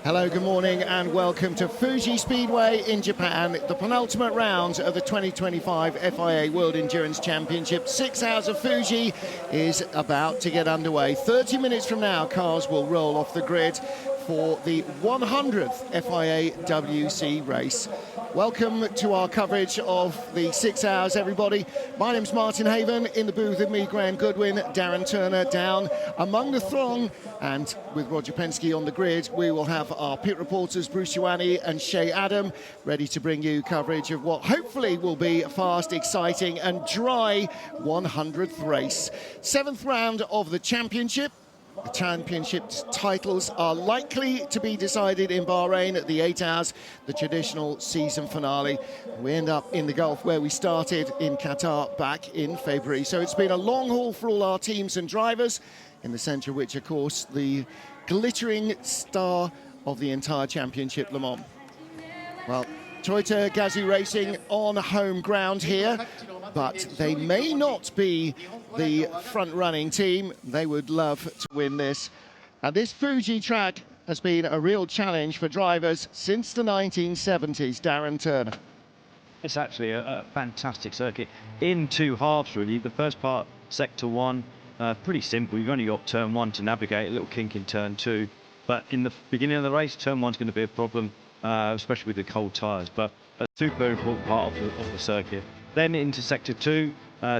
Hello, good morning and welcome to Fuji Speedway in Japan, the penultimate round of the 2025 FIA World Endurance Championship. 6 Hours of Fuji is about to get underway. 30 minutes from now, cars will roll off the grid for the 100th FIA WC race. Welcome to our coverage of the 6 hours, everybody. My name's Martin Haven, in the booth with me, Graham Goodwin, Darren Turner down among the throng, and with Roger Penske on the grid, we will have our pit reporters, Bruce Ioane and Shea Adam, ready to bring you coverage of what hopefully will be a fast, exciting and dry 100th race. 7th round of the championship. The championship's titles are likely to be decided in Bahrain at the 8 hours, the traditional season finale. We end up in the Gulf where we started in Qatar back in February. So it's been a long haul for all our teams and drivers, in the centre of which, of course, the glittering star of the entire championship, Le Mans. Well, Toyota Gazoo Racing on home ground here, but they may not be the front-running team. They would love to win this. And this Fuji track has been a real challenge for drivers since the 1970s. Darren Turner. It's actually a fantastic circuit in two halves, really. The first part, sector one, pretty simple. You've only got turn one to navigate, a little kink in turn two. But in the beginning of the race, turn one's going to be a problem, especially with the cold tyres. But a super important part of the circuit. Then into sector two,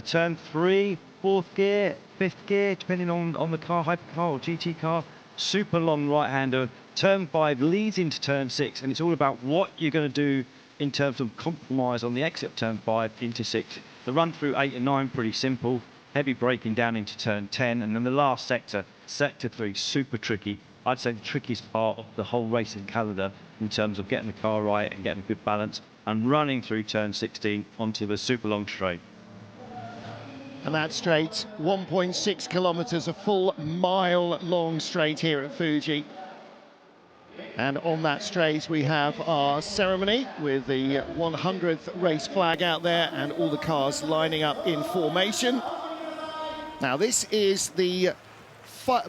turn three, fourth gear, fifth gear, depending on the car, Hypercar or GT car. Super long right-hander. Turn five leads into turn six, and it's all about what you're going to do in terms of compromise on the exit of turn five into six. The run through 8 and 9, pretty simple. Heavy braking down into turn 10, and then the last sector, sector 3, super tricky. I'd say the trickiest part of the whole racing calendar in terms of getting the car right and getting a good balance and running through turn 16 onto the super long straight. And that straight, 1.6 kilometres, a full mile long straight here at Fuji. And on that straight we have our ceremony with the 100th race flag out there and all the cars lining up in formation. Now this is the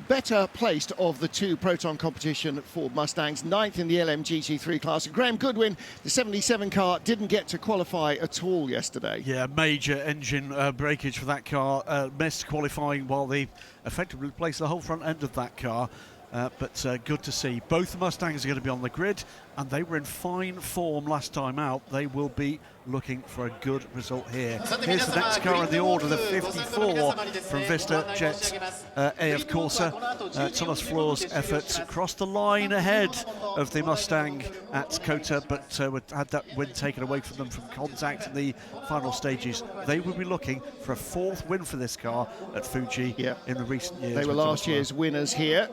better placed of the two Proton competition Ford Mustangs, 9th in the LMGT3 class. Graham Goodwin, the 77 car, didn't get to qualify at all yesterday. Yeah, major engine breakage for that car. Missed qualifying while they effectively replaced the whole front end of that car. But good to see. Both the Mustangs are going to be on the grid, and they were in fine form last time out. They will be looking for a good result here. Here's the next car in the order, the 54 from Vista Jets AF Corsa. Thomas Floor's efforts crossed the line ahead of the Mustang at Qatar, but had that win taken away from them from contact in the final stages. They will be looking for a 4th win for this car at Fuji in the recent years. They were last year's winners here.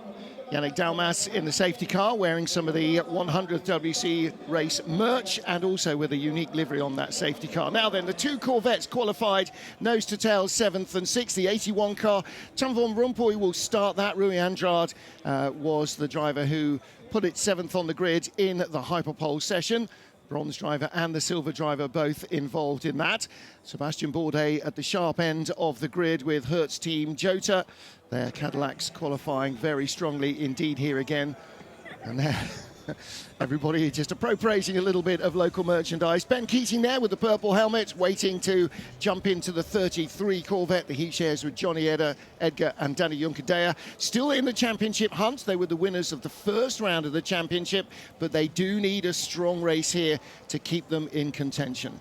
Yannick Dalmas in the safety car, wearing some of the 100th WC race merch and also with a unique livery on that safety car. Now then, the two Corvettes qualified nose to tail 7th and 6th. The 81 car, Tom von Rompuy will start that. Rui Andrade was the driver who put it 7th on the grid in the Hyperpole session. Bronze driver and the silver driver both involved in that. Sebastian Bourdais at the sharp end of the grid with Hertz team Jota. Their Cadillacs qualifying very strongly indeed here again. And there, everybody just appropriating a little bit of local merchandise. Ben Keating there with the purple helmet, waiting to jump into the 33 Corvette, the he shares with Johnny Edgar and Danny Juncadella. Still in the championship hunt. They were the winners of the first round of the championship, but they do need a strong race here to keep them in contention.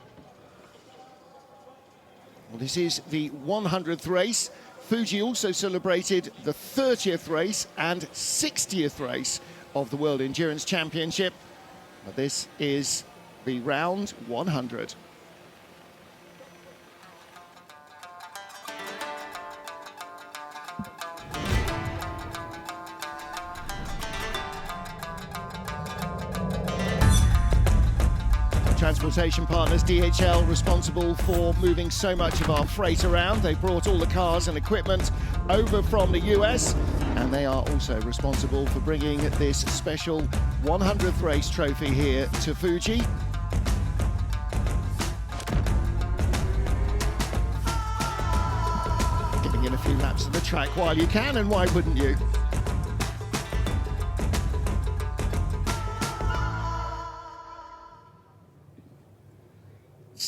Well, this is the 100th race. Fuji also celebrated the 30th race and 60th race of the World Endurance Championship. But this is the round 100. Transportation partners DHL responsible for moving so much of our freight around. They brought all the cars and equipment over from the US, and they are also responsible for bringing this special 100th race trophy here to Fuji. Getting in a few laps of the track while you can, and why wouldn't you?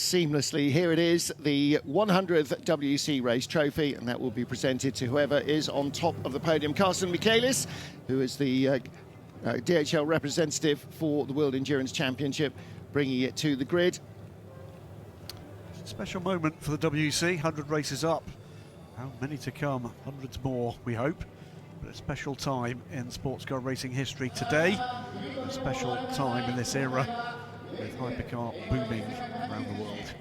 seamlessly. Here it is, the 100th WC Race Trophy, and that will be presented to whoever is on top of the podium. Carsten Michaelis, who is the DHL representative for the World Endurance Championship, bringing it to the grid. Special moment for the WC, 100 races up. How many to come? Hundreds more, we hope. But a special time in sports car racing history today. A special time in this era with hypercar booming around the world.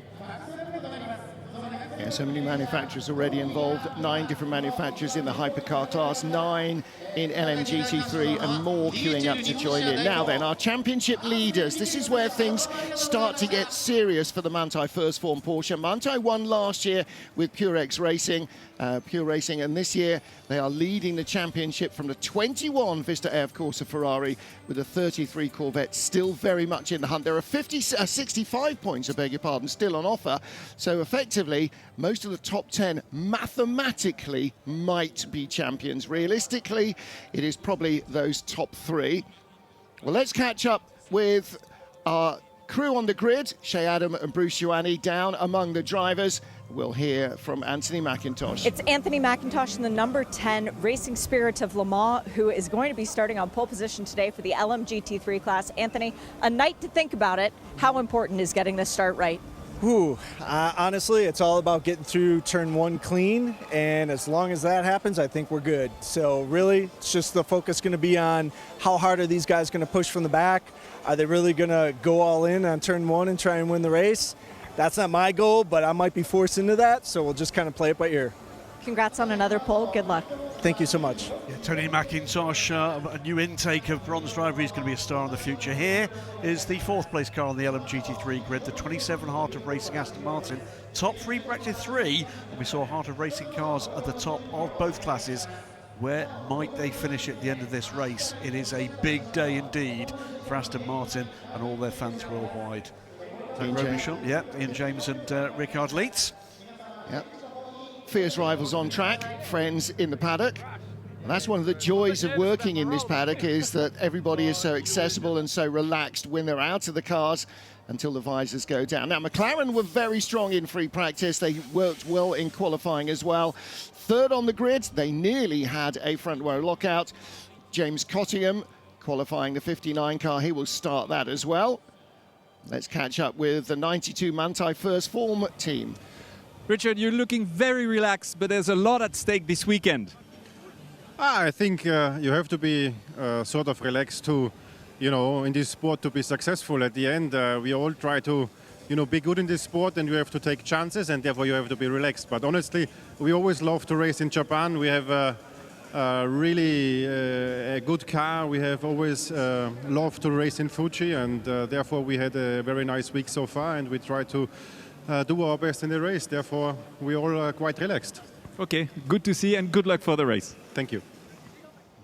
Yeah, so many manufacturers already involved. 9 different manufacturers in the hypercar class, 9 in LMGT3, and more queuing up to join in. Now then, our championship leaders. This is where things start to get serious for the Manthey First Form Porsche. Manthey won last year with Pure Racing, and this year they are leading the championship from the 21 Vista Air Corsa Ferrari with a 33 Corvette still very much in the hunt. There are 65 points, I beg your pardon, still on offer. So effectively, most of the top 10 mathematically might be champions. Realistically, it is probably those top 3. Well, let's catch up with our crew on the grid. Shea Adam and Bruce Ioane down among the drivers. We'll hear from Anthony McIntosh. It's Anthony McIntosh in the number 10 Racing Spirit of Le Mans, who is going to be starting on pole position today for the LMGT3 class. Anthony, a night to think about it. How important is getting this start right? Honestly, it's all about getting through turn 1 clean, and as long as that happens, I think we're good. So really, it's just the focus going to be on how hard are these guys going to push from the back? Are they really going to go all in on turn 1 and try and win the race? That's not my goal, but I might be forced into that, so we'll just kind of play it by ear. Congrats on another pole. Good luck. Thank you so much. Yeah, Tony McIntosh, a new intake of bronze driver. He's going to be a star in the future. Here is the 4th place car on the LMGT3 grid, the 27 Heart of Racing Aston Martin. Top 3 bracket 3, and we saw Heart of Racing cars at the top of both classes. Where might they finish at the end of this race? It is a big day indeed for Aston Martin and all their fans worldwide. Ian James and Richard Leitz. Yep. Fierce rivals on track, friends in the paddock. And that's one of the joys of working in this paddock, is that everybody is so accessible and so relaxed when they're out of the cars until the visors go down. Now, McLaren were very strong in free practice. They worked well in qualifying as well. 3rd on the grid, they nearly had a front row lockout. James Cottingham qualifying the 59 car. He will start that as well. Let's catch up with the 92 Manthey First Form team. Richard, you're looking very relaxed, but there's a lot at stake this weekend. I think you have to be sort of relaxed to, in this sport to be successful. At the end, we all try to, be good in this sport, and you have to take chances, and therefore you have to be relaxed. But honestly, we always love to race in Japan. We have really a good car. We have always loved to race in Fuji, and therefore we had a very nice week so far, and we try to do our best in the race. Therefore, we all quite relaxed. Okay, good to see, and good luck for the race. Thank you.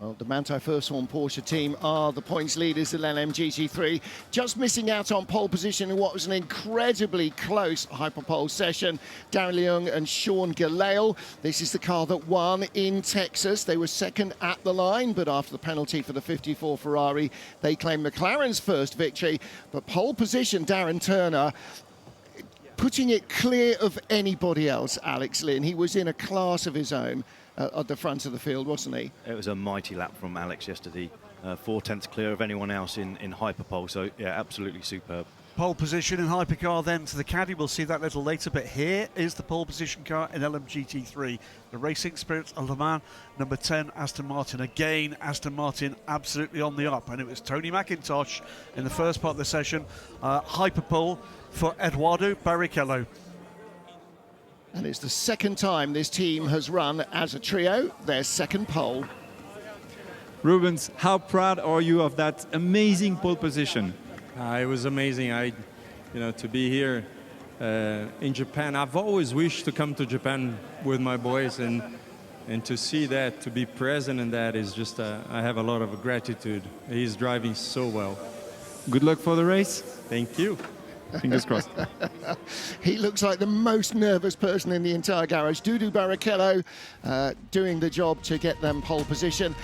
Well, the Manthey First Form Porsche team are the points leaders at LMGT3, just missing out on pole position in what was an incredibly close hyperpole session. Darren Leung and Sean Gallale. This is the car that won in Texas. They were 2nd at the line, but after the penalty for the 54 Ferrari, they claimed McLaren's first victory. But pole position, Darren Turner, putting it clear of anybody else, Alex Lynn. He was in a class of his own at the front of the field, wasn't he? It was a mighty lap from Alex yesterday, 4/10 clear of anyone else in hyperpole. So yeah, absolutely superb. Pole position in hypercar then to the caddy. We'll see that a little later, but here is the pole position car in LMGT3. The Racing Spirits of Le Mans, number 10, Aston Martin. Again, Aston Martin absolutely on the up, and it was Tony McIntosh in the first part of the session. Hyperpole for Eduardo Barrichello. And it's the 2nd time this team has run as a trio, their 2nd pole. Rubens, how proud are you of that amazing pole position? It was amazing. To be here in Japan. I've always wished to come to Japan with my boys, and to see that, to be present in that is just, I have a lot of gratitude. He's driving so well. Good luck for the race. Thank you. Fingers crossed. He looks like the most nervous person in the entire garage. Dudu Barrichello doing the job to get them pole position.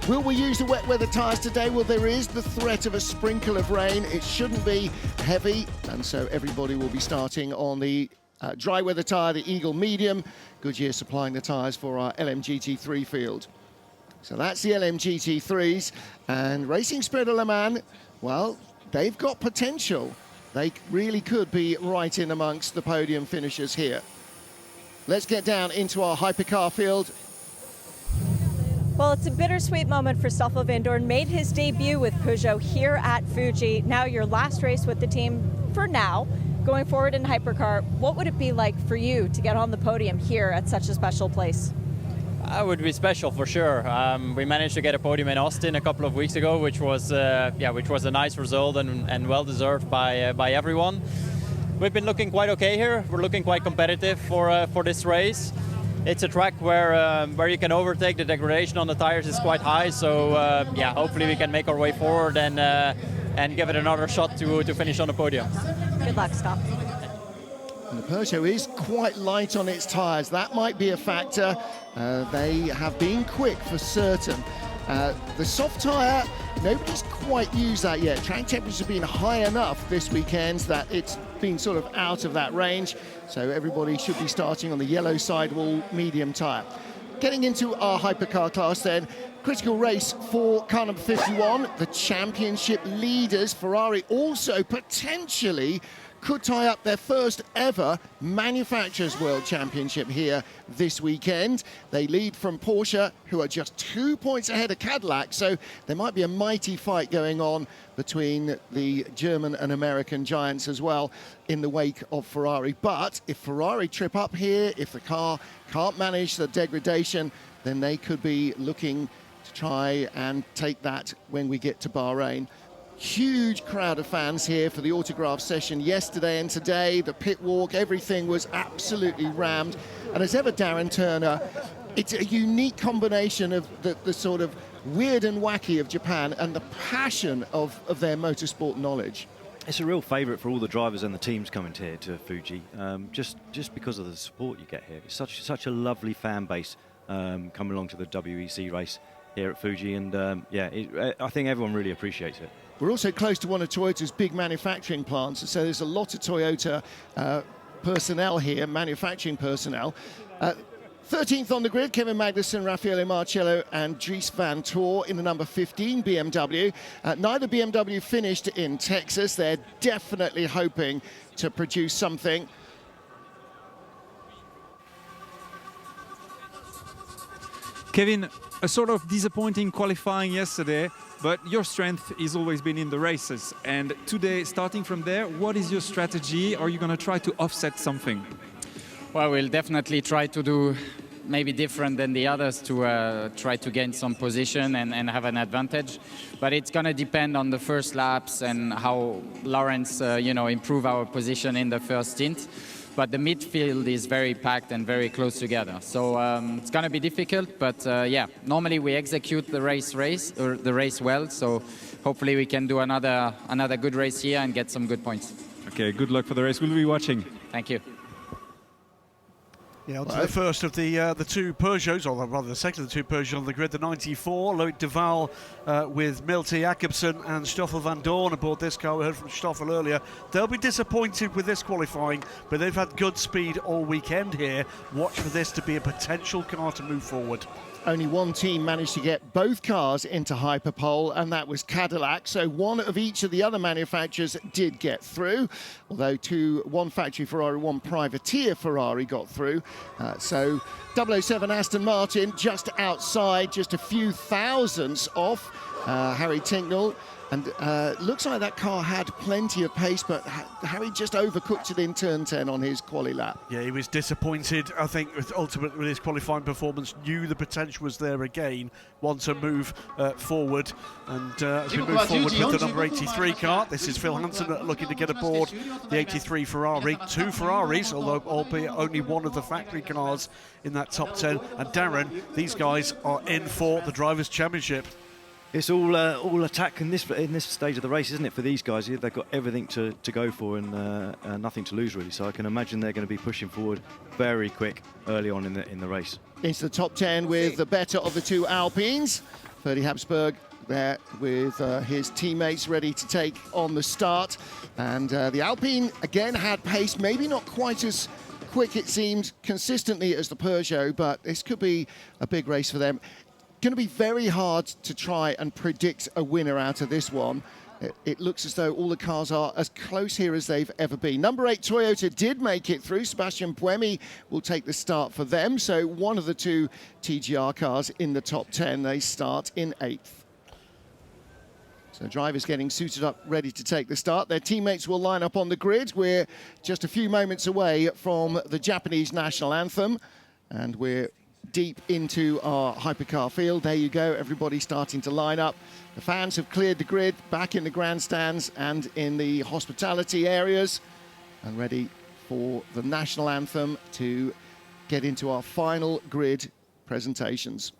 Will we use the wet weather tyres today? Well, there is the threat of a sprinkle of rain. It shouldn't be heavy, and so everybody will be starting on the dry weather tyre, the Eagle Medium. Goodyear supplying the tyres for our LMGT3 field. So that's the LMGT3s, and Racing Spirit of Le Mans, well, they've got potential. They really could be right in amongst the podium finishers here. Let's get down into our hypercar field. Well, it's a bittersweet moment for Stoffel Vandoorne. Made his debut with Peugeot here at Fuji. Now your last race with the team for now. Going forward in hypercar, what would it be like for you to get on the podium here at such a special place? It would be special for sure. We managed to get a podium in Austin a couple of weeks ago, which was a nice result and well deserved by everyone. We've been looking quite okay here. We're looking quite competitive for this race. It's a track where you can overtake. The degradation on the tires is quite high, so hopefully we can make our way forward and give it another shot to finish on the podium. Good luck, Stoff. And the Peugeot is quite light on its tyres. That might be a factor. They have been quick for certain. The soft tyre, nobody's quite used that yet. Track temperatures have been high enough this weekend that it's been sort of out of that range. So everybody should be starting on the yellow sidewall medium tyre. Getting into our hypercar class then, critical race for car number 51. The championship leaders, Ferrari, also potentially could tie up their first ever Manufacturers World Championship here this weekend. They lead from Porsche, who are just 2 points ahead of Cadillac, so there might be a mighty fight going on between the German and American giants as well in the wake of Ferrari. But if Ferrari trip up here, if the car can't manage the degradation, then they could be looking to try and take that when we get to Bahrain. Huge crowd of fans here for the autograph session yesterday and today. The pit walk, everything was absolutely rammed. And as ever, Darren Turner, it's a unique combination of the sort of weird and wacky of Japan and the passion of their motorsport knowledge. It's a real favourite for all the drivers and the teams coming here to Fuji, just because of the support you get here. It's such a lovely fan base coming along to the WEC race here at Fuji, and I think everyone really appreciates it. We're also close to one of Toyota's big manufacturing plants, so there's a lot of Toyota personnel here, manufacturing personnel. 13th on the grid, Kevin Magnussen, Raffaele Marcello and Dries Van Tor in the number 15 BMW. Neither BMW finished in Texas. They're definitely hoping to produce something. Kevin, a sort of disappointing qualifying yesterday, but your strength has always been in the races. And today, starting from there, what is your strategy? Are you going to try to offset something? Well, we'll definitely try to do maybe different than the others to try to gain some position and have an advantage. But it's going to depend on the first laps and how Lawrence, improve our position in the first stint. But the midfield is very packed and very close together. So it's going to be difficult, but normally we execute the race well. So hopefully we can do another good race here and get some good points. Okay, good luck for the race. We'll be watching. Thank you. Yeah, on to the first of the two Peugeots, or rather the second of the two Peugeots on the grid, the 94. Loic Duval with Milte Jacobsen and Stoffel Vandoorne aboard this car. We heard from Stoffel earlier. They'll be disappointed with this qualifying, but they've had good speed all weekend here. Watch for this to be a potential car to move forward. Only one team managed to get both cars into Hyperpole, and that was Cadillac. So one of each of the other manufacturers did get through, although one factory Ferrari, one privateer Ferrari got through. So 007 Aston Martin just outside, just a few thousandths off Harry Tincknell. And looks like that car had plenty of pace, but Harry just overcooked it in turn 10 on his quali lap. Yeah, he was disappointed, I think, ultimately with his qualifying performance. Knew the potential was there again, want to move forward. And as we move forward with the number 83 car, this is Phil Hansen looking to get aboard the 83 Ferrari. Two Ferraris, although albeit only one of the factory cars in that top 10. And Darren, these guys are in for the Drivers' Championship. It's all attack in this stage of the race, isn't it? For these guys, they've got everything to go for and nothing to lose really. So I can imagine they're going to be pushing forward very quick early on in the race. Into the top 10 with the better of the two Alpines. Ferdy Habsburg there with his teammates ready to take on the start. And the Alpine again had pace, maybe not quite as quick it seemed consistently as the Peugeot, but this could be a big race for them. Going to be very hard to try and predict a winner out of this one. It looks as though all the cars are as close here as they've ever been. Number 8 Toyota did make it through. Sebastian Buemi will take the start for them. So one of the two TGR cars in the top 10. They start in 8th. So drivers getting suited up, ready to take the start. Their teammates will line up on the grid. We're just a few moments away from the Japanese national anthem, and we're deep into our hypercar field. There you go, everybody starting to line up. The fans have cleared the grid, back in the grandstands and in the hospitality areas, and ready for the national anthem to get into our final grid presentations.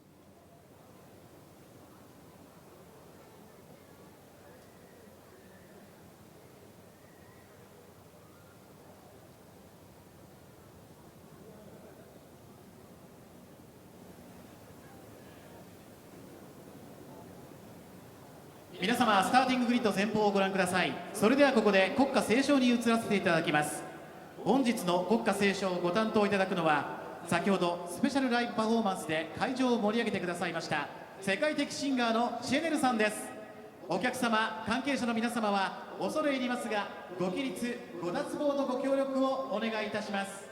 皆様、スターティンググリッド前方をご覧ください。それではここで国歌斉唱に移らせていただきます。本日の国歌斉唱をご担当いただくのは、先ほどスペシャルライブパフォーマンスで会場を盛り上げてくださいました世界的シンガーのシェネルさんです。お客様、関係者の皆様は恐れ入りますが、ご起立、ご脱帽のご協力をお願いいたします。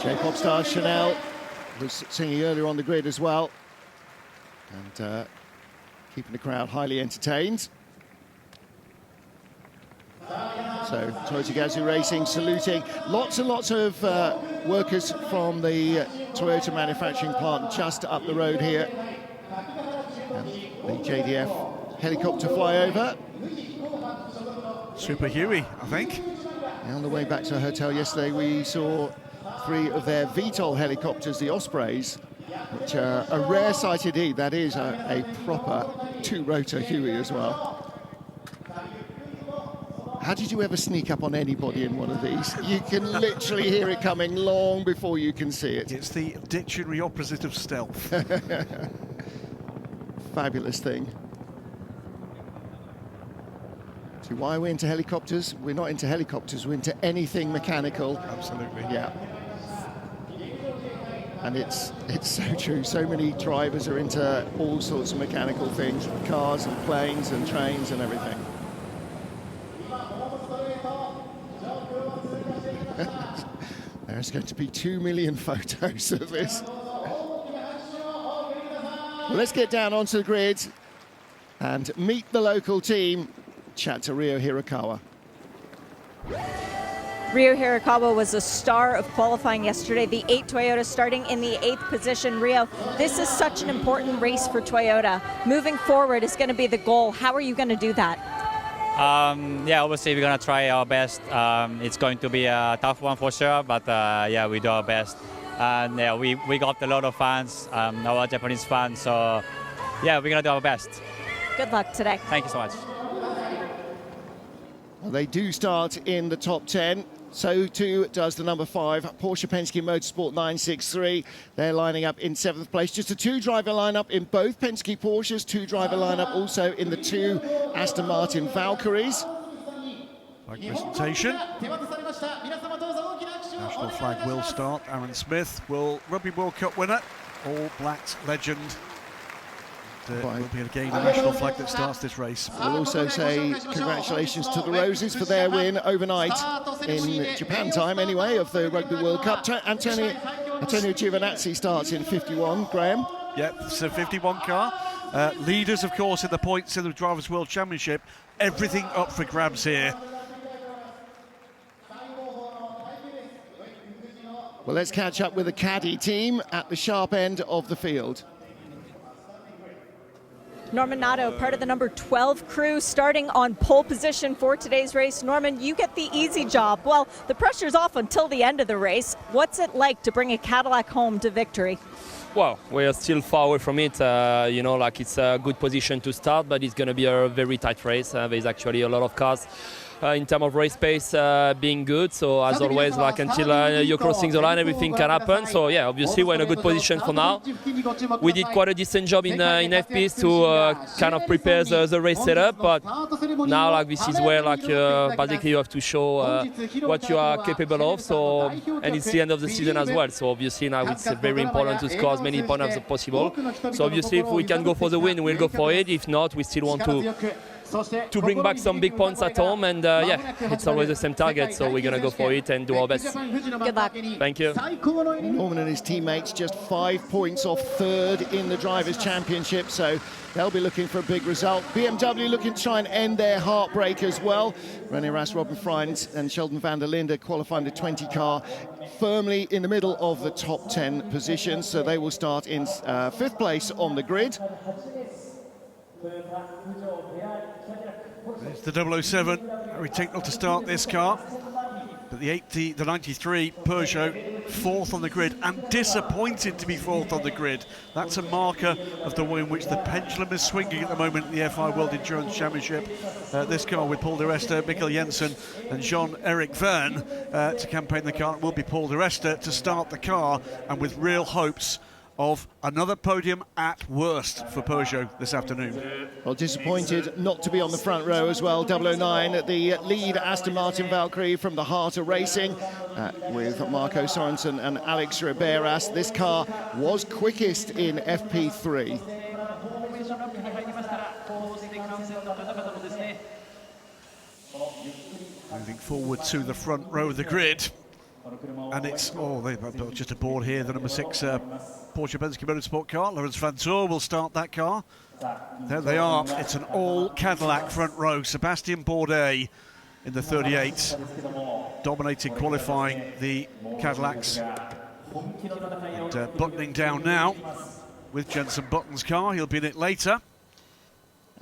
J-pop star Chanel was singing earlier on the grid as well, and keeping the crowd highly entertained. So Toyota Gazoo Racing saluting lots and lots of workers from the Toyota manufacturing plant just up the road here. And the JDF helicopter flyover. Super Huey, I think. And on the way back to the hotel yesterday, we saw 3 of their VTOL helicopters, the Ospreys, which are a rare sight indeed. That is a proper 2-rotor Huey as well. How did you ever sneak up on anybody in one of these? You can literally hear it coming long before you can see it. It's the dictionary opposite of stealth. Fabulous thing. So why are we into helicopters? We're not into helicopters, we're into anything mechanical. Absolutely. Yeah. And it's so true. So many drivers are into all sorts of mechanical things, cars and planes and trains and everything. There's going to be 2 million photos of this. Well, let's get down onto the grid and meet the local team. Chat to Ryo Hirakawa. Ryo Hirakawa was the star of qualifying yesterday. The 8 Toyota starting in the 8th position. Ryo, this is such an important race for Toyota. Moving forward is going to be the goal. How are you going to do that? Yeah, obviously we're going to try our best. It's going to be a tough one for sure, but yeah, we do our best. And yeah, we got a lot of fans, our Japanese fans, so yeah, we're going to do our best. Good luck today. Thank you so much. Well, they do start in the top 10. So too does the number 5 Porsche Penske Motorsport 963. They're lining up in 7th place. Just a 2-driver lineup in both Penske Porsches. 2-driver lineup also in the 2 Aston Martin Valkyries. Flag presentation. National flag will start. Aaron Smith, Rugby World Cup winner, All Blacks legend. Will be again a national flag that starts this race. We'll also say congratulations to the Roses for their win overnight in Japan time anyway of the Rugby World Cup. Antonio Giovinazzi starts in 51, Graham. Yep, it's a 51 car. Leaders, of course, in the points in the Drivers' World Championship. Everything up for grabs here. Well, let's catch up with the caddy team at the sharp end of the field. Norman Nato, part of the number 12 crew, starting on pole position for today's race. Norman, you get the easy job. Well, the pressure's off until the end of the race. What's it like to bring a Cadillac home to victory? Well, we are still far away from it. It's a good position to start, but it's going to be a very tight race. There's actually a lot of cars in terms of race pace being good. So as always, until you're crossing the line, everything can happen. So yeah, obviously we're in a good position for now. We did quite a decent job in FPs to kind of prepare the race setup, but now this is where basically you have to show what you are capable of. So, and it's the end of the season as well. So obviously now it's very important to score as many points as possible. So obviously if we can go for the win, we'll go for it. If not, we still want to bring back some big points at home, and it's always the same target, so we're going to go for it and do our best. Good luck. Thank you. Norman and his teammates just 5 points off 3rd in the Drivers' Championship, so they'll be looking for a big result. BMW looking to try and end their heartbreak as well. René Rast, Robin Freins and Sheldon van der Linde qualifying the 20 car firmly in the middle of the top 10 positions, so they will start in 5th place on the grid. It's the 007, Harry Tinknell to start this car. But the 93 Peugeot, 4th on the grid, and disappointed to be 4th on the grid. That's a marker of the way in which the pendulum is swinging at the moment in the FIA World Endurance Championship. This car with Paul de Resta, Mikkel Jensen and Jean-Eric Verne to campaign the car. It will be Paul de Resta to start the car, and with real hopes of another podium at worst for Peugeot this afternoon. Well, disappointed not to be on the front row as well. 009 at the lead Aston Martin Valkyrie from the heart of racing with Marco Sorensen and Alex Riberas. This car was quickest in FP3. Moving forward to the front row of the grid. And it's, they've just aboard here, the number 6 Porsche Penske Motorsport car. Laurens Vanthoor will start that car. There they are. It's an all Cadillac front row. Sebastian Bourdais in the 38, dominated qualifying the Cadillacs. And buttoning down now with Jensen Button's car. He'll be in it later.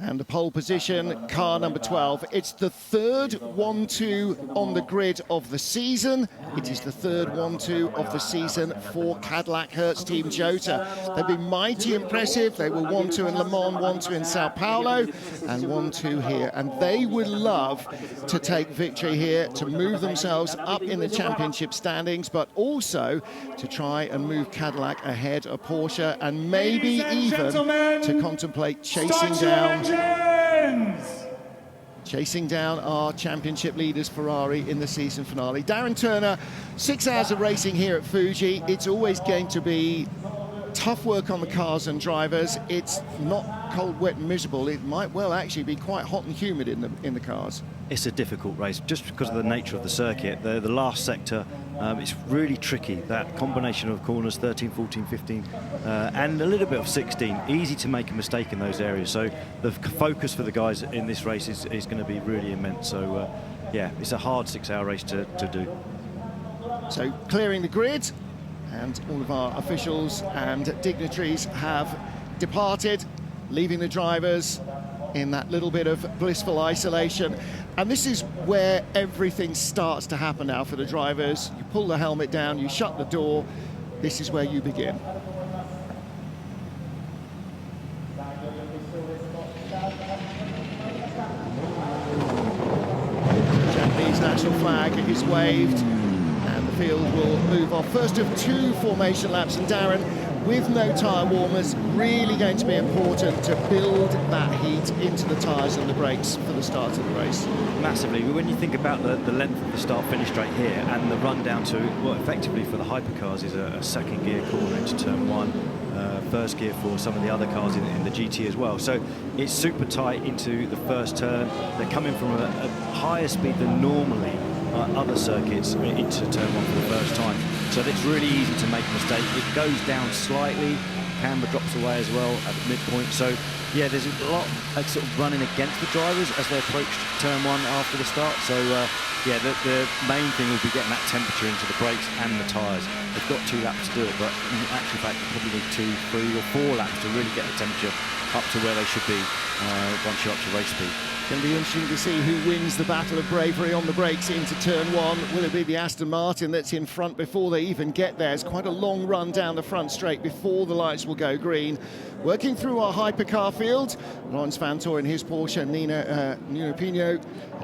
And the pole position, car number 12. It's the 3rd 1-2 on the grid of the season. It is the 3rd 1-2 of the season for Cadillac Hertz Team Jota. They've been mighty impressive. They were 1-2 in Le Mans, 1-2 in Sao Paulo, and 1-2 here. And they would love to take victory here, to move themselves up in the championship standings, but also to try and move Cadillac ahead of Porsche, and maybe even to contemplate chasing down our championship leaders Ferrari in the season finale. Darren Turner, 6 hours of racing here at Fuji. It's always going to be tough work on the cars and drivers. It's not cold, wet and miserable. It might well actually be quite hot and humid in the cars. It's a difficult race just because of the nature of the circuit. The last sector, it's really tricky. That combination of corners, 13, 14, 15, and a little bit of 16. Easy to make a mistake in those areas. So the focus for the guys in this race is going to be really immense. So yeah, it's a hard 6-hour race to do. So clearing the grid, and all of our officials and dignitaries have departed, leaving the drivers in that little bit of blissful isolation. And this is where everything starts to happen now for the drivers. You pull the helmet down, you shut the door. This is where you begin. Japanese national flag is waved, and the field will move off. First of 2 formation laps, and Darren, with no tyre warmers, really going to be important to build that heat into the tyres and the brakes for the start of the race. Massively. When you think about the length of the start-finish straight here and the run down to what effectively for the hypercars is a second gear corner into turn 1, first gear for some of the other cars in the GT as well. So it's super tight into the first turn. They're coming from a higher speed than normally other circuits into turn 1 for the first time. So it's really easy to make a mistake. It goes down slightly, camber drops away as well at the midpoint. So yeah, there's a lot sort of running against the drivers as they approach turn 1 after the start. So yeah, the main thing will be getting that temperature into the brakes and the tyres. They've got 2 laps to do it, but in actual fact, you probably need 2, 3 or 4 laps to really get the temperature up to where they should be once you're up to race speed. Going to be interesting to see who wins the battle of bravery on the brakes into turn 1. Will it be the Aston Martin that's in front before they even get there? It's quite a long run down the front straight before the lights will go green. Working through our hypercar field, Laurens Vanthoor in his Porsche,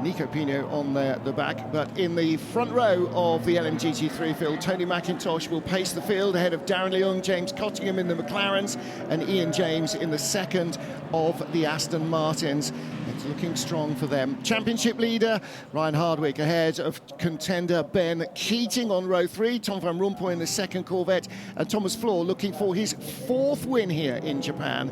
Nico Pino on the back. But in the front row of the LMGT3 field, Tony McIntosh will pace the field ahead of Darren Leung, James Cottingham in the McLarens, and Ian James in the second of the Aston Martins. It's looking strong for them. Championship leader Ryan Hardwick ahead of contender Ben Keating on row 3, Tom van Rompuy in the second Corvette, and Thomas Floor looking for his 4th win here in Japan.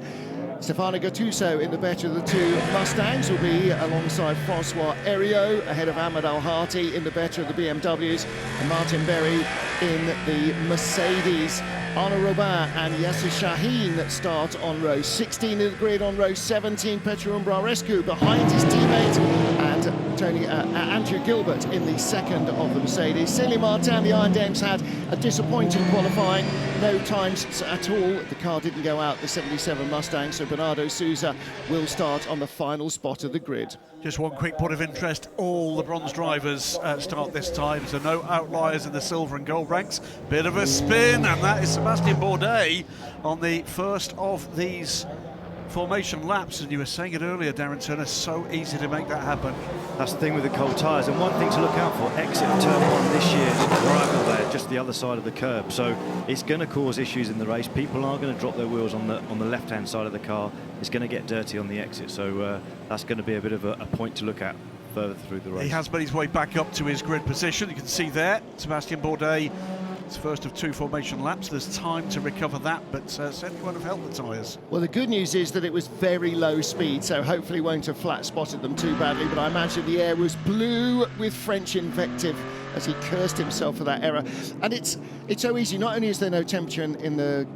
Stefano Gattuso in the better of the 2 Mustangs will be alongside Francois Heriot ahead of Ahmed Al-Hati in the better of the BMWs, and Martin Berry in the Mercedes. Arnaud Robin and Yasser Shaheen start on row 16 in the grid. On row 17, Petru Umbrarescu behind his teammate, and Andrew Gilbert in the second of the Mercedes. Céline Martin, the Iron Dames, had a disappointing qualifying. No times at all. The car didn't go out, the 77 Mustang, so Bernardo Souza will start on the final spot of the grid. Just one quick point of interest, all the bronze drivers start this time, so no outliers in the silver and gold ranks. Bit of a spin, and that is Sebastian Bourdais on the first of these formation laps, and you were saying it earlier, Darren Turner, so easy to make that happen. That's the thing with the cold tyres, and one thing to look out for, exit of turn 1 this year, the gravel there, just the other side of the curb, so it's going to cause issues in the race. People are going to drop their wheels on the left-hand side of the car. It's going to get dirty on the exit, so that's going to be a bit of a point to look at further through the race. He has made his way back up to his grid position. You can see there, Sebastian Bourdais, it's first of 2 formation laps. There's time to recover that, but certainly won't have helped the tyres. Well, the good news is that it was very low speed, so hopefully won't have flat spotted them too badly, but I imagine the air was blue with French invective as he cursed himself for that error. And it's so easy. Not only is there no temperature in the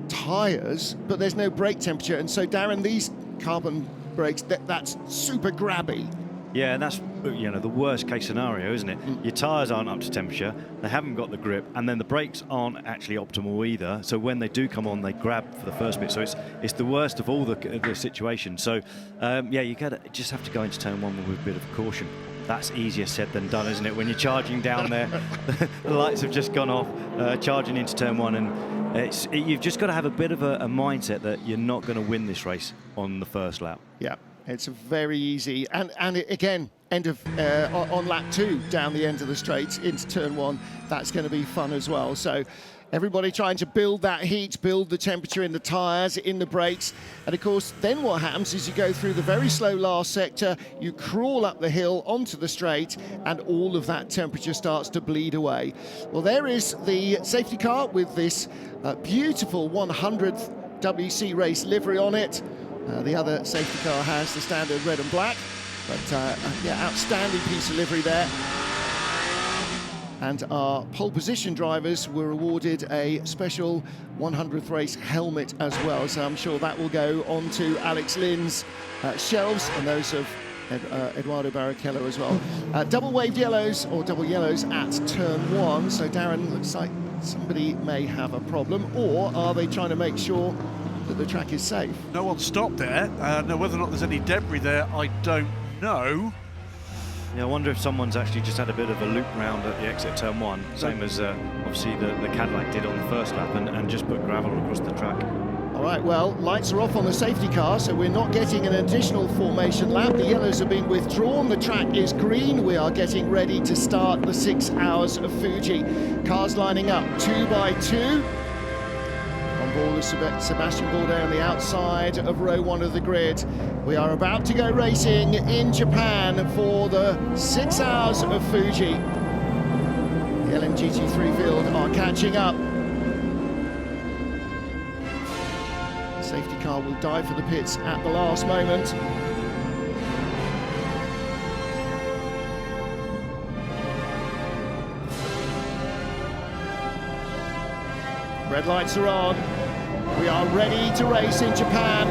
tyres, but there's no brake temperature, and so Darren, these carbon brakes, that's super grabby. Yeah, and that's, you know, the worst case scenario, isn't it? Your tyres aren't up to temperature, they haven't got the grip, and then the brakes aren't actually optimal either. So when they do come on, they grab for the first bit. So it's the worst of all the situations. So yeah, you just have to go into turn 1 with a bit of caution. That's easier said than done, isn't it? When you're charging down there, the lights have just gone off, charging into turn 1, and you've just got to have a bit of a mindset that you're not going to win this race on the first lap. Yeah. It's very easy, and again, end of on lap 2 down the end of the straight into turn 1. That's going to be fun as well. So everybody trying to build that heat, build the temperature in the tyres, in the brakes, and of course then what happens is you go through the very slow last sector, you crawl up the hill onto the straight, and all of that temperature starts to bleed away. Well, there is the safety car with this beautiful 100th WC race livery on it. The other safety car has the standard red and black, but yeah, outstanding piece of livery there. And our pole position drivers were awarded a special 100th race helmet as well, so I'm sure that will go on to Alex Lynn's shelves and those of Eduardo Barrichello as well. Double waved yellows, or double yellows at turn 1, so Darren, looks like somebody may have a problem, or are they trying to make sure that the track is safe? No one stopped there. Now, whether or not there's any debris there, I don't know. Yeah, I wonder if someone's actually just had a bit of a loop round at the exit turn 1, same as obviously the Cadillac did on the first lap, and just put gravel across the track. All right, well, lights are off on the safety car, so we're not getting an additional formation lap. The yellows have been withdrawn. The track is green. We are getting ready to start the 6 hours of Fuji. Cars lining up 2 by 2. On board with Sebastian Bourdais on the outside of row 1 of the grid. We are about to go racing in Japan for the 6 hours of Fuji. The LMGT3 field are catching up. Safety car will dive for the pits at the last moment. Red lights are on. We are ready to race in Japan.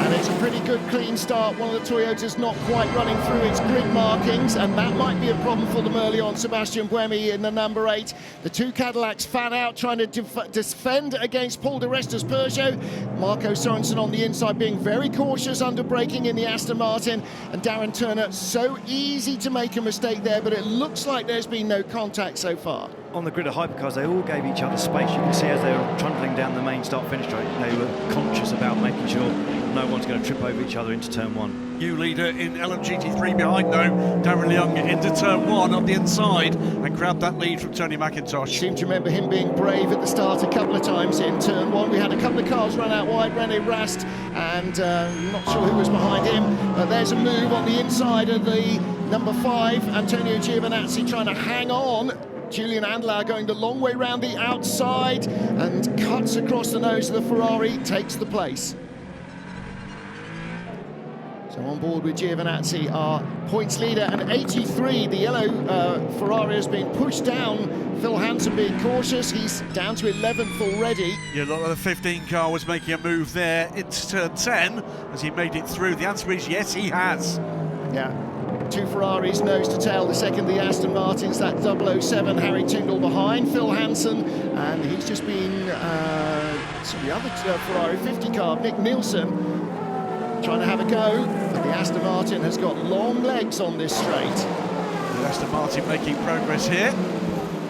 And it's a pretty good clean start. One of the Toyotas not quite running through its grid markings, and that might be a problem for them early on. Sebastian Buemi in the number 8. The 2 Cadillacs fan out, trying to defend against Paul de Resta's Peugeot. Marco Sorensen on the inside being very cautious under braking in the Aston Martin. And Darren Turner, so easy to make a mistake there, but it looks like there's been no contact so far. On the grid of hypercars, they all gave each other space. You can see as they were trundling down the main start-finish straight, they were conscious about making sure no one's going to trip over each other into turn 1. New leader in LMGT3 behind, though. Darren Leung into turn 1 on the inside and grabbed that lead from Tony McIntosh. Seem to remember him being brave at the start a couple of times in turn 1. We had a couple of cars run out wide, René Rast, and not sure who was behind him. But there's a move on the inside of the number 5, Antonio Giovinazzi trying to hang on. Julian Andlauer going the long way round the outside and cuts across the nose of the Ferrari, takes the place. So on board with Giovinazzi, our points leader, and 83. The yellow Ferrari has been pushed down. Phil Hansen being cautious. He's down to 11th already. Yeah, look, the 15 car was making a move there into turn 10 as he made it through. The answer is yes, he has. Yeah. 2 Ferraris nose to tail. The second, the Aston Martins, that 007, Harry Tyndall behind. Phil Hansen, and he's just been, the other Ferrari 50 car, Nick Nielsen, trying to have a go, but the Aston Martin has got long legs on this straight. The Aston Martin making progress here.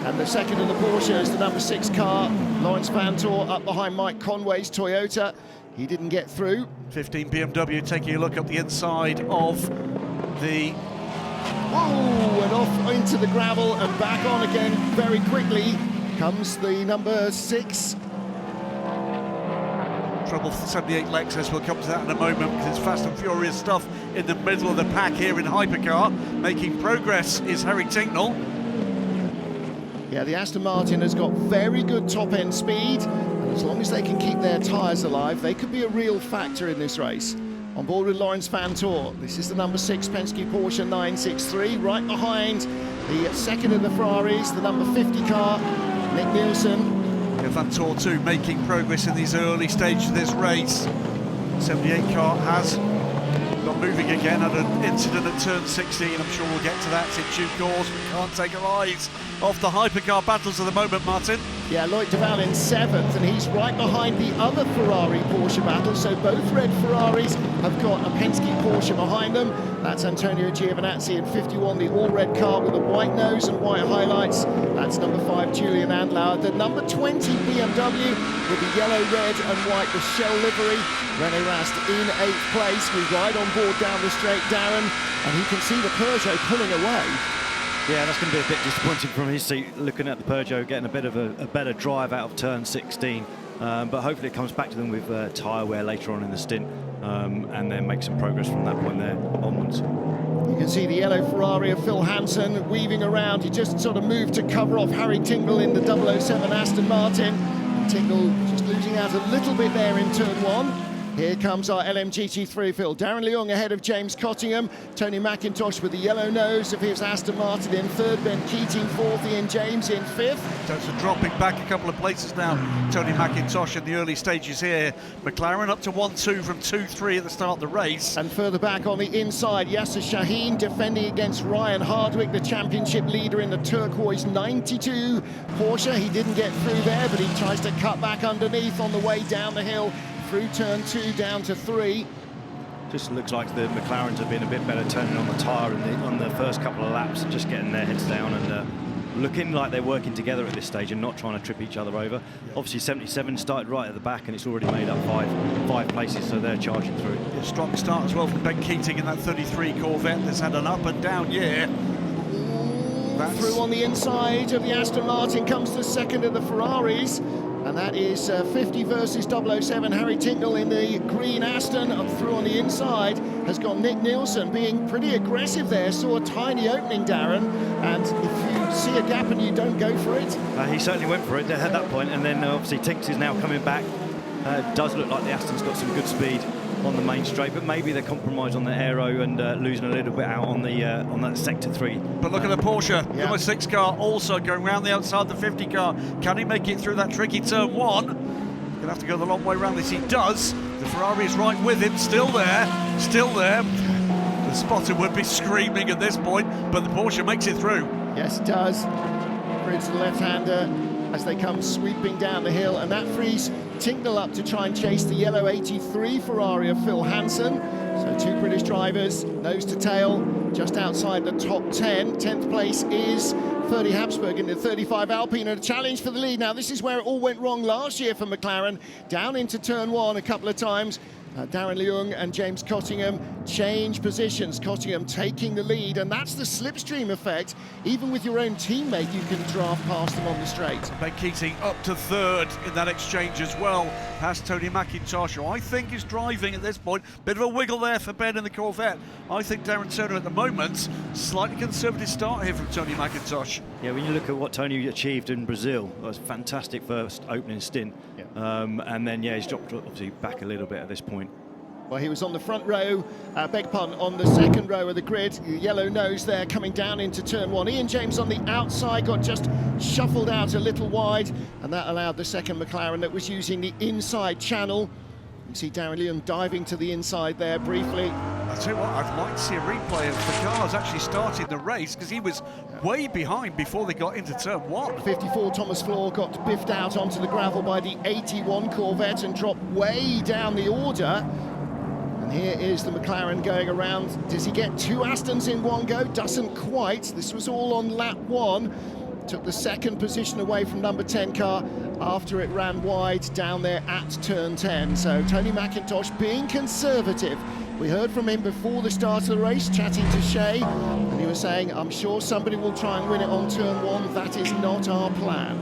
And the second of the Porsche is the number 6 car, Lawrence Vantor, up behind Mike Conway's Toyota. He didn't get through. 15 BMW taking a look up the inside of the... Oh, and off into the gravel and back on again very quickly comes the number 6. Trouble 78 Lexus, we'll come to that in a moment because it's fast and furious stuff in the middle of the pack here in Hypercar. Making progress is Harry Tincknell. Yeah, the Aston Martin has got very good top-end speed, and as long as they can keep their tyres alive, they could be a real factor in this race. On board with Lawrence Vantor, this is the number 6 Penske Porsche 963, right behind the second of the Ferraris, the number 50 car, Nick Nielsen. Yeah, Vantor too making progress in these early stages of this race. 78 car has got moving again at an incident at turn 16. I'm sure we'll get to that in due course. We can't take our eyes off the hypercar battles at the moment, Martin. Yeah, Loic Duval in 7th, and he's right behind the other Ferrari Porsche battle. So both red Ferraris have got a Penske Porsche behind them. That's Antonio Giovinazzi in 51, the all-red car with the white nose and white highlights. That's number 5, Julian Andlauer. The number 20 BMW with the yellow, red and white, the shell livery. René Rast in 8th place. We ride on board down the straight, Darren, and he can see the Peugeot pulling away. Yeah, that's going to be a bit disappointing from his seat, looking at the Peugeot getting a bit of a better drive out of turn 16. But hopefully it comes back to them with tyre wear later on in the stint, and then make some progress from that point there onwards. You can see the yellow Ferrari of Phil Hansen weaving around. He just sort of moved to cover off Harry Tincknell in the 007 Aston Martin. Tincknell just losing out a little bit there in turn 1. Here comes our LMGT3 field. Darren Leung ahead of James Cottingham. Tony McIntosh with the yellow nose of his Aston Martin in 3rd. Ben Keating 4th. Ian James in 5th. So dropping back a couple of places now. Tony McIntosh in the early stages here. McLaren up to 1-2 from 2-3 at the start of the race. And further back on the inside, Yasser Shaheen defending against Ryan Hardwick, the championship leader in the turquoise 92 Porsche. He didn't get through there, but he tries to cut back underneath on the way down the hill. Through turn 2 down to 3. Just looks like the McLarens have been a bit better turning on the tyre on the first couple of laps, just getting their heads down and looking like they're working together at this stage and not trying to trip each other over. Obviously 77 started right at the back and it's already made up five places, so they're charging through. A strong start as well from Ben Keating in that 33 Corvette that's had an up and down year. Through on the inside of the Aston Martin comes the second of the Ferraris, and that is 50 versus 007. Harry Tincknell in the green Aston. Up through on the inside has gone Nick Nielsen, being pretty aggressive there. Saw a tiny opening, Darren, and if you see a gap and you don't go for it. He certainly went for it at that point, and then obviously Tinks is now coming back. Does look like the Aston's got some good speed on the main straight, but maybe they compromise on the aero and losing a little bit out on the on that sector 3. But look at the Porsche, number 6 car also going round the outside the 50 car. Can he make it through that tricky turn 1? Gonna have to go the long way around this. He does. The Ferrari is right with him, still there. The spotter would be screaming at this point, but the Porsche makes it through. Yes, it does. Through to the left-hander as they come sweeping down the hill, and that frees Tincknell up to try and chase the yellow 83 Ferrari of Phil Hansen. So 2 British drivers, nose to tail, just outside the top 10. 10th place is Ferdy Habsburg in the 35 Alpine, and a challenge for the lead. Now, this is where it all went wrong last year for McLaren. Down into turn 1 a couple of times. Darren Leung and James Cottingham change positions. Cottingham taking the lead, and that's the slipstream effect. Even with your own teammate, you can draft past them on the straight. Ben Keating up to 3rd in that exchange as well, past Tony McIntosh, who I think is driving at this point. Bit of a wiggle there for Ben in the Corvette. I think Darren Turner at the moment, slightly conservative start here from Tony McIntosh. Yeah, when you look at what Tony achieved in Brazil, it was a fantastic first opening stint. And then, he's dropped obviously back a little bit at this point. Well, he was on the front row, beg your pardon, on the second row of the grid. Yellow nose there coming down into turn 1. Ian James on the outside got just shuffled out a little wide, and that allowed the second McLaren that was using the inside channel. You can see Darren Leung diving to the inside there briefly. I'll tell you what, I'd like to see a replay of the cars actually starting the race, because he was way behind before they got into turn 1. 54 Thomas Floor got biffed out onto the gravel by the 81 Corvette and dropped way down the order. And here is the McLaren going around. Does he get 2 Astons in one go? Doesn't quite. This was all on lap 1. Took the second position away from number 10 car after it ran wide down there at turn 10. So Tony McIntosh being conservative. We heard from him before the start of the race, chatting to Shea, and he was saying, I'm sure somebody will try and win it on turn 1. That is not our plan.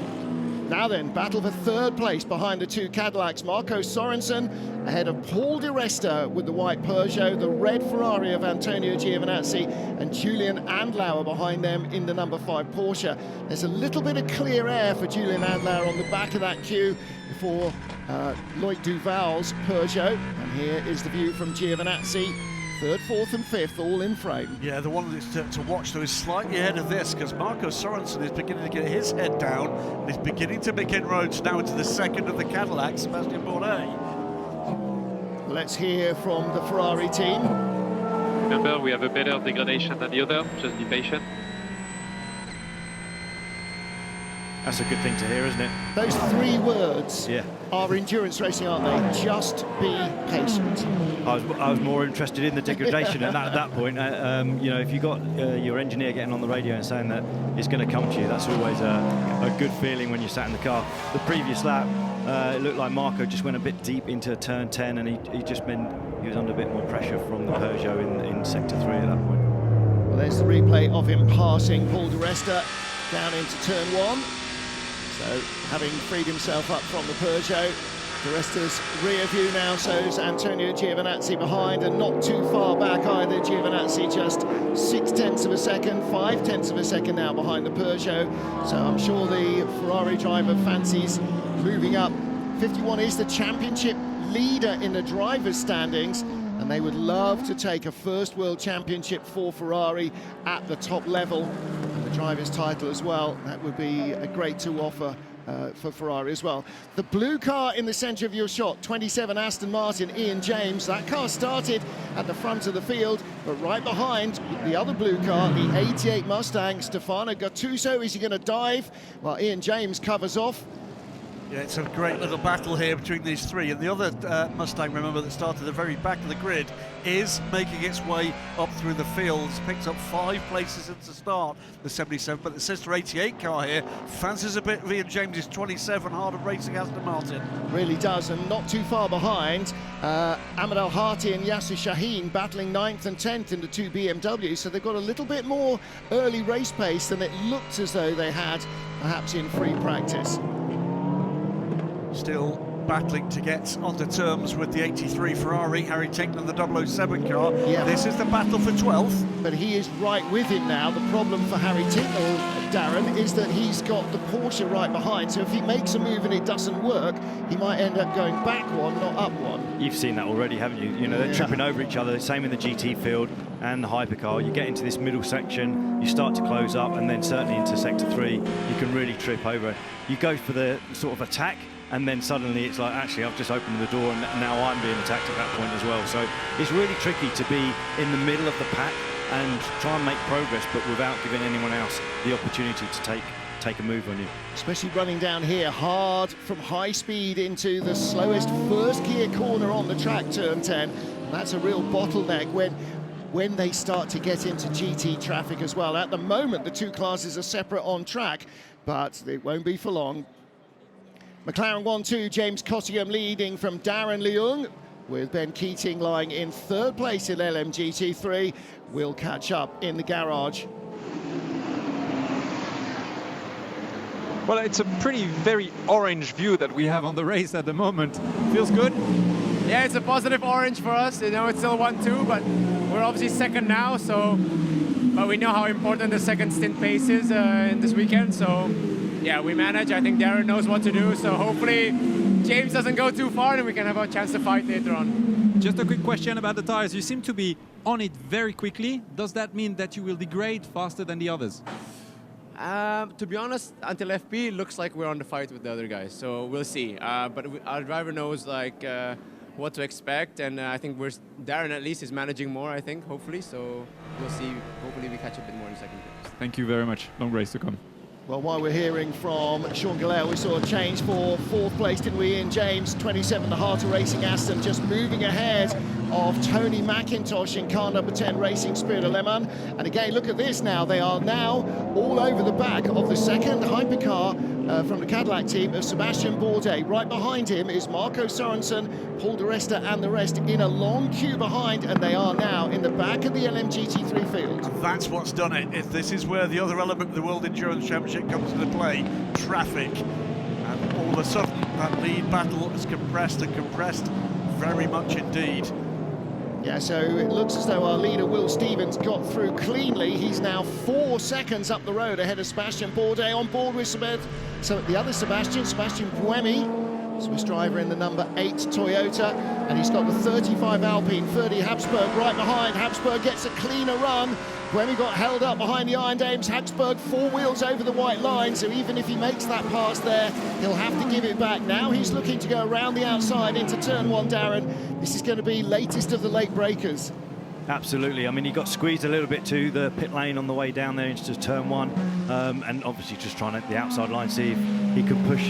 Now then, battle for 3rd place behind the 2 Cadillacs. Marco Sorensen ahead of Paul Di Resta with the white Peugeot, the red Ferrari of Antonio Giovinazzi, and Julian Andlauer behind them in the number 5 Porsche. There's a little bit of clear air for Julian Andlauer on the back of that queue before Loic Duval's Peugeot. And here is the view from Giovinazzi. 3rd, 4th and 5th all in frame. Yeah, the one that's to watch though is slightly ahead of this, because Marco Sorensen is beginning to get his head down and is beginning to make inroads now into the second of the Cadillac, Sebastian Bourdais. Let's hear from the Ferrari team. Remember, we have a better degradation than the other, just be patient. That's a good thing to hear, isn't it? Those 3 words are endurance racing, aren't they? Just be patient. I was more interested in the degradation at that point. You know, if you got your engineer getting on the radio and saying that it's going to come to you, that's always a good feeling when you sat in the car. The previous lap, it looked like Marco just went a bit deep into turn 10, and he was under a bit more pressure from the Peugeot in sector 3 at that point. Well, there's the replay of him passing Paul Di Resta down into turn 1. So, having freed himself up from the Peugeot, Di Resta's rear view now shows Antonio Giovinazzi behind, and not too far back either. Giovinazzi just 0.6 of a second, 0.5 of a second now behind the Peugeot. So I'm sure the Ferrari driver fancies moving up. 51 is the championship leader in the drivers' standings, and they would love to take a first World Championship for Ferrari at the top level, and the drivers' title as well. That would be a great to offer for Ferrari as well. The blue car in the centre of your shot, 27 Aston Martin, Ian James. That car started at the front of the field, but right behind the other blue car, the 88 Mustang, Stefano Gattuso. Is he going to dive? Well, Ian James covers off. Yeah, it's a great little battle here between these three. And the other Mustang, remember, that started at the very back of the grid, is making its way up through the fields. Picked up 5 places at the start, the 77. But the sister 88 car here fancies a bit of Ian James's 27 Harder Racing Aston Martin. Really does, and not too far behind. Ahmed Al Hati and Yasser Shaheen battling 9th and 10th in the 2 BMWs, so they've got a little bit more early race pace than it looked as though they had perhaps in free practice. Still battling to get onto terms with the 83 Ferrari, Harry Tincknell, the 007 car. Yeah. This is the battle for 12th. But he is right with him now. The problem for Harry Tincknell, Darren, is that he's got the Porsche right behind, so if he makes a move and it doesn't work, he might end up going back one, not up one. You've seen that already, haven't you? You know, they're tripping over each other, same in the GT field and the hypercar. You get into this middle section, you start to close up, and then certainly into sector 3, you can really trip over. You go for the sort of attack, and then suddenly it's like, actually, I've just opened the door and now I'm being attacked at that point as well. So it's really tricky to be in the middle of the pack and try and make progress, but without giving anyone else the opportunity to take a move on you. Especially running down here hard from high speed into the slowest first gear corner on the track, turn 10. And that's a real bottleneck when they start to get into GT traffic as well. At the moment, the 2 classes are separate on track, but it won't be for long. McLaren 1-2, James Cottingham leading from Darren Leung, with Ben Keating lying in 3rd place in LMGT3. We'll catch up in the garage. Well, it's a very orange view that we have on the race at the moment. Feels good? Yeah, it's a positive orange for us. You know, it's still 1-2, but we're obviously second now, so... But we know how important the second stint pace is in this weekend, so... Yeah, we manage. I think Darren knows what to do, so hopefully James doesn't go too far and we can have a chance to fight later on. Just a quick question about the tires. You seem to be on it very quickly. Does that mean that you will degrade faster than the others? To be honest, until FP, it looks like we're on the fight with the other guys, so we'll see. But our driver knows like what to expect, and I think Darren at least is managing more, I think, hopefully, so we'll see. Hopefully we catch a bit more in the second place. Thank you very much. Long race to come. Well, while we're hearing from Sean Gallel, we saw a change for 4th place, didn't we, Ian James, 27, the Heart of Racing Aston, just moving ahead of Tony McIntosh in car number 10, Racing Spirit of Le Mans. And again, look at this now. They are now all over the back of the second hypercar from the Cadillac team of Sebastian Bourdais. Right behind him is Marco Sorensen, Paul Di Resta and the rest in a long queue behind, and they are now in the back of the LMGT3 field. And that's what's done it. This is where the other element of the World Endurance Championship comes into play, traffic. And all of a sudden, that lead battle is compressed and compressed very much indeed. Yeah, so it looks as though our leader, Will Stevens, got through cleanly. He's now 4 seconds up the road ahead of Sebastian Bourdais, on board with the other Sebastian Buemi, Swiss driver in the number 8 Toyota, and he's got the 35 Alpine, Ferdi Habsburg right behind. Habsburg gets a cleaner run. Buemi got held up behind the Iron Dames. Habsburg 4 wheels over the white line, so even if he makes that pass there, he'll have to give it back. Now he's looking to go around the outside into turn 1, Darren. This is going to be latest of the late breakers. Absolutely. I mean, he got squeezed a little bit to the pit lane on the way down there into turn 1, and obviously just trying at the outside line, see if he could push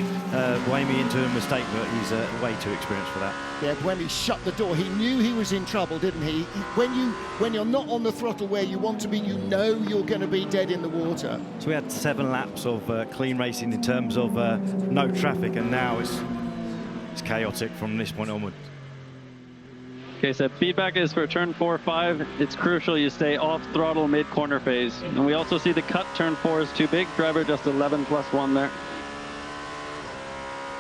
Buemi into a mistake, but he's way too experienced for that. Yeah, Buemi shut the door. He knew he was in trouble, didn't he? When you're not on the throttle where you want to be, you know you're going to be dead in the water. So we had 7 laps of clean racing in terms of no traffic, and now it's chaotic from this point onward. Okay, so feedback is for turn 4-5. It's crucial you stay off throttle mid-corner phase. And we also see the cut, turn 4 is too big. Driver just 11 plus 1 there.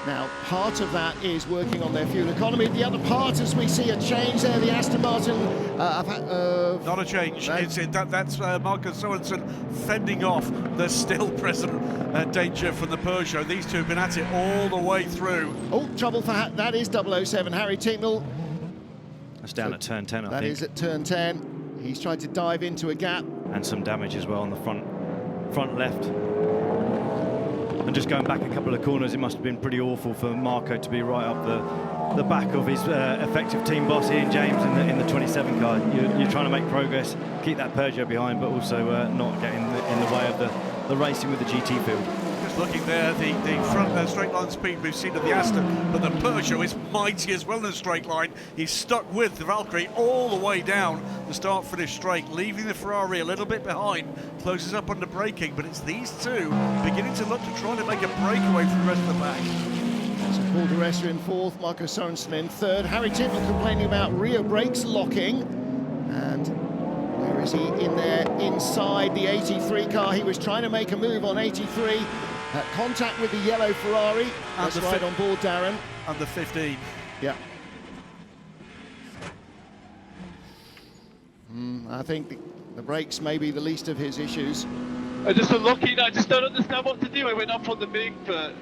Now, part of that is working on their fuel economy. The other part, as we see a change there, the Aston Martin... Not a change. That's Marco Sorensen fending off the still present danger from the Peugeot. These two have been at it all the way through. Oh, trouble for that is 007, Harry Tincknell. That's down at turn 10, I think. That is at turn 10. He's tried to dive into a gap. And some damage as well on the front left. And just going back a couple of corners, it must have been pretty awful for Marco to be right up the back of his effective team boss, Ian James, in the 27 car. You're trying to make progress, keep that Peugeot behind, but also not get in the way of the racing with the GT field. Just looking there, the front straight line speed we've seen of the Aston, but the Peugeot is mighty as well in a straight line. He's stuck with the Valkyrie all the way down the start-finish straight, leaving the Ferrari a little bit behind, closes up under braking, but it's these two beginning to look to try to make a breakaway from the rest of the pack. So Paul di Resta in fourth, Marco Sorensen in third. Harry Tintle complaining about rear brakes locking. And where is he? In there, inside the 83 car. He was trying to make a move on 83. Contact with the yellow Ferrari. That's right on board, Darren. And the 15. Yeah. I think the brakes may be the least of his issues. Just unlucky. I just don't understand what to do. I went up on the big, but...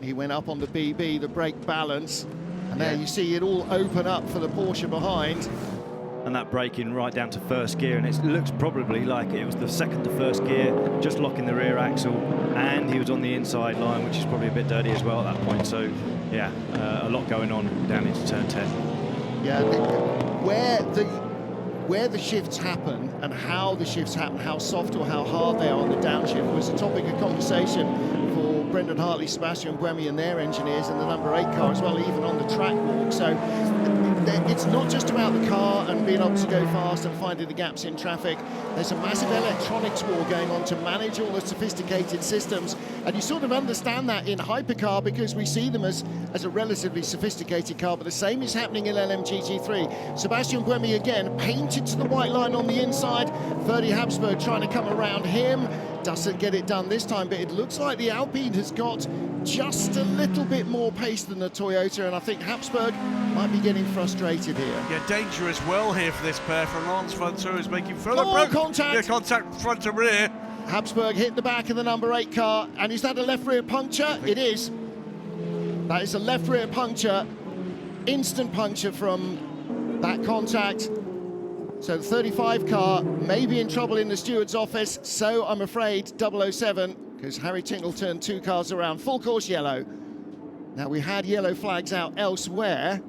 He went up on the BB, the brake balance, and there you see it all open up for the Porsche behind. And that braking right down to first gear, and it looks probably like it was the second to first gear, just locking the rear axle, and he was on the inside line, which is probably a bit dirty as well at that point. So, yeah, a lot going on down into turn 10. Yeah, where the shifts happen and how the shifts happen, how soft or how hard they are on the downshift, was a topic of conversation for Brendan Hartley, Sebastian Buemi and their engineers in the number 8 car as well, even on the track walk. So it's not just about the car and being able to go fast and finding the gaps in traffic. There's a massive electronics war going on to manage all the sophisticated systems, and you sort of understand that in Hypercar because we see them as a relatively sophisticated car, but the same is happening in LMGT3. Sebastian Buemi again painted to the white line on the inside. Ferdi Habsburg trying to come around him, doesn't get it done this time, but it looks like the Alpine has got just a little bit more pace than the Toyota, and I think Habsburg might be getting frustrated here. Yeah, danger as well here for this pair, for Lance Ventura is making further contact. Yeah, contact front to rear. Habsburg hit the back of the number 8 car, and is that a left rear puncture? It is. That is a left rear puncture, instant puncture from that contact. So the 35 car may be in trouble in the steward's office, so I'm afraid 007, because Harry Tintle turned 2 cars around, full course yellow. Now we had yellow flags out elsewhere.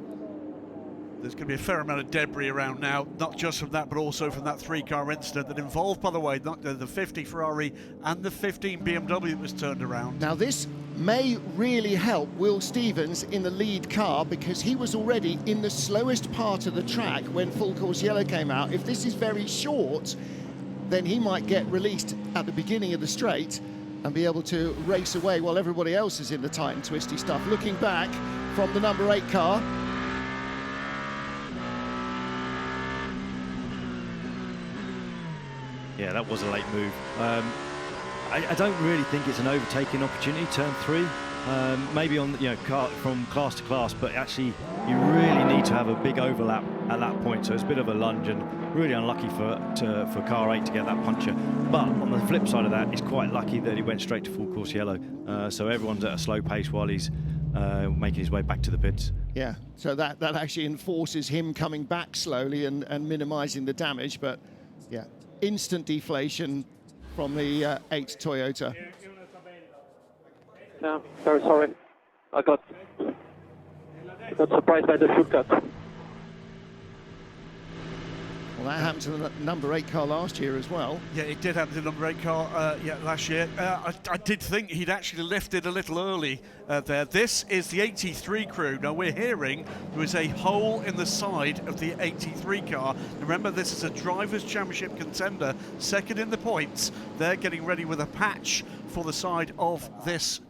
There's going to be a fair amount of debris around now, not just from that, but also from that 3-car incident that involved, by the way, not the 50 Ferrari and the 15 BMW that was turned around. Now this may really help Will Stevens in the lead car because he was already in the slowest part of the track when full course yellow came out. If this is very short, then he might get released at the beginning of the straight and be able to race away while everybody else is in the tight and twisty stuff. Looking back from the number 8 car. Yeah, that was a late move. I don't really think it's an overtaking opportunity, turn 3. Maybe on from class to class, but actually you really need to have a big overlap at that point. So it's a bit of a lunge and really unlucky for car 8 to get that puncture. But on the flip side of that, he's quite lucky that he went straight to full course yellow. So everyone's at a slow pace while he's making his way back to the pits. Yeah, so that actually enforces him coming back slowly and minimising the damage. But yeah, instant deflation from the 8 Toyota. Yeah, very sorry. I got surprised by the fuel cut. Well, that happened to the number 8 car last year as well. Yeah, it did happen to the number 8 car last year. I did think he'd actually lifted a little early there. This is the 83 crew. Now we're hearing there was a hole in the side of the 83 car. Remember, this is a Drivers' Championship contender, second in the points. They're getting ready with a patch for the side of this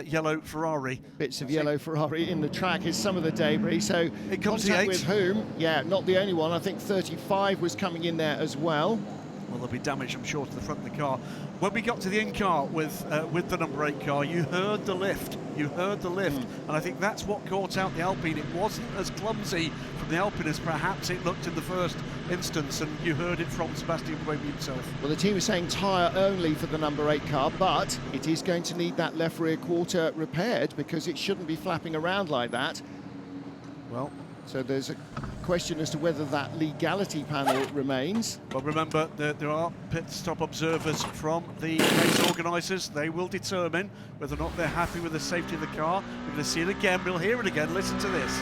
yellow Ferrari. Bits of yellow Ferrari in the track is some of the debris. So it comes to 8. With whom? Yeah, not the only one. I think 35 was coming in there as well. Well, there'll be damage, I'm sure, to the front of the car. When we got to the in-car with the number 8 car, you heard the lift. You heard the lift. And I think that's what caught out the Alpine. It wasn't as clumsy from the Alpine as perhaps it looked in the first instance, and you heard it from Sebastian Buemi himself. Well, the team is saying tyre only for the number 8 car, but it is going to need that left rear quarter repaired because it shouldn't be flapping around like that. Well, so there's a question as to whether that legality panel remains. Well, remember, there are pit stop observers from the race organisers. They will determine whether or not they're happy with the safety of the car. We're going to see it again. We'll hear it again. Listen to this.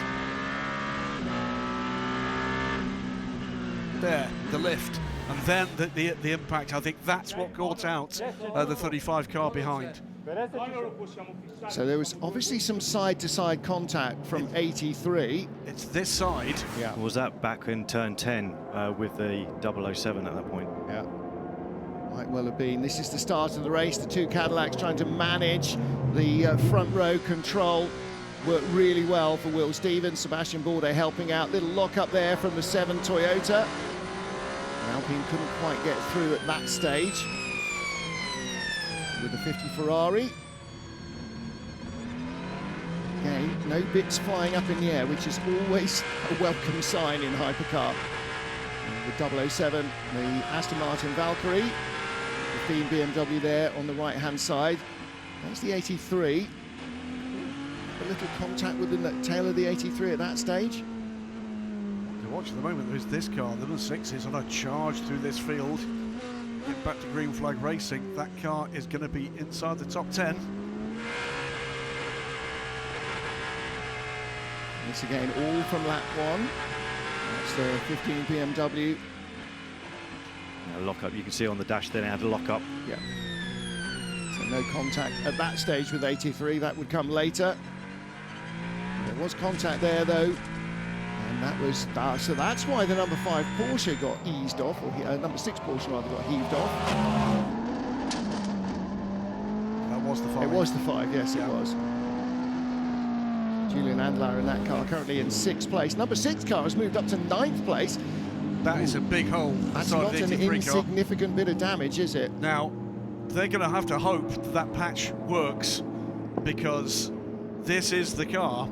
There, the lift. and then the impact. I think that's what caught out the 35 car behind. So there was obviously some side-to-side contact from 83. It's this side. Yeah. Was that back in turn 10 with the 007 at that point? Yeah. Might well have been. This is the start of the race. The two Cadillacs trying to manage the front row control. Worked really well for Will Stevens. Sebastian Bourdais helping out. Little lock up there from the 7 Toyota. Alpine couldn't quite get through at that stage with the 50 Ferrari. Again, no bits flying up in the air, which is always a welcome sign in Hypercar. The 007, the Aston Martin Valkyrie, 15 BMW there on the right-hand side. There's the 83. A little contact with the tail of the 83 at that stage. To watch at the moment, there's this car. The number 6 is on a charge through this field. Get back to green flag racing. That car is going to be inside the top 10. This again, all from lap 1. That's the 15 BMW. Lock up, you can see on the dash then had a lock up. Yeah. So no contact at that stage with 83, that would come later. There was contact there though, and that was, so that's why the number 5 Porsche got eased off, or number 6 Porsche rather got heaved off. That was the 5. It was the 5, yes it was. Julian Andler in that car, currently in 6th place. Number 6 car has moved up to 9th place. That is a big hole. That's not an insignificant bit of damage, is it? Now, they're going to have to hope that patch works, because this is the car,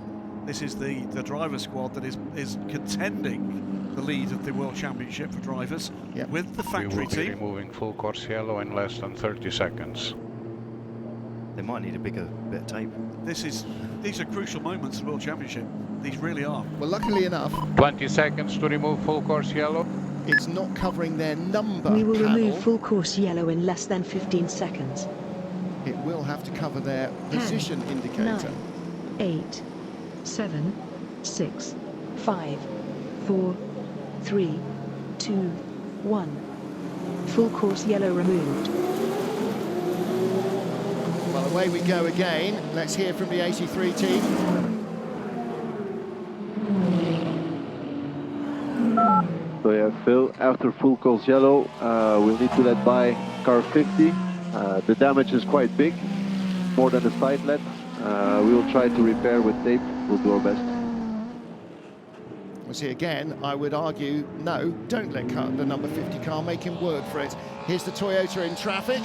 this is the driver squad that is contending the lead of the World Championship for drivers with the factory team. We will be removing full course yellow in less than 30 seconds. They might need a bigger bit of tape. These are crucial moments of the World Championship. These really are. Well, luckily enough, 20 seconds to remove full course yellow. It's not covering their number We will panel. remove full course yellow in less than 15 seconds. It will have to cover their position indicator. 9, 8, 7, 6, 5, 4, 3, 2, 1. Full course yellow removed. Well, away we go again. Let's hear from the 83 team. So yeah, Phil, after full course yellow, we'll need to let by car 50. The damage is quite big, more than the side let. We will try to repair with tape. We'll do our best. We'll see again, I would argue, no, don't let the number 50 car make him work for it. Here's the Toyota in traffic.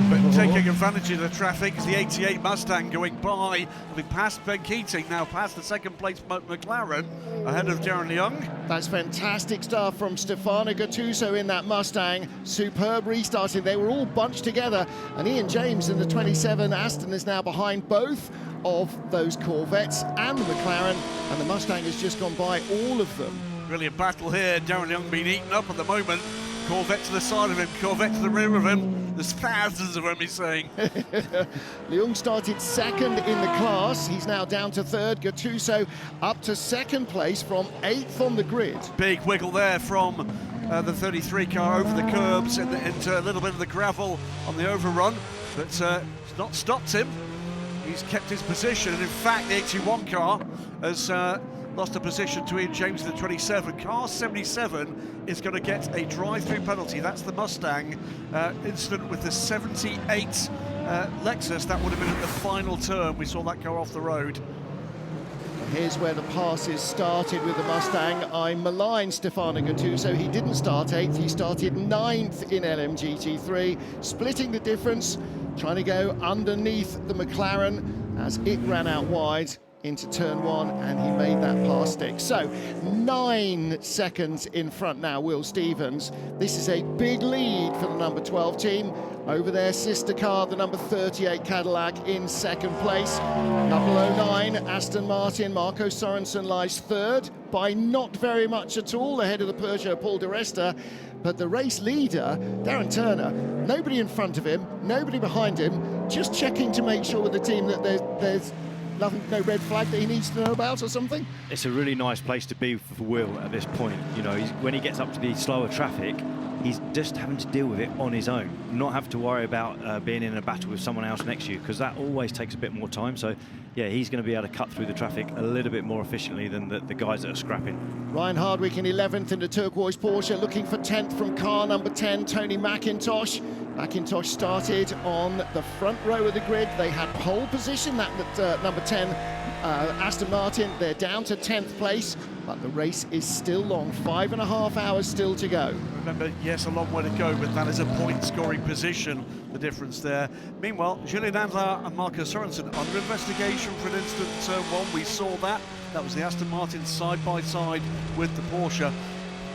But taking advantage of the traffic is the 88 Mustang going by. We passed Ben Keating, now past the second place McLaren, ahead of Darren Young. That's fantastic stuff from Stefano Gattuso in that Mustang. Superb restarting. They were all bunched together, and Ian James in the 27 Aston is now behind both of those Corvettes and the McLaren, and the Mustang has just gone by all of them. Really a battle here. Darren Young being eaten up at the moment. Corvette to the side of him, Corvette to the rear of him. There's thousands of them, he's saying. Leung started second in the class. He's now down to third. Gattuso up to second place from 8th on the grid. Big wiggle there from the 33 car over the curbs and into a little bit of the gravel on the overrun, but it's not stopped him. He's kept his position, and in fact the 81 car has lost a position to Ian James in the 27. Car 77 is going to get a drive-through penalty. That's the Mustang incident with the 78 Lexus. That would have been at the final turn. We saw that go off the road. Here's where the passes started with the Mustang. I malign Stefano Gattuso. He didn't start 8th, he started 9th in LMGT3, splitting the difference, trying to go underneath the McLaren as it ran out wide into turn 1, and he made that pass stick. So 9 seconds in front now, Will Stevens. This is a big lead for the number 12 team over their sister car, the number 38 Cadillac, in second place. Number 09 Aston Martin, Marco Sorensen lies third by not very much at all, ahead of the Peugeot Paul de Resta. But the race leader, Darren Turner, nobody in front of him, nobody behind him, just checking to make sure with the team that there's nothing, no red flag that he needs to know about or something. It's a really nice place to be for Will at this point. You know, when he gets up to the slower traffic, he's just having to deal with it on his own, not have to worry about being in a battle with someone else next to you, because that always takes a bit more time. So yeah, he's going to be able to cut through the traffic a little bit more efficiently than the guys that are scrapping. Ryan Hardwick in 11th in the turquoise Porsche, looking for 10th from car number 10, Tony McIntosh. McIntosh started on the front row of the grid. They had pole position, that number 10, Aston Martin. They're down to 10th place, but the race is still long. 5.5 hours still to go. Remember, yes, a long way to go, but that is a point-scoring position, the difference there. Meanwhile, Julian Adler and Marcus Sorensen under investigation for an incident in turn 1. We saw that. That was the Aston Martin side-by-side with the Porsche.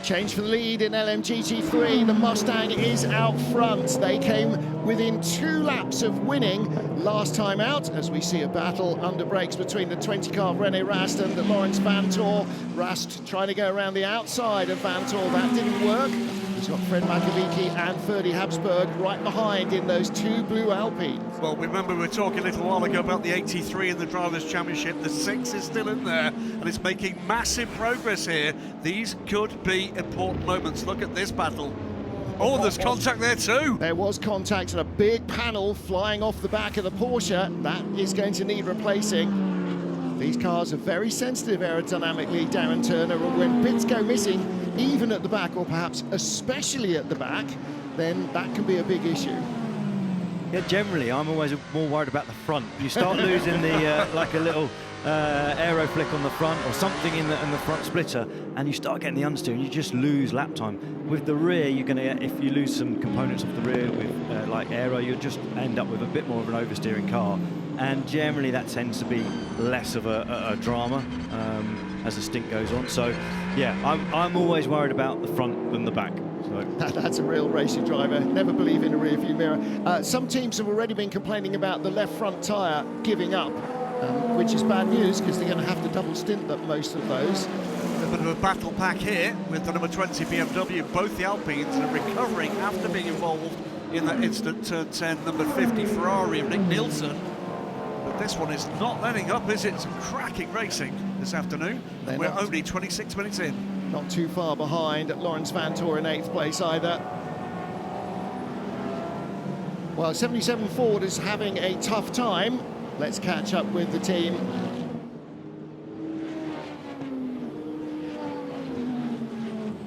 Change for the lead in LMGT3. The Mustang is out front. They came within 2 laps of winning last time out, as we see a battle under brakes between the 20 car of René Rast and the Lawrence Vanthoor. Rast trying to go around the outside of Vanthoor. That didn't work. He's got Fred Makovici and Ferdy Habsburg right behind in those 2 blue Alpines. Well, remember we were talking a little while ago about the 83 in the Drivers' Championship. The 6 is still in there, and it's making massive progress here. These could be important moments. Look at this battle. Oh, there's contact there too. There was contact and a big panel flying off the back of the Porsche. That is going to need replacing. These cars are very sensitive aerodynamically, Darren Turner, and when bits go missing, even at the back, or perhaps especially at the back, then that can be a big issue. Yeah, generally, I'm always more worried about the front. You start losing the like a little aero flick on the front or something in the front splitter, and you start getting the understeer, and you just lose lap time. With the rear, you're going to get, if you lose some components of the rear with like aero, you'll just end up with a bit more of an oversteering car. And generally, that tends to be less of a drama as the stint goes on. So, yeah, I'm always worried about the front than the back. So. That's a real racing driver. Never believe in a rear-view mirror. Some teams have already been complaining about the left front tyre giving up, which is bad news because they're going to have to double stint up most of those. A bit of a battle pack here with the number 20 BMW. Both the Alpines are recovering after being involved in that incident. Turn 10, number 50 Ferrari of Nick Nielsen. But this one is not letting up, is it? Some cracking racing this afternoon. And we're only 26 minutes in. Not too far behind Lawrence Vanthoor in 8th place either. Well, 77 Ford is having a tough time. Let's catch up with the team.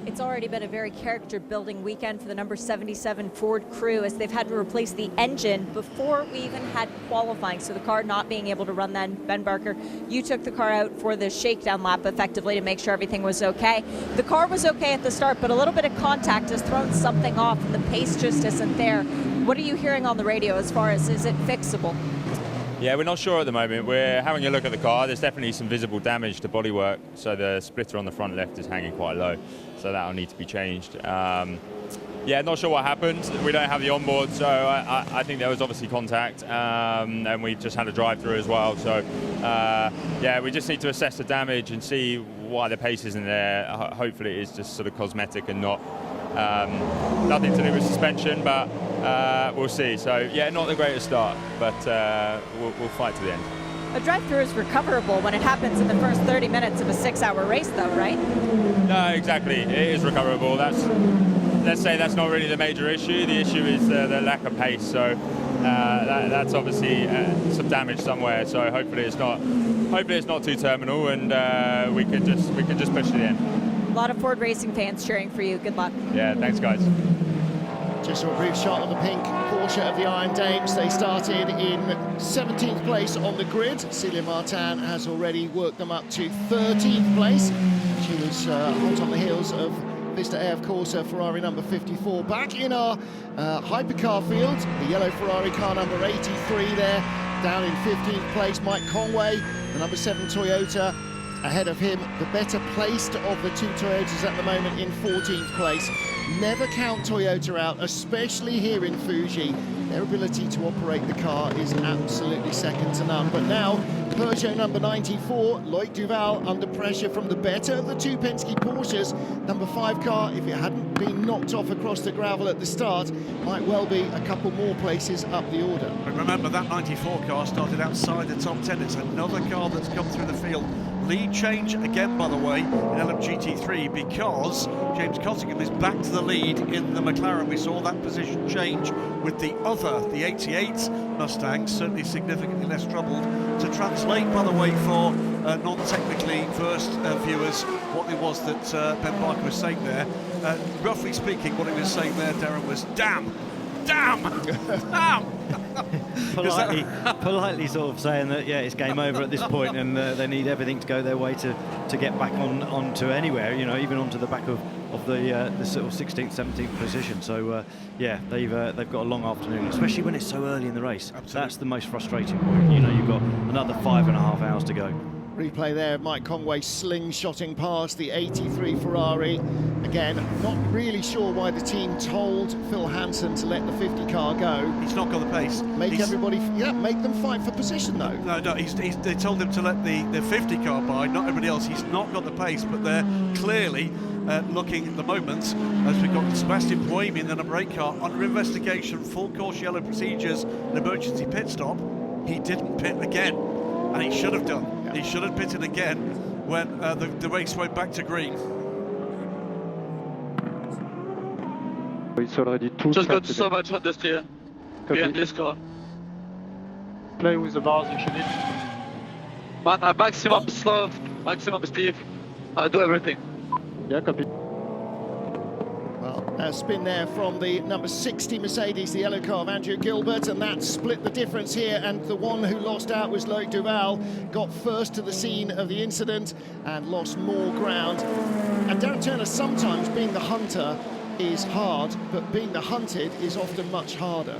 It's already been a very character-building weekend for the number 77 Ford crew, as they've had to replace the engine before we even had qualifying, so the car not being able to run then. Ben Barker, you took the car out for the shakedown lap effectively to make sure everything was okay. The car was okay at the start, but a little bit of contact has thrown something off and the pace just isn't there. What are you hearing on the radio as far as, is it fixable? Yeah, we're not sure at the moment. We're having a look at the car. There's definitely some visible damage to bodywork, so the splitter on the front left is hanging quite low, so that'll need to be changed. Yeah, not sure what happened. We don't have the onboard, so I think there was obviously contact, and we just had a drive-through as well. So, yeah, we just need to assess the damage and see why the pace isn't there. Hopefully it is just sort of cosmetic and not nothing to do with suspension, but we'll see. So, yeah, not the greatest start, but we'll fight to the end. A drive-through is recoverable when it happens in the first 30 minutes of a 6-hour race, though, right? No, exactly. It is recoverable. Let's say that's not really the major issue. The issue is the lack of pace. So that's obviously some damage somewhere. So hopefully it's not too terminal, and we can just push to the end. A lot of Ford Racing fans cheering for you. Good luck. Yeah, thanks, guys. Just a brief shot of the pink Porsche of the Iron Dames. They started in 17th place on the grid. Celia Martin has already worked them up to 13th place. She was hot on the heels of Vista AF Corsa Ferrari number 54. Back in our hypercar field, the yellow Ferrari car number 83 there, down in 15th place. Mike Conway, the number 7 Toyota. Ahead of him, the better placed of the 2 Toyotas at the moment in 14th place. Never count Toyota out, especially here in Fuji. Their ability to operate the car is absolutely second to none. But now, Peugeot number 94, Loic Duval, under pressure from the better of the 2 Penske Porsches. Number 5 car, if it hadn't been knocked off across the gravel at the start, might well be a couple more places up the order. But remember, that 94 car started outside the top 10. It's another car that's come through the field lead change again, by the way, in LMGT3, because James Cottingham is back to the lead in the McLaren. We saw that position change with the other, the 88 Mustang, certainly significantly less troubled. To translate, by the way, for non-technically versed viewers, what it was that Ben Barker was saying there, roughly speaking, what he was saying there, Darren, was damn! politely sort of saying that, yeah, it's game over at this point, and they need everything to go their way to get back onto anywhere, you know, even onto the back of the sort of 16th, 17th position. So yeah, they've got a long afternoon, especially when it's so early in the race. Absolutely. That's the most frustrating point. You know, you've got another 5.5 hours to go. Replay there, Mike Conway slingshotting past the 83 Ferrari. Again, not really sure why the team told Phil Hansen to let the 50 car go. He's not got the pace. Make them fight for position though. No, they told him to let the 50 car by, not everybody else. He's not got the pace, but they're clearly looking at the moment, as we've got Sebastian Buemi in the number 8 car under investigation, full course yellow procedures, an emergency pit stop. He didn't pit again, and he should have done. Yeah. He should have pitted again when the race went back to green. It's already two. Just got so much understeer behind this car. Play with the bars if you need. Man, maximum slow, maximum speed. I do everything. Yeah, copy. Well, a spin there from the number 60 Mercedes, the yellow car of Andrew Gilbert, and that split the difference here, and the one who lost out was Loic Duval, got first to the scene of the incident and lost more ground. And Darren Turner, sometimes being the hunter is hard, but being the hunted is often much harder.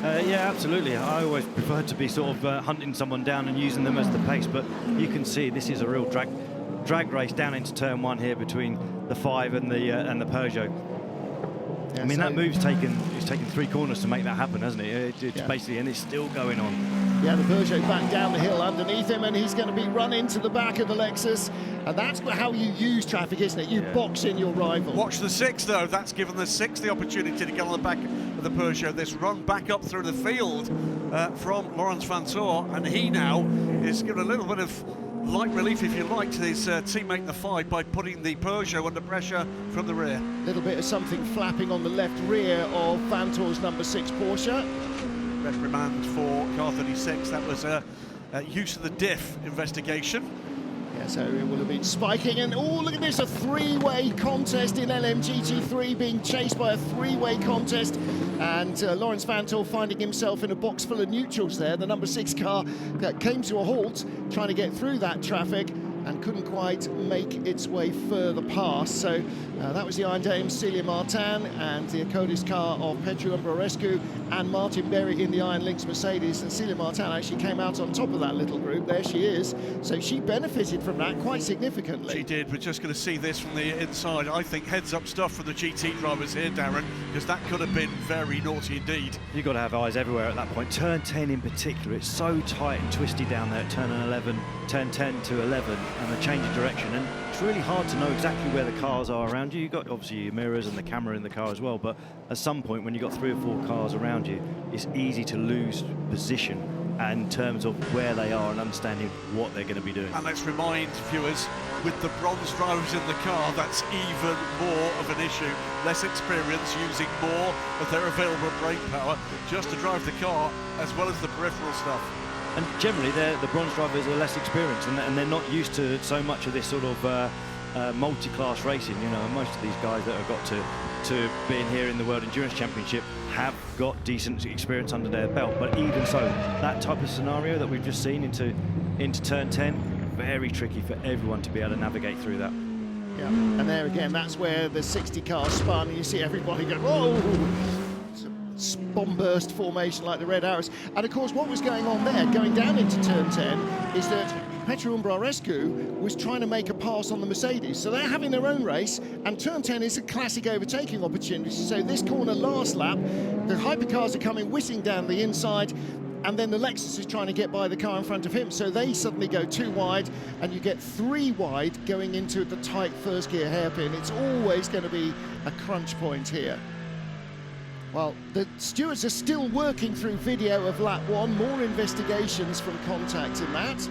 Yeah, absolutely. I always prefer to be sort of hunting someone down and using them as the pace, but you can see this is a real drag race down into turn 1 here between the 5 and the Peugeot. Yeah, I mean, that move's taken 3 corners to make that happen, hasn't it? It's basically, and it's still going on. Yeah, the Peugeot back down the hill underneath him, and he's going to be run into the back of the Lexus. And that's how you use traffic, isn't it? You box in your rival. Watch the 6, though. That's given the 6 the opportunity to get on the back of the Peugeot. This run back up through the field from Laurens Vanthoor, and he now is given a little bit of light relief, if you like, to his teammate the 5 by putting the Peugeot under pressure from the rear. A little bit of something flapping on the left rear of Vanthoor's number 6 Porsche. Reprimand for car 36. That was a use of the diff investigation. Yeah, so it will have been spiking, and oh, look at this, a 3-way contest in LMGT3, being chased by a 3-way contest, and Laurens Vanthoor finding himself in a box full of neutrals there. The number 6 car that came to a halt, trying to get through that traffic, and couldn't quite make its way further past. So that was the Iron Dame's Celia Martin and the Akkodis car of Petru Umbrorescu and Martin Berry in the Iron Lynx Mercedes. And Celia Martin actually came out on top of that little group. There she is. So she benefited from that quite significantly. She did. We're just going to see this from the inside. I think heads-up stuff for the GT drivers here, Darren, because that could have been very naughty indeed. You've got to have eyes everywhere at that point. Turn 10 in particular, it's so tight and twisty down there at turn 11, turn 10 to 11. And a change of direction, and it's really hard to know exactly where the cars are around you. You've got obviously your mirrors and the camera in the car as well, but at some point when you've got 3 or 4 cars around you, it's easy to lose position in terms of where they are and understanding what they're going to be doing. And let's remind viewers, with the bronze drivers in the car, that's even more of an issue. Less experience, using more of their available brake power just to drive the car as well as the peripheral stuff. And generally, the bronze drivers are less experienced, and they're not used to so much of this sort of multi-class racing. You know, most of these guys that have got to being here in the World Endurance Championship have got decent experience under their belt. But even so, that type of scenario that we've just seen into turn 10, very tricky for everyone to be able to navigate through that. Yeah, and there again, that's where the 60 car spun, and you see everybody go, whoa! Bomb burst formation like the Red Arrows. And of course, what was going on there, going down into turn 10, is that Petru Umbrorescu was trying to make a pass on the Mercedes. So they're having their own race, and turn 10 is a classic overtaking opportunity. So this corner last lap, the hypercars are coming whizzing down the inside, and then the Lexus is trying to get by the car in front of him. So they suddenly go 2 wide, and you get 3 wide going into the tight first gear hairpin. It's always going to be a crunch point here. Well, the stewards are still working through video of lap 1, more investigations from contact in that.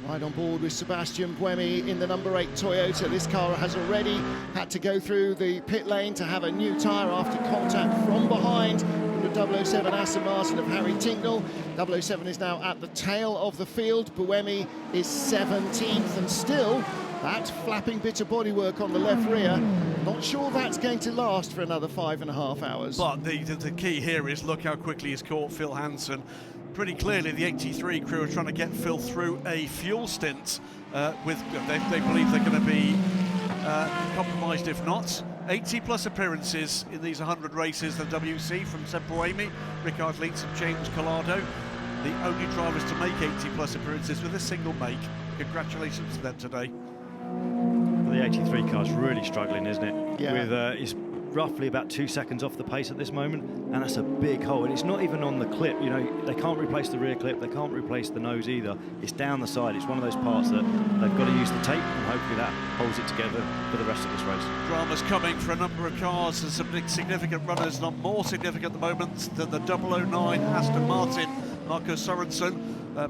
Right on board with Sebastian Buemi in the number 8 Toyota. This car has already had to go through the pit lane to have a new tyre after contact from behind from the 007 Aston Martin of Harry Tincknell. 007 is now at the tail of the field. Buemi is 17th, and still that flapping bit of bodywork on the left rear. Not sure that's going to last for another 5.5 hours. But the key here is look how quickly he's caught Phil Hansen. Pretty clearly the 83 crew are trying to get Phil through a fuel stint with they believe they're going to be compromised if not. 80 plus appearances in these 100 races, the WC from Seb Buemi, Ricard Leitz and James Collado. The only drivers to make 80 plus appearances with a single make. Congratulations to them today. Well, the 83 car's really struggling, isn't it? Yeah. With it's roughly about 2 seconds off the pace at this moment, and that's a big hole. And it's not even on the clip, you know, they can't replace the rear clip, they can't replace the nose either. It's down the side. It's one of those parts that they've got to use the tape, and hopefully that holds it together for the rest of this race. Drama's coming for a number of cars, and some big significant runners, not more significant at the moment than the 009 Aston Martin, Marco Sorensen,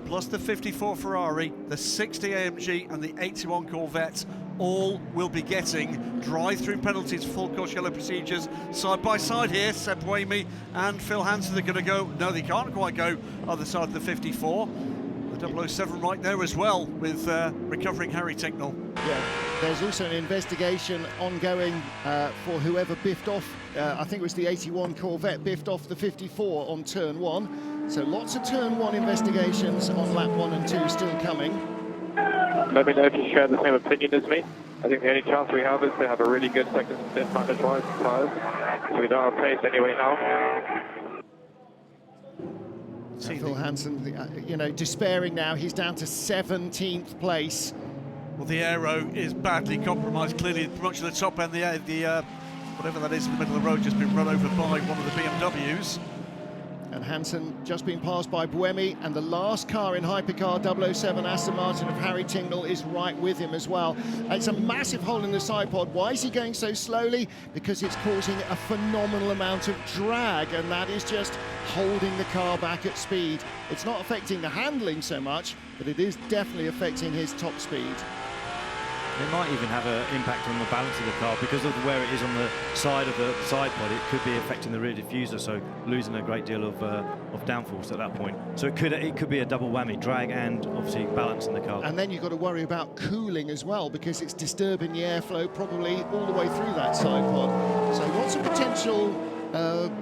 plus the 54 Ferrari, the 60 AMG and the 81 Corvette. All will be getting drive-through penalties, full course yellow procedures. Side by side here, Seb Buemi and Phil Hansen are going to go. No, they can't quite go other side of the 54. The 007 right there as well with recovering Harry Tincknell. Yeah, there's also an investigation ongoing for whoever biffed off, I think it was the 81 Corvette biffed off the 54 on turn 1. So lots of turn 1 investigations on lap 1 and 2 still coming. Let me know if you share the same opinion as me. I think the only chance we have is to have a really good second stint management tyres. So we don't have pace anyway now. Phil Hansen, you know, despairing now. He's down to 17th place. Well, the aero is badly compromised. Clearly, much of the top end, the whatever that is in the middle of the road, just been run over by one of the BMWs. And Hansen just been passed by Buemi, and the last car in Hypercar 007 Aston Martin of Harry Tincknell is right with him as well. It's a massive hole in the side pod. Why is he going so slowly? Because it's causing a phenomenal amount of drag, and that is just holding the car back at speed. It's not affecting the handling so much, but it is definitely affecting his top speed. It might even have an impact on the balance of the car because of where it is on the side of the side pod. It could be affecting the rear diffuser, so losing a great deal of downforce at that point. So it could be a double whammy, drag and obviously balance in the car. And then you've got to worry about cooling as well, because it's disturbing the airflow probably all the way through that side pod. So lots of potential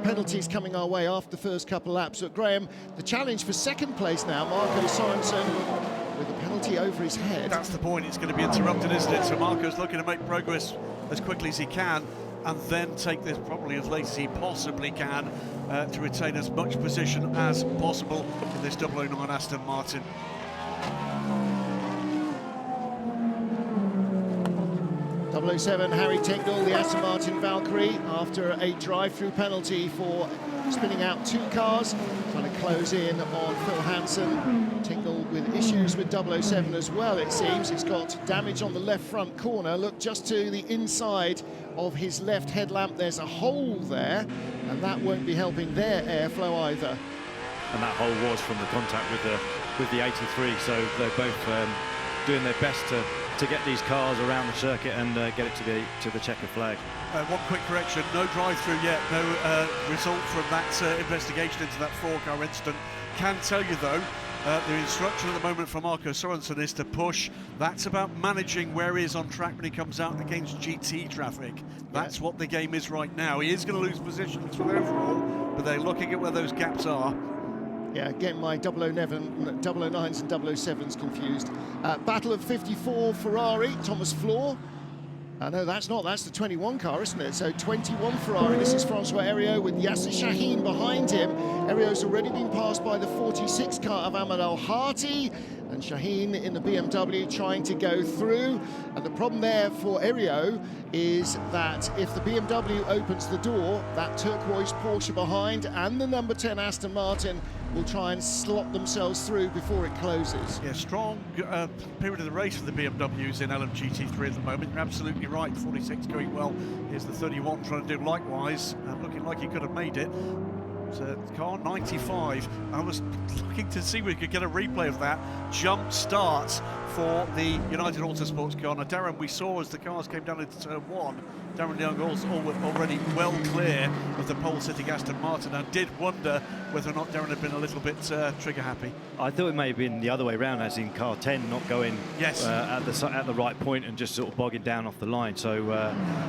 penalties coming our way after the first couple of laps. But Graham, the challenge for second place now, Marco Sorensen, with a penalty over his head. That's the point, it's going to be interrupted, isn't it? So Marco's looking to make progress as quickly as he can, and then take this probably as late as he possibly can to retain as much position as possible in this 009 Aston Martin. .007 Harry Tincknell, the Aston Martin Valkyrie, after a drive-through penalty for spinning out 2 cars, trying to close in on Phil Hansen. Tincknell with issues with 007 as well, it seems. He's got damage on the left front corner. Look just to the inside of his left headlamp, there's a hole there, and that won't be helping their airflow either. And that hole was from the contact with the 83, so they're both doing their best to get these cars around the circuit and get it to the checker flag. One quick correction, no drive-through yet, no result from that investigation into that 4-car incident. Can tell you though, the instruction at the moment from Marco Sorensen is to push. That's about managing where he is on track when he comes out against GT traffic. That's what the game is right now. He is going to lose positions for the overall, but they're looking at where those gaps are. Yeah, getting my 009s and 007s confused. Battle of 54 Ferrari, Thomas Floor. No, that's not. That's the 21 car, isn't it? So 21 Ferrari. This is Francois Heriot with Yasser Shaheen behind him. Heriot's already been passed by the 46 car of Ahmed Al-Hati, and Shaheen in the BMW trying to go through. And the problem there for Heriot is that if the BMW opens the door, that turquoise Porsche behind and the number 10 Aston Martin will try and slot themselves through before it closes. Yeah, strong period of the race for the BMWs in LMGT3 at the moment. You're absolutely right, 46 going well. Here's the 31 trying to do likewise, and looking like he could have made it. So car 95. I was looking to see if we could get a replay of that jump start for the United Autosports car. Now, Darren, we saw as the cars came down into turn 1, Darren Young also already well clear of the pole-sitting Aston Martin. I did wonder whether or not Darren had been a little bit trigger happy. I thought it may have been the other way around, as in car 10 not going at the right point and just sort of bogging down off the line. So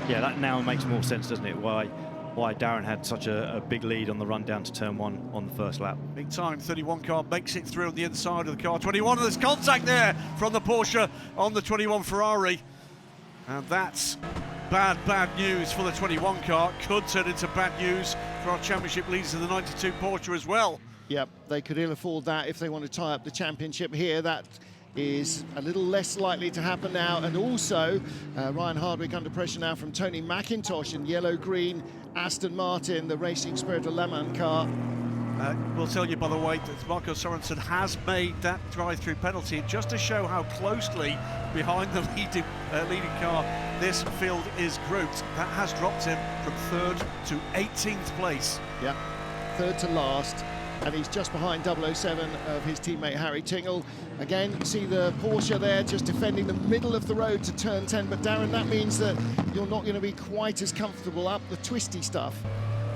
yeah, that now makes more sense, doesn't it? Why Darren had such a big lead on the run down to turn 1 on the first lap. Big time, 31 car makes it through on the inside of the car 21, and there's contact there from the Porsche on the 21 Ferrari. And that's bad news for the 21 car. Could turn into bad news for our championship leaders in the 92 Porsche as well. Yep, they could ill afford that if they want to tie up the championship here. That is a little less likely to happen now. And also, Ryan Hardwick under pressure now from Tony McIntosh in yellow-green Aston Martin, the Racing Spirit of Le Mans car. We'll tell you, by the way, that Marco Sorensen has made that drive-through penalty, just to show how closely behind the leading car this field is grouped. That has dropped him from 3rd to 18th place. Yeah, 3rd to last, and he's just behind 007 of his teammate Harry Tingle. Again, see the Porsche there just defending the middle of the road to turn 10, but Darren, that means that you're not going to be quite as comfortable up the twisty stuff.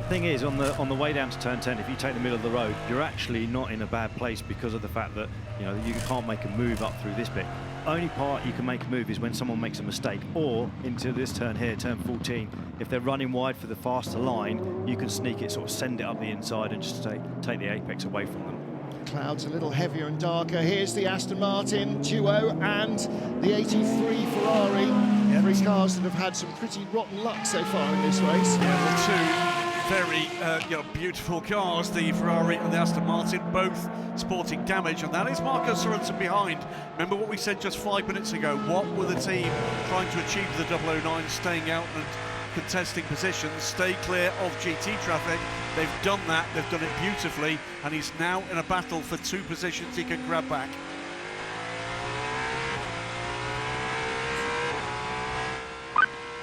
Thing is, on the way down to turn 10, if you take the middle of the road, you're actually not in a bad place because of the fact that you can't make a move up through this bit. Only part you can make a move is when someone makes a mistake, or into this turn here, turn 14. If they're running wide for the faster line, you can sneak it, sort of send it up the inside and just take the apex away from them. Clouds a little heavier and darker. Here's the Aston Martin duo and the 83 Ferrari. Three cars that have had some pretty rotten luck so far in this race. Yeah, the two very beautiful cars, the Ferrari and the Aston Martin, both sporting damage, and that is Marco Sorensen behind. Remember what we said just 5 minutes ago? What were the team trying to achieve with the 009, staying out and contesting positions, stay clear of GT traffic? They've done that, they've done it beautifully, and he's now in a battle for 2 positions he can grab back.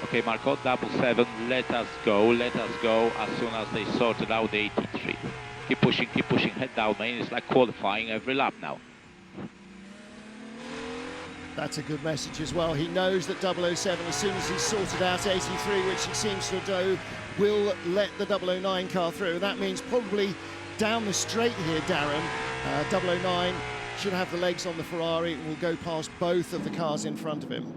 Okay, Marco, 7, let us go as soon as they sorted out the 83. Keep pushing, head down, man. It's like qualifying every lap now. That's a good message as well. He knows that 007, as soon as he's sorted out 83, which he seems to do, will let the 009 car through. That means probably down the straight here, Darren, 009 should have the legs on the Ferrari and will go past both of the cars in front of him.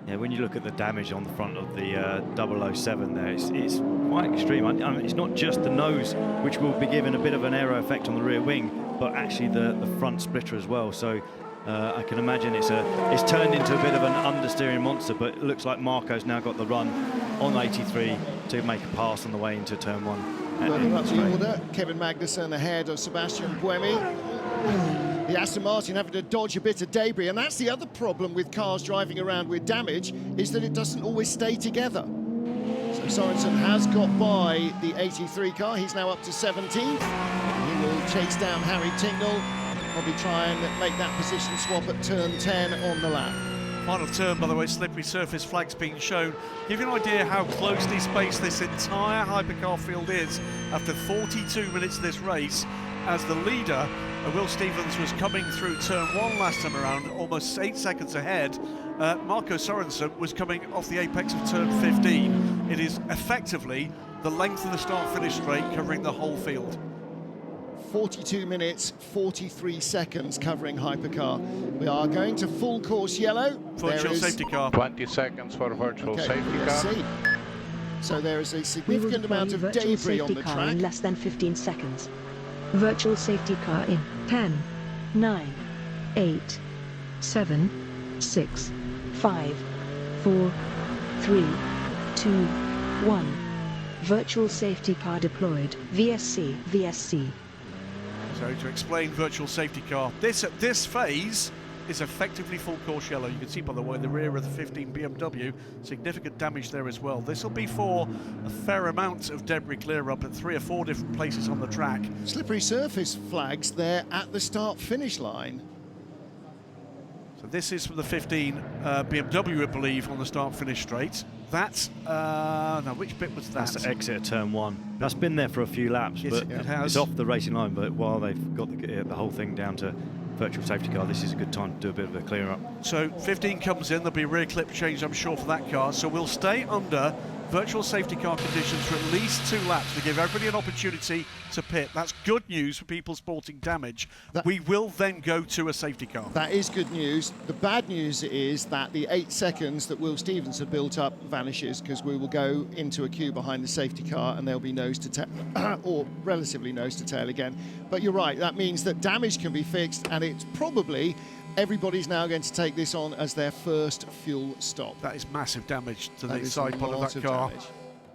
Yeah, when you look at the damage on the front of the 007 there, it's quite extreme. I mean, it's not just the nose, which will be given a bit of an aero effect on the rear wing, but actually the front splitter as well. So I can imagine it's turned into a bit of an understeering monster, but it looks like Marco's now got the run on 83 to make a pass on the way into turn 1. Working up the order, Kevin Magnussen ahead of Sebastian Buemi. The Aston Martin having to dodge a bit of debris, and that's the other problem with cars driving around with damage, is that it doesn't always stay together. So Sorensen has got by the 83 car. He's now up to 17th. He will chase down Harry Tingle, probably try and make that position swap at turn 10 on the lap. Final turn, by the way, slippery surface flags being shown. Give you an idea how closely spaced this entire hypercar field is after 42 minutes of this race, as the leader, Will Stevens, was coming through turn 1 last time around, almost 8 seconds ahead. Marco Sorensen was coming off the apex of turn 15. It is effectively the length of the start-finish straight covering the whole field. 42 minutes, 43 seconds covering hypercar. We are going to full course yellow. Virtual safety car. 20 seconds for virtual safety car. See. So there is a significant amount of debris on the track. In less than 15 seconds. Virtual safety car in 10, 9, 8, 7, 6, 5, 4, 3, 2, 1. Virtual safety car deployed. VSC. So to explain virtual safety car, this at this phase is effectively full course yellow. You can see, by the way, the rear of the 15 BMW, significant damage there as well. This will be for a fair amount of debris clear up at 3 or 4 different places on the track. Slippery surface flags there at the start-finish line. So this is from the 15 BMW, I believe, on the start-finish straight. That's, now which bit was that? That's the exit of turn 1. That's been there for a few laps, Yes, but it has. it's off the racing line. But while they've got the whole thing down to virtual safety car, this is a good time to do a bit of a clear up. So 15 comes in, there'll be a rear clip change, I'm sure, for that car. So we'll stay under virtual safety car conditions for at least 2 laps to give everybody an opportunity to pit. That's good news for people sporting damage. We will then go to a safety car. That is good news. The bad news is that the 8 seconds that Will Stevens had built up vanishes, because we will go into a queue behind the safety car and they'll be nose to tail, or relatively nose to tail again. But you're right, that means that damage can be fixed, and it's probably everybody's now going to take this on as their first fuel stop. That is massive damage to That the is side a pod lot of that of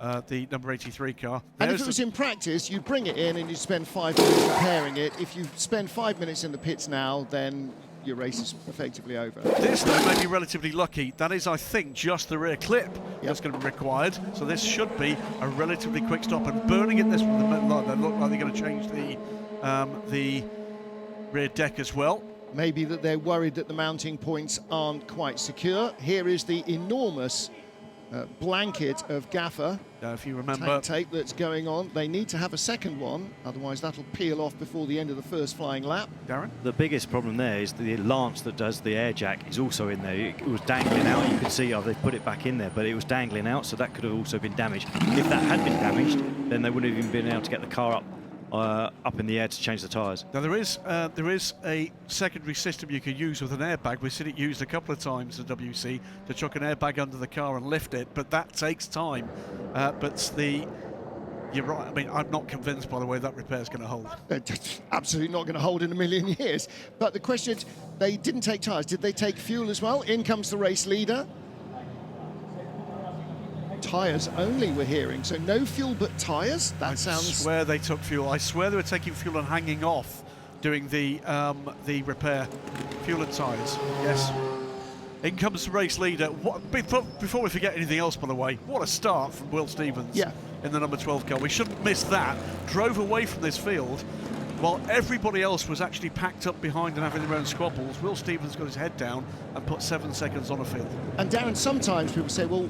car, the number 83 car. And if There's it was in practice, you'd bring it in and you'd spend 5 minutes repairing it. If you spend 5 minutes in the pits now, then your race is effectively over. This, though, may be relatively lucky. That is, I think, just the rear clip that's going to be required. So this should be a relatively quick stop. And burning it this from the middle line, they look like they're going to change the rear deck as well. Maybe that they're worried that the mounting points aren't quite secure. Here is the enormous blanket of gaffer if you remember tape that's going on. They need to have a second one, otherwise that'll peel off before the end of the first flying lap. Darren? The biggest problem there is the lance that does the air jack is also in there. It was dangling out. You can see they've put it back in there, but it was dangling out, so that could have also been damaged. If that had been damaged, then they wouldn't have even been able to get the car up in the air to change the tyres. Now there is a secondary system you can use with an airbag. We've seen it used a couple of times at WC to chuck an airbag under the car and lift it, but that takes time. You're right. I mean, I'm not convinced, by the way, that repair's going to hold. Absolutely not going to hold in a million years. But the question is, they didn't take tyres. Did they take fuel as well? In comes the race leader. Tyres only, we're hearing. So no fuel but tyres? That sounds... I swear they took fuel. I swear they were taking fuel and hanging off doing the repair. Fuel and tyres, yes. In comes the race leader. Before we forget anything else, by the way, what a start from Will Stevens in the number 12 car. We shouldn't miss that. Drove away from this field while everybody else was actually packed up behind and having their own squabbles. Will Stevens got his head down and put 7 seconds on a field. And Darren, sometimes people say, well,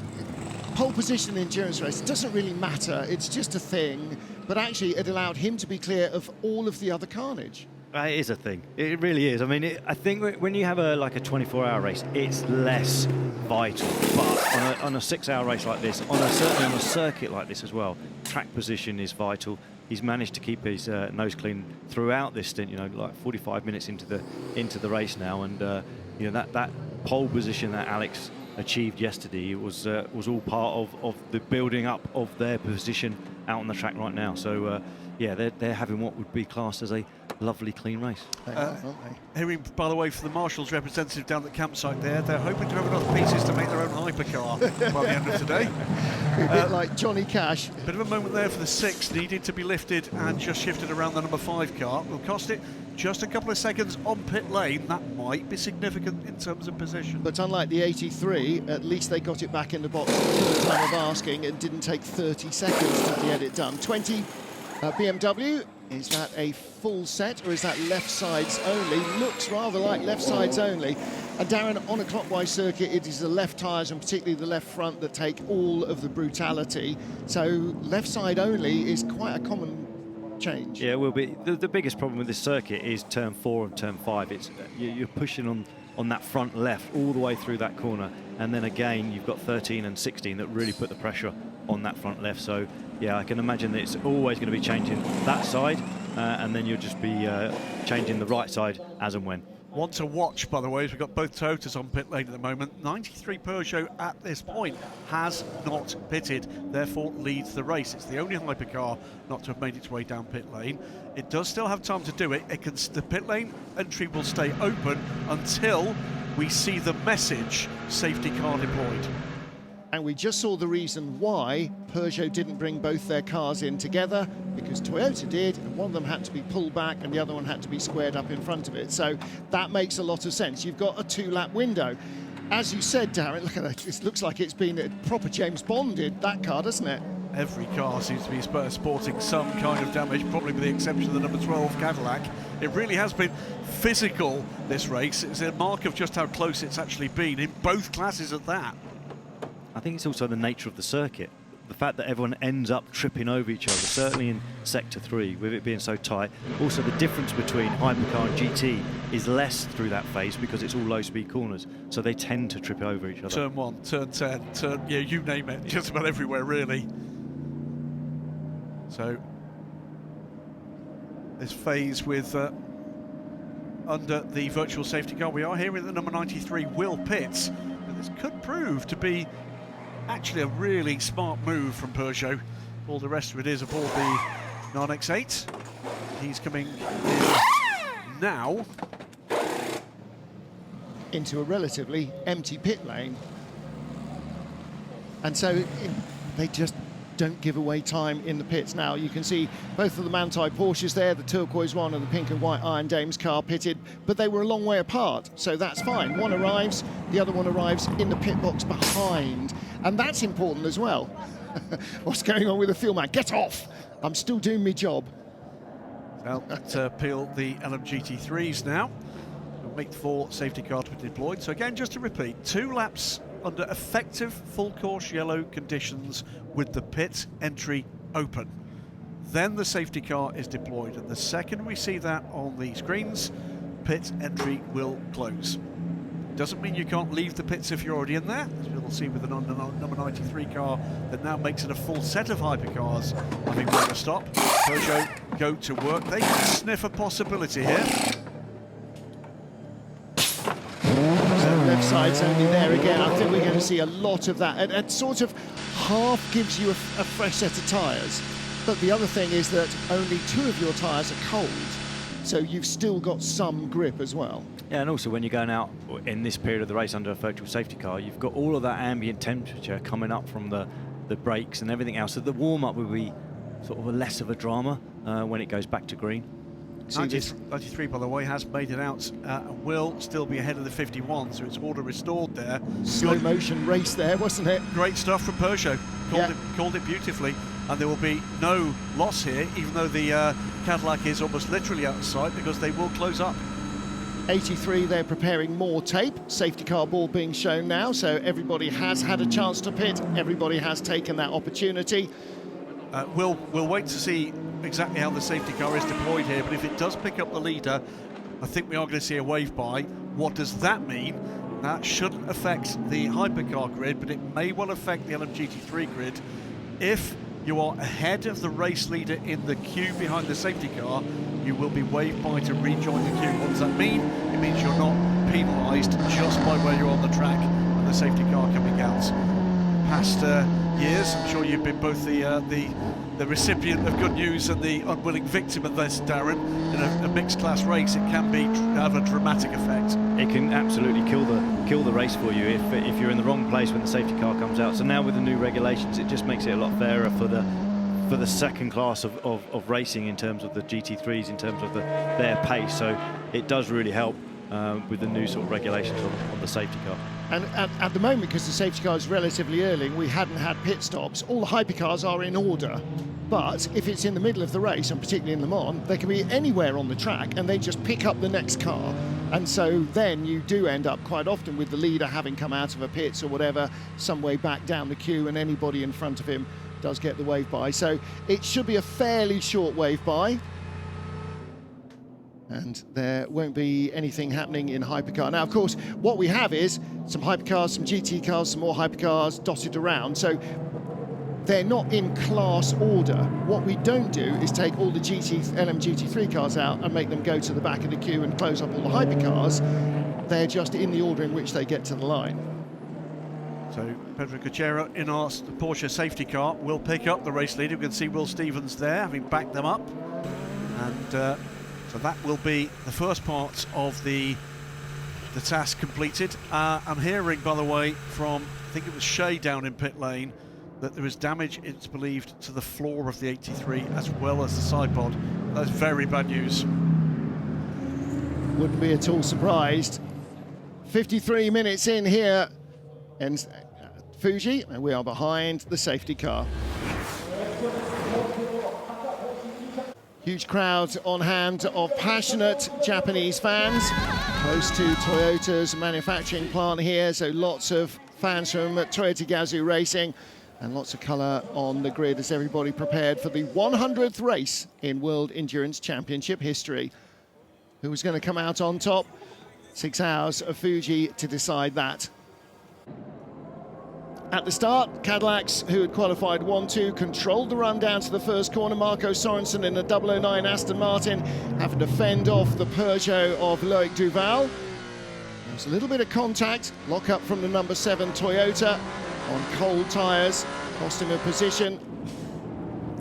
pole position in the endurance race doesn't really matter, it's just a thing, but actually it allowed him to be clear of all of the other carnage. It is a thing. It really is. I mean, I think when you have a 24-hour race, it's less vital. But on a 6-hour race like this, certainly on a circuit like this as well, track position is vital. He's managed to keep his nose clean throughout this stint. You know, like 45 minutes into the race now, and you know that pole position that Alex achieved yesterday was all part of the building up of their position out on the track right now. So yeah, they're having what would be classed as a lovely clean race. Hearing, by the way, from the Marshall's representative down at the campsite there, they're hoping to have enough pieces to make their own hypercar by the end of today. A bit like Johnny Cash. Bit of a moment there for the 6, needed to be lifted and just shifted around the number 5 car. Will cost it just a couple of seconds on pit lane. That might be significant in terms of position. But unlike the 83, at least they got it back in the box for the time of asking and didn't take 30 seconds to get it done. 20 BMW, is that a full set or is that left sides only? Looks rather like left sides only. And Darren, on a clockwise circuit, it is the left tyres and particularly the left front that take all of the brutality. So left side only is quite a common change. Yeah, it will be. The biggest problem with this circuit is turn 4 and turn 5. It's you're pushing on that front left all the way through that corner, and then again you've got 13 and 16 that really put the pressure on that front left. So yeah, I can imagine that it's always going to be changing that side, and then you'll just be changing the right side as and when. One to watch, by the way, is we've got both Toyotas on pit lane at the moment. 93 Peugeot at this point has not pitted, therefore leads the race. It's the only hypercar not to have made its way down pit lane. It does still have time to do it. The pit lane entry will stay open until we see the message safety car deployed. And we just saw the reason why Peugeot didn't bring both their cars in together, because Toyota did, and one of them had to be pulled back and the other one had to be squared up in front of it. So that makes a lot of sense. You've got a 2-lap window. As you said, Darren, look at that. It looks like it's been a proper James Bonded, that car, doesn't it? Every car seems to be sporting some kind of damage, probably with the exception of the number 12 Cadillac. It really has been physical, this race. It's a mark of just how close it's actually been in both classes at that. I think it's also the nature of the circuit. The fact that everyone ends up tripping over each other, certainly in Sector 3, with it being so tight. Also, the difference between Hypercar and GT is less through that phase because it's all low-speed corners, so they tend to trip over each other. Turn 1, turn 10, turn, yeah, you name it, just about everywhere, really. So, this phase with under the virtual safety car, we are hearing that number 93 will pit. But this could prove to be actually a really smart move from Peugeot. All the rest of it is aboard the 9X8. He's coming in now into a relatively empty pit lane. And so they just don't give away time in the pits now. You can see both of the Manthey Porsches there, the turquoise one and the pink and white Iron Dames car pitted, but they were a long way apart, so that's fine. One arrives, the other one arrives in the pit box behind, and that's important as well. What's going on with the fuel man? Get off! I'm still doing my job. Well, peel the LMGT3s now. We'll wait for safety car to be deployed. So again, just to repeat, 2 laps under effective full course yellow conditions with the pit entry open. Then the safety car is deployed, and the second we see that on the screens, pit entry will close. Doesn't mean you can't leave the pits if you're already in there, as we'll see with the number 93 car that now makes it a full set of hypercars having run a stop. Peugeot go to work. They can sniff a possibility here. Left side's only there again. I think we're going to see a lot of that. And sort of half gives you a fresh set of tyres, but the other thing is that only 2 of your tyres are cold, so you've still got some grip as well. Yeah, and also when you're going out in this period of the race under a virtual safety car, you've got all of that ambient temperature coming up from the brakes and everything else, so the warm-up will be sort of less of a drama when it goes back to green. 93, by the way, has made it out and will still be ahead of the 51, so it's order restored there. Slow motion race there, wasn't it? Great stuff from Peugeot. Called it beautifully, and there will be no loss here, even though the Cadillac is almost literally out of sight, because they will close up. 83, they're preparing more tape. Safety car ball being shown now, so everybody has had a chance to pit. Everybody has taken that opportunity. We'll wait to see exactly how the safety car is deployed here, but if it does pick up the leader, I think we are going to see a wave by. What does that mean? That shouldn't affect the hypercar grid, but it may well affect the LMGT3 grid. If you are ahead of the race leader in the queue behind the safety car, you will be waved by to rejoin the queue. What does that mean? It means you're not penalised just by where you're on the track and the safety car coming out. Past years, I'm sure you've been both the recipient of good news and the unwilling victim of this, Darren. In a mixed class race, it can have a dramatic effect. It can absolutely kill the race for you if you're in the wrong place when the safety car comes out. So now with the new regulations, it just makes it a lot fairer for the second class of racing in terms of the GT3s, in terms of their pace. So it does really help with the new sort of regulations on the safety car. And at the moment, because the safety car is relatively early, we hadn't had pit stops, all the hypercars are in order. But if it's in the middle of the race, and particularly in Le Mans, they can be anywhere on the track and they just pick up the next car. And so then you do end up quite often with the leader having come out of a pits or whatever, some way back down the queue, and anybody in front of him does get the wave by. So it should be a fairly short wave by. And there won't be anything happening in hypercar. Now, of course, what we have is some hypercars, some GT cars, some more hypercars dotted around. So they're not in class order. What we don't do is take all the LMGT3 cars out and make them go to the back of the queue and close up all the hypercars. They're just in the order in which they get to the line. So Pedro Cochera in our Porsche safety car will pick up the race leader. We can see Will Stevens there, having backed them up. And so that will be the first part of the task completed. I'm hearing, by the way, from, I think it was Shea down in pit lane, that there is damage, it's believed, to the floor of the 83 as well as the side pod. That's very bad news. Wouldn't be at all surprised. 53 minutes in here, and Fuji, and we are behind the safety car. Huge crowd on hand of passionate Japanese fans. Close to Toyota's manufacturing plant here, so lots of fans from Toyota Gazoo Racing and lots of colour on the grid as everybody prepared for the 100th race in World Endurance Championship history. Who was going to come out on top? 6 hours of Fuji to decide that. At the start, Cadillacs, who had qualified 1-2, controlled the run down to the first corner. Marco Sorensen in the 009 Aston Martin having to fend off the Peugeot of Loic Duval. There was a little bit of contact, lock up from the number 7 Toyota on cold tyres, cost him a position.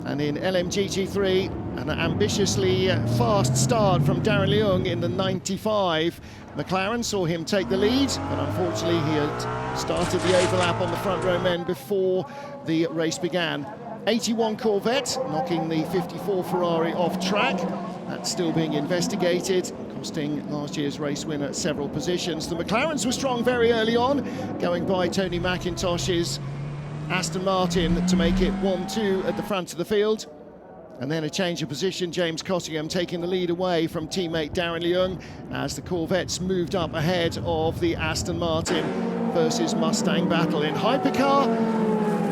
And in LMGT3, an ambitiously fast start from Darren Leung in the 95. McLaren saw him take the lead, but unfortunately he had started the overlap on the front row men before the race began. 81 Corvette, knocking the 54 Ferrari off track. That's still being investigated, costing last year's race winner several positions. The McLarens were strong very early on, going by Tony McIntosh's Aston Martin to make it 1-2 at the front of the field. And then a change of position, James Cottingham taking the lead away from teammate Darren Leung as the Corvettes moved up ahead of the Aston Martin versus Mustang battle. In Hypercar,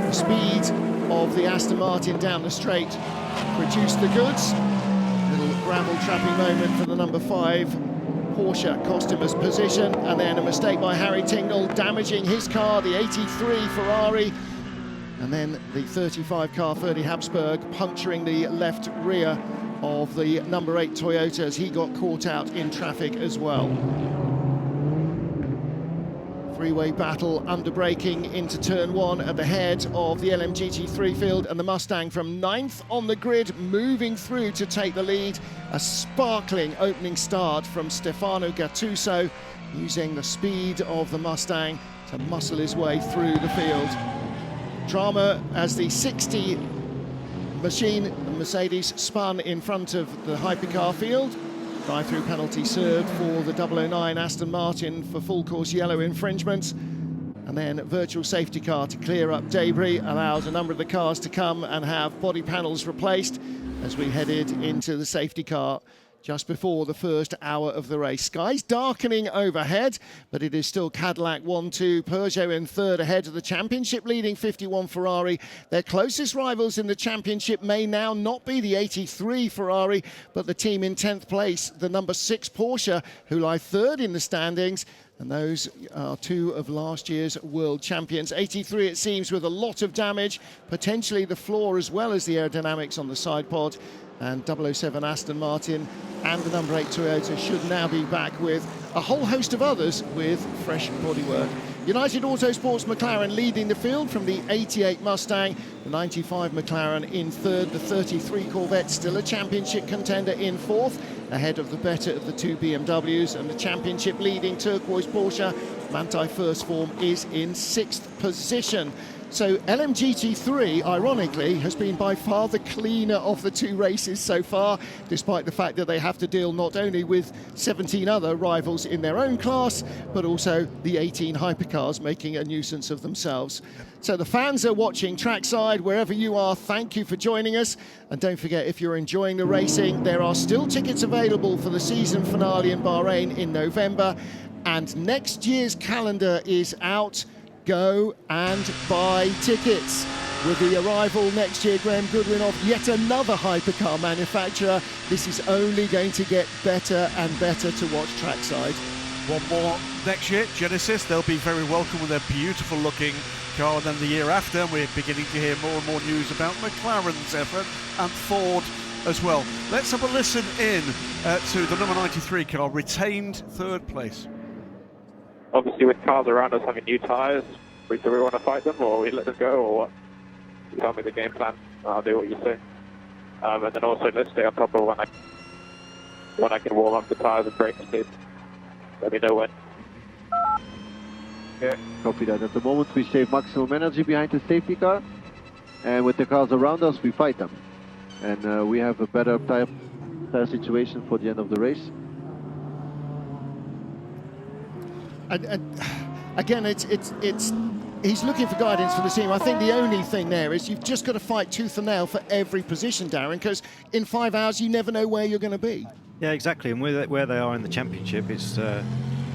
the speed of the Aston Martin down the straight produced the goods. Little gravel trapping moment for the number 5 Porsche cost him his position, and then a mistake by Harry Tingle damaging his car, the 83 Ferrari. And then the 35 car, Ferdi Habsburg, puncturing the left rear of the number 8 Toyota as he got caught out in traffic as well. Three-way battle, under-braking into turn 1 at the head of the LMGT3 field, and the Mustang from 9th on the grid, moving through to take the lead. A sparkling opening start from Stefano Gattuso, using the speed of the Mustang to muscle his way through the field. Drama as the 60 machine, the Mercedes, spun in front of the Hypercar field. Drive-through penalty served for the 009 Aston Martin for full course yellow infringements. And then virtual safety car to clear up debris allowed a number of the cars to come and have body panels replaced as we headed into the safety car just before the first hour of the race. Skies darkening overhead, but it is still Cadillac 1-2, Peugeot in third ahead of the championship leading 51 Ferrari. Their closest rivals in the championship may now not be the 83 Ferrari, but the team in 10th place, the number 6 Porsche, who lie third in the standings. And those are 2 of last year's world champions. 83, it seems, with a lot of damage, potentially the floor as well as the aerodynamics on the side pod. And 007 Aston Martin and the number 8 Toyota should now be back with a whole host of others with fresh bodywork. United Autosports McLaren leading the field from the 88 Mustang, the 95 McLaren in third, the 33 Corvette still a championship contender in fourth, ahead of the better of the 2 BMWs, and the championship leading turquoise Porsche Manthey First Form is in 6th position. So LMGT3, ironically, has been by far the cleaner of the 2 races so far, despite the fact that they have to deal not only with 17 other rivals in their own class, but also the 18 hypercars making a nuisance of themselves. So the fans are watching trackside, wherever you are, thank you for joining us. And don't forget, if you're enjoying the racing, there are still tickets available for the season finale in Bahrain in November. And next year's calendar is out. Go and buy tickets. With the arrival next year, Graham Goodwin, of yet another hypercar manufacturer, this is only going to get better and better to watch trackside. One more next year, Genesis. They'll be very welcome with their beautiful looking car. And then the year after, we're beginning to hear more and more news about McLaren's effort and Ford as well. Let's have a listen in to the number 93 car, retained third place. Obviously, with cars around us having new tyres, do we want to fight them, or we let them go, or what? You tell me the game plan, I'll do what you say. And then also, let's stay on top of when I can warm up the tyres and brake speed. Let me know when. Yeah, copy that. At the moment, we save maximum energy behind the safety car, and with the cars around us, we fight them. And we have a better tire situation for the end of the race. And again, it's he's looking for guidance for the team. I think the only thing there is you've just got to fight tooth and nail for every position, Darren, because in 5 hours you never know where you're going to be. Yeah, exactly. And where they are in the championship, it's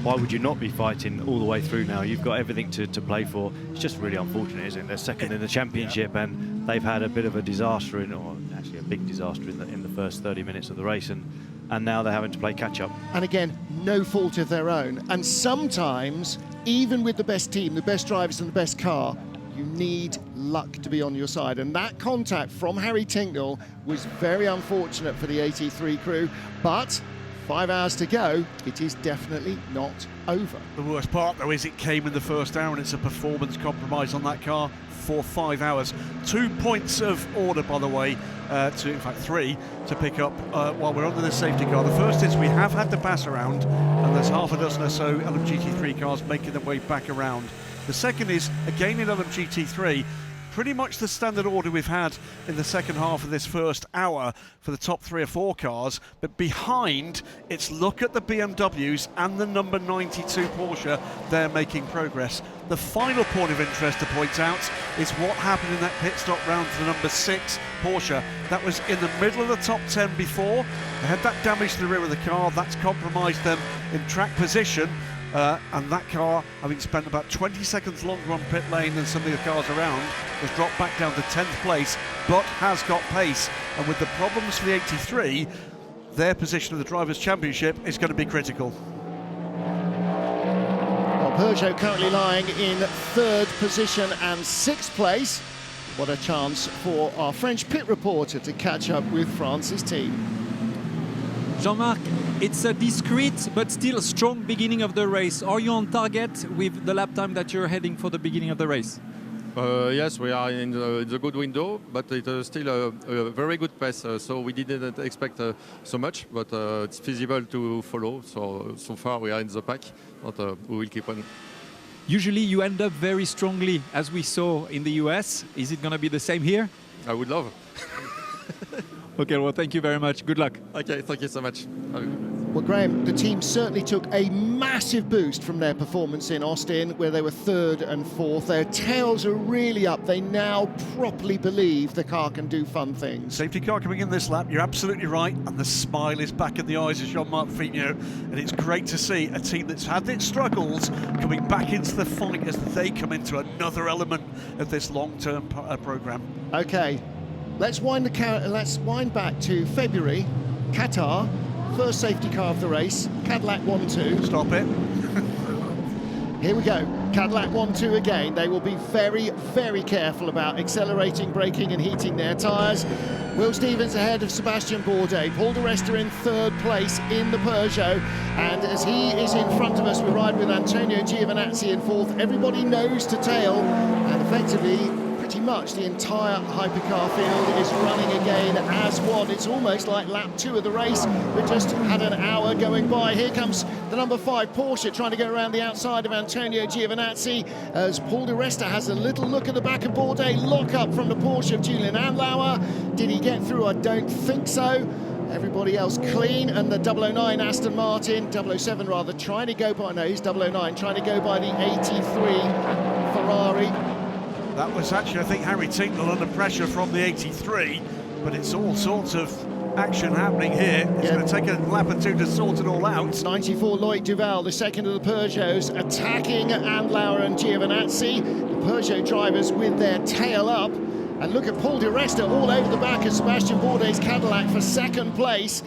why would you not be fighting all the way through now? You've got everything to play for. It's just really unfortunate, isn't it? They're second in the championship, and they've had a bit of a disaster or actually a big disaster in the first 30 minutes of the race, and now they're having to play catch up. And again, no fault of their own. And sometimes, even with the best team, the best drivers and the best car, you need luck to be on your side. And that contact from Harry Tincknell was very unfortunate for the 83 crew, but 5 hours to go, it is definitely not over. The worst part, though, is it came in the first hour, and it's a performance compromise on that car for 5 hours. 2 points of order, by the way, in fact 3, to pick up while we're under the safety car. The first is we have had the pass around, and there's half a dozen or so LMGT3 cars making their way back around. The second is, again in LMGT3, pretty much the standard order we've had in the second half of this first hour for the top 3 or 4 cars, but behind, it's look at the BMWs and the number 92 Porsche. They're making progress. The final point of interest to point out is what happened in that pit stop round for the number 6 Porsche. That was in the middle of the top 10 before. They had that damage to the rear of the car. That's compromised them in track position. And that car, having spent about 20 seconds longer on pit lane than some of the cars around, was dropped back down to 10th place, but has got pace. And with the problems for the 83, their position in the Drivers' Championship is going to be critical. Well, Peugeot currently lying in 3rd position and 6th place. What a chance for our French pit reporter to catch up with France's team. Jean-Marc, it's a discreet but still strong beginning of the race. Are you on target with the lap time that you're heading for the beginning of the race? Yes, we are in the good window, but it is still a very good pace. So we didn't expect so much, but it's feasible to follow. So far we are in the pack, but we will keep on. Usually you end up very strongly, as we saw in the US. Is it going to be the same here? I would love. Okay, well, thank you very much. Good luck. Okay, thank you so much. Well, Graham, the team certainly took a massive boost from their performance in Austin, where they were 3rd and 4th. Their tails are really up. They now properly believe the car can do fun things. Safety car coming in this lap, you're absolutely right, and the smile is back in the eyes of Jean-Marc Figno, and it's great to see a team that's had its struggles coming back into the fight as they come into another element of this long-term programme. Okay. Let's wind back to February, Qatar, first safety car of the race, Cadillac 1-2. Stop it. Here we go, Cadillac 1-2 again. They will be very, very careful about accelerating, braking and heating their tyres. Will Stevens ahead of Sebastian Bourdais. Paul di Resta in 3rd place in the Peugeot. And as he is in front of us, we ride with Antonio Giovinazzi in 4th. Everybody knows to tail, and effectively, pretty much the entire hypercar field is running again as one. It's almost like lap 2 of the race. We just had an hour going by. Here comes the number 5 Porsche trying to go around the outside of Antonio Giovinazzi as Paul di Resta has a little look at the back of Bourdais. Lock up from the Porsche of Julian Andlauer. Did he get through? I don't think so. Everybody else clean, and the 009 Aston Martin, 007 rather, trying to go by, no, he's 009, trying to go by the 83 Ferrari. That was actually, I think, Harry Tincknell under pressure from the 83, but it's all sorts of action happening here. It's going to take a lap or 2 to sort it all out. It's 94 Loic Duval, the second of the Peugeots, attacking Andlauer and Giovinazzi. The Peugeot drivers with their tail up. And look at Paul di Resta all over the back of Sebastian Bourdais' Cadillac for 2nd place.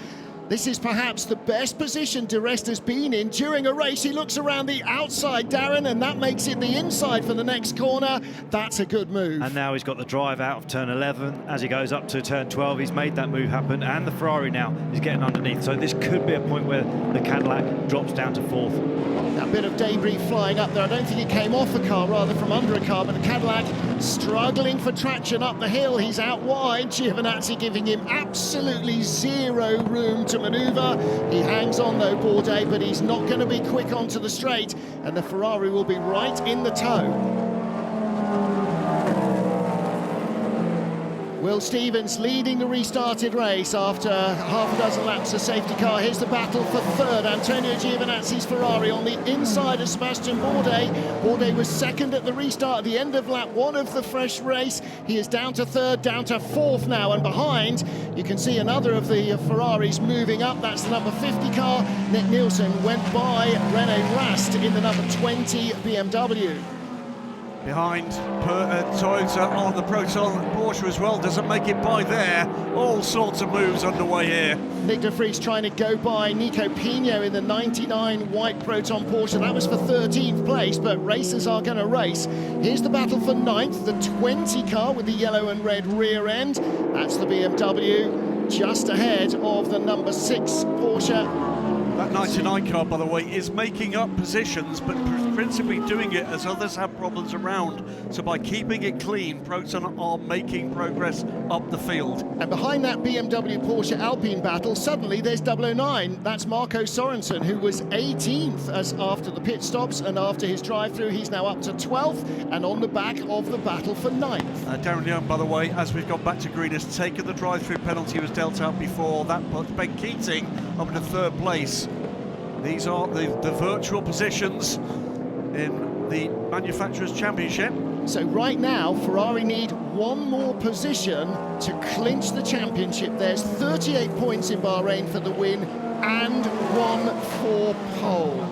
This is perhaps the best position di Resta's been in during a race. He looks around the outside, Darren, and that makes it the inside for the next corner. That's a good move. And now he's got the drive out of turn 11. As he goes up to turn 12, he's made that move happen. And the Ferrari now is getting underneath. So this could be a point where the Cadillac drops down to 4th. That bit of debris flying up there. I don't think it came off a car, rather from under a car, but the Cadillac struggling for traction up the hill. He's out wide. Giovinazzi giving him absolutely zero room to manoeuvre. He hangs on though, Bourdais, but he's not going to be quick onto the straight, and the Ferrari will be right in the tow. Will Stevens leading the restarted race after half a dozen laps of safety car. Here's the battle for third. Antonio Giovinazzi's Ferrari on the inside of Sebastian Bourdais. Bourdais was second at the restart at the end of lap 1 of the fresh race. He is down to third, down to fourth now, and behind you can see another of the Ferraris moving up. That's the number 50 car. Nick Nielsen went by René Rast in the number 20 BMW. Behind Toyota on the Proton Porsche as well, doesn't make it by there. All sorts of moves underway here. Nick de Vries trying to go by Nico Pino in the 99 white Proton Porsche. That was for 13th place, but racers are going to race. Here's the battle for 9th, the 20 car with the yellow and red rear end. That's the BMW, just ahead of the number 6 Porsche. That 99 car, by the way, is making up positions, but principally doing it as others have problems around. So by keeping it clean, Proton are making progress up the field. And behind that BMW Porsche Alpine battle, suddenly there's 009. That's Marco Sorensen, who was 18th as after the pit stops, and after his drive-through, he's now up to 12th and on the back of the battle for 9th. Darren Young, by the way, as we've gone back to green, has taken the drive-through penalty was dealt out before. That puts Ben Keating up to third place. These are the virtual positions in the Manufacturers' Championship. So right now, Ferrari need one more position to clinch the championship. There's 38 points in Bahrain for the win and 1 for pole.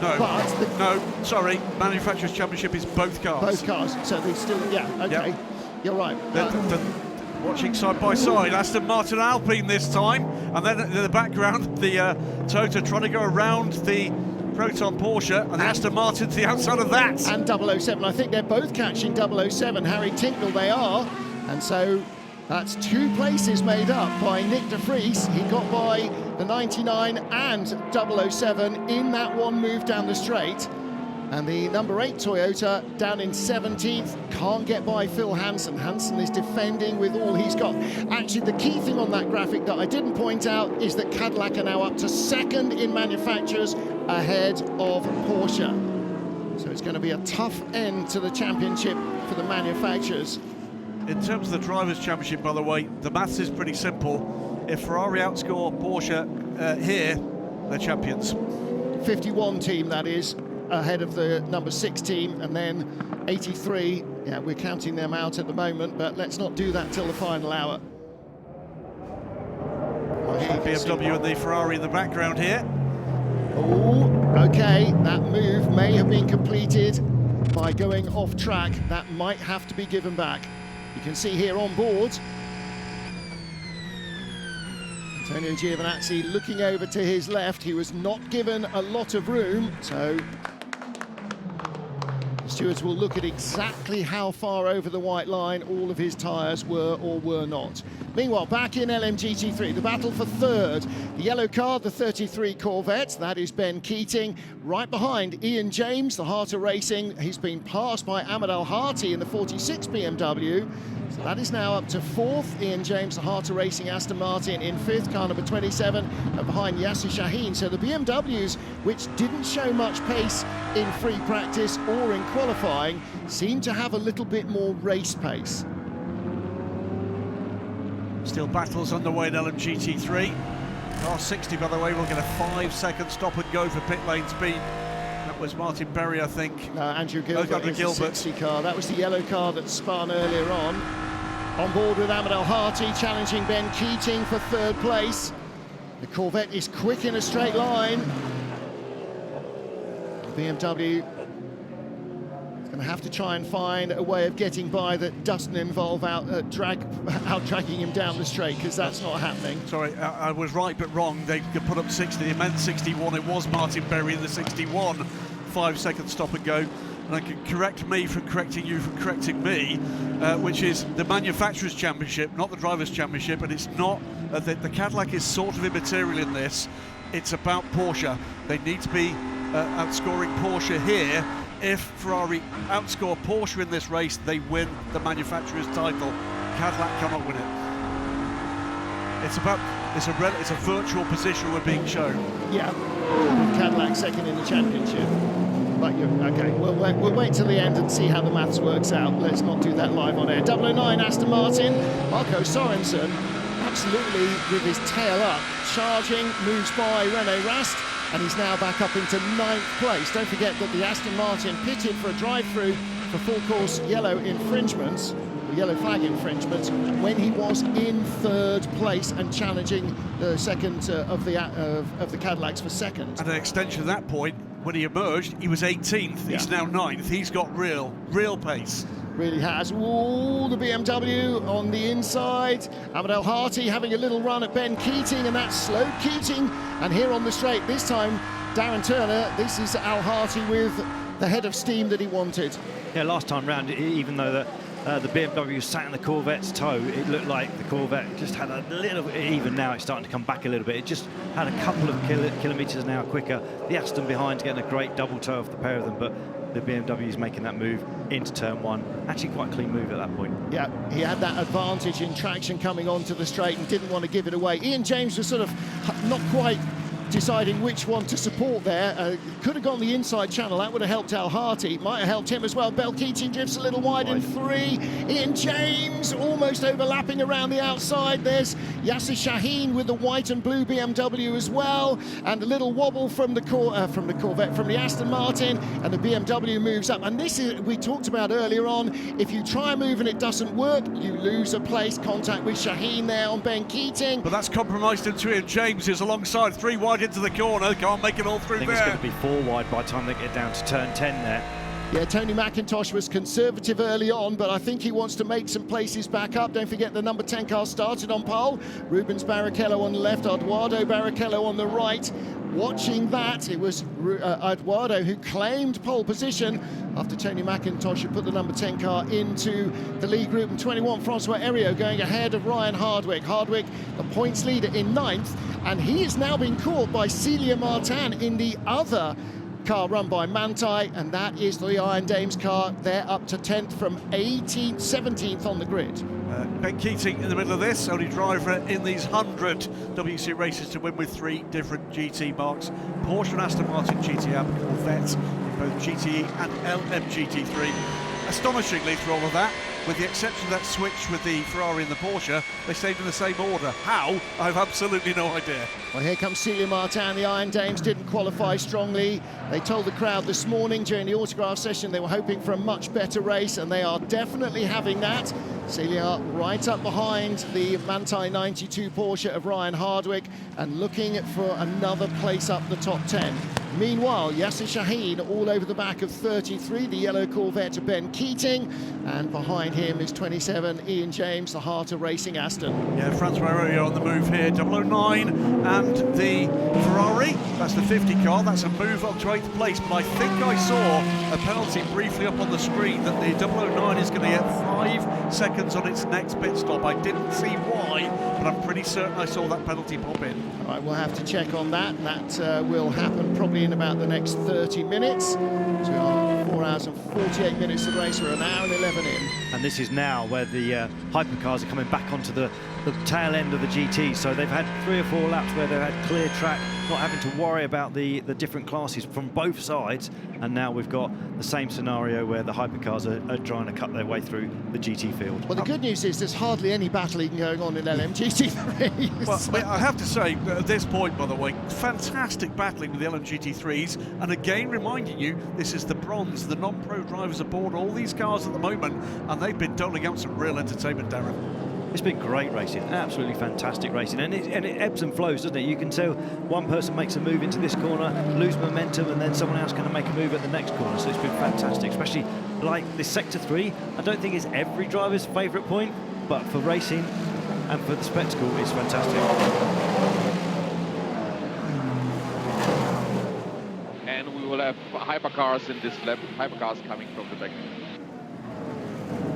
No, sorry, Manufacturers' Championship is both cars. Both cars, so they still, yeah, okay, yep. You're right. Watching side by side, Aston Martin Alpine this time, and then in the background, the Toyota trying to go around the Proton Porsche, and the Aston Martin to the outside of that. And 007, I think they're both catching 007, Harry Tinknell they are, and so that's 2 places made up by Nick de Vries. He got by the 99 and 007 in that one move down the straight. And the number 8 Toyota down in 17th, can't get by Phil Hansen. Hansen is defending with all he's got. Actually, the key thing on that graphic that I didn't point out is that Cadillac are now up to 2nd in manufacturers ahead of Porsche. So it's going to be a tough end to the championship for the manufacturers. In terms of the Drivers' Championship, by the way, the maths is pretty simple. If Ferrari outscore Porsche here, they're champions. 51 team, that is, ahead of the number 6 team, and then 83, yeah, we're counting them out at the moment, but let's not do that till the final hour. BMW and the Ferrari in the background here. Oh, okay, that move may have been completed by going off track. That might have to be given back. You can see here on board, Antonio Giovinazzi looking over to his left. He was not given a lot of room, so the stewards will look at exactly how far over the white line all of his tyres were or were not. Meanwhile, back in LMGT3, the battle for third. The yellow car, the 33 Corvette, that is Ben Keating. Right behind, Ian James, the heart of racing. He's been passed by Ahmed Al-Hati in the 46 BMW. So that is now up to 4th. Ian James, the heart of racing Aston Martin in 5th, car number 27, and behind Yasser Shaheen. So the BMWs, which didn't show much pace in free practice or in qualifying, seem to have a little bit more race pace. Still battles underway in LMGT3. Car 60, by the way, will get a 5-second stop and go for pit lane speed. That was Martin Berry, I think. No, Andrew Gilbert, Andrew Gilbert. The 60 car. That was the yellow car that spun earlier on. On board with Ahmed Al-Hati, challenging Ben Keating for 3rd place. The Corvette is quick in a straight line. The BMW is going to have to try and find a way of getting by that doesn't involve out dragging him down the straight, because that's not happening. Sorry, I was right but wrong. They could put up 60. They meant 61. It was Martin Berry in the 61. 5-second stop and go. And I can correct me from correcting you from correcting me, which is the Manufacturers' Championship, not the Drivers' Championship, and it's not, the Cadillac is sort of immaterial in this. It's about Porsche. They need to be outscoring Porsche here. If Ferrari outscore Porsche in this race, they win the Manufacturers' title. Cadillac cannot win it. It's a virtual position we're being shown. Yeah, Cadillac 2nd in the championship. But you're okay. We'll wait till the end and see how the maths works out. Let's not do that live on air. 009 Aston Martin, Marco Sorensen, absolutely with his tail up, charging, moves by Rene Rast, and he's now back up into 9th place. Don't forget that the Aston Martin pitted for a drive-through for full course yellow infringements, or yellow flag infringements, when he was in 3rd place and challenging the second of the Cadillacs for second. And an extension of that point, when he emerged, he was 18th. He's now 9th. He's got real pace. Really has. Ooh, the BMW on the inside. Ahmed El Harty having a little run at Ben Keating, and that's slowed Keating. And here on the straight, this time, Darren Turner, this is Al Harty with the head of steam that he wanted. Yeah, last time round, even though the BMW sat in the Corvette's toe, it looked like the Corvette just had a little, even now it's starting to come back a little bit. It just had a couple of kilometres an hour quicker. The Aston behind getting a great double toe off the pair of them, but the BMW is making that move into turn 1. Actually quite a clean move at that point. Yeah, he had that advantage in traction coming onto the straight and didn't want to give it away. Ian James was sort of not quite deciding which one to support there. Could have gone the inside channel. That would have helped Al Harty. Might have helped him as well. Bel Keating drifts a little wide in 3. Ian James almost overlapping around the outside. There's Yasser Shaheen with the white and blue BMW as well. And a little wobble from the Corvette, from the Aston Martin. And the BMW moves up. And this is, we talked about earlier on, if you try a move and it doesn't work, you lose a place. Contact with Shaheen there on Ben Keating. But that's compromised into Ian James, who's alongside 3 wide into the corner, can't make it all through there. I think it's going to be 4 wide by the time they get down to turn 10 there. Yeah, Tony McIntosh was conservative early on, but I think he wants to make some places back up. Don't forget the number 10 car started on pole. Rubens Barrichello on the left, Eduardo Barrichello on the right. Watching that, it was Eduardo who claimed pole position after Tony McIntosh had put the number 10 car into the lead group. And 21, Francois Heriot going ahead of Ryan Hardwick. Hardwick, the points leader in 9th, and he is now being caught by Celia Martin in the other car run by Manthey, and that is the Iron Dames car. They're up to 10th from 17th on the grid. Ben Keating in the middle of this, only driver in these 100 WC races to win with 3 different GT marks. Porsche and Aston Martin GTR, Corvette in both GTE and LMGT3. Astonishingly, through all of that, with the exception of that switch with the Ferrari and the Porsche, they stayed in the same order. How? I have absolutely no idea. Well, here comes Celia Martin. The Iron Dames didn't qualify strongly. They told the crowd this morning during the autograph session they were hoping for a much better race, and they are definitely having that. Celia right up behind the Manthey 92 Porsche of Ryan Hardwick and looking for another place up the top 10. Meanwhile, Yasser Shaheen all over the back of 33, the yellow Corvette of Ben Keating, and behind him is 27, Ian James, the heart of racing Aston. Yeah, Francois Heriot on the move here, 009, and the Ferrari, that's the 50 car, that's a move up to 8th place, but I think I saw a penalty briefly up on the screen that the 009 is going to get 5 seconds on its next pit stop. I didn't see why, but I'm pretty certain I saw that penalty pop in. All right, we'll have to check on that. That will happen probably in about the next 30 minutes. So we are 4 hours and 48 minutes of race. We're an hour and 11 in. And this is now where the hypercars are coming back onto the tail end of the GT. So they've had 3 or 4 laps where they've had clear track, not having to worry about the different classes from both sides. And now we've got the same scenario where the hypercars are trying to cut their way through the GT field. Well, the good news is there's hardly any battling going on in LMGT3. Well, I have to say, at this point, by the way, fantastic battling with the LMGT3s. And again, reminding you, this is the bronze, the non-pro drivers aboard all these cars at the moment, and they've been doling out some real entertainment, Darren. It's been great racing, absolutely fantastic racing, and it ebbs and flows, doesn't it? You can tell one person makes a move into this corner, lose momentum, and then someone else going to make a move at the next corner. So it's been fantastic, especially like this Sector 3. I don't think it's every driver's favourite point, but for racing and for the spectacle, it's fantastic. And we will have hypercars in this lap, hypercars coming from the back.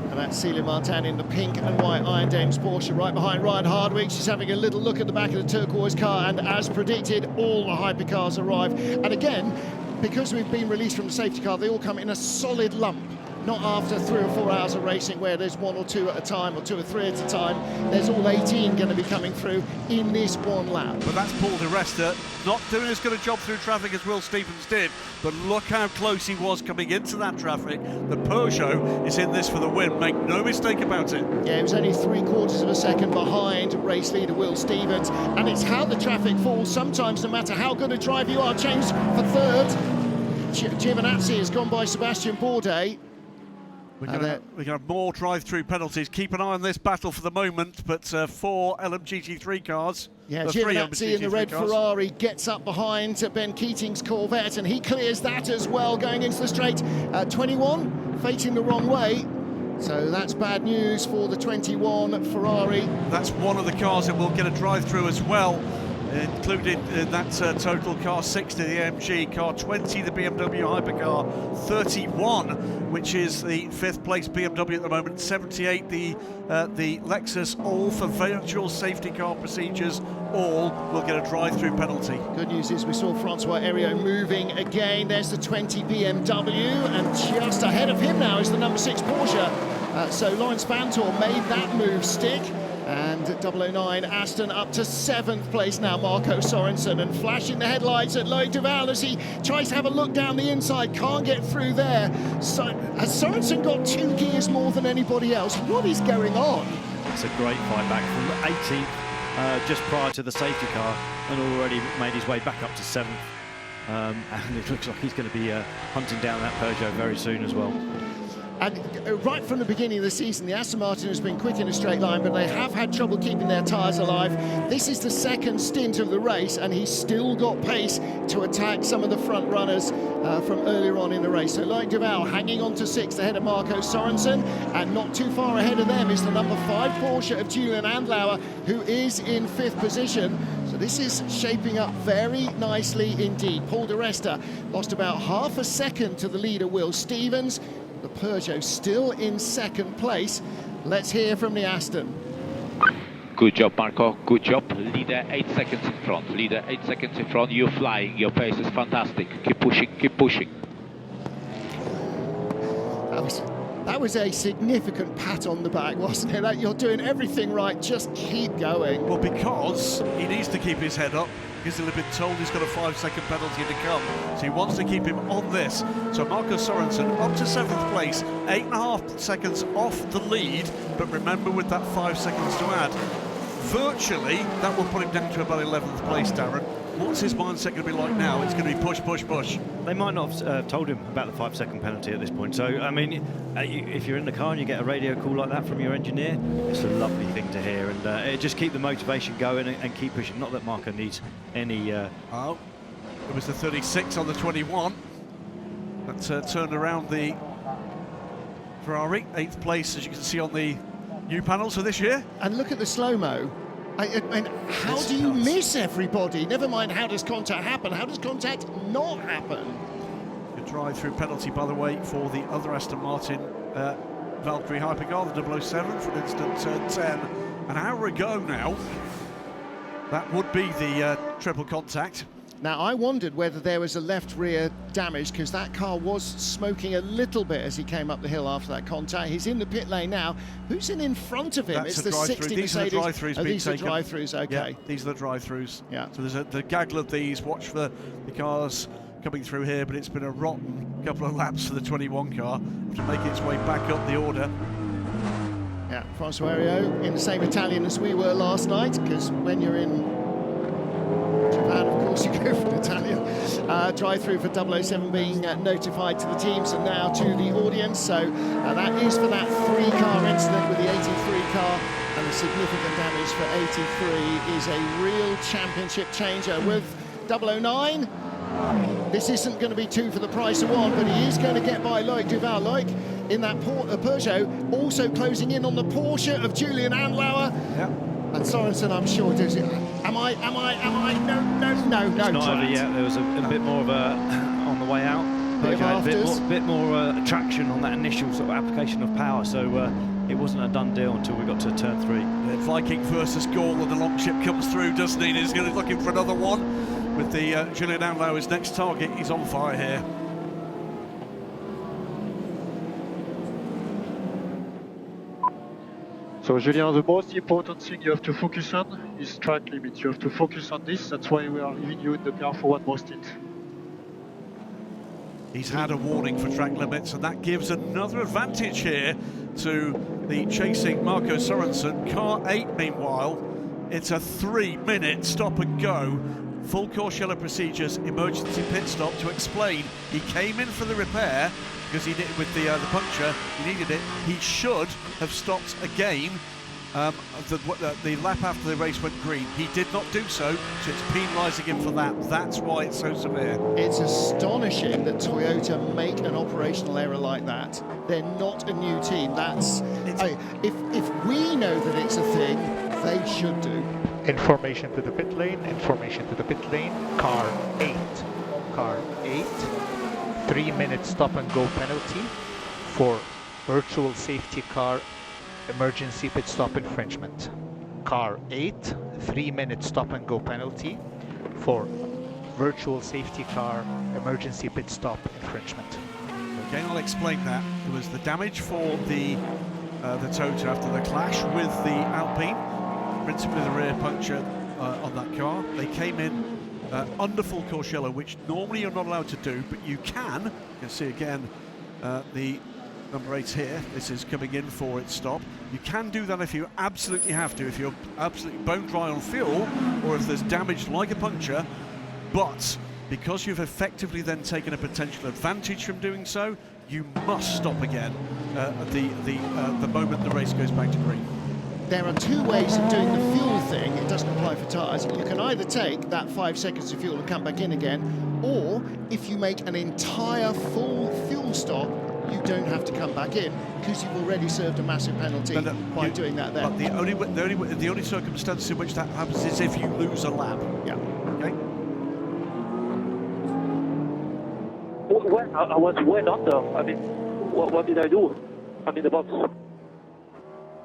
And that's Celia Martin in the pink and white Iron Dames Porsche right behind Ryan Hardwick. She's having a little look at the back of the turquoise car, and as predicted, all the hypercars arrive. And again, because we've been released from the safety car, they all come in a solid lump. not after 3 or 4 hours of racing where there's 1 or 2 at a time or 2 or 3 at a time. There's all 18 going to be coming through in this one lap. But that's Paul di Resta, not doing as good a job through traffic as Will Stevens did, but look how close he was coming into that traffic. The Peugeot is in this for the win, make no mistake about it. Yeah, it was only 3/4 of a second behind race leader Will Stevens, and it's how the traffic falls. Sometimes, no matter how good a driver you are, changed for third. Giovinazzi has gone by Sebastian Bourdais. We're going to have more drive-through penalties. Keep an eye on this battle for the moment, but 4 LMGT3 cars. Yeah, Giovinazzi in the red Ferrari gets up behind Ben Keating's Corvette, and he clears that as well going into the straight. 21 facing the wrong way, so that's bad news for the 21 Ferrari. That's one of the cars that will get a drive-through as well, included in that total. Car 60, the AMG, car 20, the BMW Hypercar, 31, which is the 5th place BMW at the moment, 78, the Lexus, all for virtual safety car procedures, all will get a drive-through penalty. Good news is we saw Francois Heriot moving again. There's the 20 BMW, and just ahead of him now is the number 6 Porsche. So Lawrence Bantor made that move stick. And 009 Aston up to 7th place now, Marco Sorensen, and flashing the headlights at Loic Duval as he tries to have a look down the inside, can't get through there. So has Sorensen got 2 gears more than anybody else? What is going on? It's a great fight back from 18th just prior to the safety car, and already made his way back up to 7th. And it looks like he's going to be hunting down that Peugeot very soon as well. And right from the beginning of the season, the Aston Martin has been quick in a straight line, but they have had trouble keeping their tyres alive. This is the second stint of the race, and he's still got pace to attack some of the front runners from earlier on in the race. So Loic Duval hanging on to 6th ahead of Marco Sorensen, and not too far ahead of them is the number 5 Porsche of Julian Andlauer, who is in 5th position. So this is shaping up very nicely indeed. Paul di Resta lost about half a second to the leader Will Stevens. The Peugeot still in 2nd place. Let's hear from the Aston. Good job, Marco. Good job. Leader 8 seconds in front. Leader 8 seconds in front. You're flying. Your pace is fantastic. Keep pushing. Keep pushing. That was a significant pat on the back, wasn't it? You're doing everything right. Just keep going. Well, because he needs to keep his head up. Because he'll have been told he's got a 5-second penalty to come, so he wants to keep him on this. So Marco Sorensen up to 7th place, 8.5 seconds off the lead, but remember with that 5 seconds to add, virtually that will put him down to about 11th place, Darren. What's his mindset going to be like now? It's going to be push, push, push. They might not have told him about the 5-second penalty at this point. So, I mean, if you're in the car and you get a radio call like that from your engineer, it's a lovely thing to hear. And it just keep the motivation going and keep pushing. Not that Marco needs any... Oh, it was the 36 on the 21. That turned around the Ferrari. 8th place, as you can see on the new panels for this year. And look at the slow-mo. And how do you miss everybody? Never mind how does contact happen, how does contact not happen? Good drive-through penalty, by the way, for the other Aston Martin Valkyrie Hypercar, the 007, for instance, turn 10. An hour ago now, that would be the triple contact. Now, I wondered whether there was a left rear damage, because that car was smoking a little bit as he came up the hill after that contact. He's in the pit lane now. Who's in front of him? That's it's the 60 These Mercedes. Are the drive-throughs being these taken. are drive-throughs, okay. Yeah, these are the drive-throughs. Yeah. So there's the gaggle of these. Watch for the cars coming through here, but it's been a rotten couple of laps for the 21 car to make its way back up the order. Yeah, Francois Heriot in the same Italian as we were last night, because when you're in Japan, of course, you go for Italian. Drive-through for 007 being notified to the teams and now to the audience. So that is for that 3-car incident with the 83 car, and the significant damage for 83 is a real championship changer. With 009, this isn't going to be 2 for the price of 1, but he is going to get by Loic Duval. Loic in that Peugeot, also closing in on the Porsche of Julian Andlauer. Yeah. And Sorensen, I'm sure, does it. Am I? No. It's not over yet. There was a bit more of a, on the way out, a bit more traction on that initial sort of application of power, so it wasn't a done deal until we got to turn 3. The Viking versus Gaul, and the long ship comes through, doesn't he? He's going to be looking for another one with the Julian Andlauer's next target. He's on fire here. So Julien, the most important thing you have to focus on is track limit. You have to focus on this. That's why we are leaving you in the car for one more stint. He's had a warning for track limits, and that gives another advantage here to the chasing Marco Sorensen. Car 8, meanwhile, it's a 3-minute stop and go. Full course yellow procedures, emergency pit stop. To explain, he came in for the repair because he did with the puncture. He needed it. He should have stopped again. The lap after the race went green. He did not do so, so it's penalising him for that. That's why it's so severe. It's astonishing that Toyota make an operational error like that. They're not a new team. If we know that it's a thing, they should do. Information to the pit lane, information to the pit lane. Car 8. Car 8. 3-minute stop and go penalty for virtual safety car emergency pit stop infringement. Car 8, 3-minute stop and go penalty for virtual safety car emergency pit stop infringement. Again, I'll explain that. It was the damage for the Tota after the clash with the Alpine, principally the rear puncture on that car. They came in under full course yellow, which normally you're not allowed to do, but you can. You can see again the number 8 here. This is coming in for its stop. You can do that if you absolutely have to, if you're absolutely bone dry on fuel, or if there's damage like a puncture. But because you've effectively then taken a potential advantage from doing so, you must stop again the moment the race goes back to green. There are two ways of doing the fuel thing. It doesn't apply for tyres. You can either take that 5 seconds of fuel and come back in again, or if you make an entire full fuel stop, you don't have to come back in because you've already served a massive penalty by doing that there. But the only circumstance in which that happens is if you lose a lap. Yeah. Okay. I was well under. I mean, what did I do? I'm in the box.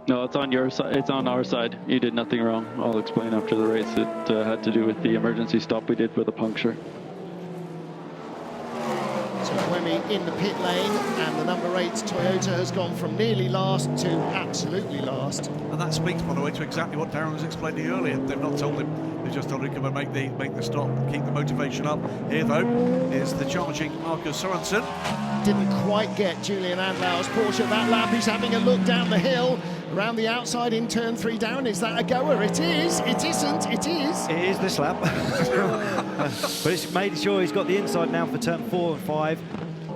No, it's on your side. It's on our side. You did nothing wrong. I'll explain after the race. It had to do with the emergency stop we did with a puncture. So Buemi in the pit lane, and the number 8 Toyota has gone from nearly last to absolutely last. And that speaks, by the way, to exactly what Darren was explaining earlier. They've not told him. They've just told him to come and make the stop, keep the motivation up. Here, though, is the charging Marco Sorensen. Didn't quite get Julian Andlauer's Porsche that lap. He's having a look down the hill, around the outside in turn 3 down. Is that a goer? It is. It isn't. It is. It is this lap. But it's made sure he's got the inside now for turn 4 and 5,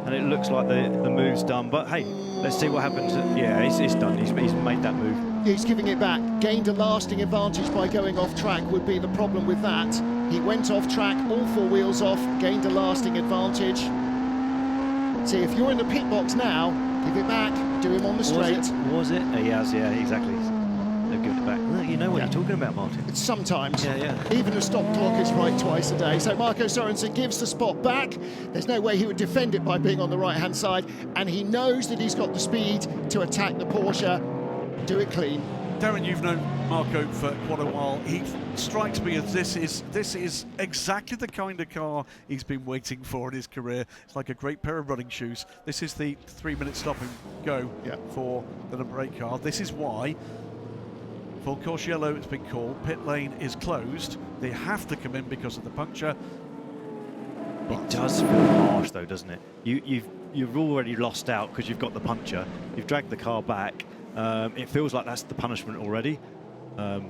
and it looks like the move's done. But hey, let's see what happens. Yeah, it's done. He's made that move. He's giving it back. Gained a lasting advantage by going off track would be the problem with that. He went off track, all 4 wheels off, gained a lasting advantage. See, if you're in the pit box now, give it back, do him on the straight. Was it? He has, yeah, exactly. They've given it back. Well, you know what you're talking about, Martin. Sometimes. Yeah. Even a stop clock is right twice a day. So Marco Sorensen gives the spot back. There's no way he would defend it by being on the right-hand side, and he knows that he's got the speed to attack the Porsche. Do it clean. Darren, you've known Marco for quite a while. He strikes me as this is exactly the kind of car he's been waiting for in his career. It's like a great pair of running shoes. This is the 3-minute stop and go for the number 8 car. This is why full course yellow it's been called. Pit lane is closed. They have to come in because of the puncture. It does feel harsh, though, doesn't it? You've already lost out because you've got the puncture. You've dragged the car back. It feels like that's the punishment already. The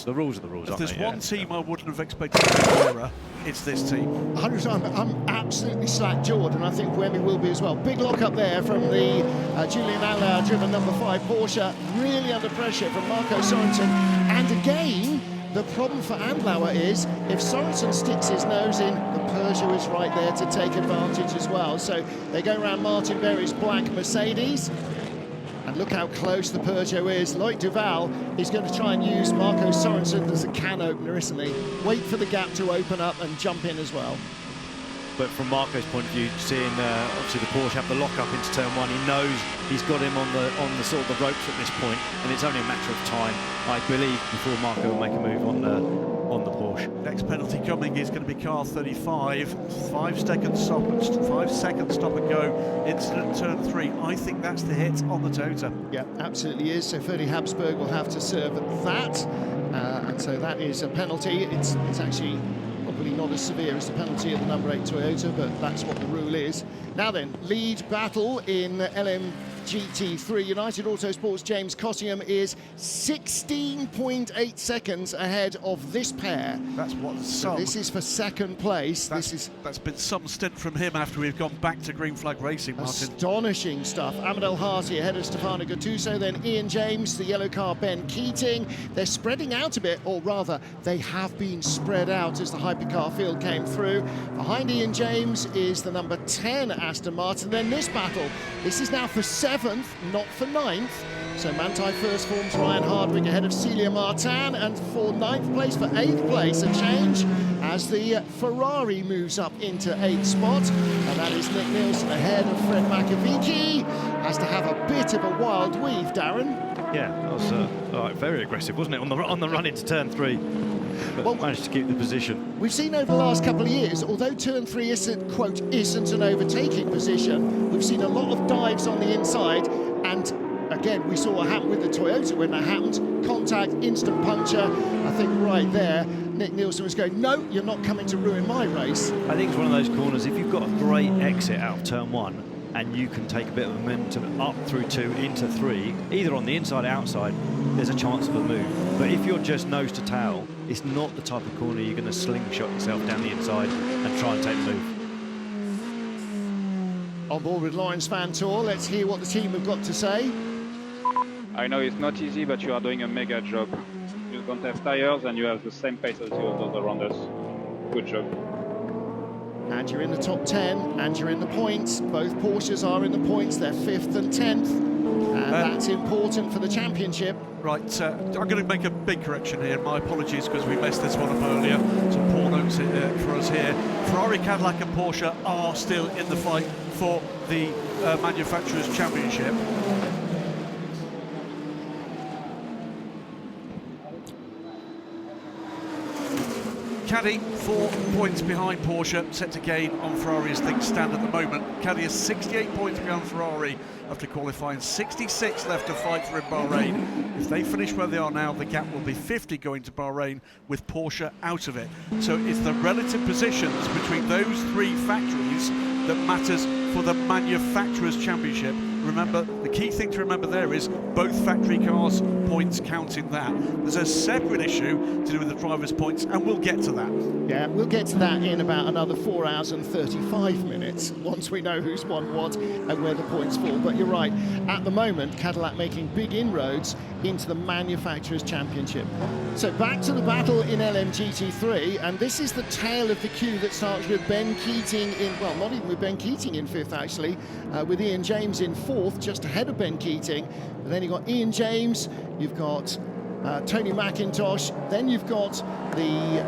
rules are the rules, if aren't there's they? one team I wouldn't have expected to be error, it's this team. 100%. I'm absolutely slack-jawed, and I think Buemi will be as well. Big lock up there from the Julian Andlauer driven number 5 Porsche. Really under pressure from Marco Sorensen. And again, the problem for Andlauer is if Sorensen sticks his nose in, the Peugeot is right there to take advantage as well. So they go around Martin Berry's black Mercedes. And look how close the Peugeot is. Loic Duval is going to try and use Marco Sorensen as a can opener, isn't he? Wait for the gap to open up and jump in as well. But from Marco's point of view, seeing obviously the Porsche have the lock-up into turn one, he knows he's got him on the sort of the ropes at this point, and it's only a matter of time, I believe, before Marco will make a move on the Porsche. Next penalty coming is going to be car 35. 5 seconds stop and go into turn 3. I think that's the hit on the Tota. Yeah, absolutely is. So Ferdy Habsburg will have to serve that, and so that is a penalty. It's actually probably not as severe as the penalty of the number 8 Toyota, but that's what the rule is. Now then, lead battle in LMGT3. United Autosport's James Cottingham is 16.8 seconds ahead of this pair. That's what so this is for second place. That's been some stint from him after we've gone back to green flag racing, Martin. Astonishing stuff. Ahmed El Harti ahead of Stefano Gattuso, then Ian James, the yellow car Ben Keating. They're spreading out a bit, or rather they have been spread out as the hypercar field came through. Behind Ian James is the number 10 Aston Martin. Then this battle, this is now for 7th, not for 9th. So Manthey first forms Ryan Hardwick ahead of Celia Martin, and for 9th place, for 8th place, a change as the Ferrari moves up into 8th spot, and that is Nick Nielsen ahead of Fred Makovici. Has to have a bit of a wild weave, Darren. Yeah, that was very aggressive, wasn't it, on the run into turn 3? But managed to keep the position. We've seen over the last couple of years, although turn 3 isn't, quote, isn't an overtaking position, we've seen a lot of dives on the inside, and again, we saw what happened with the Toyota when that happened. Contact, instant puncture. I think right there, Nick Nielsen was going, no, you're not coming to ruin my race. I think it's one of those corners, if you've got a great exit out of turn 1, and you can take a bit of momentum up through 2 into 3, either on the inside or outside, there's a chance of a move. But if you're just nose to tail, it's not the type of corner you're going to slingshot yourself down the inside and try and take the move. On board with Lawrence Vantor, let's hear what the team have got to say. I know it's not easy, but you are doing a mega job. You don't have tires and you have the same pace as the others around us. Good job. And you're in the top 10, and you're in the points. Both Porsches are in the points. They're 5th and 10th, and that's important for the championship. Right, I'm going to make a big correction here. My apologies, because we messed this one up earlier. Some poor notes for us here. Ferrari, Cadillac and Porsche are still in the fight for the Manufacturers' Championship. Caddy 4 points behind Porsche, set to gain on Ferrari as things stand at the moment. Caddy is 68 points behind Ferrari after qualifying, 66 left to fight for in Bahrain. If they finish where they are now, the gap will be 50 going to Bahrain with Porsche out of it. So it's the relative positions between those 3 factories that matters for the Manufacturers' Championship. Remember, the key thing to remember there is both factory cars' points count in that. There's a separate issue to do with the drivers' points, and we'll get to that. Yeah, we'll get to that in about another 4 hours and 35 minutes, once we know who's won what and where the points fall. But you're right, at the moment, Cadillac making big inroads into the Manufacturers' Championship. So back to the battle in LMGT3, and this is the tail of the queue that starts with Ben Keating in, well, not even with Ben Keating in 5th, actually, with Ian James in 4th, just ahead of Ben Keating. But then you've got Ian James, you've got Tony McIntosh, then you've got the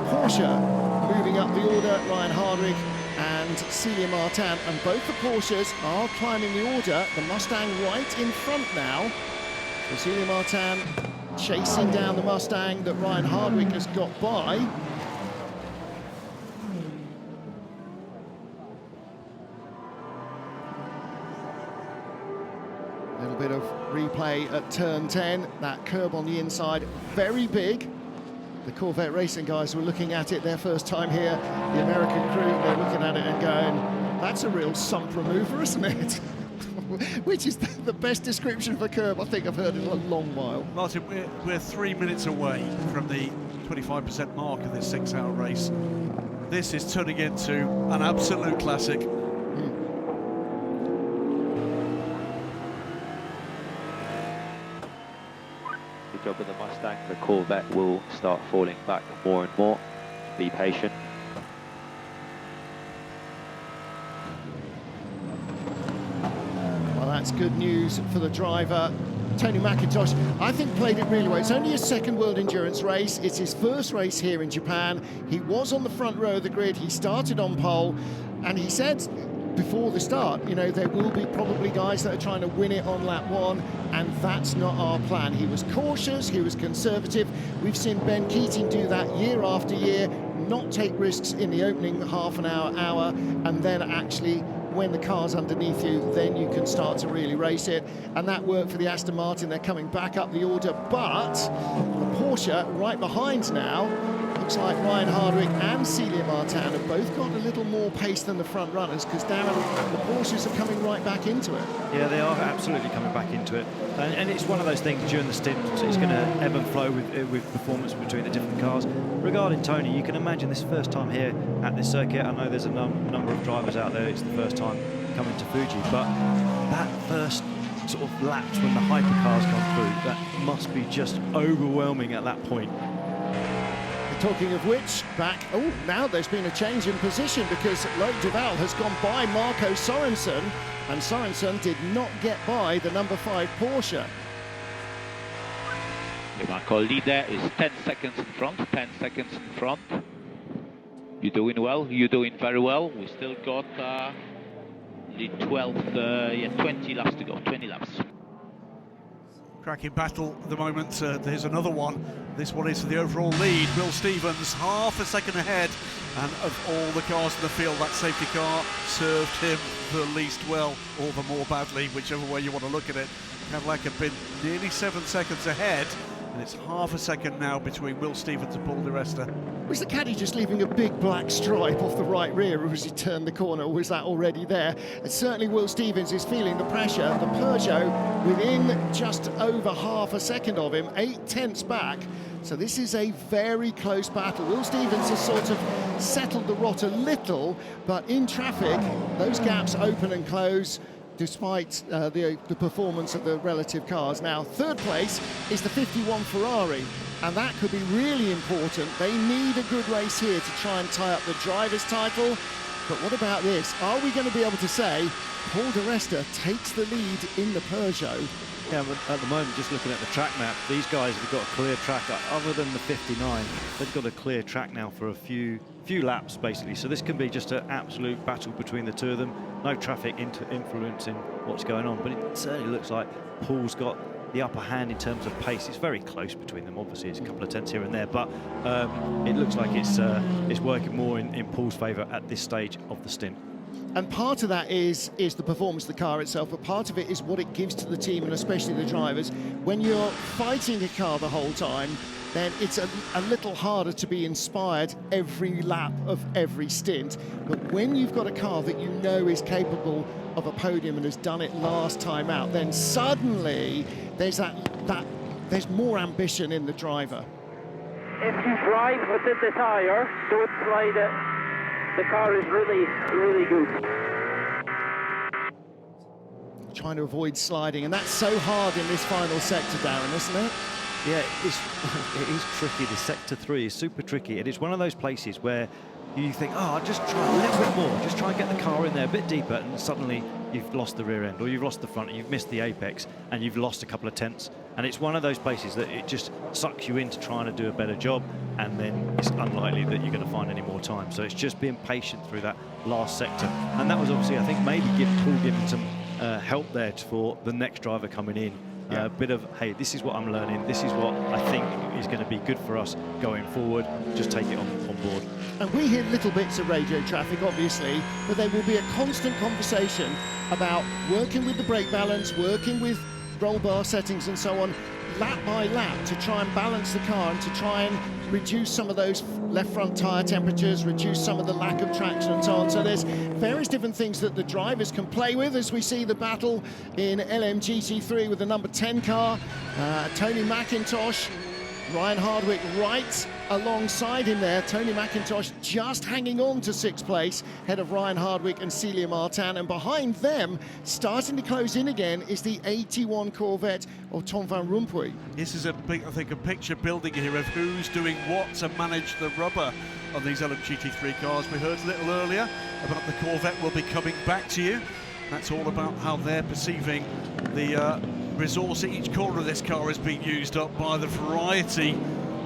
Porsche moving up the order, Ryan Hardwick and Celia Martin, and both the Porsches are climbing the order. The Mustang right in front now. So Celia Martin chasing down the Mustang that Ryan Hardwick has got by. A little bit of replay at turn 10. That curb on the inside, very big. The Corvette racing guys were looking at it their first time here. The American crew, they're looking at it and going, that's a real sump remover, isn't it? Which is the best description of a curb I think I've heard in a long while. Martin, we're 3 minutes away from the 25% mark of this 6-hour race. This is turning into an absolute classic. Good job with the Mustang. The Corvette will start falling back more and more. Be patient. Well, that's good news for the driver Tony McIntosh, I think played it really well. It's only his second World Endurance race. It's his first race here in Japan. He was on the front row of the grid. He started on pole, and he said before the start, you know, there will be probably guys that are trying to win it on lap 1, and that's not our plan. He was cautious, he was conservative. We've seen Ben Keating do that year after year, not take risks in the opening half an hour, and then actually when the car's underneath you, then you can start to really race it. And that worked for the Aston Martin. They're coming back up the order, but the Porsche right behind now, looks like Ryan Hardwick and Celia Martin have both got a little more pace than the front runners, because Darren, the Porsches are coming right back into it. Yeah, they are absolutely coming back into it. And it's one of those things during the stint, it's going to ebb and flow with performance between the different cars. Regarding Tony, you can imagine this first time here at this circuit. I know there's a number of drivers out there, it's the first time coming to Fuji, but that first sort of laps when the hypercars come through, that must be just overwhelming at that point. Talking of which, now there's been a change in position, because Loic Duval has gone by Marco Sorensen, and Sorensen did not get by the number 5 Porsche. The Marco leader is 10 seconds in front, 10 seconds in front. You're doing well, you're doing very well. We still got the 20 laps to go, 20 laps. Cracking battle at the moment. There's another one. This one is for the overall lead. Will Stevens half a second ahead, and of all the cars in the field, that safety car served him the least well, or the more badly, whichever way you want to look at it. Cadillac have been nearly 7 seconds ahead, and it's half a second now between Will Stevens and Paul di Resta. Was the caddy just leaving a big black stripe off the right rear as he turned the corner, or was that already there? And certainly Will Stevens is feeling the pressure. The Peugeot within just over half a second of him, 8/10 back. So this is a very close battle. Will Stevens has sort of settled the rot a little, but in traffic, those gaps open and close despite the performance of the relative cars. Now, third place is the 51 Ferrari, and that could be really important. They need a good race here to try and tie up the driver's title. But what about this? Are we going to be able to say Paul di Resta takes the lead in the Peugeot? Yeah, but at the moment, just looking at the track map, these guys have got a clear track. Other than the 59, they've got a clear track now for a few laps, basically. So this can be just an absolute battle between the two of them. No traffic influencing what's going on, but it certainly looks like Paul's got the upper hand in terms of pace. It's very close between them. Obviously, it's a couple of tenths here and there, but it looks like it's working more in Paul's favour at this stage of the stint. And part of that is the performance of the car itself, but part of it is what it gives to the team, and especially the drivers. When you're fighting a car the whole time, then it's a little harder to be inspired every lap of every stint. But when you've got a car that you know is capable of a podium and has done it last time out, then suddenly there's there's more ambition in the driver. If you drive within the tyre, don't slide it. The car is really, really good. Trying to avoid sliding, and that's so hard in this final sector, Darren, isn't it? Yeah, it is tricky. The sector 3 is super tricky, and it's one of those places where you think, oh, I'll just try a little bit more, just try and get the car in there a bit deeper, and suddenly you've lost the rear end, or you've lost the front, and you've missed the apex, and you've lost a couple of tenths. And it's one of those places that it just sucks you into trying to do a better job, and then it's unlikely that you're going to find any more time. So it's just being patient through that last sector. And that was obviously, I think, maybe Paul giving some help there for the next driver coming in. A bit of, hey, this is what I'm learning, this is what I think is going to be good for us going forward, just take it on board. And we hear little bits of radio traffic, obviously, but there will be a constant conversation about working with the brake balance, working with roll bar settings and so on, lap by lap, to try and balance the car and to try and reduce some of those left front tyre temperatures, reduce some of the lack of traction and so on. So there's various different things that the drivers can play with as we see the battle in LMGT3 with the number 10 car. Tony McIntosh, Ryan Hardwick right alongside him there. Tony McIntosh just hanging on to 6th place, ahead of Ryan Hardwick and Celia Martin. And behind them, starting to close in again, is the 81 Corvette of Tom van Rompuy. This is I think a picture building here of who's doing what to manage the rubber on these LMGT3 cars. We heard a little earlier about the Corvette will be coming back to you. That's all about how they're perceiving the resource at each corner of this car is being used up by the variety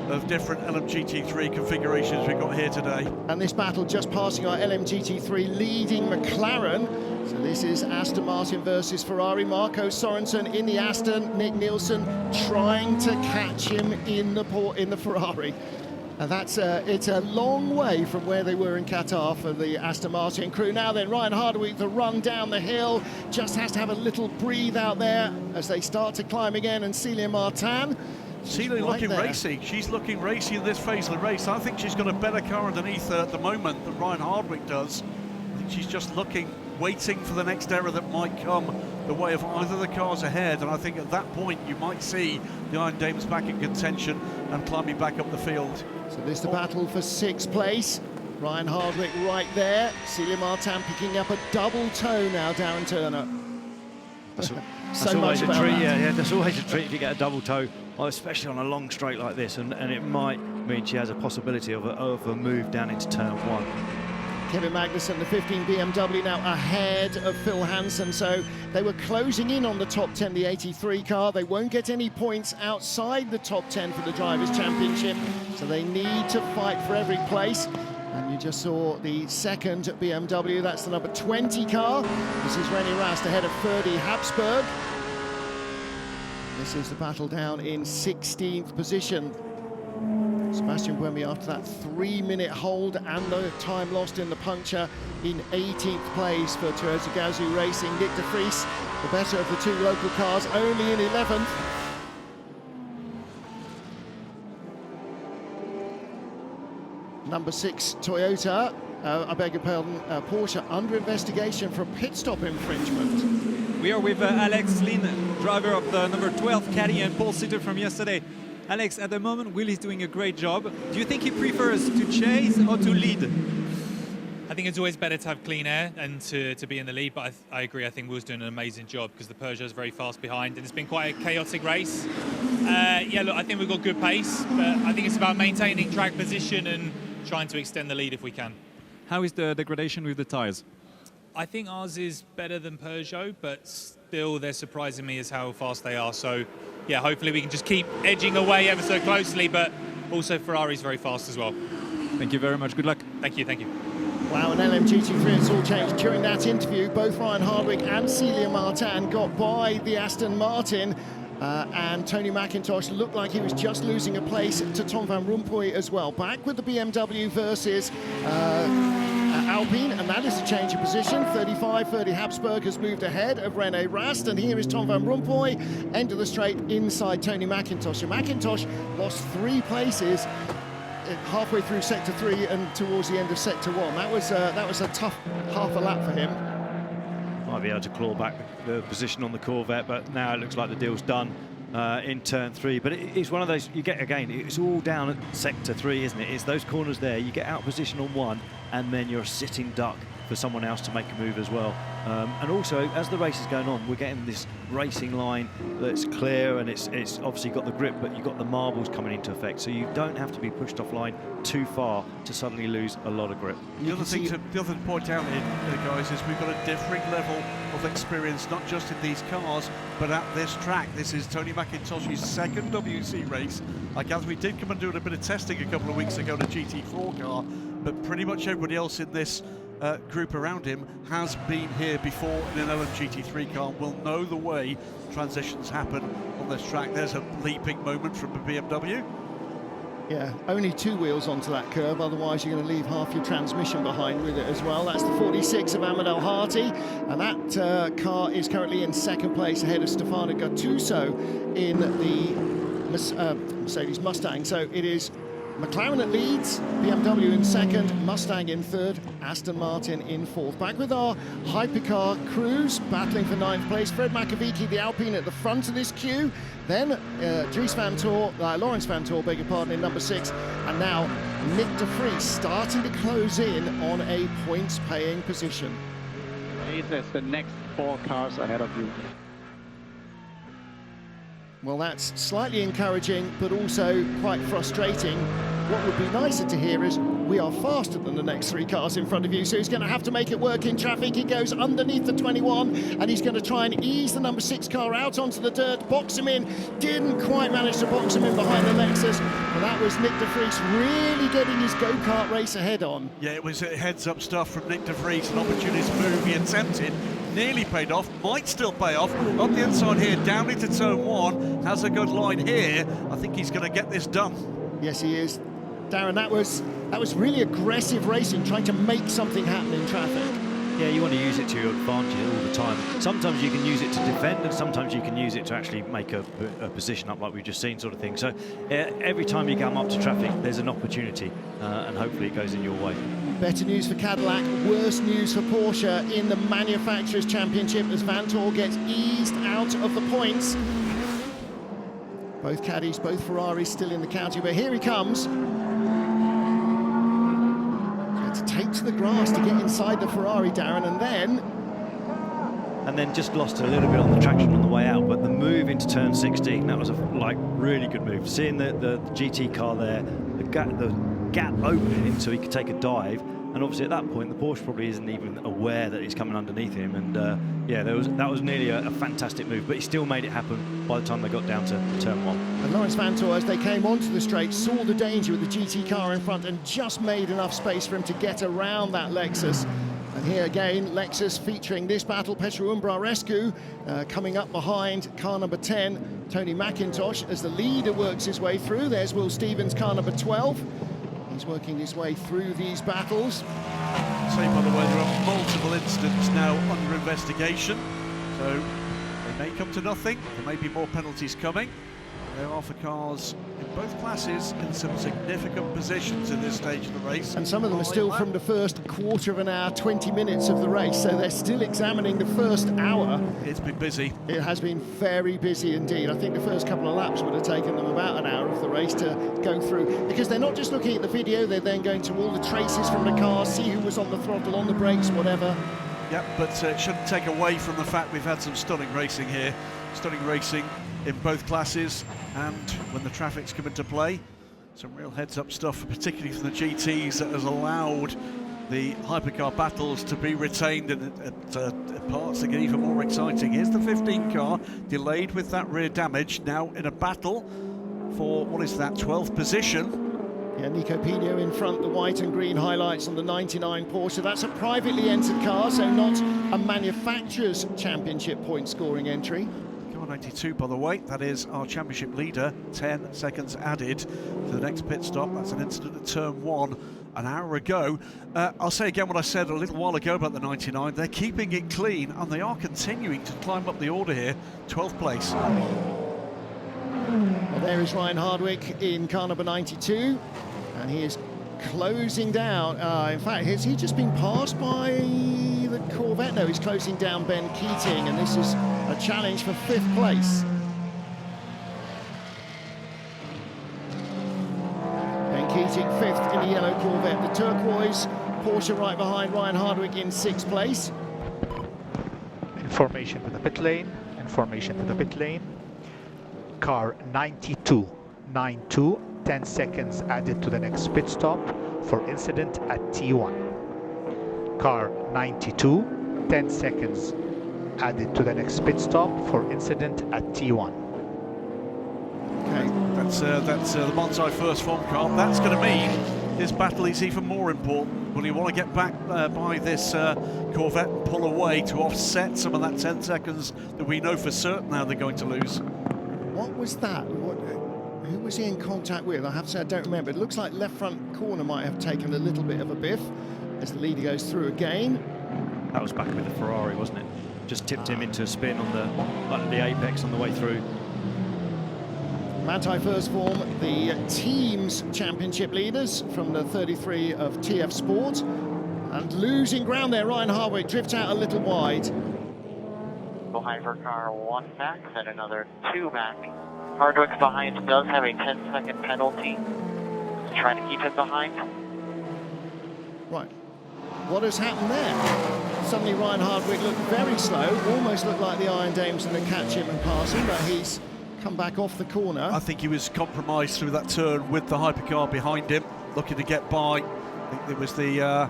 of different LMGT3 configurations we've got here today. And this battle just passing our LMGT3 leading McLaren. So this is Aston Martin versus Ferrari. Marco Sorensen in the Aston, Nick Nielsen trying to catch him in the Ferrari. And that's it's a long way from where they were in Qatar for the Aston Martin crew. Now then, Ryan Hardwick, the run down the hill, just has to have a little breathe out there as they start to climb again. And Celia Martin, Celia looking racy. She's looking racy in this phase of the race. I think she's got a better car underneath her at the moment than Ryan Hardwick does. I think she's just waiting for the next error that might come the way of either the cars ahead. And I think at that point you might see the Iron Dames back in contention and climbing back up the field. So this is the battle for 6th place. Ryan Hardwick right there. Celia Martin picking up a double toe now, Darren Turner. That's always a treat, yeah, that's always a treat if you get a double toe, especially on a long straight like this, and it might mean she has a possibility of a move down into turn 1. Kevin Magnussen, the 15 BMW, now ahead of Phil Hansen, so they were closing in on the top 10, the 83 car. They won't get any points outside the top 10 for the Drivers' Championship, so they need to fight for every place. And you just saw the second BMW, that's the number 20 car. This is René Rast ahead of Ferdi Habsburg. This is the battle down in 16th position. Sebastian Buemi after that 3-minute hold and the time lost in the puncture in 18th place for Therese Gazou Racing. Nick de Vries, the better of the two local cars, only in 11th. Number 6 Toyota, I beg your pardon, Porsche under investigation for a pit stop infringement. We are with Alex Lynn, driver of the number 12 Caddy and pole sitter from yesterday. Alex, at the moment, Will is doing a great job. Do you think he prefers to chase or to lead? I think it's always better to have clean air and to be in the lead, but I agree. I think Will's doing an amazing job because the Peugeot is very fast behind, and it's been quite a chaotic race. Yeah, look, I think we've got good pace, but I think it's about maintaining track position and trying to extend the lead if we can. How is the degradation with the tyres? I think ours is better than Peugeot, but still they're surprising me as how fast they are. So, yeah, hopefully we can just keep edging away ever so closely, but also Ferrari's very fast as well. Thank you very much. Good luck. Thank you, thank you. Wow, and LMGT3, it's all changed during that interview. Both Ryan Hardwick and Celia Martin got by the Aston Martin. And Tony McIntosh looked like he was just losing a place to Tom van Rompuy as well. Back with the BMW versus Alpine, and that is a change of position. 35, Ferdi Habsburg has moved ahead of René Rast, and here is Tom van Rompuy, end of the straight inside Tony McIntosh. And McIntosh lost 3 places halfway through Sector 3 and towards the end of Sector 1. That was a tough half a lap for him. Might be able to claw back the position on the Corvette, but now it looks like the deal's done in turn 3. But it's one of those, you get, again, it's all down at Sector 3, isn't it? It's those corners there, you get out of position on one, and then you're a sitting duck for someone else to make a move as well. And also, as the race is going on, we're getting this racing line that's clear, and it's obviously got the grip, but you've got the marbles coming into effect, so you don't have to be pushed offline too far to suddenly lose a lot of grip. The other thing to point out here, guys, is we've got a differing level of experience, not just in these cars, but at this track. This is Tony McIntosh's second WC race. I gather we did come and do a bit of testing a couple of weeks ago on a GT4 car, but pretty much everybody else in this group around him has been here before in an LMGT3 car, will know the way transitions happen on this track. There's a leaping moment from the BMW. Yeah, only 2 wheels onto that curve, otherwise you're going to leave half your transmission behind with it as well. That's the 46 of Ahmed El Harti, and that car is currently in 2nd place ahead of Stefano Gattuso in the Mercedes Mustang. So it is McLaren that leads, BMW in 2nd, Mustang in 3rd, Aston Martin in 4th. Back with our hypercar crews, battling for 9th place. Fred Makovici, the Alpine, at the front of this queue. Then Lawrence Van Tor, beg your pardon, in number 6. And now Nick de Vries starting to close in on a points-paying position. There's the next 4 cars ahead of you. Well, that's slightly encouraging, but also quite frustrating, what would be nicer to hear is, we are faster than the next 3 cars in front of you, so he's going to have to make it work in traffic. He goes underneath the 21, and he's going to try and ease the number 6 car out onto the dirt, box him in. Didn't quite manage to box him in behind the Lexus, but that was Nick de Vries really getting his go-kart race ahead on. Yeah, it was heads-up stuff from Nick de Vries, an opportunist move he attempted, nearly paid off, might still pay off. On the inside here, down into turn 1, has a good line here. I think he's going to get this done. Yes, he is. Darren, that was really aggressive racing, trying to make something happen in traffic. Yeah, you want to use it to your advantage all the time. Sometimes you can use it to defend, and sometimes you can use it to actually make a position up like we've just seen, sort of thing. So every time you come up to traffic, there's an opportunity, and hopefully it goes in your way. Better news for Cadillac, worse news for Porsche in the Manufacturers' Championship as Vanthoor gets eased out of the points. Both caddies, both Ferraris still in the county, but here he comes. To take to the grass to get inside the Ferrari, Darren, and then just lost a little bit on the traction on the way out. But the move into turn 16, that was a really good move. Seeing the GT car there, the gap opening so he could take a dive, and obviously at that point the Porsche probably isn't even aware that he's coming underneath him. And yeah, that was nearly a fantastic move, but he still made it happen by the time they got down to turn 1. And Lawrence Vanthoor, as they came onto the straight, saw the danger with the GT car in front and just made enough space for him to get around that Lexus. And here again, Lexus featuring this battle, Petru Umbrarescu coming up behind car number 10, Tony McIntosh, as the leader works his way through. There's Will Stevens, car number 12. He's working his way through these battles. Say, by the way, there are multiple incidents now under investigation, so they may come to nothing. There may be more penalties coming. There are for cars in both classes in some significant positions in this stage of the race. And some of them are still from the first quarter of an hour, 20 minutes of the race, so they're still examining the first hour. It's been busy. It has been very busy indeed. I think the first couple of laps would have taken them about an hour of the race to go through, because they're not just looking at the video, they're then going to all the traces from the car, see who was on the throttle, on the brakes, whatever. Yep, but it shouldn't take away from the fact we've had some stunning racing here. Stunning racing in both classes, and when the traffic's come into play, some real heads-up stuff, particularly from the GTs, that has allowed the hypercar battles to be retained at parts that get even more exciting. Here's the 15 car, delayed with that rear damage, now in a battle for, what is that, 12th position. Yeah, Nico Pino in front, the white and green highlights on the 99 Porsche. That's a privately entered car, so not a manufacturer's championship point scoring entry. 92, by the way, that is our championship leader, 10 seconds added to the next pit stop. That's an incident at turn 1 an hour ago. I'll say again what I said a little while ago about the 99. They're keeping it clean, and they are continuing to climb up the order here. 12th place. Well, there is Ryan Hardwick in car number 92, and he is closing down. In fact, has he just been passed by the Corvette? No, he's closing down Ben Keating, and this is a challenge for 5th place. Ben Keating 5th in the yellow Corvette. The turquoise Porsche right behind Ryan Hardwick in 6th place. Information to the pit lane. Information to the pit lane. Car 92. 9-2. 10 seconds added to the next pit stop for incident at T1. Car 92, 10 seconds added to the next pit stop for incident at T1. Okay, that's the Monza first form car. That's going to mean this battle is even more important. Will he want to get back by this Corvette and pull away to offset some of that 10 seconds that we know for certain now they're going to lose? What was that? Who was he in contact with? I have to say I don't remember. It looks like left front corner might have taken a little bit of a biff as the leader goes through again. That was back with the Ferrari, wasn't it? Just tipped him into a spin on the apex on the way through. Manthey first form, the team's championship leaders from the 33 of TF Sport. And losing ground there, Ryan Hardwick drifts out a little wide. Hypercar 1 back, then another 2 back. Hardwick behind does have a 10-second penalty. Trying to keep him behind. Right. What has happened there? Suddenly Ryan Hardwick looked very slow, almost looked like the Iron Dames and the catch him and pass him, but he's come back off the corner. I think he was compromised through that turn with the hypercar behind him, looking to get by. I think there was the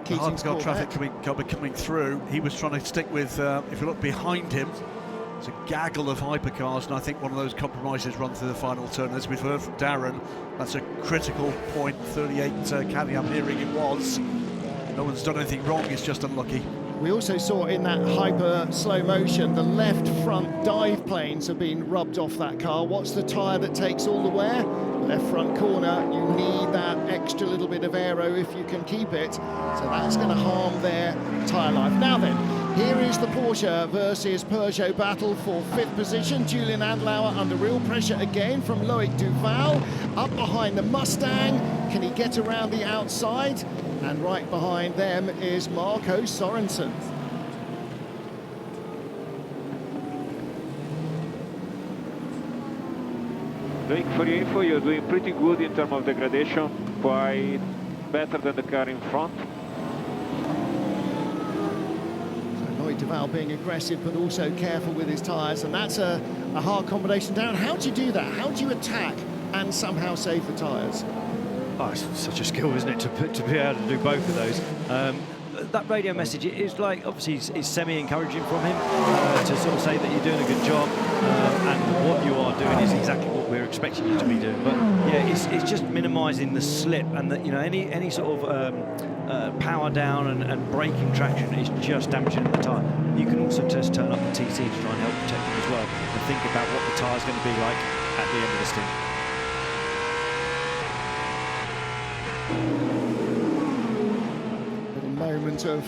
hypercar traffic coming through. He was trying to stick with, if you look behind him, it's a gaggle of hypercars, and I think one of those compromises run through the final turn. As we've heard from Darren, that's a critical point. 38 caddy, I'm hearing it was. No one's done anything wrong, it's just unlucky. We also saw in that hyper slow motion, the left front dive planes have been rubbed off that car. What's the tyre that takes all the wear? Left front corner, you need that extra little bit of aero if you can keep it. So that's going to harm their tyre life. Now then, here is the Porsche versus Peugeot battle for 5th position. Julian Andlauer under real pressure again from Loic Duval. Up behind the Mustang. Can he get around the outside? And right behind them is Marco Sorensen. Doing for your info, you're doing pretty good in terms of degradation, quite better than the car in front. Loic Duval being aggressive but also careful with his tyres, and that's a hard combination. Darren, how do you do that? How do you attack and somehow save the tyres? Oh, it's such a skill, isn't it, to be able to do both of those. That radio message is like, obviously, it's semi-encouraging from him to sort of say that you're doing a good job and what you are doing is exactly what we're expecting you to be doing. But yeah, it's just minimising the slip and that, you know, any sort of power down and braking traction is just damaging the tyre. You can also just turn up the TC to try and help protect it as well and think about what the tyre's going to be like at the end of the stint. Moment of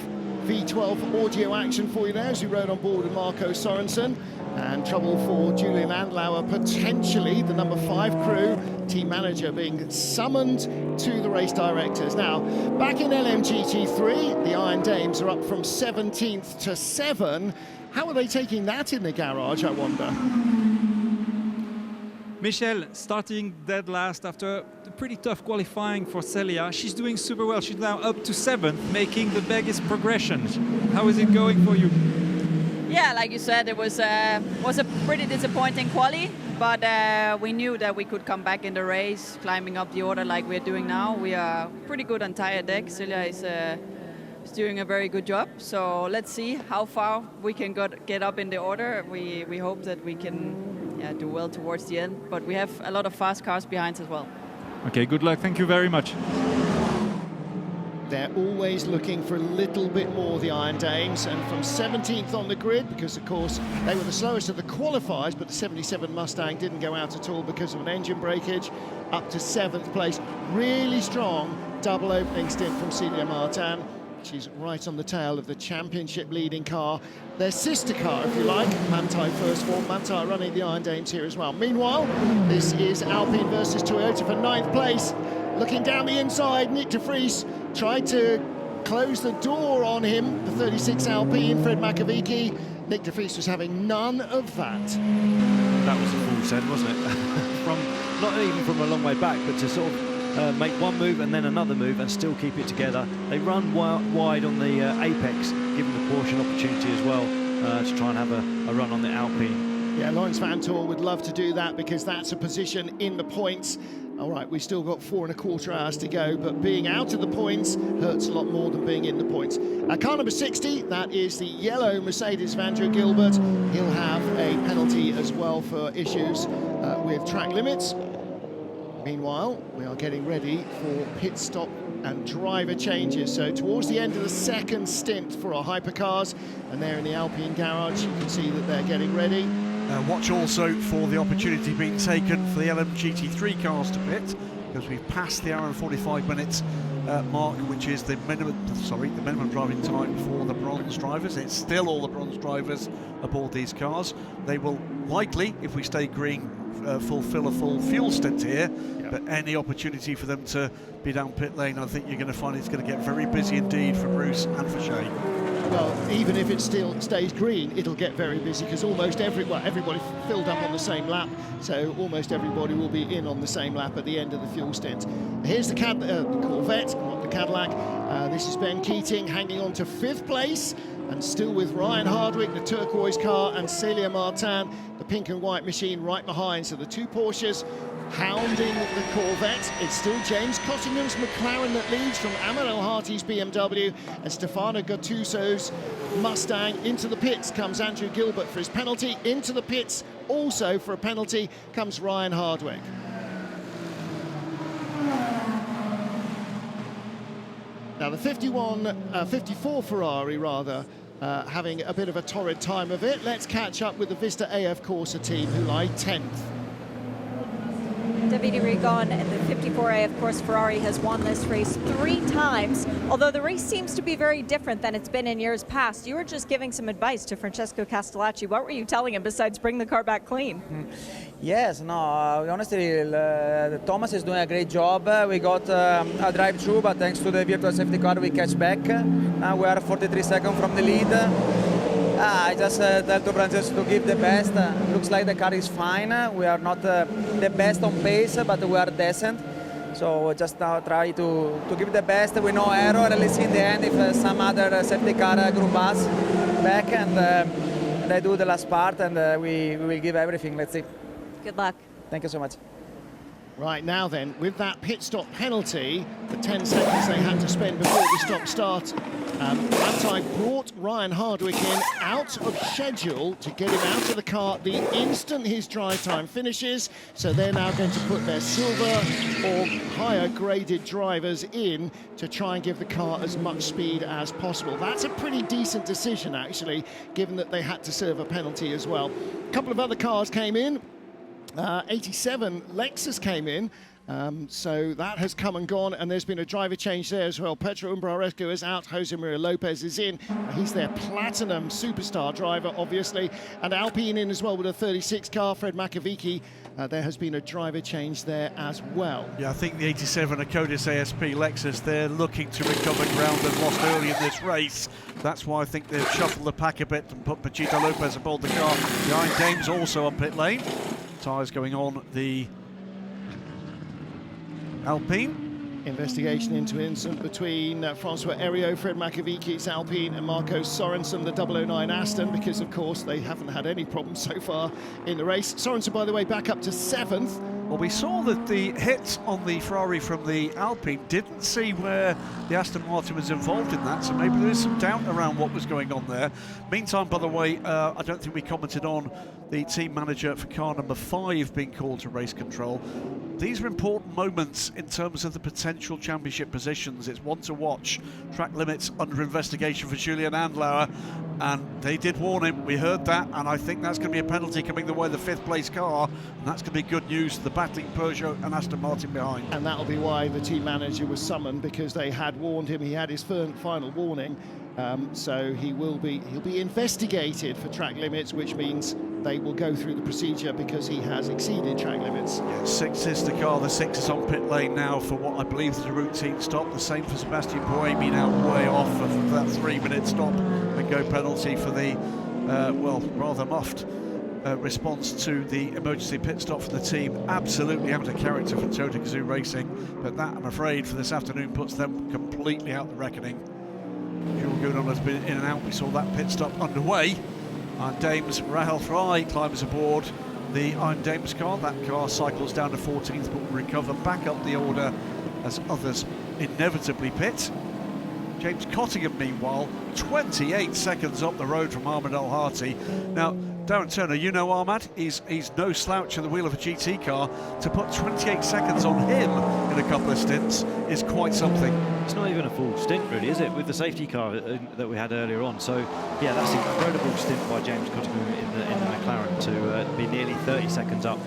V12 audio action for you there as we rode on board with Marco Sorensen, and trouble for Julian Andlauer, potentially the number 5 crew, team manager being summoned to the race directors. Now, back in LMGT3, the Iron Dames are up from 17th to 7. How are they taking that in the garage, I wonder? Michelle starting dead last after a pretty tough qualifying for Celia. She's doing super well. She's now up to 7th, making the biggest progression. How is it going for you? Yeah, like you said, it was a pretty disappointing quali, but we knew that we could come back in the race, climbing up the order like we're doing now. We are pretty good on tire deck. Celia is doing a very good job. So let's see how far we can get up in the order. We hope that we can do well towards the end, but we have a lot of fast cars behind as well. Okay, good luck. Thank you very much. They're always looking for a little bit more, the Iron Dames, and from 17th on the grid, because of course they were the slowest of the qualifiers, but the 77 Mustang didn't go out at all because of an engine breakage, up to 7th place. Really strong double opening stint from Celia Martin. She's right on the tail of the championship leading car. Their sister car, if you like, Manthey first form. Manthey running the Iron Dames here as well. Meanwhile, this is Alpine versus Toyota for 9th place. Looking down the inside, Nick de Vries tried to close the door on him, the 36 Alpine, Fred Makovici. Nick de Vries was having none of that. That was a full send, wasn't it? Not even from a long way back, but to sort of make one move and then another move and still keep it together. They run wide on the apex, giving the Porsche an opportunity as well to try and have a run on the Alpine. Yeah, Lawrence Vantor would love to do that because that's a position in the points. All right, we've still got 4¼ hours to go, but being out of the points hurts a lot more than being in the points. Car number 60, that is the yellow Mercedes of Andrew Gilbert. He'll have a penalty as well for issues with track limits. Meanwhile, we are getting ready for pit stop and driver changes. So towards the end of the 2nd stint for our hypercars, and they're in the Alpine garage, you can see that they're getting ready. Watch also for the opportunity being taken for the LMGT3 cars to pit, because we've passed the hour and 45 minutes mark, which is the minimum driving time for the bronze drivers. It's still all the bronze drivers aboard these cars. They will likely, if we stay green, fulfill a full fuel stint here, but any opportunity for them to be down pit lane, I think you're going to find it's going to get very busy indeed for Bruce and for Shane. Well, even if it still stays green, it'll get very busy because almost everybody filled up on the same lap, so almost everybody will be in on the same lap at the end of the fuel stint. Here's the Corvette, not the Cadillac. This is Ben Keating hanging on to 5th place. and still with Ryan Hardwick, the turquoise car, and Celia Martin, the pink and white machine right behind. So the two Porsches hounding the Corvette. It's still James Cottingham's McLaren that leads from Ahmed El-Harti's BMW, and Stefano Gattuso's Mustang. Into the pits comes Andrew Gilbert for his penalty. Into the pits also for a penalty comes Ryan Hardwick. Now the 54 Ferrari rather, having a bit of a torrid time of it. Let's catch up with the Vista AF Corsa team, who lie 10th. Davide Rigon and the 54A, of course, Ferrari has won this race 3 times, although the race seems to be very different than it's been in years past. You were just giving some advice to Francesco Castellacci. What were you telling him besides bring the car back clean? Yes, no, honestly, Thomas is doing a great job. We got a drive-through, but thanks to the virtual safety car, we catch back. Now we are 43 seconds from the lead. I just tell to Francesco to give the best. Looks like the car is fine. We are not the best on pace, but we are decent. So just now try to give the best. We know error. Let's see in the end if some other safety car group us back, and they do the last part, and we will give everything. Let's see. Good luck. Thank you so much. Right, now then, with that pit stop penalty, the 10 seconds they had to spend before the stop start, Raptide brought Ryan Hardwick in out of schedule to get him out of the car the instant his drive time finishes. So they're now going to put their silver or higher graded drivers in to try and give the car as much speed as possible. That's a pretty decent decision, actually, given that they had to serve a penalty as well. A couple of other cars came in. 87 Lexus came in, so that has come and gone, and there's been a driver change there as well. Pedro Umbraresco is out, Jose Maria Lopez is in. He's their platinum superstar driver, obviously, and Alpine in as well with a 36 car. Fred Makovici, there has been a driver change there as well. Yeah, I think the 87 Akodis ASP Lexus, they're looking to recover ground they've lost early in this race. That's why I think they've shuffled the pack a bit and put Pachito Lopez aboard the car. Behind Dames also on pit lane. Tyres going on the Alpine. Investigation into incident between Francois Heriot, Fred Makavici's Alpine, and Marco Sorensen, the 009 Aston, because of course they haven't had any problems so far in the race. Sorensen, by the way, back up to 7th. Well, we saw that the hit on the Ferrari from the Alpine didn't see where the Aston Martin was involved in that, so maybe there is some doubt around what was going on there. Meantime, by the way, I don't think we commented on the team manager for car number 5 being called to race control. These are important moments in terms of the potential championship positions. It's one to watch. Track limits under investigation for Julian Andlauer, and they did warn him. We heard that, and I think that's going to be a penalty coming the way of the 5th place car, and that's going to be good news for the battling Peugeot and Aston Martin behind. And that'll be why the team manager was summoned, because they had warned him. He had his final warning, so he'll be investigated for track limits, which means they will go through the procedure because he has exceeded track limits. Yeah, 6 is the car. The 6 is on pit lane now for what I believe is a routine stop. The same for Sebastian Buemi, now way off of that 3-minute stop and go penalty for the well, rather muffed response to the emergency pit stop for the team. Absolutely out of character for Total Gazoo Racing, but that, I'm afraid, for this afternoon puts them completely out the reckoning. Jules Goudon has been in and out. We saw that pit stop underway. And Dames Rahel Fry climbs aboard the Iron Dames car. That car cycles down to 14th, but will recover back up the order as others inevitably pit. James Cottingham, meanwhile, 28 seconds up the road from Ahmed El-Harti. Now, Darren Turner, you know Ahmad, he's no slouch at the wheel of a GT car. To put 28 seconds on him in a couple of stints is quite something. It's not even a full stint, really, is it, with the safety car that we had earlier on? So, yeah, that's an incredible stint by James Cottingham in the McLaren to be nearly 30 seconds up.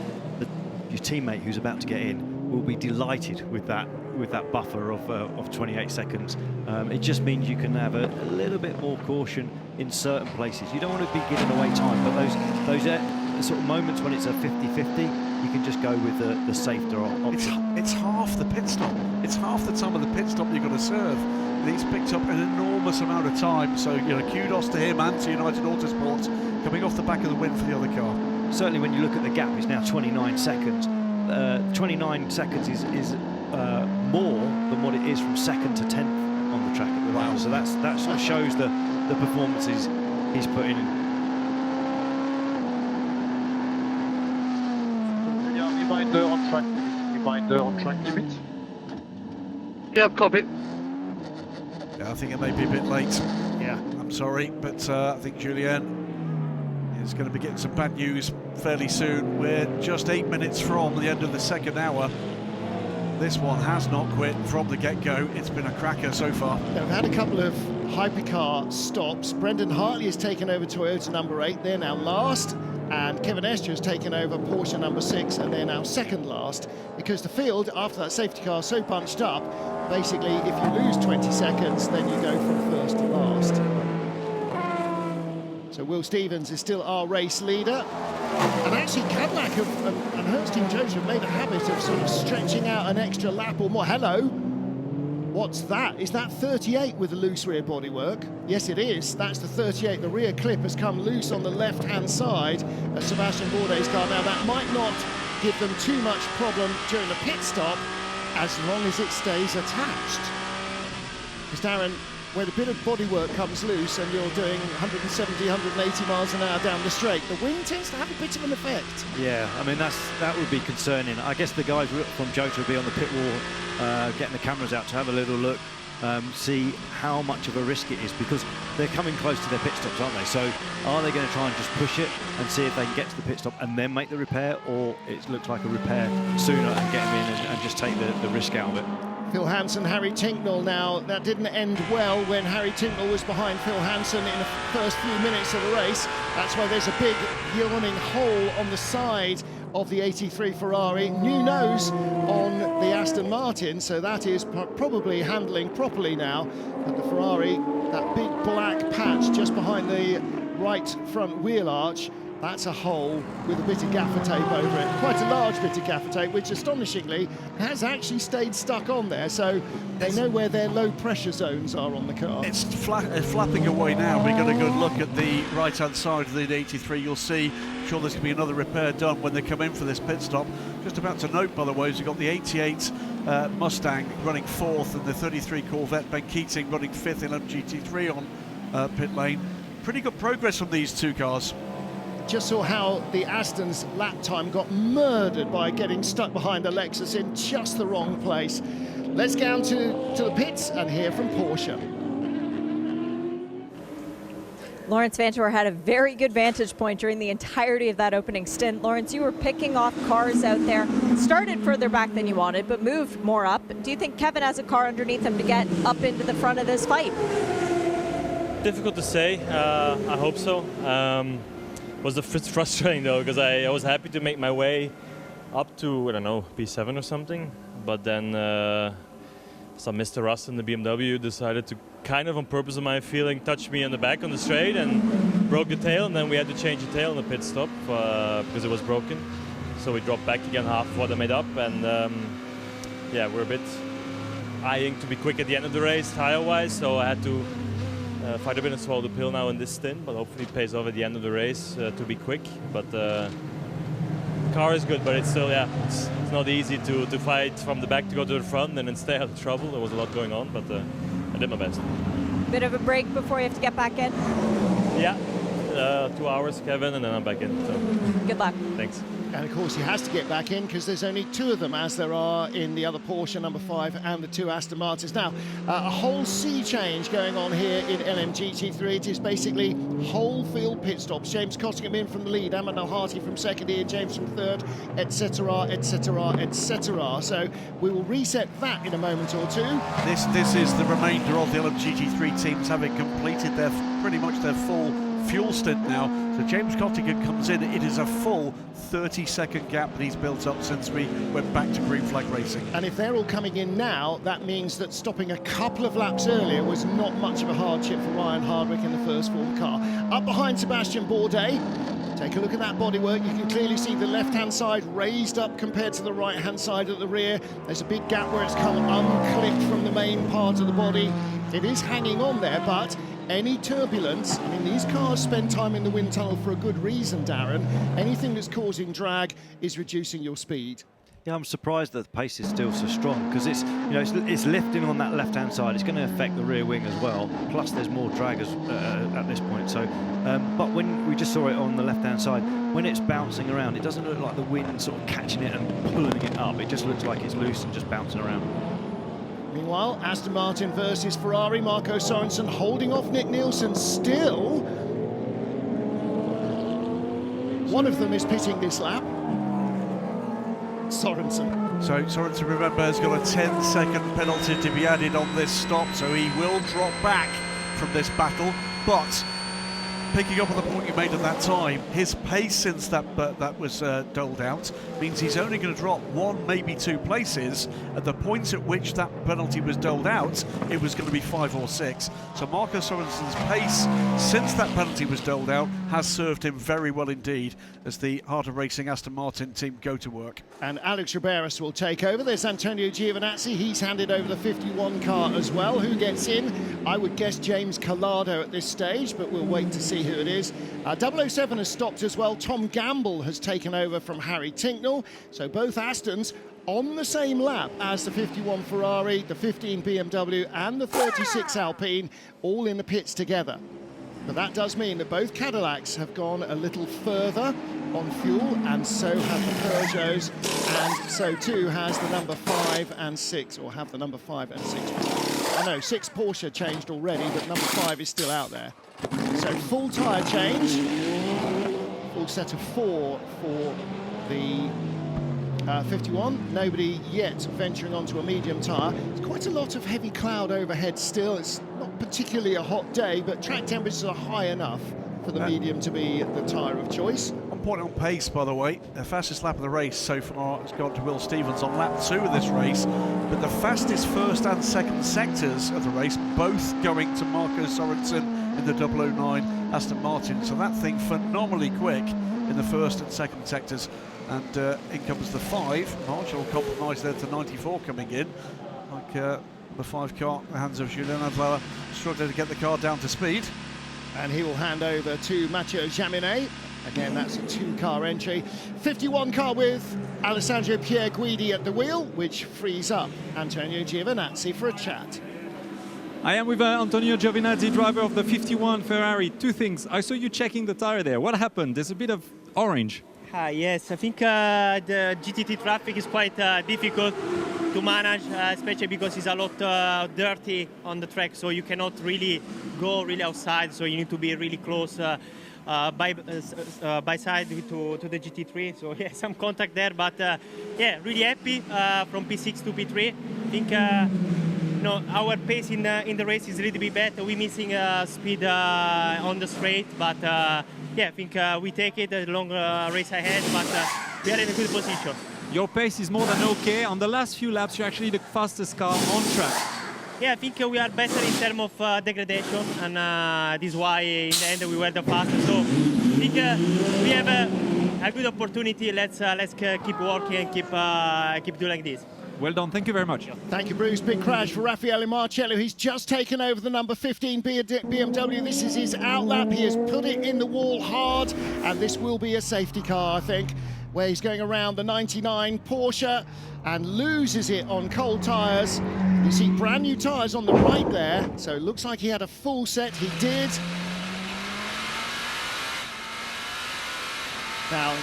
Your teammate who's about to get in will be delighted with that buffer of 28 seconds. It just means you can have a little bit more caution in certain places. You don't want to be giving away time, but those sort of moments when it's a 50-50, you can just go with the safer option. It's half the pit stop. It's half the time of the pit stop you've got to serve. And he's picked up an enormous amount of time, so kudos to him and to United Autosport coming off the back of the win for the other car. Certainly when you look at the gap, it's now 29 seconds. 29 seconds is more than what it is from 2nd to 10th on the track at the moment. So that sort of shows the the performances he's putting in. Yeah, reminder on track. Reminder on track limit. Yeah, copy. Yeah, I think it may be a bit late. Yeah. I'm sorry, but I think Julien is going to be getting some bad news fairly soon. We're just 8 minutes from the end of the second hour. This one has not quit from the get-go. It's been a cracker so far. They've had a couple of hypercar stops. Brendan Hartley has taken over Toyota number 8. They're now last. And Kevin Estre has taken over Porsche number 6, and they're now second last, because the field, after that safety car so bunched up, basically if you lose 20 seconds, then you go from first to last. So Will Stevens is still our race leader. And actually Cadillac and Hurst-Team Jones have made a habit of sort of stretching out an extra lap or more. Hello. What's that? Is that 38 with the loose rear bodywork? Yes, it is. That's the 38. The rear clip has come loose on the left-hand side of Sebastian Bourdais' car. Now, that might not give them too much problem during the pit stop, as long as it stays attached. Because, Darren, when a bit of bodywork comes loose and you're doing 170, 180 miles an hour down the straight, the wind tends to have a bit of an effect. Yeah, I mean, that would be concerning. I guess the guys from Jota will be on the pit wall, getting the cameras out to have a little look, see how much of a risk it is, because they're coming close to their pit stops, aren't they? So are they going to try and just push it and see if they can get to the pit stop and then make the repair, or it looks like a repair sooner and get them in and just take the risk out of it? Phil Hansen, Harry Tinknell now. That didn't end well when Harry Tinknell was behind Phil Hansen in the first few minutes of the race. That's why there's a big yawning hole on the side of the 83 Ferrari. New nose on the Aston Martin, so that is probably handling properly now. But the Ferrari, that big black patch just behind the right front wheel arch, that's a hole with a bit of gaffer tape over it. Quite a large bit of gaffer tape, which astonishingly has actually stayed stuck on there, so they know where their low pressure zones are on the car. It's flapping away now. We got a good look at the right-hand side of the 83. You'll see, I'm sure there's going to be another repair done when they come in for this pit stop. Just about to note, by the way, is you've got the 88 Mustang running 4th and the 33 Corvette Ben Keating running 5th in LMGT3 on pit lane. Pretty good progress from these two cars. Just saw how the Aston's lap time got murdered by getting stuck behind the Lexus in just the wrong place. Let's get down to the pits and hear from Porsche. Lawrence Vanthoor had a very good vantage point during the entirety of that opening stint. Lawrence, you were picking off cars out there. Started further back than you wanted, but moved more up. Do you think Kevin has a car underneath him to get up into the front of this fight? Difficult to say. I hope so. Was frustrating though, because I was happy to make my way up to, I don't know, P7 or something, but then some Mr. Russ in the BMW decided to kind of on purpose of my feeling touch me on the back on the straight and broke the tail, and then we had to change the tail in the pit stop because it was broken. So we dropped back again half of what I made up, and yeah, we're a bit eyeing to be quick at the end of the race tire-wise, so I had to fight a bit and swallow the pill now in this stint, but hopefully it pays off at the end of the race to be quick. But the car is good, but it's still, yeah, it's not easy to fight from the back to go to the front and then stay out of trouble. There was a lot going on, but I did my best. Bit of a break before you have to get back in? Yeah, 2 hours, Kevin, and then I'm back in. So. Good luck. Thanks. And of course he has to get back in because there's only 2 of them, as there are in the other Porsche number 5 and the 2 Aston Martins. Now, a whole sea change going on here in LMGT3. It is basically whole field pit stops. James Cottingham in from the lead, Ahmed Al-Hati from second here, James from third, etc., etc., etc. So we will reset that in a moment or two. This is the remainder of the LMGT3 teams having completed pretty much their full fuel stint now. So James Cottingham comes in. It is a full 30-second gap that he's built up since we went back to green flag racing. And if they're all coming in now, that means that stopping a couple of laps earlier was not much of a hardship for Ryan Hardwick in the first form car. Up behind Sebastian Bourdais. Take a look at that bodywork. You can clearly see the left-hand side raised up compared to the right-hand side at the rear. There's a big gap where it's come unclipped from the main part of the body. It is hanging on there, but any turbulence, I mean, these cars spend time in the wind tunnel for a good reason, Darren. Anything that's causing drag is reducing your speed. Yeah, I'm surprised that the pace is still so strong because it's, you know, it's lifting on that left-hand side. It's going to affect the rear wing as well. Plus, there's more drag at this point. So, but when we just saw it on the left-hand side, when it's bouncing around, it doesn't look like the wind sort of catching it and pulling it up. It just looks like it's loose and just bouncing around. Meanwhile, Aston Martin versus Ferrari. Marco Sorensen holding off Nick Nielsen still. One of them is pitting this lap. Sorensen. So Sorensen, remember, has got a 10-second penalty to be added on this stop, so he will drop back from this battle. But picking up on the point you made at that time, his pace since that was doled out means he's only going to drop 1, maybe 2 places. At the point at which that penalty was doled out, it was going to be 5 or 6. So Marco Sorensen's pace since that penalty was doled out has served him very well indeed as the harder racing Aston Martin team go to work. And Alex Riberas will take over. There's Antonio Giovinazzi. He's handed over the 51 car as well. Who gets in? I would guess James Collado at this stage, but we'll wait to see who it is. 007 has stopped as well. Tom Gamble has taken over from Harry Tinknell. So both Astons on the same lap as the 51 Ferrari, the 15 BMW and the 36 Alpine, all in the pits together. But that does mean that both Cadillacs have gone a little further on fuel, and so have the Peugeots, and so too has the number 5 and 6, or have the number 5 and 6. I know 6 Porsche changed already, but number 5 is still out there. So full tyre change, full set of 4 for the 51. Nobody yet venturing onto a medium tyre. There's quite a lot of heavy cloud overhead still. It's not particularly a hot day, but track temperatures are high enough for the medium to be the tyre of choice. On point on pace, by the way, the fastest lap of the race so far has gone to Will Stevens on lap 2 of this race, but the fastest first and second sectors of the race both going to Marco Sorensen in the 009 Aston Martin. So that thing phenomenally quick in the first and second sectors. And in comes the 5. Marginal compromise there to 94 coming in. Like the 5 car in the hands of Julien Adler, struggling to get the car down to speed. And he will hand over to Mathieu Jaminet. Again, that's a 2-car entry. 51 car with Alessandro Pierre Guidi at the wheel, which frees up Antonio Giovinazzi for a chat. I am with Antonio Giovinazzi, driver of the 51 Ferrari. 2 things. I saw you checking the tire there. What happened? There's a bit of orange. Yes, I think the GT3 traffic is quite difficult to manage, especially because it's a lot dirty on the track, so you cannot really go really outside, so you need to be really close by side to the GT3. So yeah, some contact there, but yeah, really happy from P6 to P3. I think our pace in the race is a little bit better. We're missing speed on the straight, but yeah, I think we take it a long race ahead, but we are in a good position. Your pace is more than okay. On the last few laps, you're actually the fastest car on track. Yeah, I think we are better in terms of degradation, and this is why in the end we were the fastest. So I think we have a good opportunity. Let's keep working and keep doing like this. Well done, thank you very much. Thank you, Bruce. Big crash for Raffaele Marcello. He's just taken over the number 15 BMW. This is his outlap. He has put it in the wall hard, and this will be a safety car, I think, where he's going around the 99 Porsche and loses it on cold tyres. You see brand new tyres on the right there, so it looks like he had a full set. He did. Now,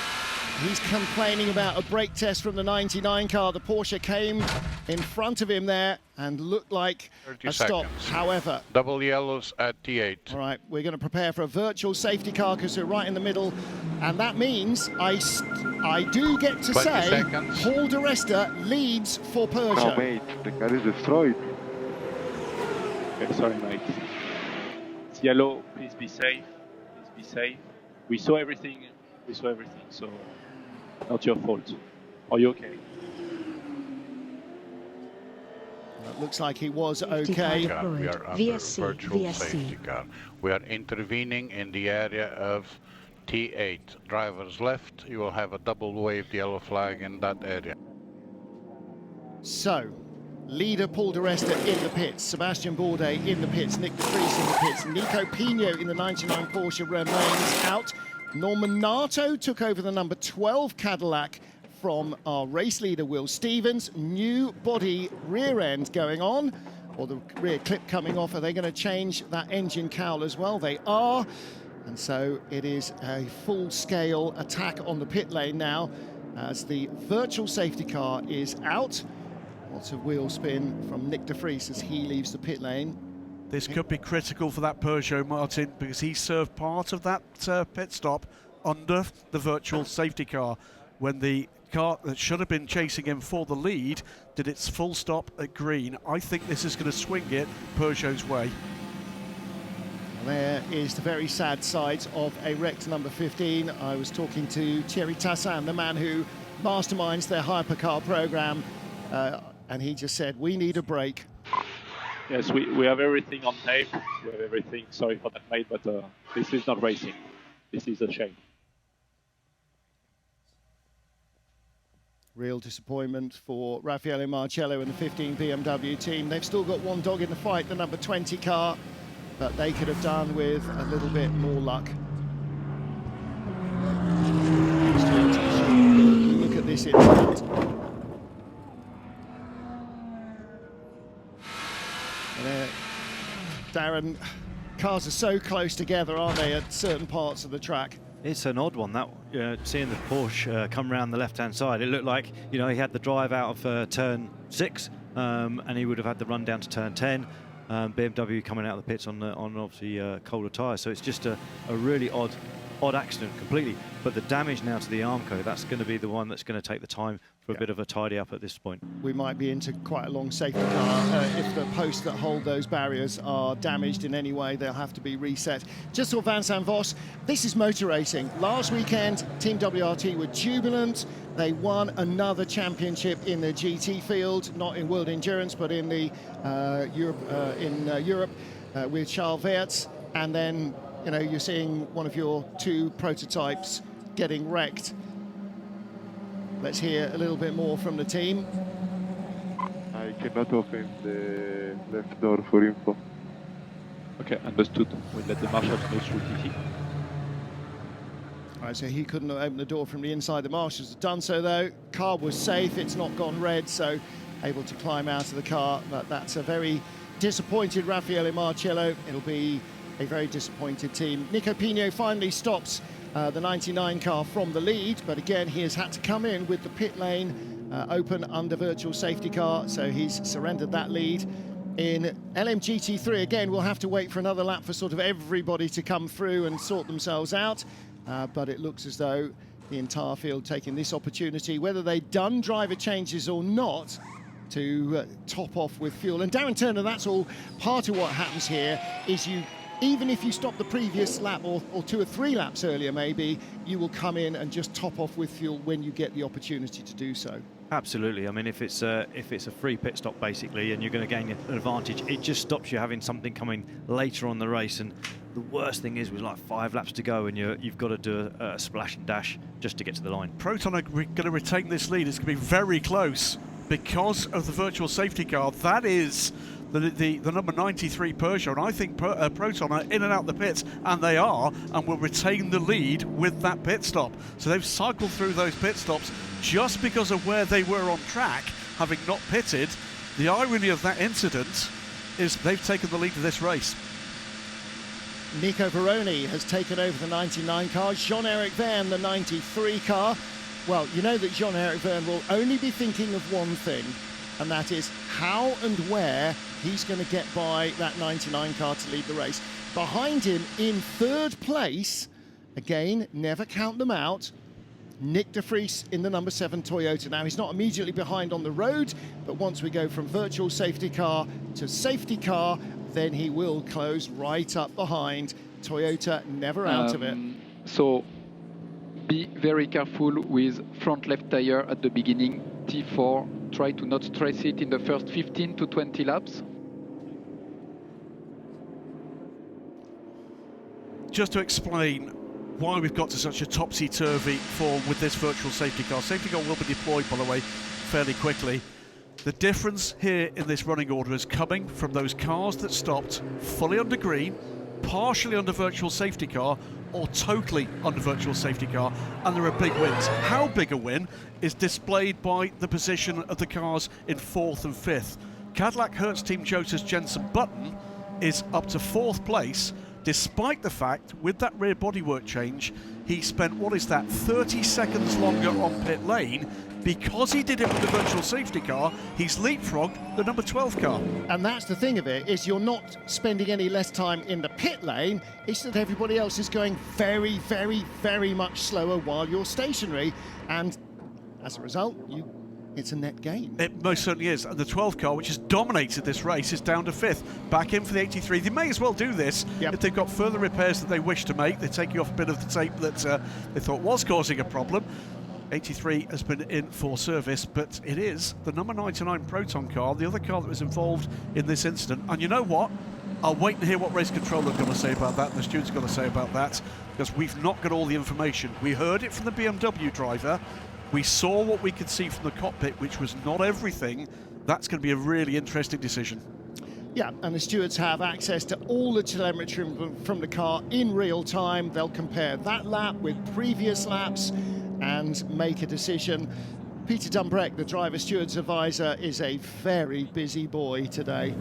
he's complaining about a brake test from the 99 car. The Porsche came in front of him there and looked like a stop. However, double yellows at T8. All right, we're going to prepare for a virtual safety car because we're right in the middle, and that means I do get to say seconds. Paul di Resta leads for Peugeot. No, mate, the car is destroyed. Okay, sorry, mate. It's yellow. Please be safe. Please be safe. We saw everything. So. Not your fault. Are you okay? It looks like he was okay. We are under virtual safety car. We are intervening in the area of T8. Drivers left, you will have a double waved yellow flag in that area. So, leader Paul di Resta in the pits, Sebastian Bourdais in the pits, Nick de Vries in the pits, Nico Pino in the 99 Porsche remains out. Norman Nato took over the number 12 Cadillac from our race leader, Will Stevens. New body rear end going on, or the rear clip coming off. Are they going to change that engine cowl as well? They are. And so it is a full-scale attack on the pit lane now as the virtual safety car is out. Lots of wheel spin from Nick de Vries as he leaves the pit lane. This could be critical for that Peugeot, Martin, because he served part of that pit stop under the virtual safety car when the car that should have been chasing him for the lead did its full stop at green. I think this is going to swing it Peugeot's way. There is the very sad side of a wrecked number 15. I was talking to Thierry Tassin, the man who masterminds their hypercar program, and he just said, we need a break. Yes, we have everything on tape. We have everything. Sorry for that, mate, but this is not racing. This is a shame. Real disappointment for Raffaele Marcello and the 15 BMW team. They've still got one dog in the fight, the number 20 car, but they could have done with a little bit more luck. Look at this incident. Darren, cars are so close together, aren't they, at certain parts of the track? It's an odd one, that seeing the Porsche come round the left-hand side. It looked like, you know, he had the drive out of turn 6, and he would have had the run down to turn 10. BMW coming out of the pits on obviously colder tyres. So it's just a really odd accident completely. But the damage now to the Armco, that's going to be the one that's going to take the time for a bit of a tidy up at this point. We might be into quite a long safety car. If the posts that hold those barriers are damaged in any way, they'll have to be reset. Just saw Vincent Vos. This is motor racing. Last weekend, Team WRT were jubilant. They won another championship in the GT field, not in World Endurance, but in the Europe with Charles Weerts. And then, you know, you're seeing one of your two prototypes getting wrecked. Let's hear a little bit more from the team. I cannot open the left door for info. Okay, understood. We'll let the marshals know through TT. All right, so he couldn't open the door from the inside. The marshals have done so, though. Car was safe. It's not gone red, so able to climb out of the car. But that's a very disappointed Raffaele Marcello. It'll be a very disappointed team. Nico Pino finally stops the 99 car from the lead, but again he has had to come in with the pit lane open under virtual safety car, so he's surrendered that lead. In LMGT3 again we'll have to wait for another lap for sort of everybody to come through and sort themselves out, but it looks as though the entire field taking this opportunity, whether they've done driver changes or not, to top off with fuel. And Darren Turner, that's all part of what happens here, is even if you stop the previous lap or 2 or 3 laps earlier maybe, you will come in and just top off with fuel when you get the opportunity to do so. Absolutely. I mean, if it's a free pit stop basically and you're going to gain an advantage, it just stops you having something coming later on the race. And the worst thing is with like 5 laps to go and you've got to do a splash and dash just to get to the line. Proton are going to retain this lead. It's going to be very close because of the virtual safety car. That is the number 93 Peugeot, and I think Proton are in and out the pits, and they are, and will retain the lead with that pit stop. So they've cycled through those pit stops just because of where they were on track, having not pitted. The irony of that incident is they've taken the lead of this race. Nico Veroni has taken over the 99 car, Jean-Eric Verne the 93 car. Well, you know that Jean-Eric Verne will only be thinking of one thing, and that is how and where he's going to get by that 99 car to lead the race. Behind him in 3rd place, again, never count them out, Nick de Vries in the number 7 Toyota. Now, he's not immediately behind on the road, but once we go from virtual safety car to safety car, then he will close right up behind. Toyota never out of it. So be very careful with front left tire at the beginning, T4. Try to not stress it in the first 15 to 20 laps. Just to explain why we've got to such a topsy-turvy form with this virtual safety car. Safety car will be deployed, by the way, fairly quickly. The difference here in this running order is coming from those cars that stopped fully under green, partially under virtual safety car, or totally under virtual safety car, and there are big wins. How big a win is displayed by the position of the cars in 4th and 5th. Cadillac Hertz Team Jota's Jenson Button is up to 4th place, despite the fact, with that rear bodywork change, he spent, 30 seconds longer on pit lane. Because he did it with the virtual safety car, he's leapfrogged the number 12 car. And that's the thing of it, is you're not spending any less time in the pit lane, it's that everybody else is going very, very, very much slower while you're stationary, and as a result, it's a net gain. It most certainly is. And the 12 car, which has dominated this race, is down to 5th. Back in for the 83. They may as well do this if they've got further repairs that they wish to make. They're taking off a bit of the tape that they thought was causing a problem. 83 has been in for service, but it is the number 99 Proton car, the other car that was involved in this incident. And you know what? I'll wait and hear what race control are going to say about that, and the stewards are going to say about that, because we've not got all the information. We heard it from the BMW driver. We saw what we could see from the cockpit, which was not everything. That's going to be a really interesting decision. Yeah, and the stewards have access to all the telemetry from the car in real time. They'll compare that lap with previous laps and make a decision. Peter Dumbreck, the driver steward's advisor, is a very busy boy today.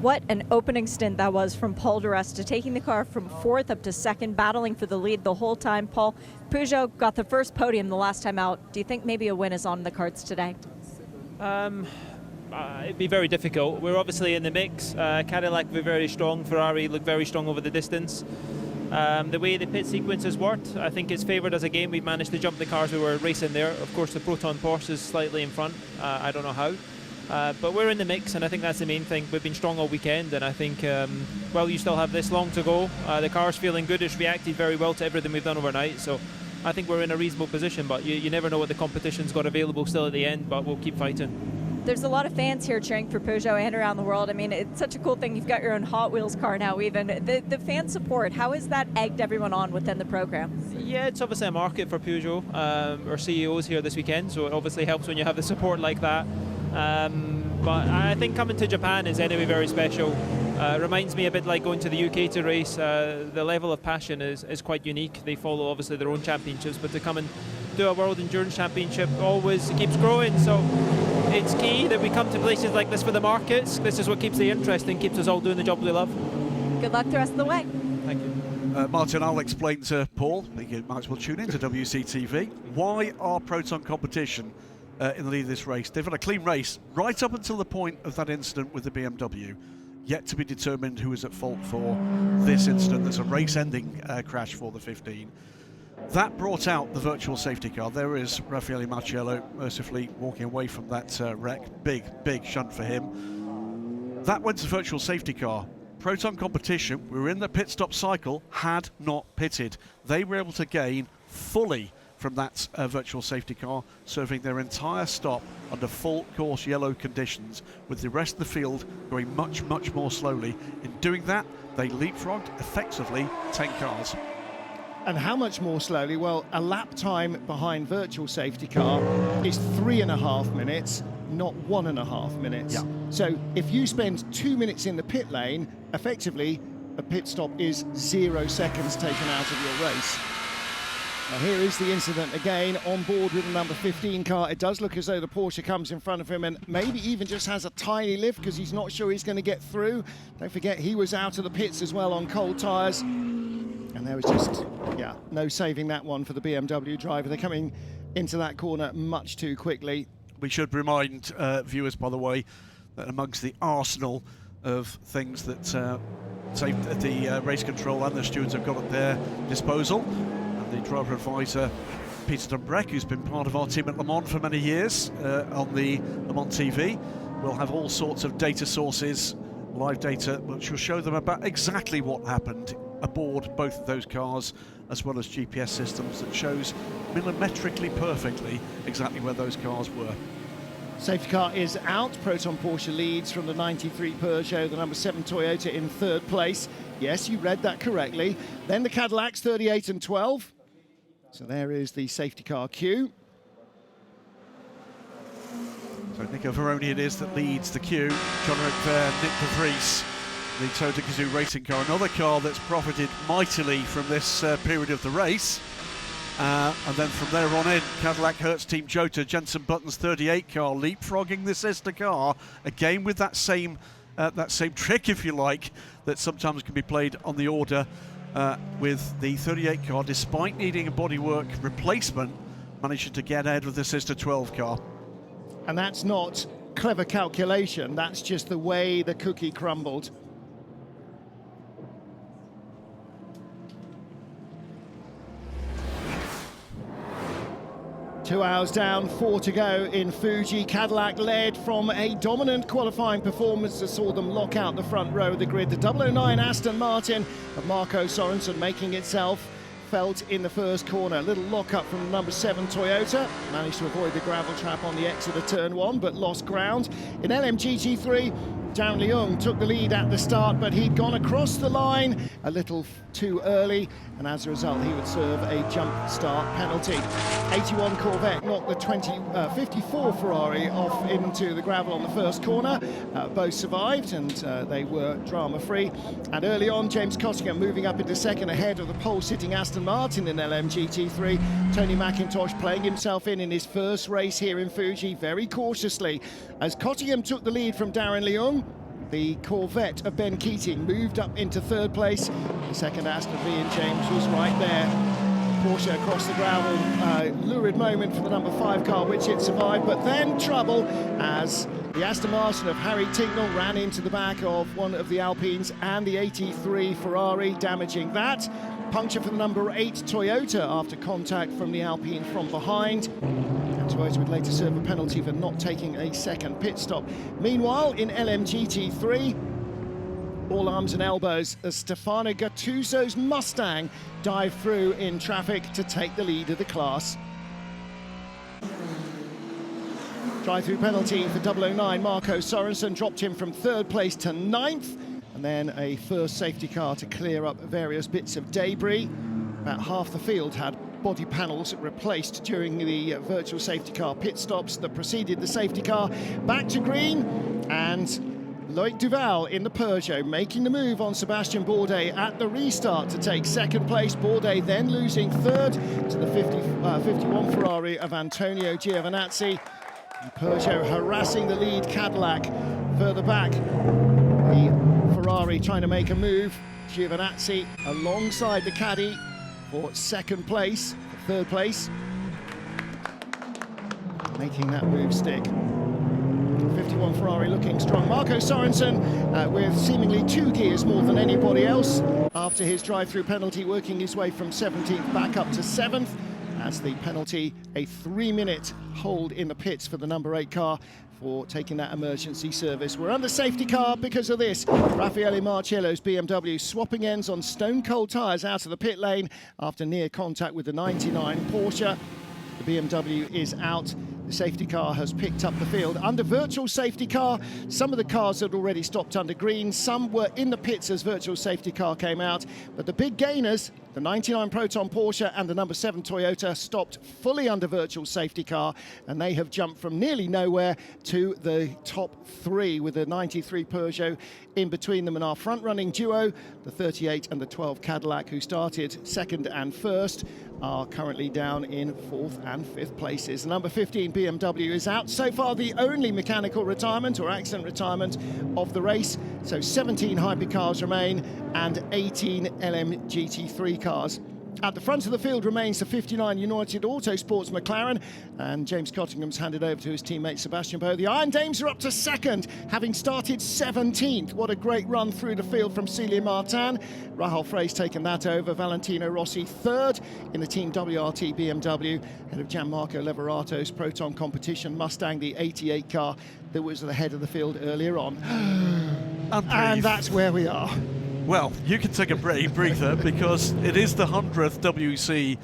What an opening stint that was from Paul di Resta, taking the car from 4th up to 2nd, battling for the lead the whole time. Paul, Peugeot got the first podium the last time out. Do you think maybe a win is on the cards today? It'd be very difficult. We're obviously in the mix. Cadillac were very strong. Ferrari looked very strong over the distance. The way the pit sequence has worked, I think it's favoured us again. We've managed to jump the cars we were racing there. Of course, the Proton Porsche is slightly in front. I don't know how. But we're in the mix, and I think that's the main thing. We've been strong all weekend, and I think, well, you still have this long to go. The car's feeling good. It's reacted very well to everything we've done overnight. So I think we're in a reasonable position, but you never know what the competition's got available still at the end, but we'll keep fighting. There's a lot of fans here cheering for Peugeot and around the world. I mean, it's such a cool thing. You've got your own Hot Wheels car now even. The fan support, how has that egged everyone on within the program? Yeah, it's obviously a market for Peugeot. Our CEO's here this weekend, so it obviously helps when you have the support like that. But I think coming to Japan is anyway very special. Reminds me a bit like going to the UK to race. The level of passion is quite unique. They follow obviously their own championships, but to come and do a World Endurance Championship always keeps growing. So it's key that we come to places like this for the markets. This is what keeps the interest and keeps us all doing the job we love. Good luck the rest of the way. Thank you. Martin, I'll explain to Paul, I think you might as well tune in to WCTV, why our Proton competition in the lead of this race. They've had a clean race right up until the point of that incident with the BMW. Yet to be determined who is at fault for this incident. There's a race-ending crash for the 15. That brought out the virtual safety car. There is Raffaele Marciello mercifully walking away from that wreck. Big, big shunt for him. That went to the virtual safety car. Proton competition, we were in the pit stop cycle, had not pitted. They were able to gain fully from that virtual safety car, serving their entire stop under full course yellow conditions, with the rest of the field going much, much more slowly. In doing that, they leapfrogged effectively 10 cars. And how much more slowly? Well, a lap time behind virtual safety car is 3.5 minutes, not 1.5 minutes. Yeah. So if you spend 2 minutes in the pit lane, effectively a pit stop is 0 seconds taken out of your race. Now here is the incident again, on board with the number 15 car. It does look as though the Porsche comes in front of him and maybe even just has a tiny lift because he's not sure he's going to get through. Don't forget he was out of the pits as well on cold tyres. And there was just, no saving that one for the BMW driver. They're coming into that corner much too quickly. We should remind viewers, by the way, that amongst the arsenal of things that the race control and the stewards have got at their disposal, and the driver advisor Peter Dumbreck, who's been part of our team at Le Mans for many years on the Le Mans TV, will have all sorts of data sources, live data, which will show them about exactly what happened aboard both of those cars, as well as GPS systems that shows millimetrically perfectly exactly where those cars were. Safety car is out. Proton Porsche leads from the 93 Peugeot, the number 7 Toyota in 3rd place. Yes, you read that correctly. Then the Cadillacs, 38 and 12. So there is the safety car queue. So Nico Veroni it is that leads the queue. John Rick there, Nick de Vries the Toyota Gazoo racing car, another car that's profited mightily from this period of the race. And then from there on in, Cadillac Hertz Team Jota, Jenson Button's 38 car, leapfrogging the sister car, again with that same trick, if you like, that sometimes can be played on the order with the 38 car, despite needing a bodywork replacement, managed to get ahead of the sister 12 car. And that's not clever calculation, that's just the way the cookie crumbled. Two hours down, 4 to go in Fuji. Cadillac led from a dominant qualifying performance that saw them lock out the front row of the grid. The 009 Aston Martin of Marco Sorensen making itself felt in the first corner. A little lock-up from the number 7 Toyota. Managed to avoid the gravel trap on the exit of turn 1, but lost ground. In LMGT3, Darren Leung took the lead at the start, but he'd gone across the line a little too early, and as a result he would serve a jump start penalty. 81 Corvette knocked the 54 Ferrari off into the gravel on the first corner. Both survived, and they were drama-free. And early on, James Cottingham moving up into second ahead of the pole-sitting Aston Martin in LMGT3. Tony McIntosh playing himself in his first race here in Fuji very cautiously. As Cottingham took the lead from Darren Leung, the Corvette of Ben Keating moved up into third place. The second Aston V and James was right there. Porsche across the gravel, lurid moment for the number 5 car, which it survived, but then trouble as the Aston Martin of Harry Tincknell ran into the back of one of the Alpines and the 83 Ferrari, damaging that. Puncture for the number 8 Toyota after contact from the Alpine from behind. And Toyota would later serve a penalty for not taking a second pit stop. Meanwhile, in LMGT3, all arms and elbows as Stefano Gattuso's Mustang dived through in traffic to take the lead of the class. Drive-through penalty for 009 Marco Sorensen, dropped him from third place to 9th, and then a first safety car to clear up various bits of debris. About half the field had body panels replaced during the virtual safety car pit stops that preceded the safety car. Back to green, and Loic Duval in the Peugeot making the move on Sebastian Bourdais at the restart to take second place. Bourdais then losing third to the 51 Ferrari of Antonio Giovinazzi. And Peugeot harassing the lead Cadillac further back. The Ferrari trying to make a move. Giovinazzi alongside the caddy for second place, third place, making that move stick. 51 Ferrari looking strong. Marco Sorensen with seemingly 2 gears more than anybody else after his drive-through penalty, working his way from 17th back up to 7th. As the penalty, a 3-minute hold in the pits for the number 8 car for taking that emergency service. We're under safety car because of this. Raffaele Marciello's BMW swapping ends on stone-cold tyres out of the pit lane after near contact with the 99 Porsche. The BMW is out. The safety car has picked up the field. Under virtual safety car, some of the cars had already stopped under green. Some were in the pits as virtual safety car came out. But the big gainers, the 99 Proton Porsche and the number 7 Toyota, stopped fully under virtual safety car, and they have jumped from nearly nowhere to the top 3 with the 93 Peugeot in between them. And our front-running duo, the 38 and the 12 Cadillac, who started second and first, are currently down in 4th and 5th places. The number 15 BMW is out. So far, the only mechanical retirement or accident retirement of the race. So 17 Hypercars remain and 18 LMGT3 cars. At the front of the field remains the 59 United Autosports McLaren, and James Cottingham's handed over to his teammate Sebastian Bourdais. The Iron Dames are up to second, having started 17th. What a great run through the field from Celia Martin. Rahul Frey's taken that over. Valentino Rossi third in the Team WRT BMW, ahead of Gianmarco Leverato's Proton Competition Mustang, the 88 car that was at the head of the field earlier on. And that's where we are. Well, you can take a breather because it is the 100th WEC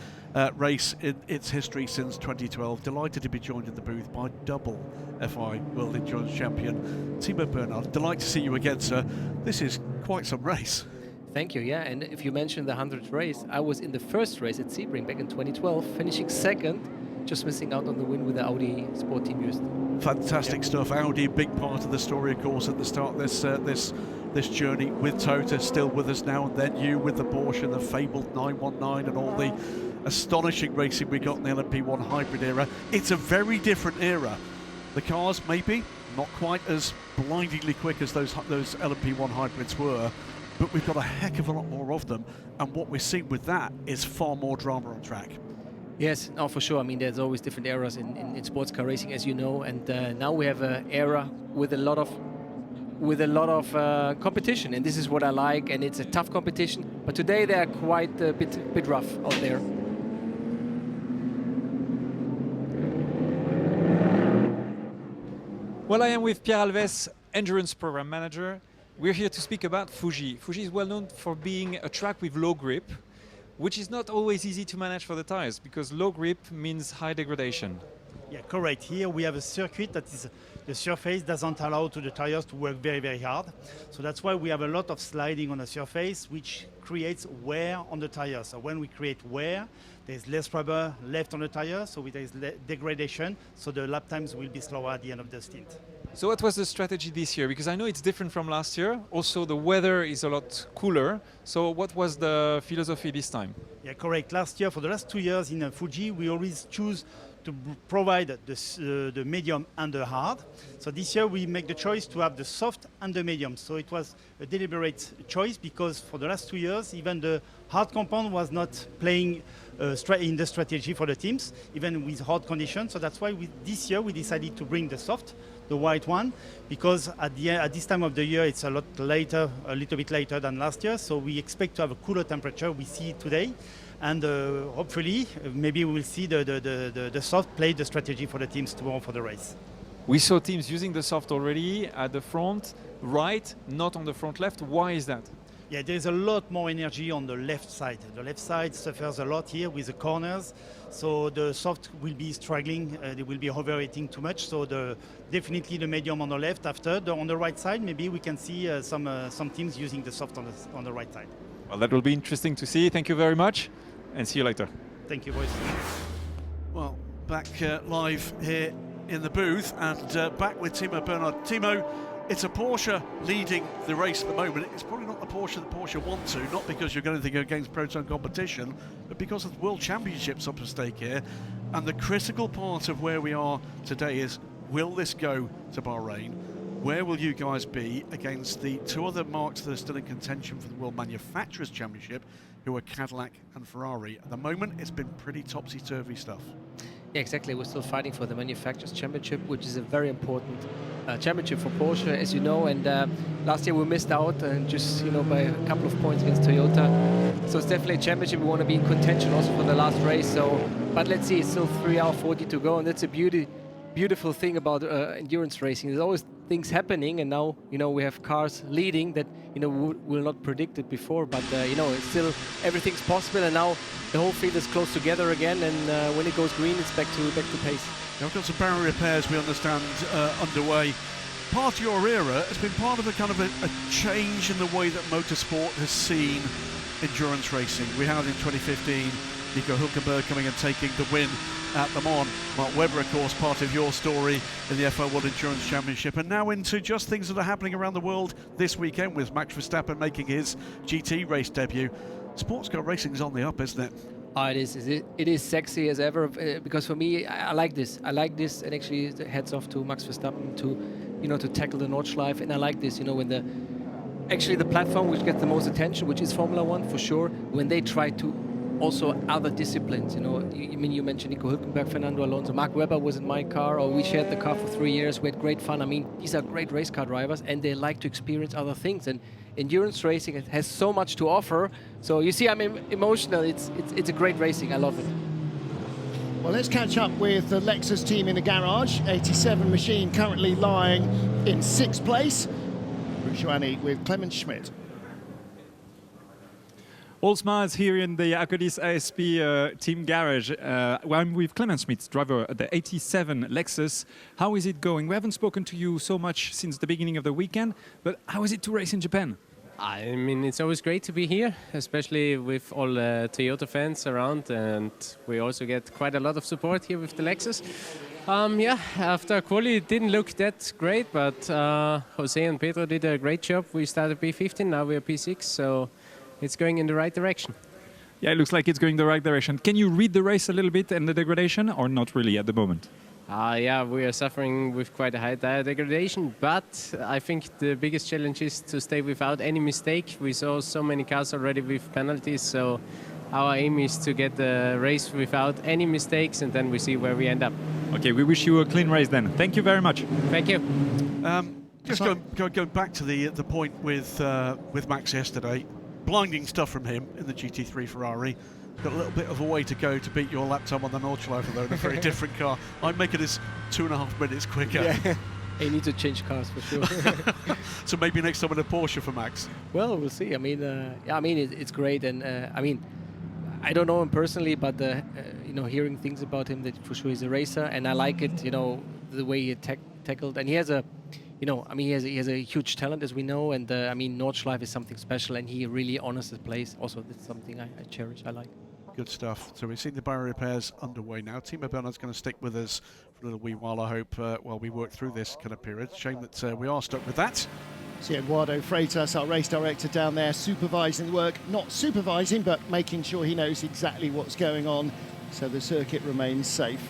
race in its history since 2012. Delighted to be joined in the booth by double FIA World Endurance Champion Thibaut Bernard. Delighted to see you again, sir. This is quite some race. Thank you, yeah. And if you mentioned the 100th race, I was in the first race at Sebring back in 2012, finishing second, just missing out on the win with the Audi Sport Team just. Fantastic stuff. Audi, a big part of the story, of course, at the start of this journey with Tota, still with us now, and then you with the Porsche, the fabled 919, and all the astonishing racing we got in the LMP1 hybrid era. It's a very different era. The cars maybe not quite as blindingly quick as those LMP1 hybrids were, but we've got a heck of a lot more of them, and what we're seeing with that is far more drama on track. Yes, no, for sure. I mean, there's always different eras in sports car racing, as you know, and now we have an era with a lot of competition, and this is what I like, and it's a tough competition. But today they are quite a bit rough out there. Well, I am with Pierre Alves, Endurance Program Manager. We're here to speak about Fuji. Fuji is well known for being a track with low grip, which is not always easy to manage for the tires, because low grip means high degradation. Yeah, correct. Here we have a circuit that is, the surface doesn't allow to the tires to work very, very hard. So that's why we have a lot of sliding on the surface, which creates wear on the tires. So when we create wear, there's less rubber left on the tire, so there's degradation, so the lap times will be slower at the end of the stint. So what was the strategy this year? Because I know it's different from last year. Also, the weather is a lot cooler. So what was the philosophy this time? Yeah, correct. Last year, for the last 2 years in Fuji, we always choose to provide the medium and the hard. So this year we make the choice to have the soft and the medium. So it was a deliberate choice, because for the last 2 years, even the hard compound was not playing in the strategy for the teams, even with hard conditions. So that's why this year we decided to bring the soft, the white one, because at this time of the year it's a little bit later than last year. So we expect to have a cooler temperature. We see it today. And hopefully, maybe we will see the soft play the strategy for the teams tomorrow for the race. We saw teams using the soft already at the front right, not on the front left. Why is that? Yeah, there's a lot more energy on the left side. The left side suffers a lot here with the corners, so the soft will be struggling. They will be overheating too much. So definitely the medium on the left. After on the right side, maybe we can see some teams using the soft on the right side. Well, that will be interesting to see. Thank you very much, and see you later. Thank you, boys. Well, back live here in the booth, and back with Timo Bernhard. Timo, it's a Porsche leading the race at the moment. It's probably not the Porsche that Porsche want to, not because you're going to go against Proton competition, but because of the World Championships up at stake here. And the critical part of where we are today is, will this go to Bahrain? Where will you guys be against the two other marques that are still in contention for the World Manufacturers Championship, who are Cadillac and Ferrari? At the moment, it's been pretty topsy-turvy stuff. Yeah, exactly. We're still fighting for the Manufacturers Championship, which is a very important championship for Porsche, as you know. And last year we missed out, just by a couple of points against Toyota. So it's definitely a championship. We want to be in contention also for the last race. So, but let's see. It's still 3 hours 40 to go, and that's a beautiful thing about endurance racing. There's always things happening, and now we have cars leading that we'll not predict it before, but it's still everything's possible, and now the whole field is close together again, and when it goes green, it's back to pace. Now we've got some barrier repairs, we understand, underway. Part of your era has been part of a kind of a change in the way that motorsport has seen endurance racing. We had in 2015 Nico Hülkenberg coming and taking the win at Le Mans. Mark Webber, of course, part of your story in the FIA World Endurance Championship, and now into just things that are happening around the world this weekend, with Max Verstappen making his GT race debut. Sports car racing is on the up, isn't it? Oh, it is. It is sexy as ever, because for me, I like this. I like this, and actually, heads off to Max Verstappen to tackle the Nordschleife, and I like this. When the platform which gets the most attention, which is Formula One for sure, when they try to also other disciplines, you mentioned Nico Hülkenberg, Fernando Alonso, Mark Webber was in my car, or we shared the car for 3 years. We had great fun. I mean, these are great race car drivers, and they like to experience other things. And endurance racing has so much to offer. So you see, I'm emotional. It's a great racing. I love it. Well, let's catch up with the Lexus team in the garage. 87 machine currently lying in 6th place. Rouchouani with Clemens Schmidt. All smiles here in the Acodis ASP team garage. I'm with Clemens Schmidt, driver at the 87 Lexus. How is it going? We haven't spoken to you so much since the beginning of the weekend, but how is it to race in Japan? I mean, it's always great to be here, especially with all Toyota fans around, and we also get quite a lot of support here with the Lexus. Yeah, after quali it didn't look that great, but Jose and Pedro did a great job. We started P15, now we're P6, so it's going in the right direction. Yeah, it looks like it's going the right direction. Can you read the race a little bit and the degradation, or not really at the moment? Yeah, we are suffering with quite a high tire degradation, but I think the biggest challenge is to stay without any mistake. We saw so many cars already with penalties, so our aim is to get the race without any mistakes, and then we see where we end up. Okay, we wish you a clean race then. Thank you very much. Thank you. Just going back to the point with Max yesterday, blinding stuff from him in the GT3 Ferrari. Got a little bit of a way to go to beat your lap time on the Nordschleife, though, in a very different car. I'd make it as 2.5 minutes quicker. Yeah. You need to change cars for sure. So maybe next time in a Porsche for Max. Well, we'll see. I mean, yeah, I mean it's great, and I mean, I don't know him personally, but you know, hearing things about him, that for sure he's a racer, and I like it. You know, the way he tackled, and he has a, you know, I mean, he has a huge talent, as we know, and I mean, Nordschleife is something special, and he really honors his place. Also, that's something I cherish. I like. Good stuff. So we've seen the barrier repairs underway now. Timo Bernhard's going to stick with us for a little wee while, I hope, while we work through this kind of period. Shame that we are stuck with that. See Eduardo Freitas, our race director down there, supervising the work. Not supervising, but making sure he knows exactly what's going on so the circuit remains safe.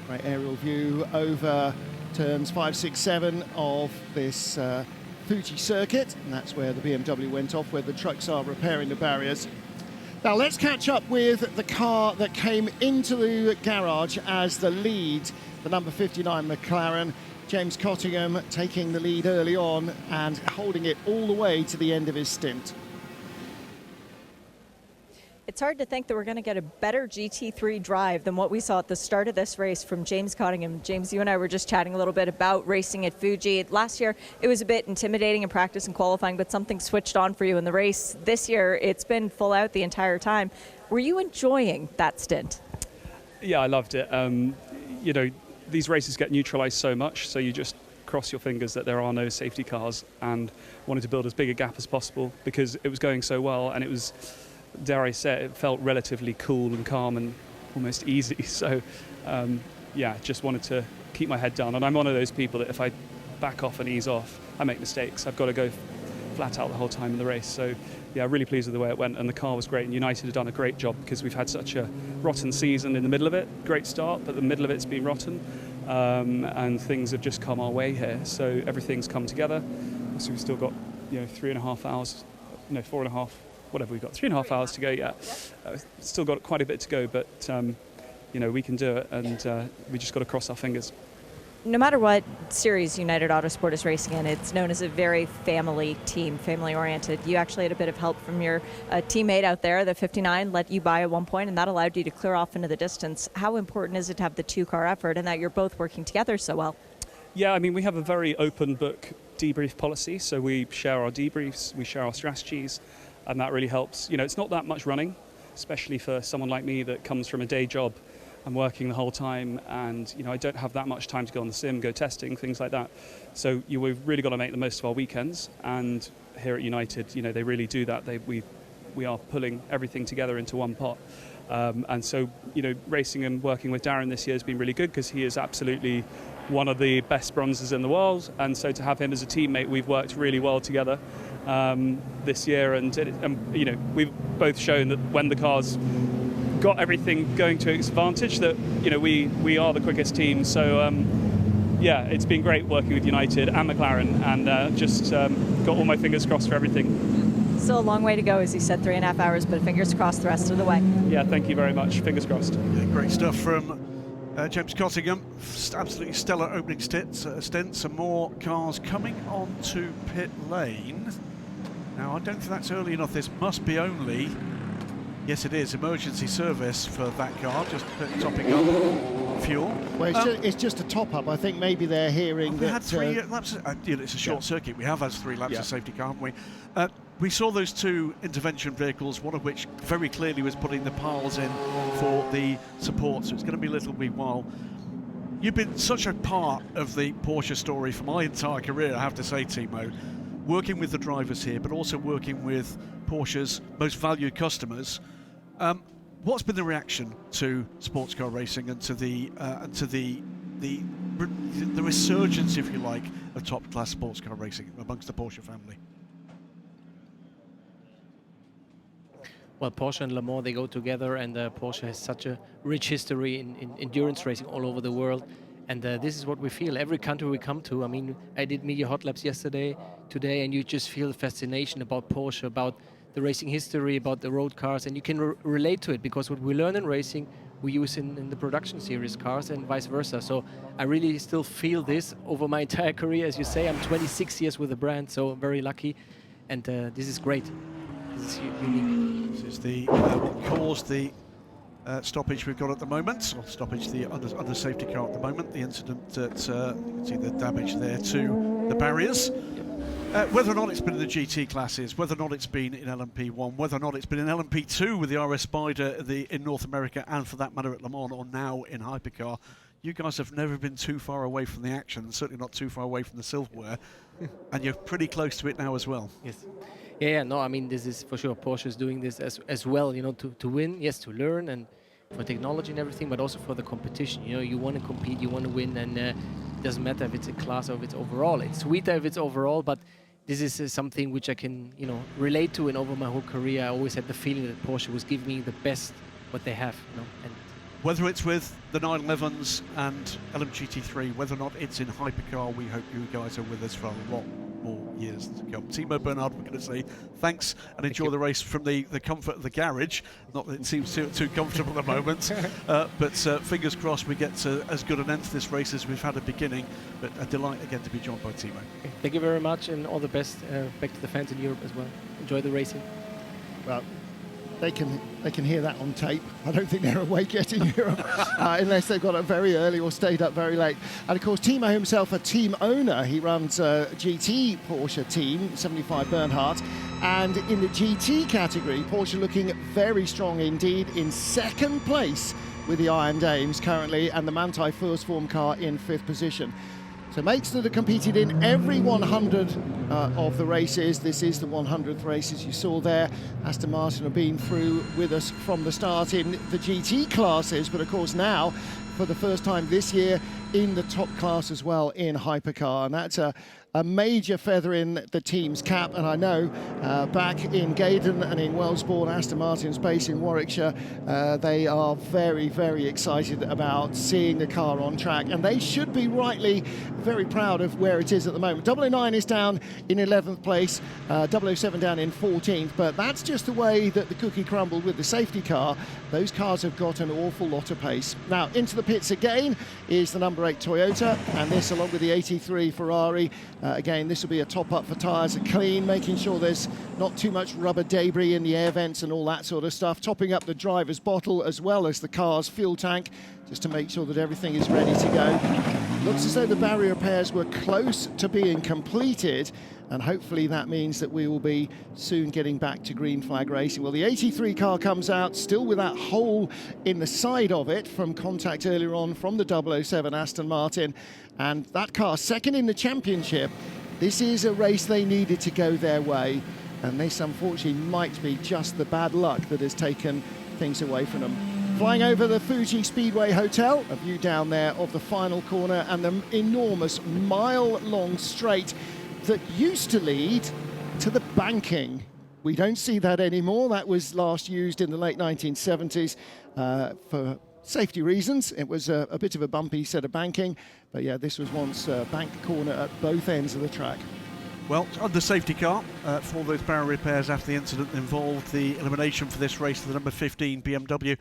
Right, aerial view over turns 5, 6, 7 of this Fuji circuit, and that's where the BMW went off, where the trucks are repairing the barriers. Now let's catch up with the car that came into the garage as the lead, the number 59 McLaren. James Cottingham taking the lead early on and holding it all the way to the end of his stint. It's hard to think that we're going to get a better GT3 drive than what we saw at the start of this race from James Cottingham. James, you and I were just chatting a little bit about racing at Fuji. Last year, it was a bit intimidating in practice and qualifying, but something switched on for you in the race. This year, it's been full out the entire time. Were you enjoying that stint? Yeah, I loved it. You know, these races get neutralized so much, so you just cross your fingers that there are no safety cars, and wanted to build as big a gap as possible because it was going so well, and it was, dare I say it felt relatively cool and calm and almost easy. So yeah, just wanted to keep my head down, and I'm one of those people that if I back off and ease off, I make mistakes. I've got to go flat out the whole time in the race. So yeah, really pleased with the way it went, and the car was great, and United have done a great job because we've had such a rotten season in the middle of it. Great start, but the middle of it's been rotten, and things have just come our way here. So everything's come together. So we've still got, you know, 3.5 hours, no, 4.5, whatever we've got, 3.5 hours to go yet. Still got quite a bit to go, but you know, we can do it, and we just got to cross our fingers. No matter what series United Autosport is racing in, it's known as a very family team, family-oriented. You actually had a bit of help from your teammate out there. The 59 let you by at one point, and that allowed you to clear off into the distance. How important is it to have the two-car effort and that you're both working together so well? Yeah, I mean, we have a very open book debrief policy, so we share our debriefs, we share our strategies, and that really helps. You know, it's not that much running, especially for someone like me that comes from a day job. I'm working the whole time, and you know, I don't have that much time to go on the sim, go testing, things like that. So we've really got to make the most of our weekends, and here at United, you know, they really do that. We are pulling everything together into one pot. And so, you know, racing and working with Darren this year has been really good because he is absolutely one of the best bronzers in the world, and so to have him as a teammate, we've worked really well together this year, and you know, we've both shown that when the car's got everything going to its advantage, that you know, we are the quickest team. So yeah, it's been great working with United and McLaren, and just got all my fingers crossed for everything. Still a long way to go, as you said, 3.5 hours, but fingers crossed the rest of the way. Yeah, thank you very much. Fingers crossed. Yeah, great stuff from James Cottingham. Absolutely stellar opening stint. Some more cars coming onto pit lane. Now, I don't think that's early enough. This must be only, yes it is, emergency service for that car, just topping up fuel. Well, it's just a top-up. I think maybe they're hearing that... We had 3 laps. You know, it's a short circuit. We have had 3 laps of safety car, haven't we? We saw those 2 intervention vehicles, one of which very clearly was putting the piles in for the support, so it's going to be a little wee while. You've been such a part of the Porsche story for my entire career, I have to say, Timo. Working with the drivers here, but also working with Porsche's most valued customers. What's been the reaction to sports car racing and to the resurgence, if you like, of top-class sports car racing amongst the Porsche family? Well, Porsche and Le Mans, they go together, and Porsche has such a rich history in endurance racing all over the world. And this is what we feel. Every country we come to, I mean, I did media hot laps yesterday, today, and you just feel the fascination about Porsche, about the racing history, about the road cars, and you can relate to it, because what we learn in racing, we use in the production series cars and vice versa. So I really still feel this over my entire career. As you say, I'm 26 years with the brand, so I'm very lucky. And this is great. This is unique. This is the what caused the stoppage we've got at the moment, or stoppage the other safety car at the moment, the incident that you can see the damage there to the barriers. Whether or not it's been in the GT classes, whether or not it's been in LMP1, whether or not it's been in LMP2 with the RS Spider in North America, and for that matter at Le Mans, or now in Hypercar, you guys have never been too far away from the action, certainly not too far away from the silverware, and you're pretty close to it now as well. Yes. Yeah, no, I mean, this is for sure. Porsche is doing this as well, you know, to win, yes, to learn, and for technology and everything, but also for the competition. You know, you want to compete, you want to win, and it doesn't matter if it's a class or if it's overall. It's sweeter if it's overall, but this is something which I can, you know, relate to. And over my whole career, I always had the feeling that Porsche was giving me the best what they have, you know. And whether it's with the 911s and LMGT3, whether or not it's in Hypercar, we hope you guys are with us for a lot more years to come. Timo Bernhard, we're going to say thanks and enjoy the race from the comfort of the garage. Not that it seems too comfortable at the moment, but fingers crossed we get as good an end to this race as we've had at the beginning. But a delight again to be joined by Timo. Thank you very much, and all the best back to the fans in Europe as well. Enjoy the racing. Well, they can hear that on tape. I don't think they're awake yet in Europe, unless they've got up very early or stayed up very late. And of course, Timo himself, a team owner, he runs a GT Porsche team, 75 Bernhardt, and in the GT category, Porsche looking very strong indeed, in second place with the Iron Dames currently, and the Manthey first form car in 5th position. So mates that have competed in every 100 of the races. This is the 100th race, as you saw there. Aston Martin have been through with us from the start in the GT classes, but of course now, for the first time this year, in the top class as well in Hypercar. And that's a major feather in the team's cap. And I know back in Gaydon and in Wellsbourne, Aston Martin's base in Warwickshire, they are very, very excited about seeing the car on track. And they should be rightly very proud of where it is at the moment. 009 is down in 11th place, 007 down in 14th. But that's just the way that the cookie crumbled with the safety car. Those cars have got an awful lot of pace. Now, into the pits again is the number 8 Toyota, and this along with the 83 Ferrari. Again, this will be a top-up for tyres, clean, making sure there's not too much rubber debris in the air vents and all that sort of stuff. Topping up the driver's bottle as well as the car's fuel tank, just to make sure that everything is ready to go. Looks as though the barrier repairs were close to being completed, and hopefully that means that we will be soon getting back to green flag racing. Well, the 83 car comes out still with that hole in the side of it from contact earlier on from the 007 Aston Martin, and that car second in the championship. This is a race they needed to go their way, and this unfortunately might be just the bad luck that has taken things away from them. Flying over the Fuji Speedway Hotel, a view down there of the final corner and the enormous mile-long straight that used to lead to the banking. We don't see that anymore. That was last used in the late 1970s for safety reasons. It was a bit of a bumpy set of banking, but yeah, this was once a bank corner at both ends of the track. Well, on the safety car, for those barrier repairs after the incident involved the elimination for this race of the number 15 BMW.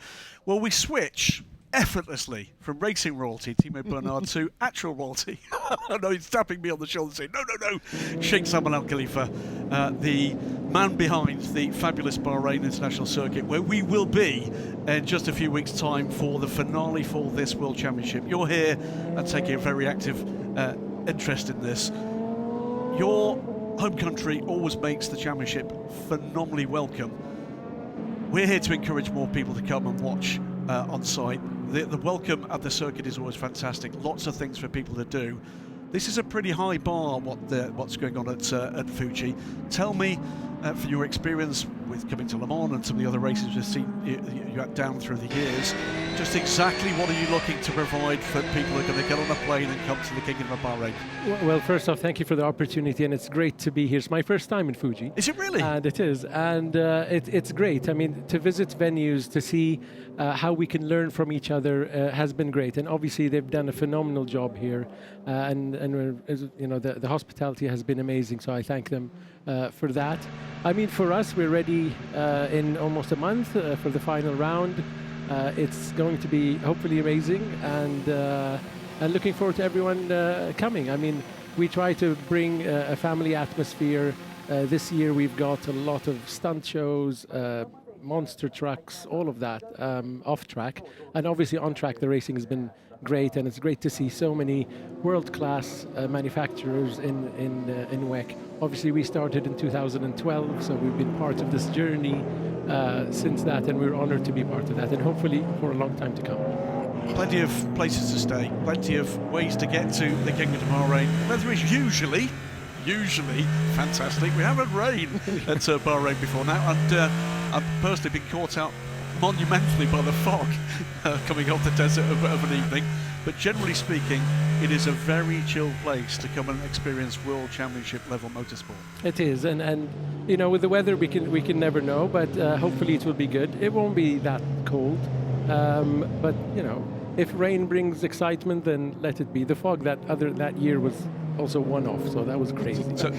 Well, we switch effortlessly from racing royalty, Timo Bernhard, to actual royalty. I know he's tapping me on the shoulder saying, no, Sheikh Salman Al Khalifa, the man behind the fabulous Bahrain International Circuit, where we will be in just a few weeks' time for the finale for this World Championship. You're here and taking a very active interest in this. Your home country always makes the championship phenomenally welcome. We're here to encourage more people to come and watch on site. the welcome at the circuit is always fantastic. Lots of things for people to do. This is a pretty high bar, what's going on at Fuji. Tell me, from your experience with coming to Le Mans and some of the other races we've seen you had down through the years, just exactly what are you looking to provide for people who are going to get on a plane and come to the Kingdom of Bahrain? Well, first off, thank you for the opportunity, and it's great to be here. It's my first time in Fuji. Is it really? And it is, and it's great. I mean, to visit venues, to see how we can learn from each other has been great. And obviously, they've done a phenomenal job here, and you know, the hospitality has been amazing. So I thank them for that. I mean, for us, we're ready in almost a month for the final round. It's going to be hopefully amazing, and looking forward to everyone coming. I mean, we try to bring a family atmosphere. This year we've got a lot of stunt shows, monster trucks, all of that off track, and obviously on track the racing has been great, and it's great to see so many world-class manufacturers in WEC. Obviously we started in 2012, so we've been part of this journey since that, and we're honored to be part of that, and hopefully for a long time to come. Plenty of places to stay, plenty of ways to get to the Kingdom of Bahrain. Weather is usually fantastic. We haven't rained at Bahrain before now, and I've personally been caught out monumentally by the fog coming off the desert of an evening. But generally speaking, it is a very chill place to come and experience World Championship level motorsport. It is, and you know, with the weather we can never know, but hopefully it will be good. It won't be that cold, but you know, if rain brings excitement, then let it be. The fog that year was also one-off, so that was crazy. So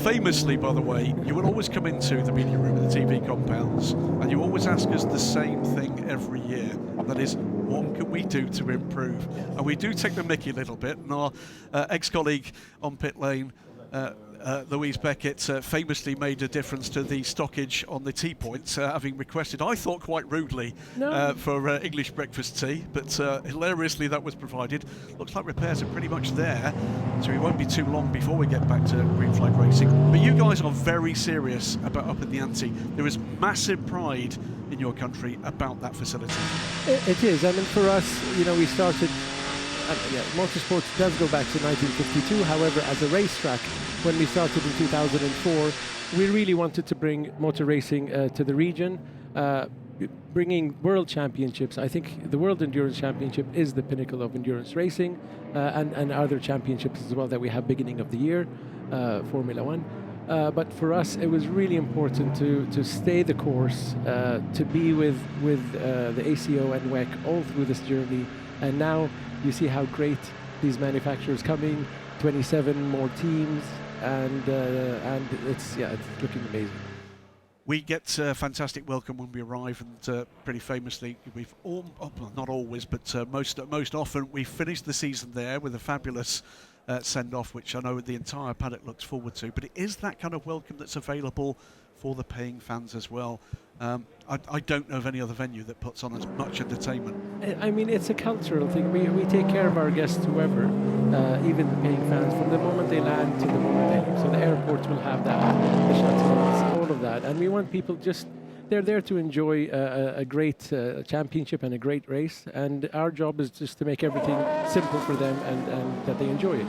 famously, by the way, you will always come into the media room and the TV compounds, and you always ask us the same thing every year, and that is, what can we do to improve? And we do take the mickey a little bit, and our ex-colleague on pit lane, Louise Beckett, famously made a difference to the stockage on the tea points, having requested, I thought quite rudely, for English breakfast tea, but hilariously that was provided. Looks like repairs are pretty much there, so it won't be too long before we get back to green flag racing. But you guys are very serious about upping the ante. There is massive pride in your country about that facility. It is. I mean, for us, you know, we started. Motorsport does go back to 1952. However, as a racetrack, when we started in 2004, we really wanted to bring motor racing to the region, bringing world championships. I think the World Endurance Championship is the pinnacle of endurance racing, and other championships as well that we have beginning of the year, Formula One. But for us, it was really important to stay the course, to be with the ACO and WEC all through this journey. And now you see how great these manufacturers coming, 27 more teams, and it's looking amazing. We get a fantastic welcome when we arrive, and pretty famously, we've not always, but most often, we finish the season there with a fabulous send-off, which I know the entire paddock looks forward to. But it is that kind of welcome that's available for the paying fans as well. I don't know of any other venue that puts on as much entertainment. I mean, it's a cultural thing. We take care of our guests, whoever, even the paying fans, from the moment they land to the moment they leave. So the airports will have that, the shuttles, all of that. And we want people they're there to enjoy a great championship and a great race. And our job is just to make everything simple for them and that they enjoy it.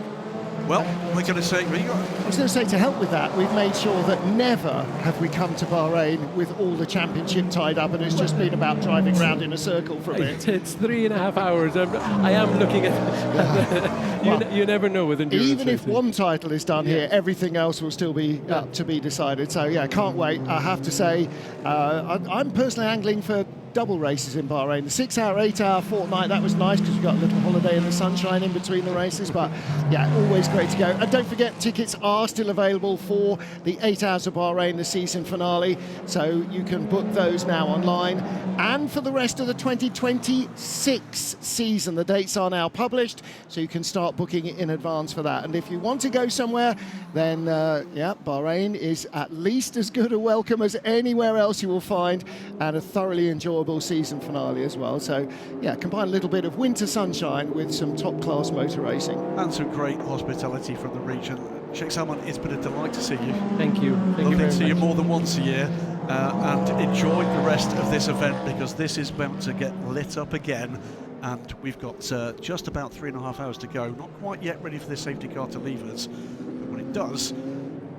Well, we're going to say... I was going to say, to help with that, we've made sure that never have we come to Bahrain with all the championship tied up, and it's just been about driving around in a circle for a bit. It's 3.5 hours. I am looking at... you never know with endurance Even if racing. one title is done here, everything else will still be up to be decided. So, yeah, can't wait. I have to say, I'm personally angling for double races in Bahrain. The 6-hour, 8-hour fortnight, that was nice because you got a little holiday in the sunshine in between the races, but yeah, always great to go. And don't forget, tickets are still available for the 8 Hours of Bahrain, the season finale, so you can book those now online. And for the rest of the 2026 season, the dates are now published, so you can start booking it in advance for that. And if you want to go somewhere, then Bahrain is at least as good a welcome as anywhere else you will find, and a thoroughly enjoyable season finale as well. So yeah, combine a little bit of winter sunshine with some top-class motor racing. And some great hospitality from the region. Sheikh Salman, it's been a delight to see you. Thank you. Lovely to see you more than once a year. And enjoy the rest of this event, because this is bound to get lit up again and we've got just about 3.5 hours to go. Not quite yet ready for this safety car to leave us, but when it does,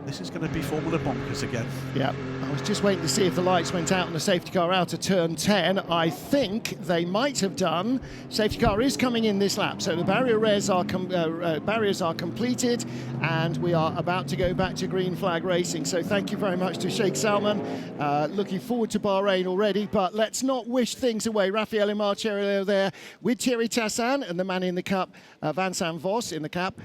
this is going to be Formula Bonkers again. Yeah, I was just waiting to see if the lights went out on the safety car out of turn 10. I think they might have done. Safety car is coming in this lap, so the barriers are completed, and we are about to go back to green flag racing. So thank you very much to Sheikh Salman. Looking forward to Bahrain already, but let's not wish things away. Raffaele Marcello there with Thierry Tassin and the man in the cup, Vincent Vos in the cap,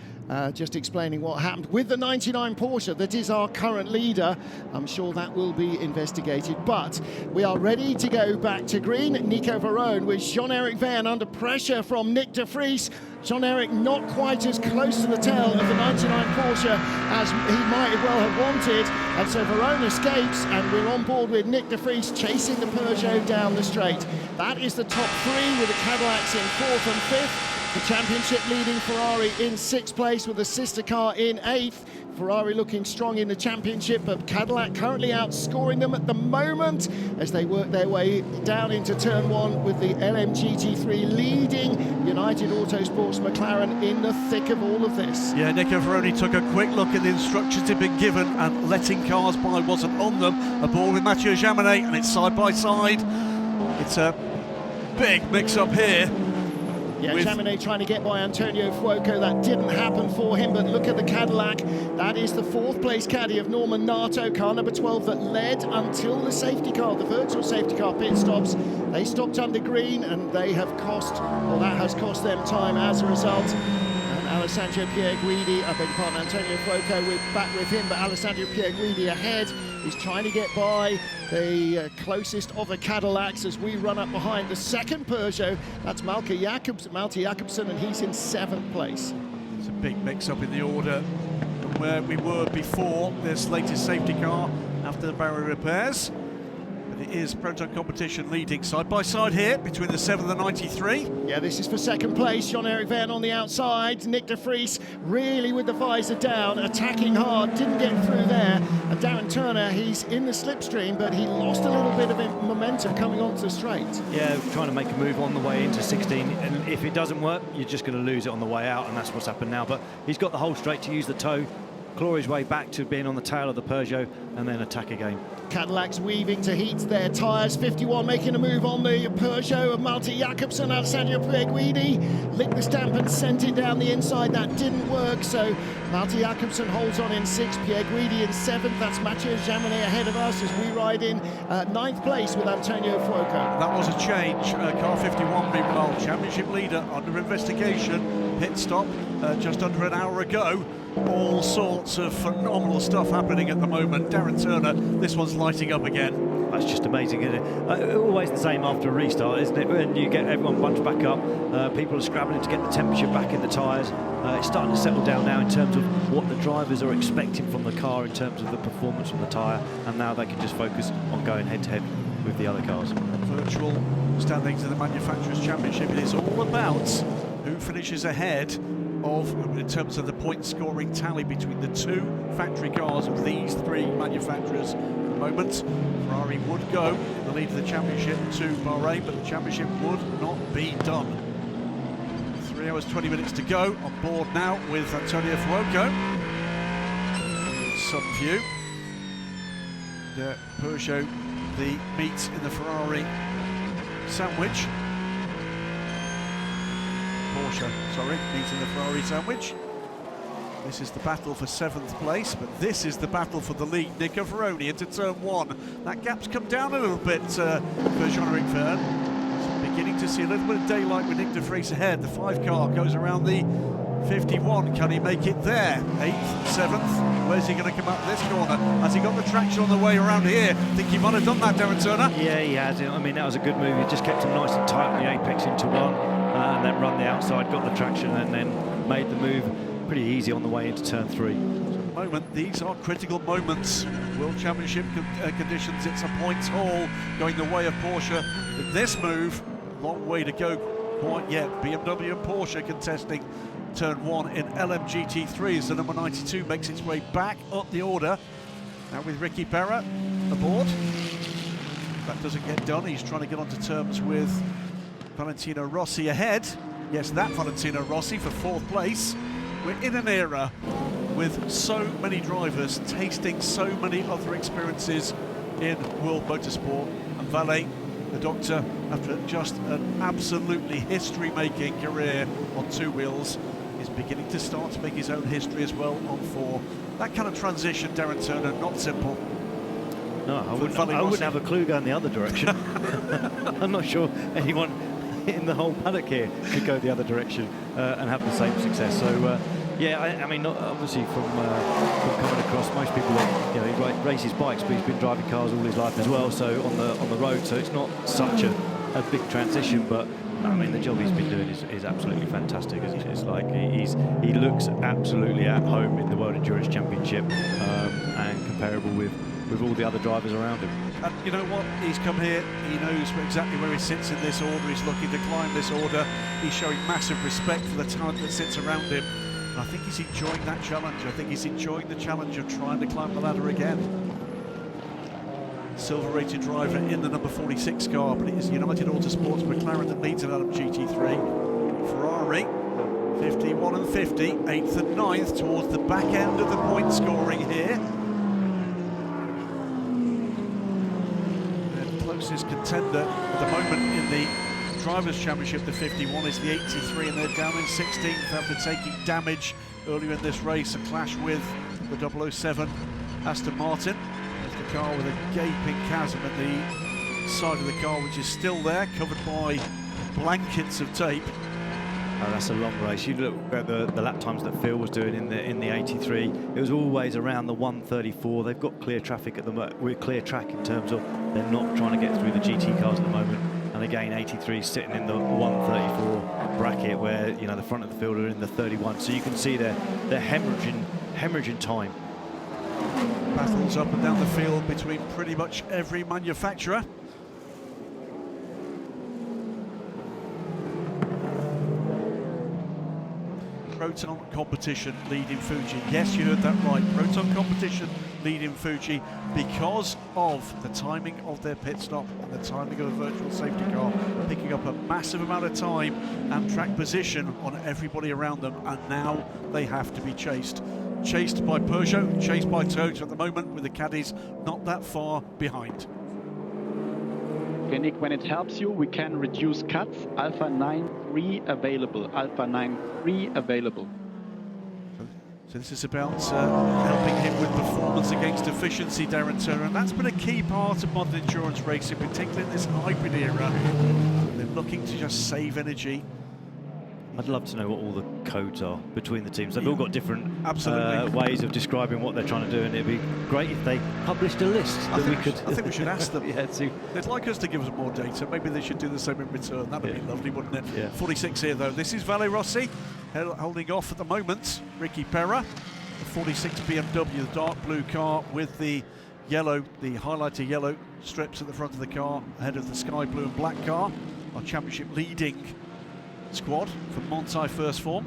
just explaining what happened with the 99 Porsche that is our current leader. I'm sure that will be investigated, but we are ready to go back to green. Nico Verone with Jean-Eric Verne under pressure from Nick de Vries. Jean-Eric not quite as close to the tail of the 99 Porsche as he might well have wanted, and so Verone escapes, and we're on board with Nick de Vries chasing the Peugeot down the straight. That is the top three, with the Cadillacs in 4th and 5th. The championship leading Ferrari in 6th place with a sister car in 8th. Ferrari looking strong in the championship, but Cadillac currently outscoring them at the moment as they work their way down into turn 1 with the LMGT3 leading United Autosports McLaren in the thick of all of this. Yeah, Nico Verone took a quick look at the instructions he'd been given, and letting cars by wasn't on them. Aboard with Mathieu Jaminet, and it's side by side. It's a big mix-up here. Yeah, Jaminet trying to get by Antonio Fuoco. That didn't happen for him, but look at the Cadillac. That is the 4th place caddy of Norman Nato, car number 12, that led until the safety car, the virtual safety car pit stops. They stopped under green, and they have cost, or that has cost them time as a result. And Alessandro Pierguidi, I beg your pardon, Antonio Fuoco, we're back with him, but Alessandro Pierguidi ahead. He's trying to get by the closest of the Cadillacs as we run up behind the second Peugeot. That's Malte Jakobsen, and he's in 7th place. It's a big mix-up in the order from where we were before this latest safety car after the barrier repairs. But it is Proton Competition leading side by side here between the 7th and 93. Yeah, this is for 2nd place. Jean-Eric Verne on the outside. Nick de Vries really with the visor down, attacking hard, didn't get through there. And Darren Turner, he's in the slipstream, but he lost a little bit of momentum coming onto the straight. Yeah, trying to make a move on the way into 16, and if it doesn't work, you're just going to lose it on the way out, and that's what's happened now. But he's got the whole straight to use the toe, claw his way back to being on the tail of the Peugeot, and then attack again. Cadillacs weaving to heat their tyres. 51 making a move on the Peugeot of Malte Jakobsen. Alessandro Pierguidi licked the stamp and sent it down the inside. That didn't work, so Malte Jakobsen holds on in 6th, Pierguidi in 7th. That's Mathieu Jaminet ahead of us as we ride in 9th place with Antonio Fuoco. That was a change. Car 51, meanwhile, championship leader under investigation. Pit stop just under an hour ago. All sorts of phenomenal stuff happening at the moment. Darren Turner, this one's lighting up again. That's just amazing, isn't it? Always the same after a restart, isn't it? When you get everyone bunched back up, people are scrabbling to get the temperature back in the tyres. It's starting to settle down now in terms of what the drivers are expecting from the car in terms of the performance from the tyre, and now they can just focus on going head-to-head with the other cars. Virtual standings of the Manufacturers' Championship. It is all about who finishes ahead of, in terms of the point scoring tally between the 2 factory cars of these 3 manufacturers. At the moment, Ferrari would go in the lead of the championship to Bahrain, but the championship would not be done. 3 hours 20 minutes to go. On board now with Antonio Fuoco. Sub view. The Peugeot, the meat in the Ferrari sandwich. Porsche, sorry, meeting the Ferrari sandwich. This is the battle for 7th place, but this is the battle for the lead. Nico Verone into turn 1. That gap's come down a little bit for Jean-Eric Verne. Beginning to see a little bit of daylight with Nick de Vries ahead. The 5 car goes around the 51. Can he make it there? 8th, 7th. Where's he going to come up this corner? Has he got the traction on the way around here? I think he might have done that, Darren Turner. Yeah, he has. I mean, that was a good move. He just kept him nice and tight on the apex into 1. And then run the outside, got the traction, and then made the move pretty easy on the way into turn 3. So at the moment, these are critical moments. World Championship conditions, it's a points haul going the way of Porsche. With this move, long way to go quite yet. BMW and Porsche contesting turn 1 in LMGT3 as the number 92 makes its way back up the order. Now with Ricky Berra aboard. That doesn't get done. He's trying to get onto terms with Valentino Rossi ahead. Yes, that Valentino Rossi for 4th place. We're in an era with so many drivers tasting so many other experiences in world motorsport. And Valet, the doctor, after just an absolutely history-making career on 2 wheels, is beginning to start to make his own history as well on 4. That kind of transition, Darren Turner, not simple. No, I wouldn't have a clue going the other direction. I'm not sure anyone in the whole paddock here could go the other direction and have the same success. So, yeah, I mean, obviously from coming across, most people, he races bikes, but he's been driving cars all his life as well. So on the road, so it's not such a big transition, but I mean, the job he's been doing is absolutely fantastic, isn't it? It's like he looks absolutely at home in the World Endurance Championship and comparable with all the other drivers around him. And you know what? He's come here, he knows exactly where he sits in this order, he's looking to climb this order, he's showing massive respect for the talent that sits around him. And I think he's enjoying that challenge. I think he's enjoying the challenge of trying to climb the ladder again. Silver-rated driver in the number 46 car, but it is United Autosports McLaren that leads an LMGT3. Ferrari, 51 and 50, 8th and 9th, towards the back end of the point scoring here. Their closest contender at the moment in the Drivers' Championship, the 51, is the 83, and they're down in 16th after taking damage earlier in this race, a clash with the 007 Aston Martin. There's the car with a gaping chasm at the side of the car, which is still there, covered by blankets of tape. Oh, that's a long race. You look at the lap times that Phil was doing in the 83. It was always around the 1:34. They've got clear traffic at the moment. We're clear track in terms of they're not trying to get through the GT cars at the moment. And again, 83 is sitting in the 1:34 bracket, where the front of the field are in the 31. So you can see they're hemorrhaging time. Battles up and down the field between pretty much every manufacturer. Proton Competition leading Fuji. Yes, you heard that right. Proton Competition leading Fuji because of the timing of their pit stop and the timing of the virtual safety car, picking up a massive amount of time and track position on everybody around them, and now they have to be chased. Chased by Peugeot, chased by Toyota at the moment, with the caddies not that far behind. Okay, Nick, when it helps you, we can reduce cuts. Alpha 9.3 available. Alpha 9.3 available. So this is about helping him with performance against efficiency, Darren Turner, and that's been a key part of modern endurance racing, particularly in this hybrid era. They're looking to just save energy. I'd love to know what all the codes are between the teams. They've all got different Absolutely. ways of describing what they're trying to do, and it'd be great if they published a list that we could. I think we should ask them. Yeah, they'd like us to give us more data. Maybe they should do the same in return. That'd be lovely, wouldn't it? Yeah. 46 here, though. This is Valet Rossi holding off at the moment. Ricky Perra, the 46 BMW, the dark blue car with the yellow, the highlighter yellow strips at the front of the car, ahead of the sky blue and black car. Our championship leading squad from Monti First Form.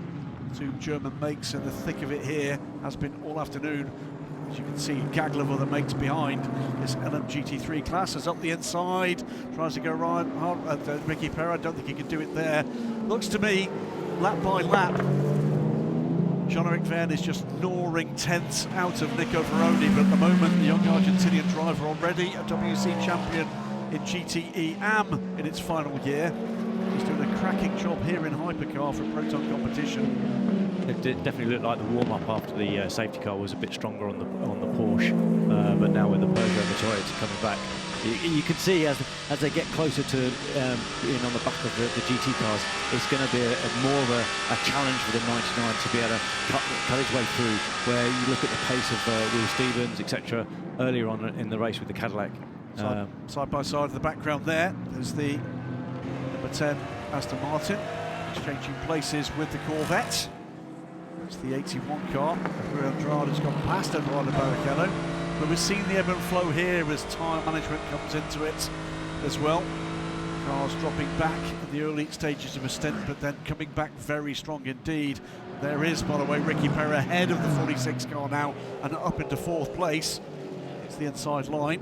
2 German makes in the thick of it here, has been all afternoon. As you can see, a gaggle of other makes behind this LMGT3 class. Is up the inside, tries to go right hard at Ricky Perra. I don't think he can do it there. Looks to me, lap by lap, Jean-Eric Verne is just gnawing tenths out of Nico Veroni, but at the moment the young Argentinian driver, already a WC champion in GTE AM in its final year, he's doing a cracking job here in Hypercar for Proton Competition. It definitely looked like the warm-up after the safety car was a bit stronger on the Porsche, but now with the Peugeot and the Toyota coming back, you can see as they get closer to being on the back of the GT cars, it's going to be more of a challenge for the 99 to be able to cut its way through. Where you look at the pace of Will Stevens, etc., earlier on in the race with the Cadillac. Side by side in the background there's the number 10 Aston Martin exchanging places with the Corvette. It's the 81 car. Andrade has gone past Eduardo Barrichello, but we've seen the ebb and flow here as tyre management comes into it as well. Cars dropping back in the early stages of a stint, but then coming back very strong indeed. There is, by the way, Ricky Perra ahead of the 46 car now and up into 4th place. It's the inside line.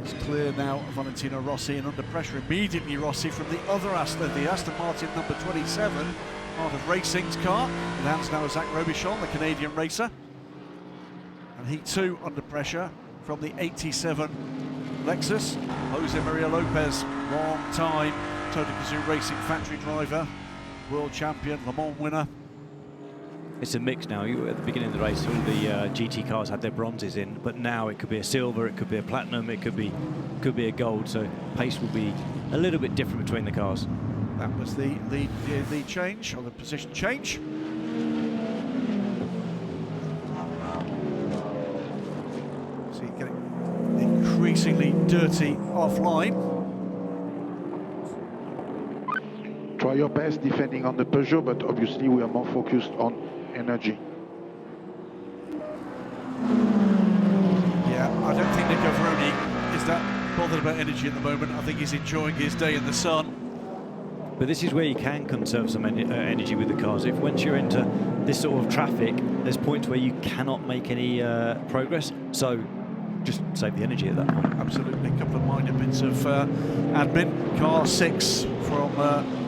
It's clear now of Valentino Rossi, and under pressure immediately Rossi from the other Aston, the Aston Martin number 27, part of Racing's car. In hands now of Zach Robichon, the Canadian racer. And he too under pressure from the 87 Lexus. Jose Maria Lopez, long time Total Gazoo Racing factory driver, world champion, Le Mans winner. It's a mix now. At the beginning of the race, all the GT cars had their bronzes in, but now it could be a silver, it could be a platinum, it could be a gold. So pace will be a little bit different between the cars. That was the lead change, or the position change. See it getting increasingly dirty offline. Try your best defending on the Peugeot, but obviously we are more focused on energy. Yeah, I don't think Nico Veroni is that bothered about energy at the moment. I think he's enjoying his day in the sun. But this is where you can conserve some energy with the cars. If once you're into this sort of traffic, there's points where you cannot make any progress. So just save the energy at that point. Absolutely. A couple of minor bits of admin. Car 6 from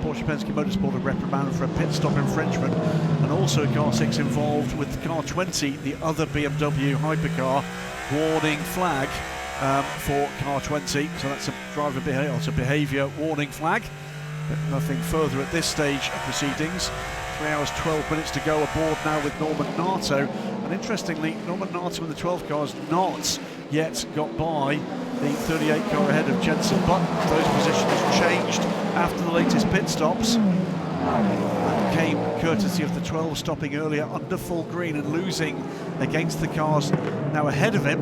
Porsche Penske Motorsport, a reprimand for a pit stop infringement, and also car 6 involved with car 20, the other BMW hypercar, warning flag for car 20. So that's a driver behaviour warning flag. But nothing further at this stage of proceedings. 3 hours 12 minutes to go aboard now with Norman Nato. And interestingly, Norman Nato in the 12 cars not yet got by the 38 car ahead of Jenson Button. Those positions changed after the latest pit stops. That came courtesy of the 12 stopping earlier under full green and losing against the cars now ahead of him.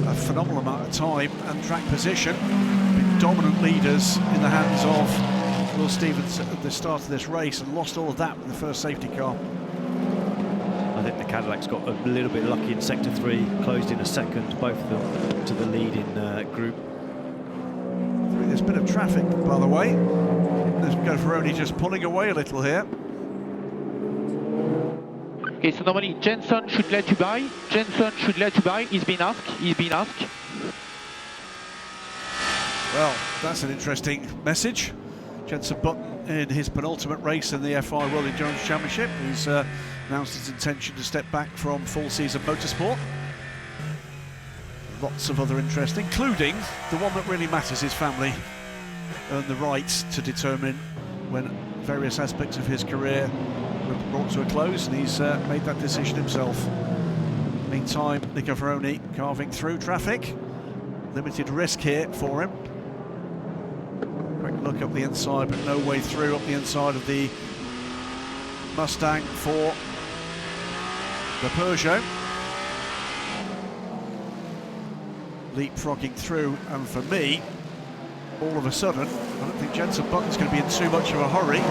A phenomenal amount of time and track position. Been dominant leaders in the hands of Will Stevens at the start of this race, and lost all of that with the first safety car. I think the Cadillac's got a little bit lucky in sector 3, closed in a second, both of them to the lead in group. There's a bit of traffic, by the way. There's Veroni just pulling away a little here. Okay, so normally Jenson should let you by. Jenson should let you by. He's been asked. He's been asked. Well, that's an interesting message. Jenson Button in his penultimate race in the FIA World Endurance Championship. He's announced his intention to step back from full season motorsport. Lots of other interest, including the one that really matters, his family earned the right to determine when various aspects of his career were brought to a close, and he's made that decision himself. Meantime, Nico Veroni carving through traffic. Limited risk here for him. Quick look up the inside, but no way through up the inside of the Mustang for the Peugeot. Leapfrogging through, and for me, all of a sudden, I don't think Jenson Button's going to be in too much of a hurry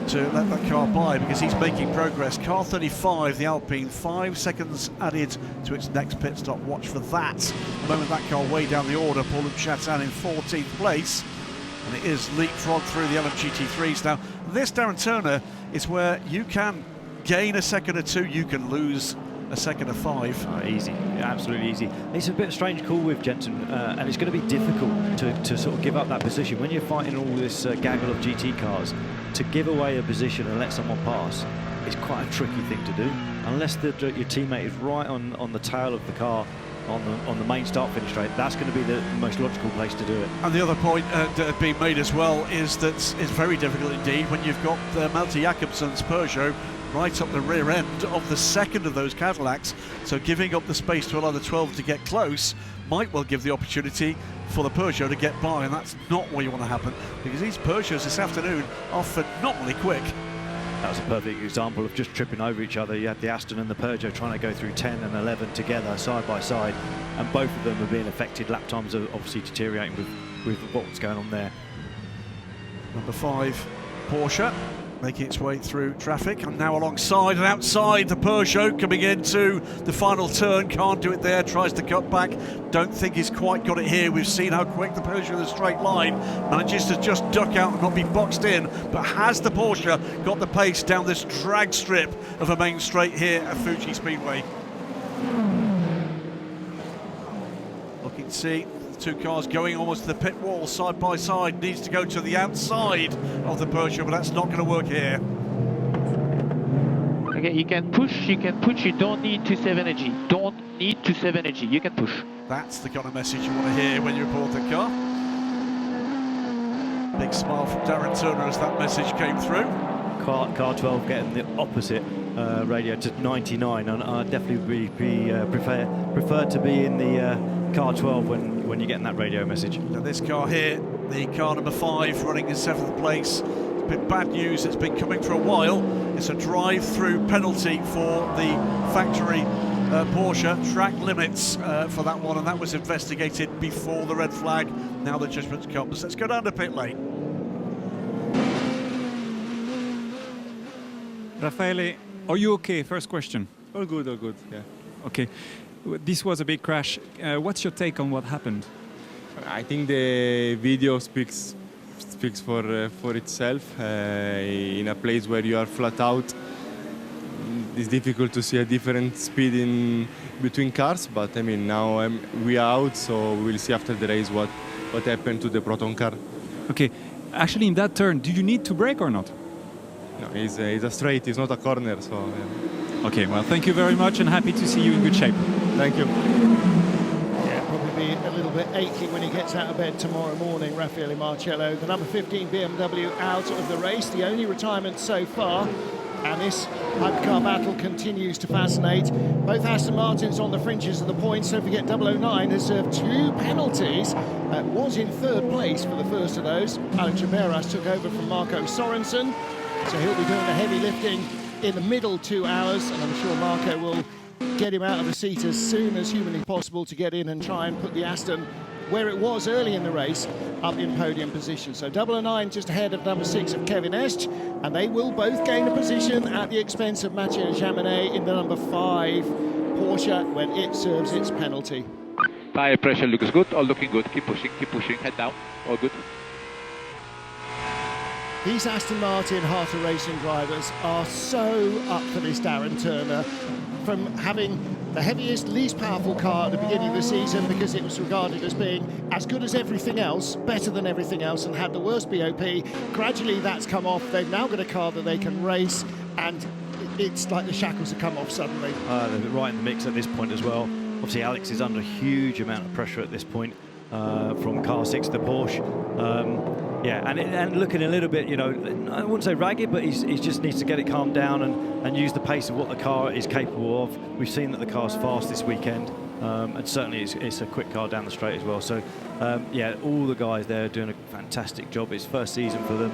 to let that car by, because he's making progress. Car 35, the Alpine, 5 seconds added to its next pit stop. Watch for that. The moment that car way down the order, Paulo in 14th place, and it is leapfrog through the LMGT3s. Now, this, Darren Turner, is where you can gain a second or two, you can lose a second or 5. Oh, easy, absolutely easy. It's a bit of a strange call with Jenson, and it's going to be difficult to sort of give up that position when you're fighting all this gaggle of GT cars. To give away a position and let someone pass is quite a tricky thing to do, unless your teammate is right on the tail of the car on the main start-finish straight. That's going to be the most logical place to do it. And the other point being made as well is that it's very difficult indeed when you've got Malte Jakobsen's Peugeot right up the rear end of the second of those Cadillacs, so giving up the space to allow the 12 to get close might well give the opportunity for the Peugeot to get by, and that's not what you want to happen, because these Peugeots this afternoon are phenomenally quick. That was a perfect example of just tripping over each other. You had the Aston and the Peugeot trying to go through 10 and 11 together, side by side, and both of them are being affected. Lap times are obviously deteriorating with what's going on there. Number 5, Porsche, making its way through traffic, and now alongside and outside the Peugeot, coming into the final turn. Can't do it there, tries to cut back, don't think he's quite got it here. We've seen how quick the Peugeot in the straight line manages to just duck out and not be boxed in, but has the Porsche got the pace down this drag strip of a main straight here at Fuji Speedway? You can see the two cars going almost to the pit wall side by side. Needs to go to the outside of the Porsche, but that's not going to work here. Okay, you can push, you don't need to save energy. Don't need to save energy, you can push. That's the kind of message you want to hear when you report the car. Big smile from Darren Turner as that message came through. Car 12 getting the opposite radio to 99, and I'd definitely prefer to be in the car 12 when you're getting that radio message. Now this car here, the car number 5, running in 7th place. It's been bad news, it's been coming for a while. It's a drive-through penalty for the factory Porsche, track limits for that one, and that was investigated before the red flag. Now the judgment comes. Let's go down to pit lane. Raffaele, are you okay? First question. All good, yeah. Okay. This was a big crash. What's your take on what happened? I think the video speaks for itself. In a place where you are flat out, it's difficult to see a different speed in between cars, but I mean now we are out, so we will see after the race what happened to the Proton car. Okay. Actually, in that turn, do you need to brake or not? No, it's a straight, it's not a corner, so... Yeah. Okay, well, thank you very much and happy to see you in good shape. Thank you. Yeah, probably be a little bit achy when he gets out of bed tomorrow morning, Raffaele Marcello. The number 15 BMW out of the race, the only retirement so far. And this hypercar battle continues to fascinate. Both Aston Martins on the fringes of the points. Don't forget 009 has served 2 penalties. Was in 3rd place for the first of those. Alex Riberas took over from Marco Sorensen. So he'll be doing the heavy lifting in the middle 2 hours, and I'm sure Marco will get him out of the seat as soon as humanly possible to get in and try and put the Aston where it was early in the race, up in podium position. So 009 just ahead of number 6 of Kevin Est, and they will both gain a position at the expense of Mathieu Jaminet in the number 5 Porsche when it serves its penalty. Tire pressure looks good, all looking good. Keep pushing, head down, all good. These Aston Martin Harter Racing drivers are so up for this Darren Turner, from having the heaviest, least powerful car at the beginning of the season because it was regarded as being as good as everything else, better than everything else, and had the worst BOP. Gradually that's come off. They've now got a car that they can race, and it's like the shackles have come off suddenly. They're right in the mix at this point as well. Obviously Alex is under a huge amount of pressure at this point from car 6 to Porsche. Yeah, and looking a little bit, you know, I wouldn't say ragged, but he just needs to get it calmed down and use the pace of what the car is capable of. We've seen that the car's fast this weekend, and certainly it's a quick car down the straight as well. So, yeah, all the guys there are doing a fantastic job. It's first season for them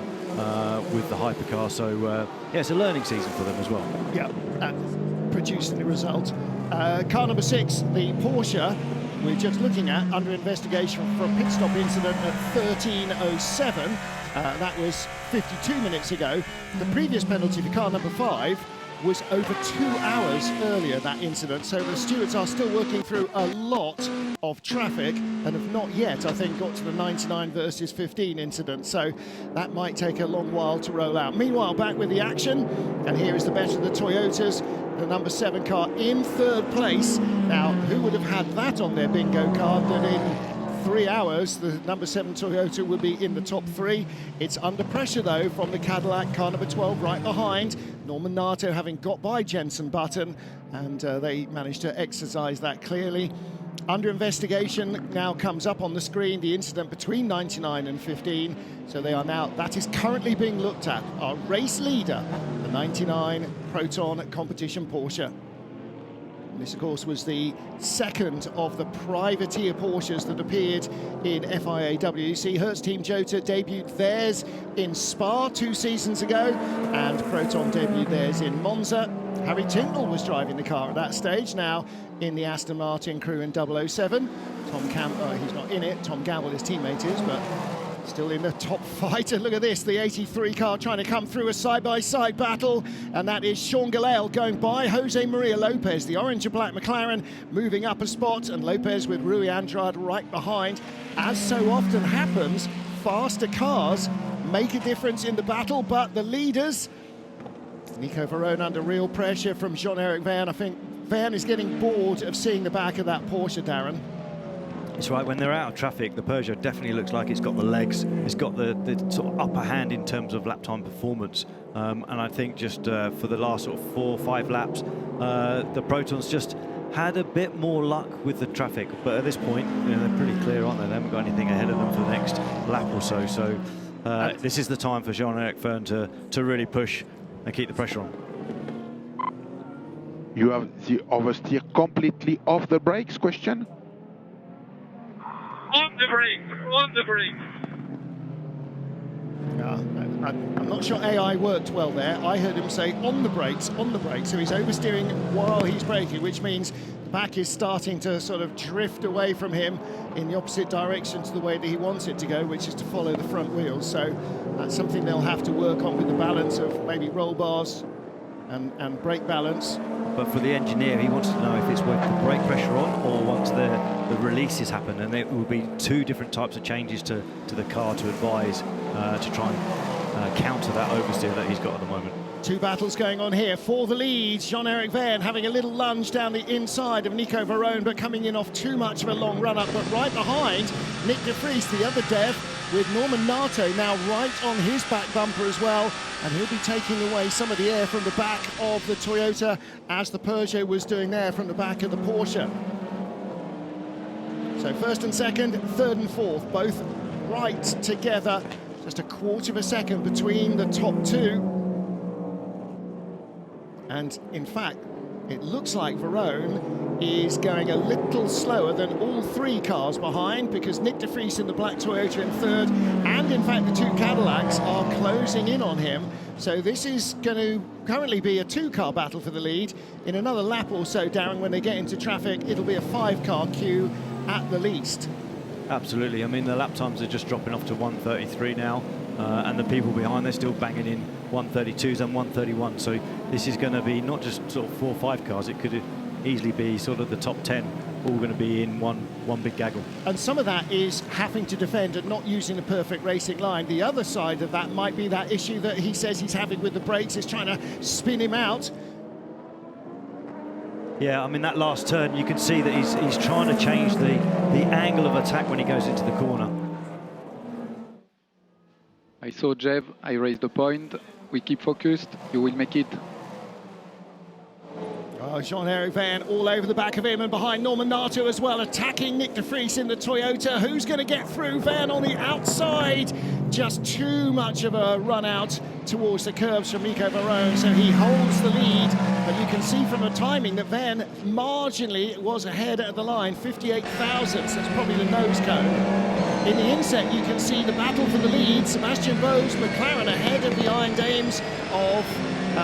with the hypercar, so yeah, it's a learning season for them as well. Yeah, producing the result. Car number 6, the Porsche, we're just looking at under investigation for a pit stop incident at 13:07. That was 52 minutes ago. The previous penalty for car number 5 was over 2 hours earlier, that incident. So the stewards are still working through a lot of traffic and have not yet, I think, got to the 99 versus 15 incident. So that might take a long while to roll out. Meanwhile, back with the action, and here is the better of the Toyotas. The number 7 car in 3rd place. Now, who would have had that on their bingo card that in 3 hours the number 7 Toyota would be in the top 3? It's under pressure though from the Cadillac, car number 12 right behind. Norman Nato having got by Jenson Button, and they managed to exercise that clearly. Under investigation now comes up on the screen the incident between 99 and 15. So they are now, that is currently being looked at. Our race leader, the 99 Proton competition Porsche. And this, of course, was the second of the privateer Porsches that appeared in FIA WEC. Hertz Team Jota debuted theirs in Spa 2 seasons ago, and Proton debuted theirs in Monza. Harry Tincknell was driving the car at that stage, now in the Aston Martin crew in 007. Tom Campbell, he's not in it, Tom Gamble, his teammate is, but still in the top fight. And look at this, the 83 car trying to come through a side-by-side battle, and that is Sean Galale going by Jose Maria Lopez, the orange and black McLaren, moving up a spot, and Lopez with Rui Andrade right behind. As so often happens, faster cars make a difference in the battle, but the leaders, Nico Varone under real pressure from Jean-Eric Verne. I think Verne is getting bored of seeing the back of that Porsche, Darren. It's right, when they're out of traffic, the Peugeot definitely looks like it's got the legs, it's got the sort of upper hand in terms of lap time performance. And I think just for the last sort of 4 or 5 laps, the Protons just had a bit more luck with the traffic. But at this point, you know, they're pretty clear, aren't they? They haven't got anything ahead of them for the next lap or so. So this is the time for Jean-Eric Vergne to really push and keep the pressure on. You have the oversteer completely off the brakes, question? On the brake. I'm not sure AI worked well there. I heard him say on the brakes, so he's oversteering while he's braking, which means the back is starting to sort of drift away from him in the opposite direction to the way that he wants it to go, which is to follow the front wheels. So that's something they'll have to work on with the balance of maybe roll bars and brake balance. But for the engineer, he wants to know if it's with the brake pressure on or once the releases happen, and it will be 2 different types of changes to the car to advise to try and counter that oversteer that he's got at the moment. 2 battles going on here for the lead. Jean-Eric Vergne having a little lunge down the inside of Nico Varrone, but coming in off too much of a long run-up. But right behind, Nick de Vries, the other dev, with Norman Nato now right on his back bumper as well. And he'll be taking away some of the air from the back of the Toyota, as the Peugeot was doing there from the back of the Porsche. So first and second, third and fourth, both right together. Just a quarter of a second between the top 2. And in fact, it looks like Varrone is going a little slower than all 3 cars behind, because Nick de Vries in the black Toyota in third, and in fact the 2 Cadillacs are closing in on him. So this is going to currently be a 2-car battle for the lead. In another lap or so, Darren, when they get into traffic, it'll be a 5-car queue at the least. Absolutely. I mean, the lap times are just dropping off to 1:33 now, and the people behind, they're still banging in 1:32s and 1:31. So this is going to be not just sort of 4 or 5 cars. It could easily be sort of the top 10 all going to be in one big gaggle. And some of that is having to defend and not using the perfect racing line. The other side of that might be that issue that he says he's having with the brakes, is trying to spin him out. Yeah, I mean, that last turn, you can see that he's trying to change the angle of attack when he goes into the corner. I saw Jev, I raised the point. We keep focused, you will make it. Oh, Jean-Eric Vergne all over the back of him, and behind Norman Nato as well, attacking Nick de Vries in the Toyota. Who's going to get through? Vergne on the outside. Just too much of a run out towards the curves from Nico Varrone, so he holds the lead. But you can see from the timing that Vergne marginally was ahead of the line, 58 thousandths. That's probably the nose cone. In the inset, you can see the battle for the lead. Sebastian Bowe's McLaren ahead of the Iron Dames of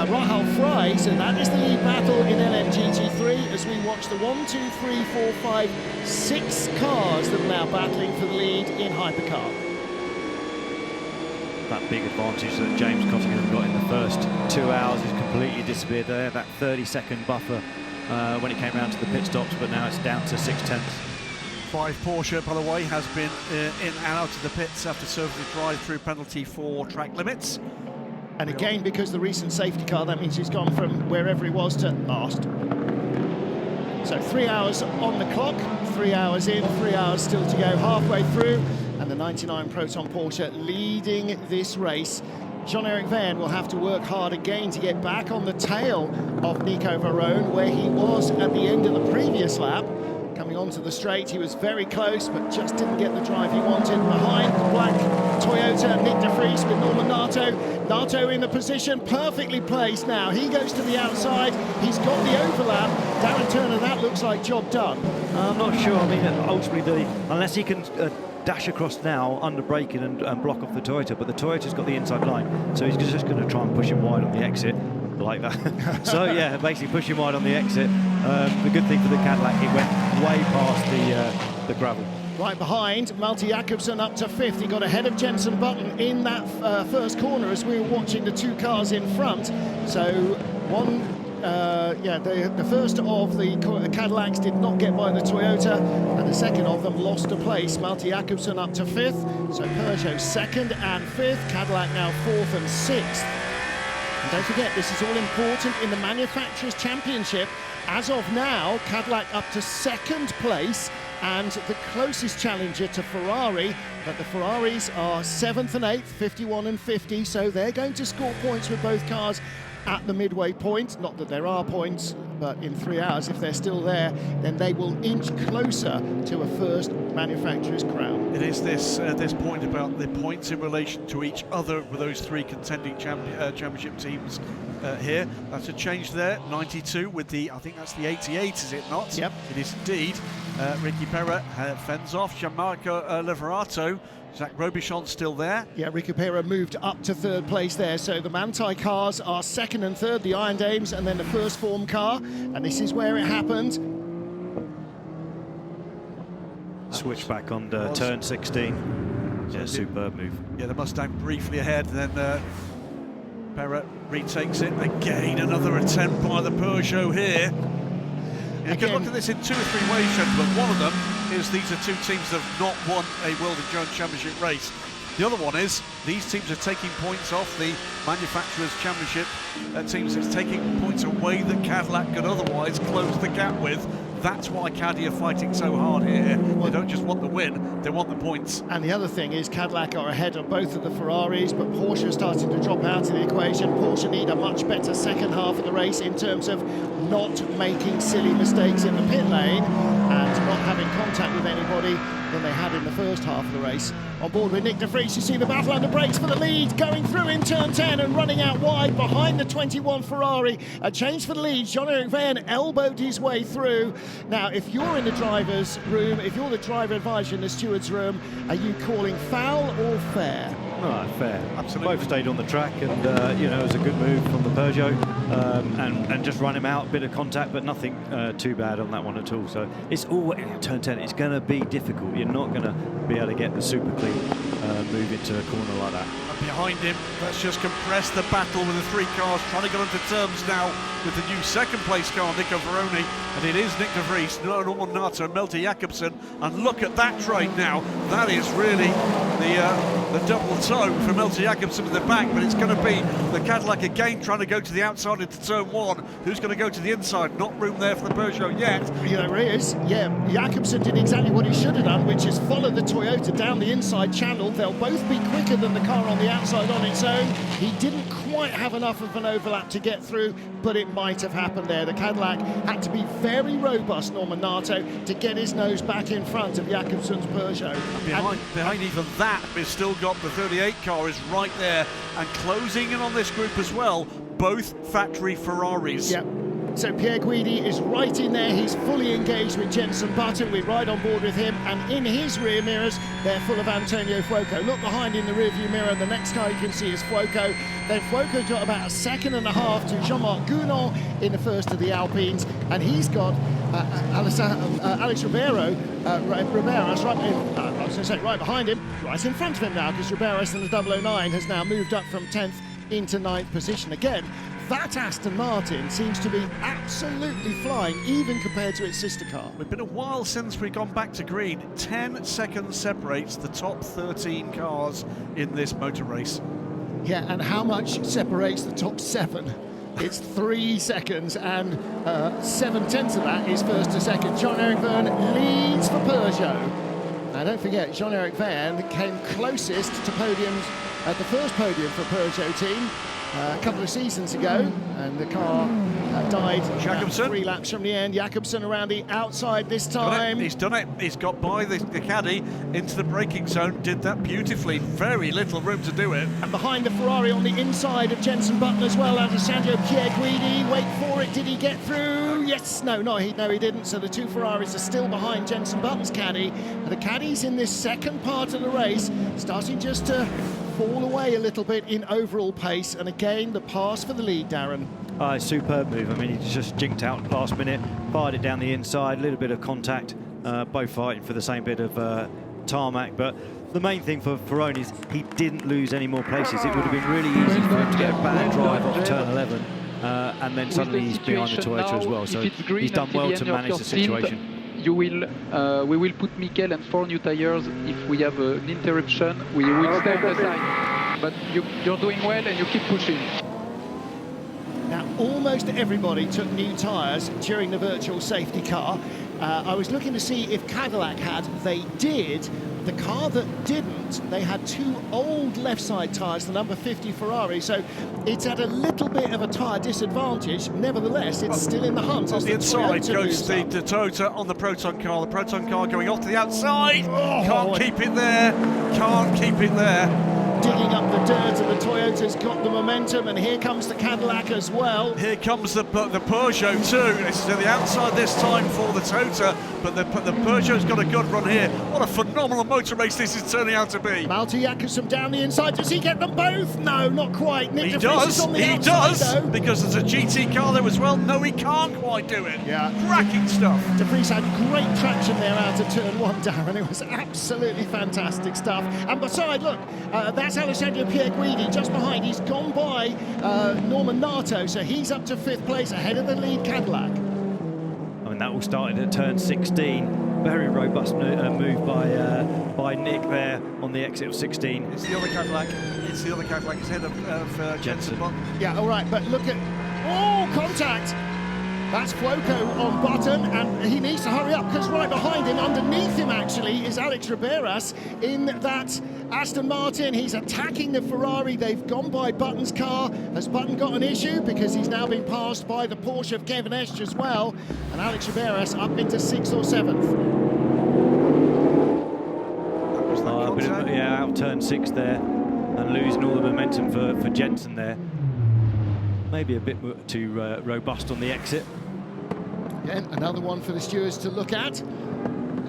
Rahal Fry. So that is the lead battle in LMGT3 as we watch the 1, 2, 3, 4, 5, 6 cars that are now battling for the lead in Hypercar. That big advantage that James Cottingham got in the first 2 hours has completely disappeared there. That 30-second buffer when it came around to the pit stops, but now it's down to 0.6. 5 Porsche, by the way, has been in and out of the pits after serving the drive-through penalty for track limits. And again, because the recent safety car, that means he's gone from wherever he was to last. So 3 hours on the clock, 3 hours in, 3 hours still to go, halfway through. And the 99 Proton Porsche leading this race. Jean-Eric Vergne will have to work hard again to get back on the tail of Nico Varrone, where he was at the end of the previous lap. Coming onto the straight, he was very close, but just didn't get the drive he wanted. Behind the black Toyota, Nick de Vries with Norman Nato. Nato in the position, perfectly placed now. He goes to the outside, he's got the overlap. Darren Turner, that looks like job done. I'm not sure. I mean, ultimately, unless he can dash across now under braking and block off the Toyota, but the Toyota's got the inside line, so he's just going to try and push him wide on the exit. Like that. So yeah, basically push him wide on the exit. The good thing for the Cadillac, it went way past the gravel. Right behind, Malte Jakobsen up to 5th. He got ahead of Jenson Button in that first corner as we were watching the 2 cars in front. So the first of the Cadillacs did not get by the Toyota, and the second of them lost a place. Malte Jakobsen up to 5th. So Peugeot 2nd and 5th. Cadillac now 4th and 6th. And don't forget, this is all important in the Manufacturers' Championship. As of now, Cadillac up to 2nd place and the closest challenger to Ferrari, but the Ferraris are 7th and 8th, 51 and 50, so they're going to score points with both cars at the midway point. Not that there are points, but in 3 hours, if they're still there, then they will inch closer to a first manufacturer's crown. It is this point about the points in relation to each other with those 3 contending championship teams here. That's a change there, 92 with the, I think that's the 88, is it not? Yep. It is indeed. Ricky Perra fends off, Gianmarco Leverato. Zach Robichon's still there. Yeah, Ricky Perra moved up to 3rd place there. So the Manthey cars are 2nd and 3rd, the Iron Dames, and then the first form car. And this is where it happened. Switch back on turn 16. Yeah, superb move. Yeah, the Mustang briefly ahead, then Perra retakes it. Again, another attempt by the Peugeot here. You can look at this in 2 or 3 ways, gentlemen. One of them is these are 2 teams that have not won a World Endurance Championship race. The other one is these teams are taking points off the Manufacturers' Championship teams. It's taking points away that Cadillac could otherwise close the gap with. That's why Caddy are fighting so hard here. They don't just want the win, they want the points. And the other thing is Cadillac are ahead of both of the Ferraris, but Porsche is starting to drop out of the equation. Porsche need a much better second half of the race in terms of not making silly mistakes in the pit lane and not having contact with anybody than they had in the first half of the race. On board with Nick de Vries, you see the battle under brakes for the lead, going through in turn 10 and running out wide behind the 21 Ferrari. A change for the lead. Jean-Eric Vergne elbowed his way through. Now, if you're in the driver's room, if you're the driver advisor in the steward's room, are you calling foul or fair? No, fair. Absolutely. Both stayed on the track, and you know, it was a good move from the Peugeot, and just run him out, a bit of contact, but nothing too bad on that one at all. So it's all turn 10. It's going to be difficult. You're not going to be able to get the super clean move into a corner like that. And behind him, let's just compress the battle with the 3 cars, trying to get onto terms now with the new 2nd place car, Nico Veroni, and it is Nick de Vries, Norman Nato, and Melty Jacobsen. And look at that trade now. That is really the double toe from Melty Jacobsen at the back, but it's going to be the Cadillac again trying to go to the outside into turn 1. Who's going to go to the inside? Not room there for the Peugeot yet. Yeah, there is. Yeah, Jacobsen did exactly what he should have done, which is follow the Toyota down the inside channel. They'll both be quicker than the car on the outside on its own. He didn't quite have enough of an overlap to get through, but it might have happened there. The Cadillac had to be very robust, Norman Nato, to get his nose back in front of Jacobsen's Peugeot. Behind even that, we've still got the 38 car is right there, and closing in on this group as well, both factory Ferraris. Yep. So Pierre Guidi is right in there. He's fully engaged with Jenson Button. We're right on board with him. And in his rear mirrors, they're full of Antonio Fuoco. Look behind in the rearview mirror. The next car you can see is Fuoco. Then Fuoco's got about 1.5 seconds to Jean-Marc Gounon in the first of the Alpines. And he's got Alex Ribeiro. Ribeiras right behind him, right in front of him now, because Ribeiras in the 009 has now moved up from 10th into 9th position. Again, that Aston Martin seems to be absolutely flying, even compared to its sister car. It's been a while since we've gone back to green. 10 seconds separates the top 13 cars in this motor race. Yeah, and how much separates the top 7? It's 3 seconds, and 7/10 of that is first to second. Jean-Eric Vergne leads for Peugeot. Now, don't forget, Jean-Eric Vergne came closest to podiums at the first podium for Peugeot team a couple of seasons ago, and the car died 3 laps from the end. Jacobsen around the outside this time. He's done it. He's got by the caddy into the braking zone, did that beautifully. Very little room to do it. And behind the Ferrari on the inside of Jenson Button as well, Alessandro Pierre Guidi. Wait for it, did he get through? Yes, no, he didn't. So the 2 Ferraris are still behind Jenson Button's caddy. But the caddies in this second part of the race starting just to fall away a little bit in overall pace, and again the pass for the lead, Darren. Superb move. I mean, he just jinked out last minute, fired it down the inside, a little bit of contact, both fighting for the same bit of tarmac, but the main thing for Vergne is he didn't lose any more places. It would have been really easy for him to get a bad drive off turn 11, and then suddenly he's behind the Toyota as well, so he's done well to manage the situation. We will put Mikel and 4 new tires. If we have an interruption, we will stay on the side. But you're doing well and you keep pushing. Now, almost everybody took new tyres during the virtual safety car. I was looking to see if Cadillac had. They did. The car that didn't, they had 2 old left side tyres, the number 50 Ferrari, so it's at a little bit of a tyre disadvantage. Nevertheless, it's still in the hunt. On the inside goes the Toyota on the Proton car. The Proton car going off to the outside. Can't keep it there. Can't keep it there. Digging up the dirt, and the Toyota's got the momentum, and here comes the Cadillac as well. Here comes the Peugeot too. It's to the outside this time for the Toyota, but the Peugeot's got a good run here. What a phenomenal motor race this is turning out to be. Malte Jakobsen down the inside. Does he get them both? No, not quite. Nick He de Vries is does, on the he outside, does, though. because there's a GT car there as well. No, he can't quite do it. Yeah. Cracking stuff. De Vries had great traction there out of turn 1, Darren. It was absolutely fantastic stuff. And beside, look, that's Alessandro Pierguidi just behind. He's gone by Norman Nato, so he's up to 5th place ahead of the lead Cadillac. I mean, that all started at turn 16. Very robust move by Nick there on the exit of 16. It's the other Cadillac. It's the other Cadillac. It's ahead of Jensen. Yeah, all right, but look at... Oh, contact! That's Fuoco on button, and he needs to hurry up because right behind him, underneath him actually, is Alex Riberas in that Aston Martin. He's attacking the Ferrari. They've gone by Button's car. Has Button got an issue? Because he's now been passed by the Porsche of Kevin Esch as well. And Alex Riberas up into 6th or 7th. Yeah, out turn 6 there, and losing all the momentum for Jensen there. Maybe a bit too robust on the exit. Again, another one for the stewards to look at.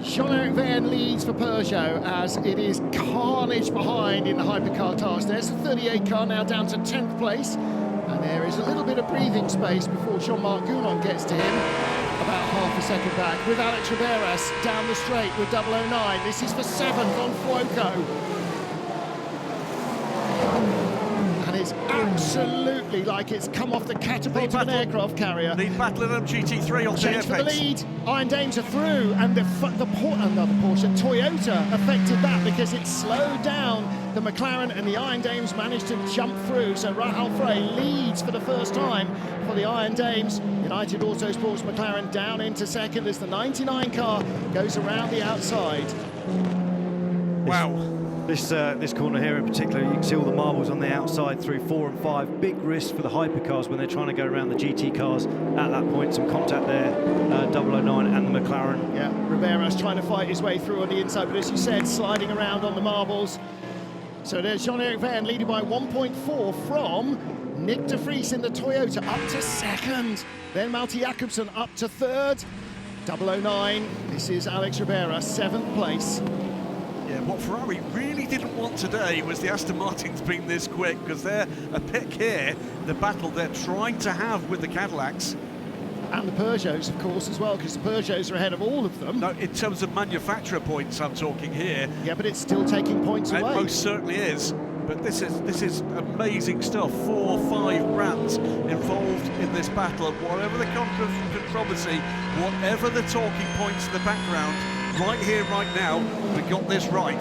Jean-Eric Verne leads for Peugeot as it is carnage behind in the Hypercar task. There's the 38 car now down to 10th place, and there is a little bit of breathing space before Jean-Marc Goulon gets to him. About half a second back with Alex Riberas down the straight with 009. This is for 7th on Fuoco. It's absolutely like it's come off the catapult of an aircraft carrier. Lead battle at GT3 on Change for the lead. Iron Dames are through, and another Porsche Toyota affected that because it slowed down the McLaren, and the Iron Dames managed to jump through. So Rahal Frey leads for the first time for the Iron Dames. United Autosports McLaren down into 2nd as the 99 car goes around the outside. Wow. This corner here in particular, you can see all the marbles on the outside through 4 and 5. Big risk for the hypercars when they're trying to go around the GT cars at that point. Some contact there, 009 and the McLaren. Yeah, Riberas trying to fight his way through on the inside, but as you said, sliding around on the marbles. So there's Jean-Eric Verne leading by 1.4 from Nick de Vries in the Toyota up to 2nd. Then Malte Jakobsen up to 3rd. 009, this is Alex Riberas, 7th place. Yeah, what Ferrari really didn't want today was the Aston Martins being this quick, because they're a pick here, the battle they're trying to have with the Cadillacs. And the Peugeots, of course, as well, because the Peugeots are ahead of all of them. No, in terms of manufacturer points, I'm talking here. Yeah, but it's still taking points away. It most certainly is. But this is amazing stuff. 4 or 5 brands involved in this battle. Whatever the controversy, whatever the talking points in the background, right here, right now, we got this right.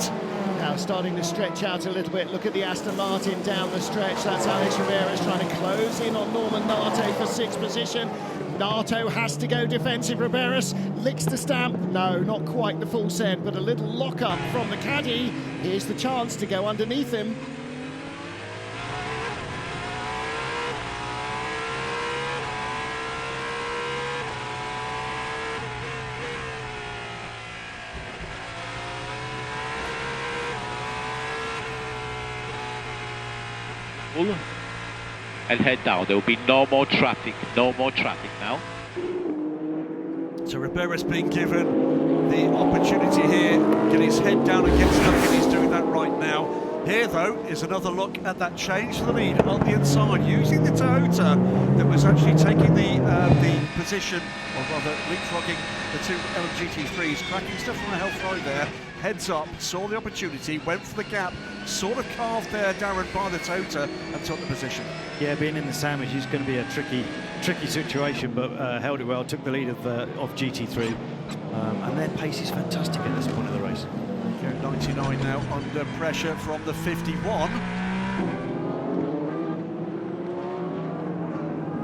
Now starting to stretch out a little bit. Look at the Aston Martin down the stretch. That's Alex Riberas trying to close in on Norman Nato for 6th position. Nato has to go defensive. Riberas licks the stamp. No, not quite the full send, but a little lock-up from the caddy. Here's the chance to go underneath him. And head down. There will be no more traffic now. So Riberas being given the opportunity here, get his head down and get stuck, and he's doing that right now. Here, though, is another look at that change for the lead on the inside, using the Toyota that was actually taking the position, or rather leapfrogging the 2 LMGT3s, cracking stuff on the Health Road there. Heads up, saw the opportunity, went for the gap, sort of carved there, Darren, by the Toyota, and took the position. Yeah, being in the sandwich is going to be a tricky situation, but held it well, took the lead of GT3, and their pace is fantastic at this point of the race. 99 now under pressure from the 51.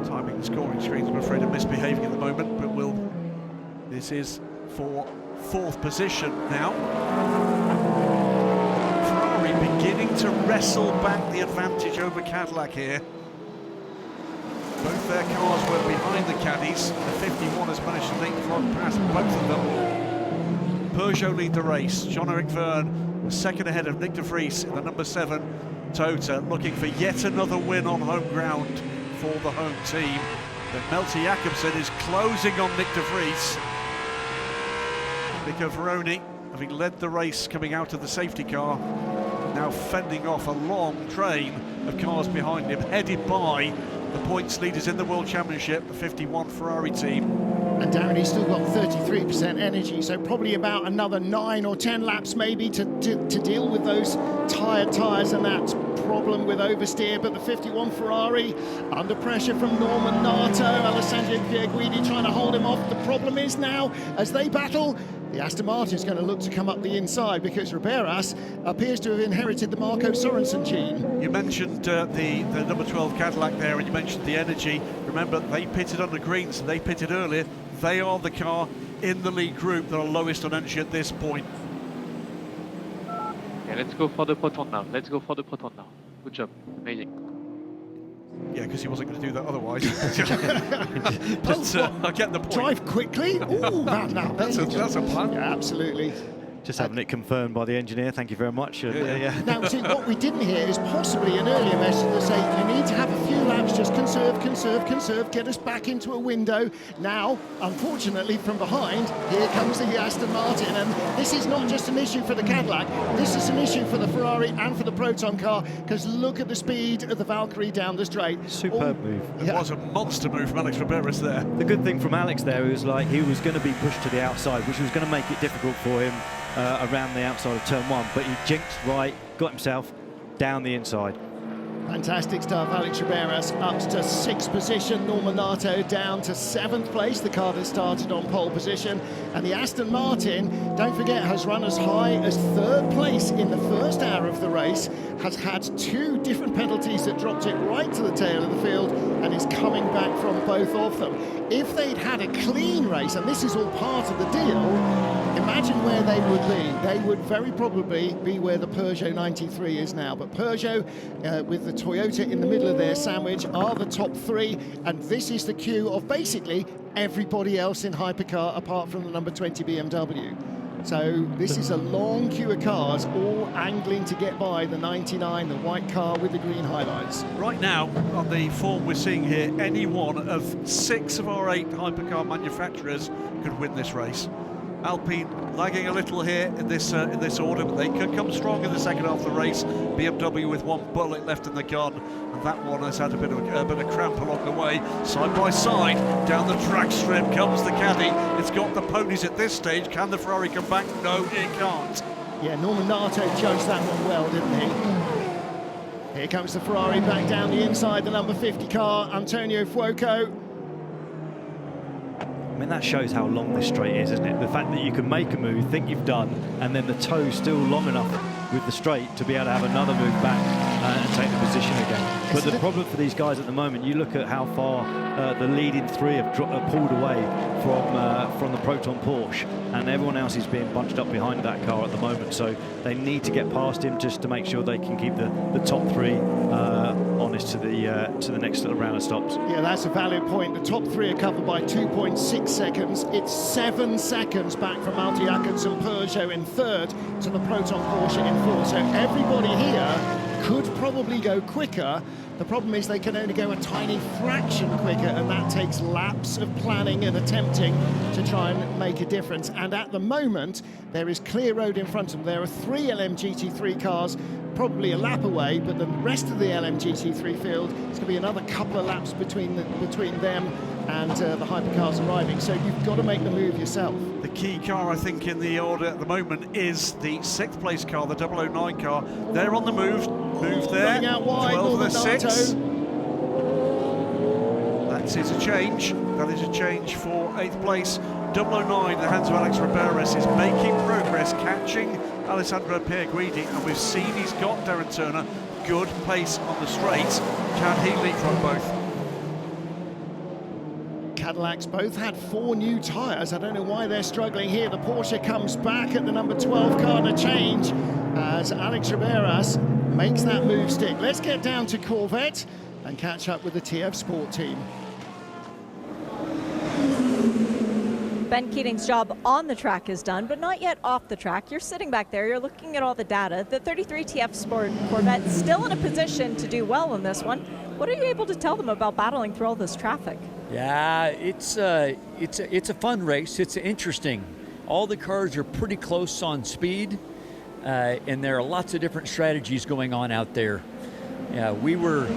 Timing the scoring screens, I'm afraid, are misbehaving at the moment, but this is for 4th position now. Ferrari beginning to wrestle back the advantage over Cadillac here. Both their cars were behind the caddies. The 51 has managed to leapfrog past both of them. Peugeot lead the race. Jean-Eric Verne was second ahead of Nick de Vries in the number 7 Toyota, looking for yet another win on home ground for the home team. But Melty Jacobsen is closing on Nick de Vries. Nico Veroni, having led the race coming out of the safety car, now fending off a long train of cars behind him, headed by the points leaders in the World Championship, the 51 Ferrari team. And Darren, he's still got 33% energy, so probably about another 9 or 10 laps maybe to deal with those tired tyres and that problem with oversteer. But the 51 Ferrari under pressure from Norman Nato, Alessandro Pierguidi trying to hold him off. The problem is now, as they battle, the Aston Martin is going to look to come up the inside because Ribeiras appears to have inherited the Marco Sorensen gene. You mentioned the number 12 Cadillac there, and you mentioned the energy. Remember, they pitted under green, so they pitted earlier. They are the car in the lead group that are lowest on energy at this point. Okay, let's go for the Proton now. Let's go for the Proton now. Good job. Amazing. Yeah, because he wasn't going to do that otherwise. But I get the point. Drive quickly? Ooh, that's a plan. Yeah, absolutely. Just having it confirmed by the engineer, thank you very much. Now, see, what we didn't hear is possibly an earlier message that say you need to have a few laps, just conserve, get us back into a window. Now, unfortunately, from behind, here comes the Aston Martin, and this is not just an issue for the Cadillac, this is an issue for the Ferrari and for the Proton car, because look at the speed of the Valkyrie down the straight. Superb move. It was a monster move from Alex Ribeiras there. The good thing from Alex there was like he was going to be pushed to the outside, which was going to make it difficult for him around the outside of turn 1, but he jinxed right, got himself down the inside. Fantastic stuff. Alex Ribeiras up to 6th position. Norman Nato down to 7th place. The car that started on pole position. And the Aston Martin, don't forget, has run as high as 3rd place in the first hour of the race, has had 2 different penalties that dropped it right to the tail of the field, and is coming back from both of them. If they'd had a clean race, and this is all part of the deal, imagine where they would be. They would very probably be where the Peugeot 93 is now. But Peugeot, with the Toyota in the middle of their sandwich, are the top 3, and this is the queue of basically everybody else in Hypercar apart from the number 20 BMW. So this is a long queue of cars all angling to get by the 99, the white car with the green highlights. Right now, on the form we're seeing here, any one of 6 of our 8 hypercar manufacturers could win this race. Alpine lagging a little here in this order, but they could come strong in the second half of the race. BMW with 1 bullet left in the gun, and that one has had a bit of cramp along the way. Side by side down the track strip comes the Caddy. It's got the ponies at this stage. Can the Ferrari come back? No, it can't. Yeah, Norman Nato judged that one well, didn't he? Here comes the Ferrari back down the inside, the number 50 car, Antonio Fuoco. I mean, that shows how long this straight is, isn't it? The fact that you can make a move, think you've done, and then the toe's still long enough with the straight to be able to have another move back and take the position again. But the problem for these guys at the moment, you look at how far the leading 3 have pulled away from the Proton Porsche, and everyone else is being bunched up behind that car at the moment. So they need to get past him just to make sure they can keep the top 3 honest to the next round of stops. Yeah, that's a valid point. The top 3 are covered by 2.6 seconds. It's 7 seconds back from Malte Jacobsen Peugeot in 3rd to the Proton Porsche in 4th. So everybody here could probably go quicker. The problem is they can only go a tiny fraction quicker, and that takes laps of planning and attempting to try and make a difference. And at the moment, there is clear road in front of them. There are 3 LMGT3 cars probably a lap away, but the rest of the LMGT3 field, it's going to be another couple of laps between them and the hypercars arriving. So you've got to make the move yourself. The key car, I think, in the order at the moment is the 6th place car, the 009 car. They're on the move there. Running out wide, 12 of the 6. That is a change. That is a change for 8th place. 009, the hands of Alex Ribeiras, is making progress, catching Alessandro Pierguidi, and we've seen he's got Darren Turner good pace on the straight. Can he leapfrog both? Cadillacs both had 4 new tyres. I don't know why they're struggling here. The Porsche comes back at the number 12 car to change as Alex Riberas makes that move stick. Let's get down to Corvette and catch up with the TF Sport team. Ben Keating's job on the track is done, but not yet off the track. You're sitting back there, you're looking at all the data. The 33 TF Sport Corvette still in a position to do well in this one. What are you able to tell them about battling through all this traffic? Yeah, it's a fun race. It's interesting. All the cars are pretty close on speed, and there are lots of different strategies going on out there. Yeah, we were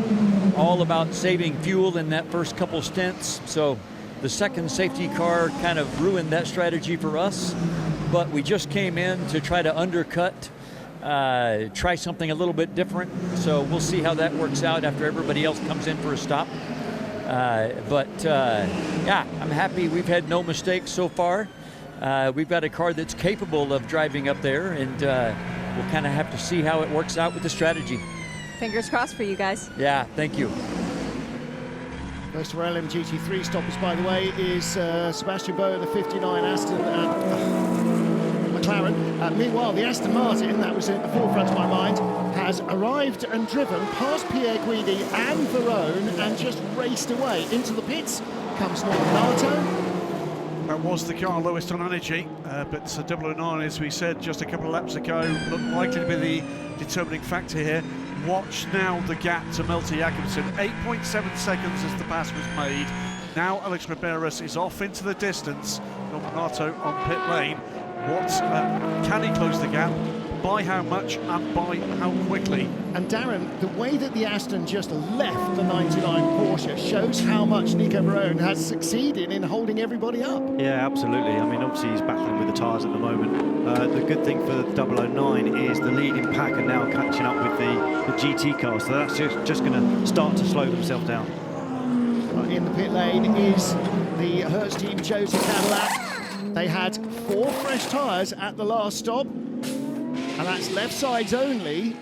all about saving fuel in that first couple stints, so the second safety car kind of ruined that strategy for us, but we just came in to try to undercut, try something a little bit different. So we'll see how that works out after everybody else comes in for a stop. Yeah, I'm happy we've had no mistakes so far. We've got a car that's capable of driving up there, and we'll kind of have to see how it works out with the strategy. Fingers crossed for you guys. Yeah, thank you. First of our LMGT3 stoppers, by the way, is Sebastian Boe, the 59 Aston McLaren. Meanwhile, the Aston Martin, that was at the forefront of my mind, has arrived and driven past Pierre Guidi and Verone and just raced away. Into the pits comes Norton. That was the car lowest on energy, but 009, as we said just a couple of laps ago, looked likely to be the determining factor here. Watch now the gap to Malte Jakobsen. 8.7 seconds as the pass was made. Now Alex Riberas is off into the distance. Dominato on pit lane. Can he close the gap? By how much and by how quickly? And Darren, the way that the Aston just left the 99 Porsche shows how much Nico Verone has succeeded in holding everybody up. Yeah, absolutely. I mean, obviously he's battling with the tyres at the moment. The good thing for the 009 is the leading pack are now catching up with the GT cars, so that's just going to start to slow themselves down. In the pit lane is the Hertz team chosen Cadillac. They had 4 fresh tyres at the last stop, and that's left sides only.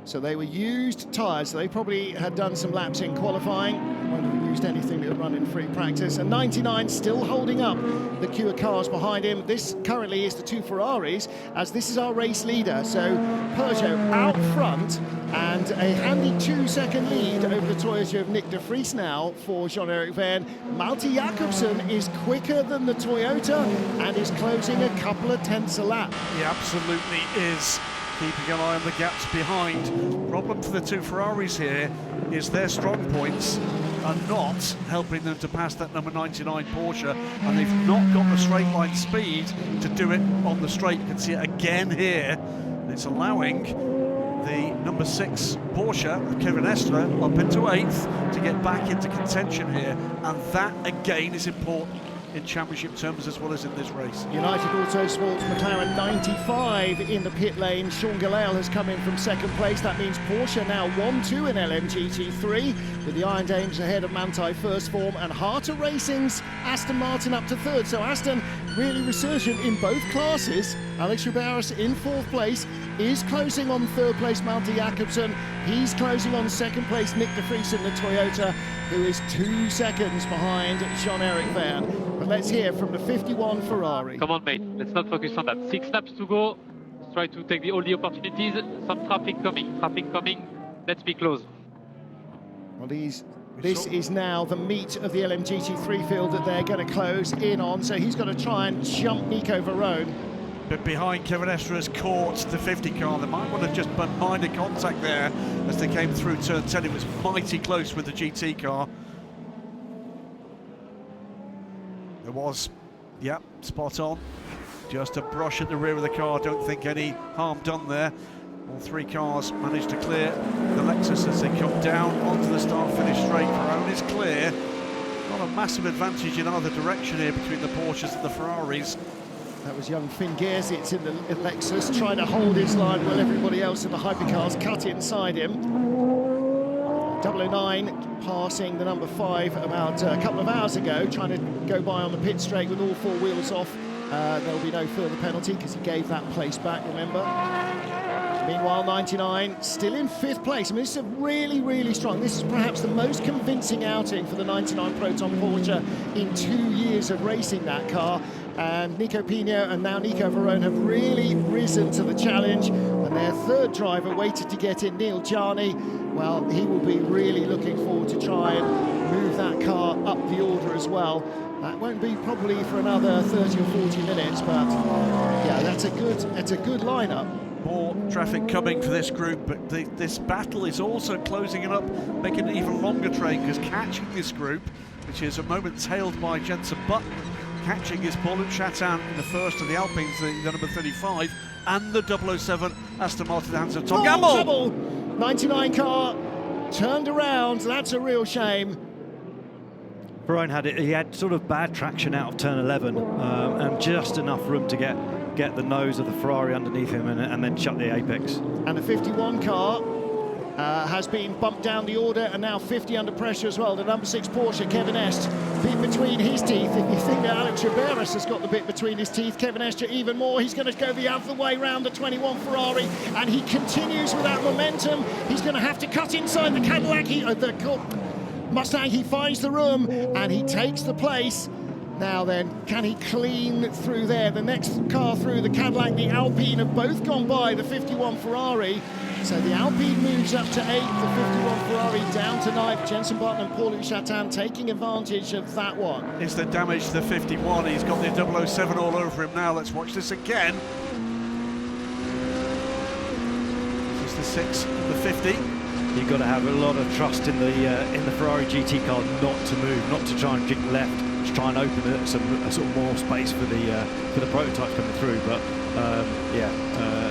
So they were used tyres. They probably had done some laps in qualifying. Won't have used anything that would run in free practice. And 99 still holding up the queue of cars behind him. This currently is the 2 Ferraris, as this is our race leader. So Peugeot out front, and a handy 2-second lead over the Toyota of Nick de Vries now for Jean-Eric Verne. Malte Jakobsen is quicker than the Toyota and is closing a couple of tenths a lap. He absolutely is. Keeping an eye on the gaps behind. Problem for the 2 Ferraris here is their strong points are not helping them to pass that number 99 Porsche, and they've not got the straight line speed to do it on the straight. You can see it again here. It's allowing the number 6 Porsche, Kevin Estre, up into 8th to get back into contention here, and that again is important in championship terms as well as in this race. United Autosports McLaren 95 in the pit lane. Sean Gelael has come in from 2nd place. That means Porsche now 1-2 in LMGT3, with the Iron Dames ahead of Manthey first form and Harter Racing's Aston Martin up to 3rd. So Aston really resurgent in both classes. Alex Riberas in 4th place, is closing on 3rd place Malte Jakobsen. He's closing on 2nd place Nick de Vries in the Toyota, who is 2 seconds behind Jean-Eric Verne. But let's hear from the 51 Ferrari. Come on, mate. Let's not focus on that. 6 laps to go. Let's try to take all the opportunities. Some traffic coming. Let's be close. Well, this is now the meat of the LMGT3 field that they're going to close in on. So he's got to try and jump Nico Verone. But behind, Kevin Estre has caught the 50 car. They might want to just minor contact there as they came through turn 10. It was mighty close with the GT car. There was, yeah, spot on. Just a brush at the rear of the car. Don't think any harm done there. All 3 cars managed to clear the Lexus as they come down onto the start-finish straight. Verone is clear. Not a massive advantage in either direction here between the Porsches and the Ferraris. That was young Finn Geersitz in the Lexus, trying to hold his line while everybody else in the hypercars cut inside him. 009 passing the number 5 about a couple of hours ago, trying to go by on the pit straight with all 4 wheels off. There'll be no further penalty because he gave that place back, remember. Meanwhile, 99 still in 5th place. I mean, this is a really, really strong. This is perhaps the most convincing outing for the 99 Proton Porsche in 2 years of racing that car. And Nico Pino and now Nico Varone have really risen to the challenge. And their third driver waited to get in, Neil Jarni. Well, he will be really looking forward to try and move that car up the order as well. That won't be probably for another 30 or 40 minutes, but yeah, that's a good lineup. More traffic coming for this group, but this battle is also closing it up, making an even longer train, because catching this group, which is a moment tailed by Jenson Button, catching is Paulo Chatin in the first of the Alpines, the number 35, and the 007 Aston Martin, the hands of Tom Gamble. Trouble. 99 car turned around. That's a real shame. Varone he had sort of bad traction out of turn 11 and just enough room to get the nose of the Ferrari underneath him and then shut the apex. And the 51 car has been bumped down the order and now 50 under pressure as well. The number 6 Porsche, Kevin Est, bit between his teeth. If you think that Alex Riberas has got the bit between his teeth, Kevin Estre even more. He's going to go the other way round the 21 Ferrari, and he continues with that momentum. He's going to have to cut inside the Cadillac, the Mustang. He finds the room and he takes the place. Now then, can he clean through there? The next car through, the Cadillac, the Alpine, have both gone by the 51 Ferrari. So the Alpine moves up to 8th, the 51 Ferrari down to 9th. Jenson Button and Paulo Chatin taking advantage of that one. Is the damage to the 51? He's got the 007 all over him now. Let's watch this again. This is the 6 and the 50. You've got to have a lot of trust in the Ferrari GT car not to move, not to try and kick left, to try and open some sort of more space for the prototypes coming through. But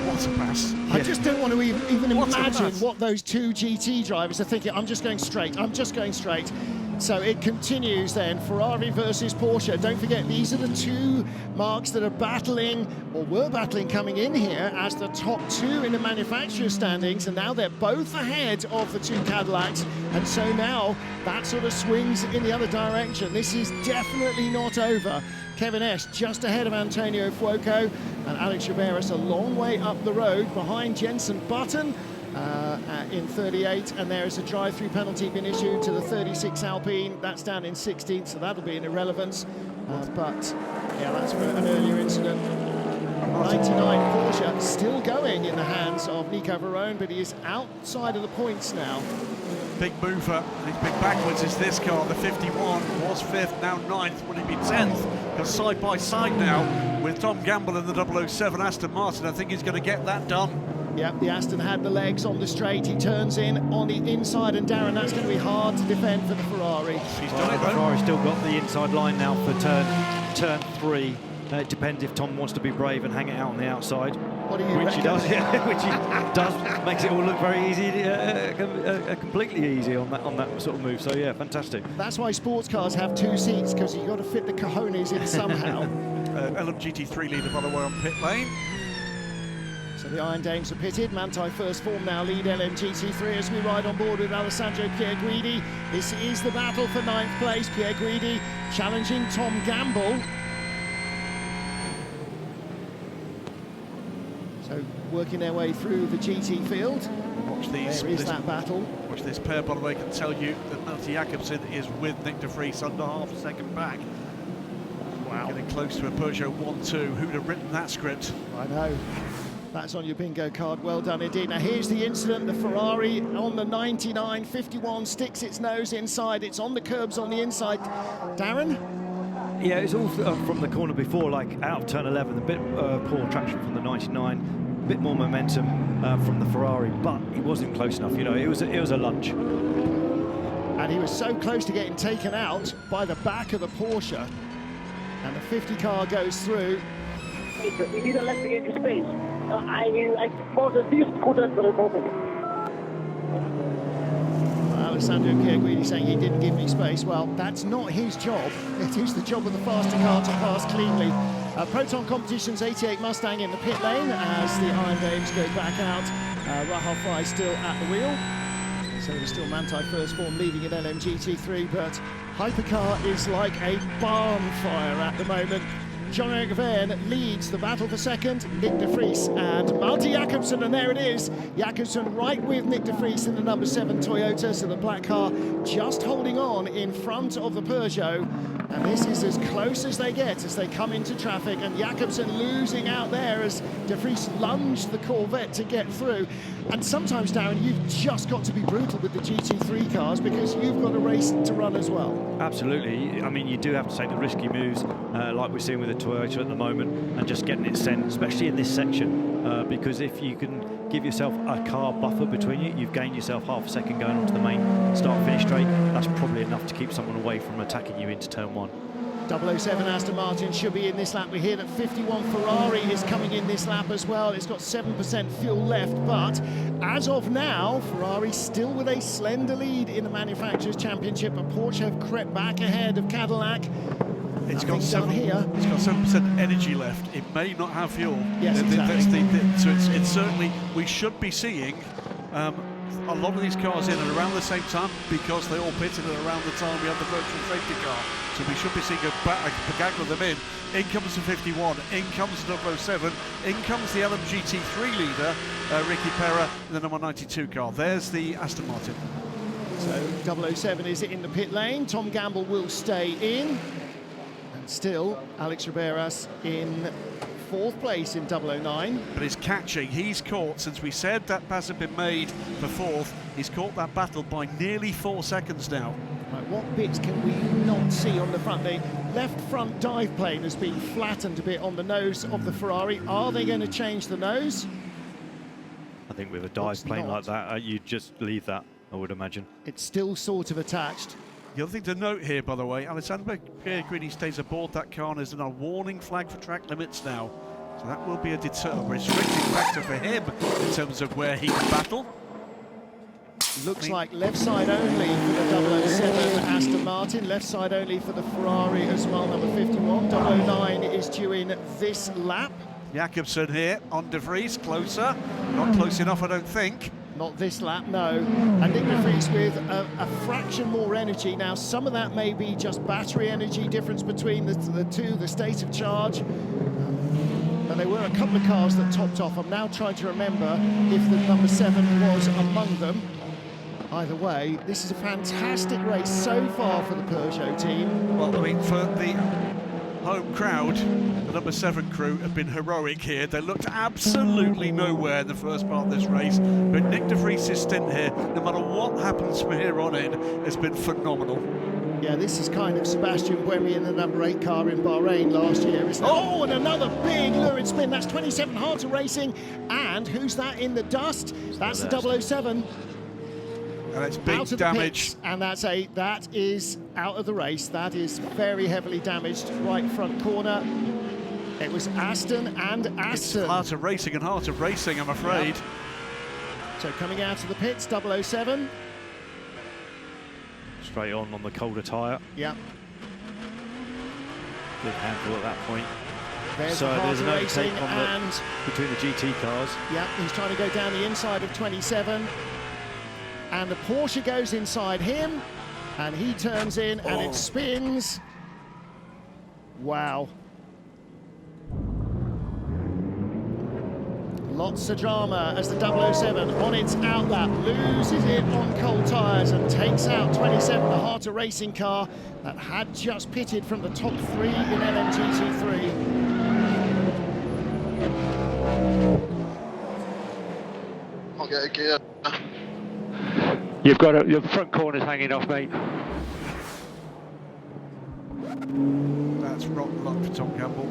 what a pass! I just don't want to even imagine what those two GT drivers are thinking. I'm just going straight. I'm just going straight. So it continues then, Ferrari versus Porsche. Don't forget, these are the two marques that are battling, or were battling coming in here as the top two in the manufacturer's standings, and now they're both ahead of the two Cadillacs, and so now that sort of swings in the other direction. This is definitely not over. Kevin Est just ahead of Antonio Fuoco, and Alex Riberas a long way up the road behind Jenson Button. In 38, and there is a drive-through penalty being issued to the 36 Alpine. That's down in 16th, so that'll be an irrelevance. But yeah, that's for an earlier incident. 99 Porsche still going in the hands of Nico Varone, but he is outside of the points now. Big mover, he's big backwards is this car. The 51 was 5th, now 9th, would he be 10th? Because side by side now with Tom Gamble and the 007 Aston Martin. I think he's going to get that done. Yep, the Aston had the legs on the straight. He turns in on the inside, and Darren, that's going to be hard to defend for the Ferrari. He's done it, though. Ferrari's still got the inside line now for turn 3. It depends if Tom wants to be brave and hang it out on the outside. What do you Which reckon? he does, yeah, which he does. Makes it all look very easy, completely easy on that sort of move. So yeah, fantastic. That's why sports cars have 2 seats, because you've got to fit the cojones in somehow. LMGT3 leader, by the way, on pit lane. So the Iron Dames are pitted. Manthey first form now lead LMGT3 as we ride on board with Alessandro Pierguidi. This is the battle for 9th place. Pierguidi challenging Tom Gamble. So working their way through the GT field. Watch these. There is that battle. Watch this pair, by the way, can tell you that Malte Jakobsen is with Nick de Vries under half a second back. Wow. Getting close to a Peugeot 1-2. Who'd have written that script? I know. That's on your bingo card. Well done indeed. Now here's the incident. The Ferrari on the 99, 51 sticks its nose inside. It's on the curbs on the inside. Darren? Yeah, it's all from the corner before, like out of turn 11, a bit poor traction from the 99, a bit more momentum from the Ferrari, but he wasn't close enough. You know, it was a lunge. And he was so close to getting taken out by the back of the Porsche. And the 50 car goes through. We need a left to get into space. I suppose this couldn't for the moment. Alessandro Pierguidi saying he didn't give me space. Well, that's not his job. It is the job of the faster car to pass cleanly. Proton Competition's 88 Mustang in the pit lane as the Iron Dames go back out. Rahal Fry still at the wheel. So it's still Manthey first form leading at LMGT3, but Hypercar is like a barn fire at the moment. Jean-Eric Verne leads the battle for second, Nick de Vries and Malte Jakobsen, and there it is. Jakobsen right with Nick de Vries in the number 7 Toyota, so the black car just holding on in front of the Peugeot. And this is as close as they get as they come into traffic, and Jakobsen losing out there as de Vries lunged the Corvette to get through. And sometimes, Darren, you've just got to be brutal with the GT3 cars because you've got a race to run as well. Absolutely. I mean, you do have to take the risky moves, like we're seeing with the Toyota at the moment, and just getting it sent, especially in this section, because if you can give yourself a car buffer between you, you've gained yourself half a second going onto the main start-finish straight. That's probably enough to keep someone away from attacking you into turn 1. 007 Aston Martin should be in this lap. We hear that 51 Ferrari is coming in this lap as well. It's got 7% fuel left, but as of now, Ferrari still with a slender lead in the Manufacturers' Championship, but Porsche have crept back ahead of Cadillac. It's got 7% energy left. It may not have fuel. Yes, exactly. So it's certainly, we should be seeing a lot of these cars in at around the same time because they all pitted at around the time we had the virtual safety car. So we should be seeing a gang of them in. In comes the 51, in comes the 007, in comes the LMGT3 leader, Ricky Perra, in the number 92 car. There's the Aston Martin. So 007 is in the pit lane. Tom Gamble will stay in. And still, Alex Riberas in 4th place in 009. But he's catching. He's caught, since we said that pass had been made for 4th, he's caught that battle by nearly 4 seconds now. Right, what bits can we not see on the front? The left front dive plane has been flattened a bit on the nose of the Ferrari. Are they going to change the nose? I think with a dive plane like that, you just leave that, I would imagine. It's still sort of attached. The other thing to note here, by the way, Alessandro Pierguidi stays aboard that car and is in a warning flag for track limits now. So that will be a restricting factor for him in terms of where he can battle. Looks like left side only for the 007 Aston Martin, left side only for the Ferrari as well, number 51. 009 is due in this lap. Jakobsen here on De Vries, closer. Not close enough, I don't think. Not this lap, no. And Nick de Vries with a fraction more energy. Now, some of that may be just battery energy difference between the two, the state of charge. And there were a couple of cars that topped off. I'm now trying to remember if the number 7 was among them. Either way, this is a fantastic race so far for the Peugeot team. Well, I mean, for the home crowd, the number 7 crew have been heroic here. They looked absolutely nowhere in the first part of this race, but Nick de Vries' stint here, no matter what happens from here on in, has been phenomenal. Yeah, this is kind of Sebastian Buemi in the number 8 car in Bahrain last year, isn't it? Oh, and another big lurid spin. That's 27 Hearts of Racing. And who's that in the dust? That's the 007. And it's big damage. And that is out of the race. That is very heavily damaged right front corner. It was Aston and Aston. It's Heart of Racing and Heart of Racing, I'm afraid. Yep. So coming out of the pits, 007. Straight on the colder tyre. Yep. Good handle at that point. There's an overtake between the GT cars. Yep, he's trying to go down the inside of 27. And the Porsche goes inside him, and he turns in, and it spins. Wow. Lots of drama as the 007 on its outlap loses it on cold tyres and takes out 27, the Heart of Racing car that had just pitted from the top 3 in LMGT3. I'll get a gear. You've got your front corner's hanging off, mate. That's rotten luck for Tom Campbell.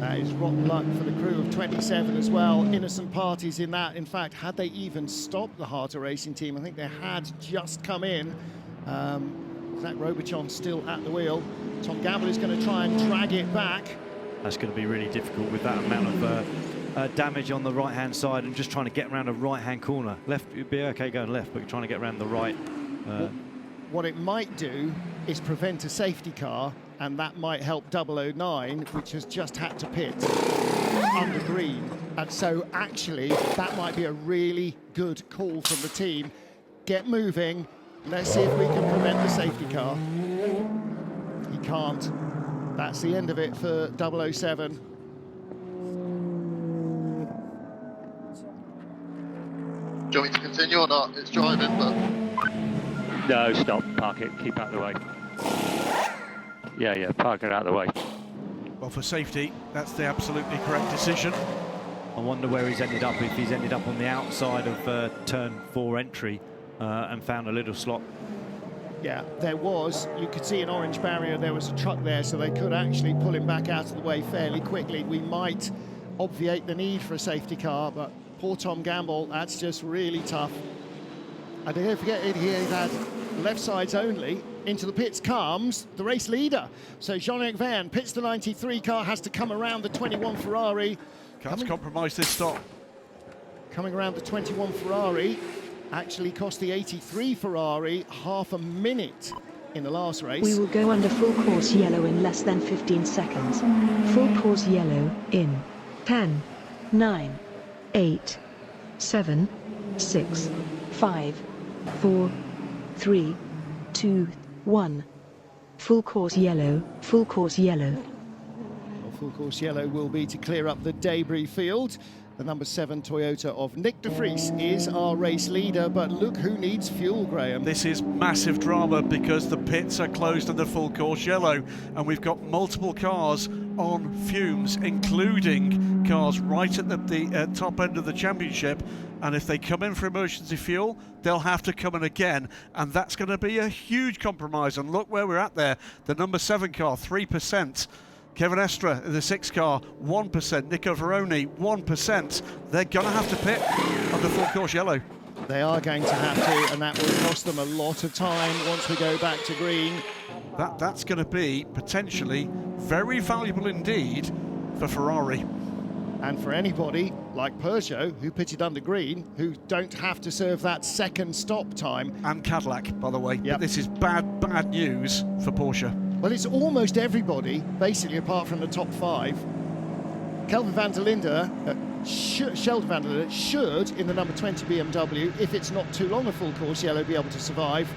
That is rotten luck for the crew of 27 as well. Innocent parties in that. In fact, had they even stopped the Heart of Racing team, I think they had just come in. Zach Robichon still at the wheel. Tom Gamble is going to try and drag it back. That's going to be really difficult with that amount of damage on the right-hand side and just trying to get around a right-hand corner. Left, it'd be okay going left, but you're trying to get around the right. What it might do is prevent a safety car, and that might help 009, which has just had to pit under green. And so actually, that might be a really good call from the team. Get moving. Let's see if we can prevent the safety car. He can't. That's the end of it for 007. Do you want me to continue or not? It's driving, but... No, stop, park it, keep out of the way. Yeah, park it out of the way. Well, for safety, that's the absolutely correct decision. I wonder where he's ended up, if he's ended up on the outside of turn 4 entry and found a little slot. Yeah, there was. You could see an orange barrier. There was a truck there, so they could actually pull him back out of the way fairly quickly. We might obviate the need for a safety car, but poor Tom Gamble, that's just really tough. And don't forget, he had left sides only. Into the pits comes the race leader. So Jean-Luc Verne pits the 93 car, has to come around the 21 Ferrari. Can't compromise this stop. Coming around the 21 Ferrari, actually cost the 83 Ferrari half a minute in the last race. We will go under full course yellow in less than 15 seconds. Full course yellow in 10, 9, 8, 7, 6, 5, 4, 3, 2, 1. Full course yellow, full course yellow. Well, full course yellow will be to clear up the debris field. The number 7 Toyota of Nick de Vries is our race leader, but look who needs fuel, Graham. This is massive drama because the pits are closed under full course yellow, and we've got multiple cars on fumes, including cars right at the top end of the championship. And if they come in for emergency fuel, they'll have to come in again, and that's going to be a huge compromise. And look where we're at there. The number 7 car, 3%. Kevin Estra in the 6 car, 1%. Nico Veroni, 1%. They're going to have to pit under full course yellow. They are going to have to, and that will cost them a lot of time once we go back to green. That's going to be potentially very valuable indeed for Ferrari. And for anybody like Peugeot, who pitted under green, who don't have to serve that second stop time. And Cadillac, by the way. Yep. But this is bad news for Porsche. Well, it's almost everybody, basically, apart from the top 5. Kelvin van der Linde, Sheldon van der Linde should, in the number 20 BMW, if it's not too long a full course yellow, be able to survive.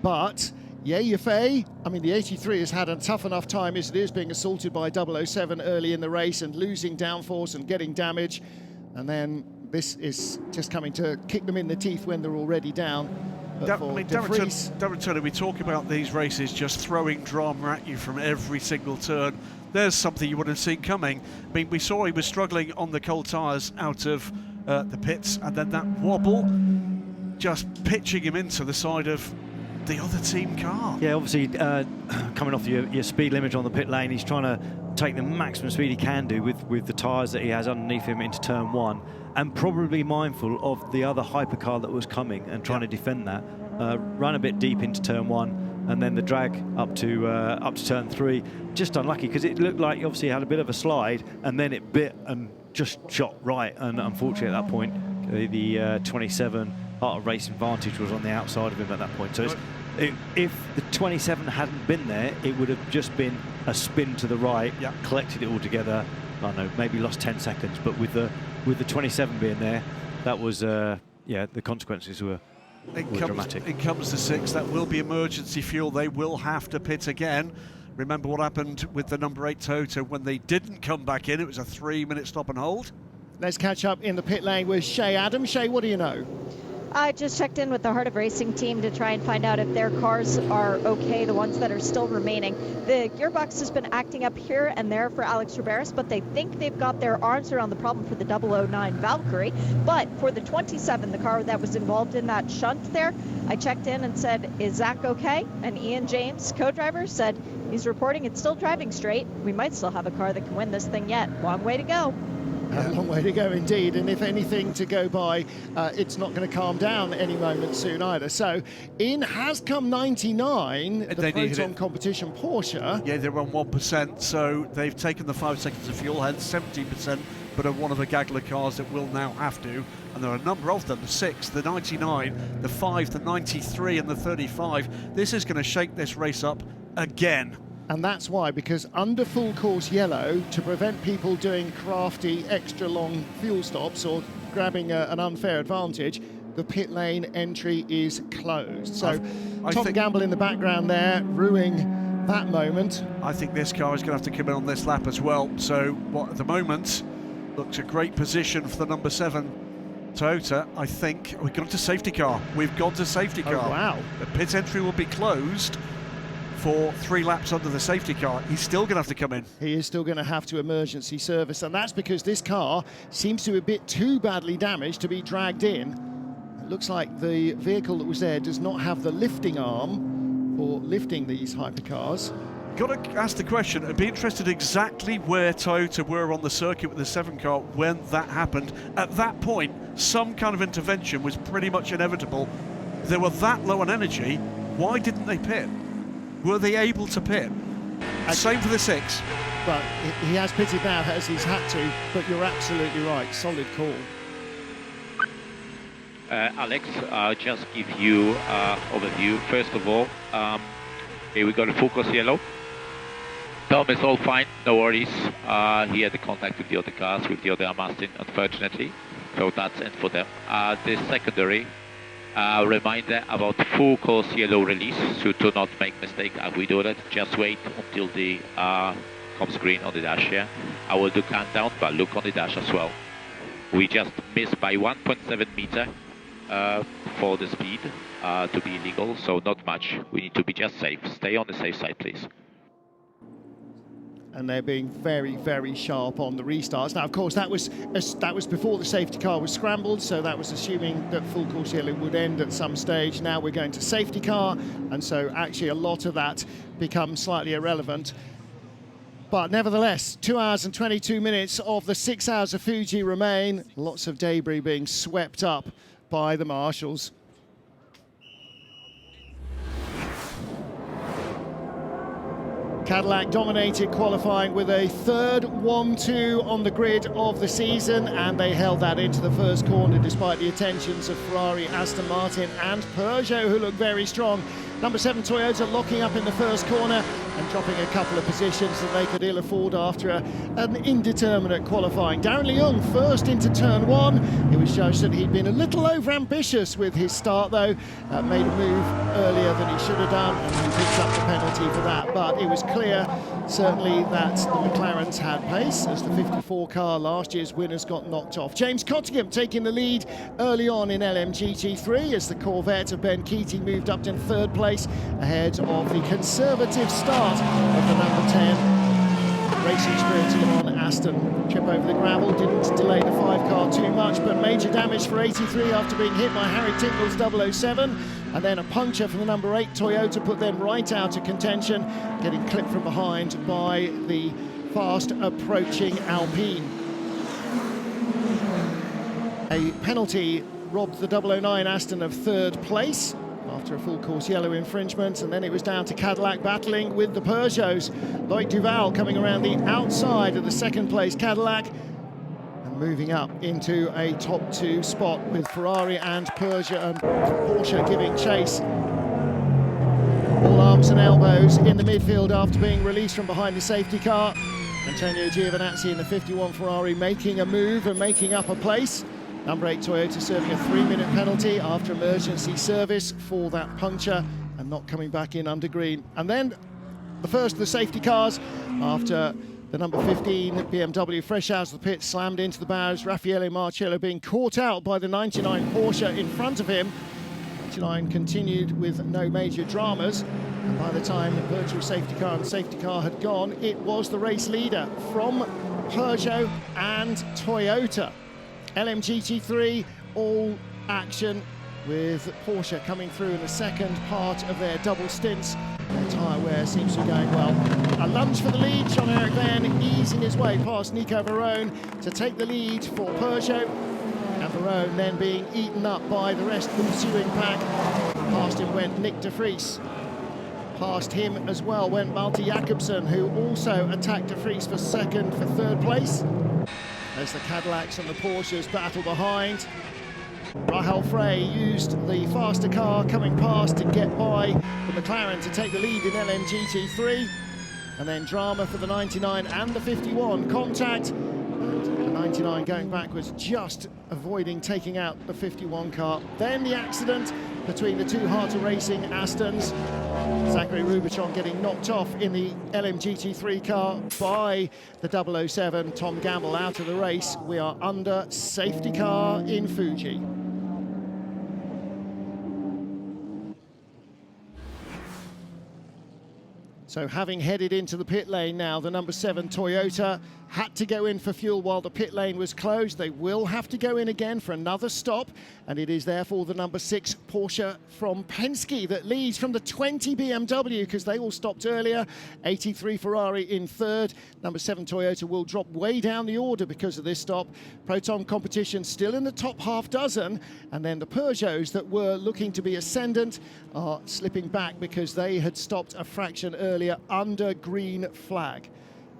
But Yafei, I mean, the 83 has had a tough enough time as it is, being assaulted by 007 early in the race and losing downforce and getting damage. And then this is just coming to kick them in the teeth when they're already down. Darren Turner, we talk about these races just throwing drama at you from every single turn. There's something you wouldn't have seen coming. I mean, we saw he was struggling on the cold tyres out of the pits, and then that wobble just pitching him into the side of the other team car. Yeah, obviously coming off your speed limit on the pit lane, he's trying to take the maximum speed he can do with the tyres that he has underneath him into turn 1, and probably mindful of the other hypercar that was coming and trying to defend that. Run a bit deep into turn 1, and then the drag up to turn 3. Just unlucky because it looked like obviously he had a bit of a slide, and then it bit and just shot right. And unfortunately at that point, the 27 Art of Racing Vantage was on the outside of him at that point. So if the 27 hadn't been there, it would have just been a spin to the right, collected it all together. I don't know, maybe lost 10 seconds, but with the 27 being there, that was the consequences were dramatic. In comes the 6. That will be emergency fuel. They will have to pit again. Remember what happened with the number 8 Toyota when they didn't come back in? It was a 3-minute stop and hold. Let's catch up in the pit lane with Shay Adams. Shay, what do you know? I just checked in with the Heart of Racing team to try and find out if their cars are okay, the ones that are still remaining. The gearbox has been acting up here and there for Alex Riberas, but they think they've got their arms around the problem for the 009 Valkyrie. But for the 27, the car that was involved in that shunt there, I checked in and said, is Zach okay? And Ian James, co-driver, said he's reporting it's still driving straight. We might still have a car that can win this thing yet. Long way to go. A long way to go indeed, and if anything to go by, it's not going to calm down any moment soon either. So in has come 99, the Proton competition Porsche. Yeah, they're on 1%, so they've taken the 5 seconds of fuel, hence 17%, but are one of the Gagler cars that will now have to, and there are a number of them, the 6, the 99, the 5, the 93 and the 35. This is going to shake this race up again. And that's why, because under full course yellow, to prevent people doing crafty extra long fuel stops or grabbing an unfair advantage, the pit lane entry is closed. So Tom Gamble in the background there, ruining that moment. I think this car is going to have to come in on this lap as well. So what at the moment looks a great position for the number 7 Toyota. I think we've gone to safety car. We've gone to safety car. Oh, wow. The pit entry will be closed for 3 laps under the safety car. He's still going to have to come in. He is still going to have to emergency service, and that's because this car seems to be a bit too badly damaged to be dragged in. It looks like the vehicle that was there does not have the lifting arm for lifting these hypercars. Got to ask the question, I'd be interested exactly where Toyota were on the circuit with the 7 car when that happened. At that point, some kind of intervention was pretty much inevitable. They were that low on energy, why didn't they pit? Were they able to pit? Same for the 6. But he has pitted now as he's had to, but you're absolutely right, solid call. Alex, I'll just give you overview. First of all, here we got a full course yellow. Tom is all fine, no worries. He had a contact with the other cars, with the other Martin, unfortunately. So that's it for them. The secondary, reminder about full course yellow release, so do not make mistake as we do that. Just wait until the comes green on the dash here. I will do countdown, but look on the dash as well. We just missed by 1.7 meter for the speed to be illegal, so not much. We need to be just safe. Stay on the safe side, please. And they're being very, very sharp on the restarts. Now, of course, that was before the safety car was scrambled, so that was assuming that full course yellow would end at some stage. Now we're going to safety car, and so actually a lot of that becomes slightly irrelevant. But nevertheless, 2 hours and 22 minutes of the 6 hours of Fuji remain. Lots of debris being swept up by the marshals. Cadillac dominated qualifying with a third 1-2 on the grid of the season, and they held that into the first corner despite the attentions of Ferrari, Aston Martin and Peugeot, who look very strong. Number 7 Toyota locking up in the first corner and dropping a couple of positions that they could ill afford after an indeterminate qualifying. Darren Leung first into turn 1. It was judged that he'd been a little over-ambitious with his start though, made a move earlier than he should have done, and he picked up the penalty for that. But it was clear, certainly, that the McLarens had pace as the 54 car, last year's winners, got knocked off. James Cottingham taking the lead early on in LMGT3 as the Corvette of Ben Keating moved up in third place ahead of the conservative start of the number 10 Racing Spirit on Aston. Trip over the gravel didn't delay the 5 car too much, but major damage for 83 after being hit by Harry Tinkle's 007, and then a puncture for the number 8 Toyota put them right out of contention, getting clipped from behind by the fast approaching Alpine. A penalty robbed the 009 Aston of third place after a full course yellow infringement, and then it was down to Cadillac battling with the Peugeots. Loic Duval coming around the outside of the second place Cadillac and moving up into a top 2 spot with Ferrari and Peugeot and Porsche giving chase. All arms and elbows in the midfield after being released from behind the safety car. Antonio Giovinazzi in the 51 Ferrari making a move and making up a place. Number 8 Toyota serving a 3-minute penalty after emergency service for that puncture and not coming back in under green. And then the first of the safety cars after the number 15 BMW fresh out of the pit slammed into the barriers. Raffaele Marcello being caught out by the 99 Porsche in front of him. 99 continued with no major dramas, and by the time the virtual safety car and the safety car had gone, it was the race leader from Peugeot and Toyota. LMGT3 all action with Porsche coming through in the second part of their double stints. Their tyre wear seems to be going well. A lunge for the lead, Jean-Eric Vergne easing his way past Nico Varrone to take the lead for Peugeot. And Varrone then being eaten up by the rest of the pursuing pack. Past him went Nick de Vries. Past him as well went Malte Jakobsen, who also attacked de Vries for second for third place. As the Cadillacs and the Porsches battle behind. Rahal Frey used the faster car coming past to get by the McLaren to take the lead in LMGT3. And then drama for the 99 and the 51. Contact. And the 99 going backwards, just avoiding taking out the 51 car. Then the accident between the two Heart of Racing Astons. Zachary Rubichon getting knocked off in the LMGT3 car by the 007. Tom Gamble out of the race. We are under safety car in Fuji. So having headed into the pit lane now, the number 7 Toyota had to go in for fuel while the pit lane was closed. They will have to go in again for another stop, and it is therefore the number 6 Porsche from Penske that leads from the 20 BMW, because they all stopped earlier. 83 Ferrari in third. Number 7 Toyota will drop way down the order because of this stop. Proton Competition still in the top half dozen, and then the Peugeots that were looking to be ascendant are slipping back because they had stopped a fraction earlier under green flag.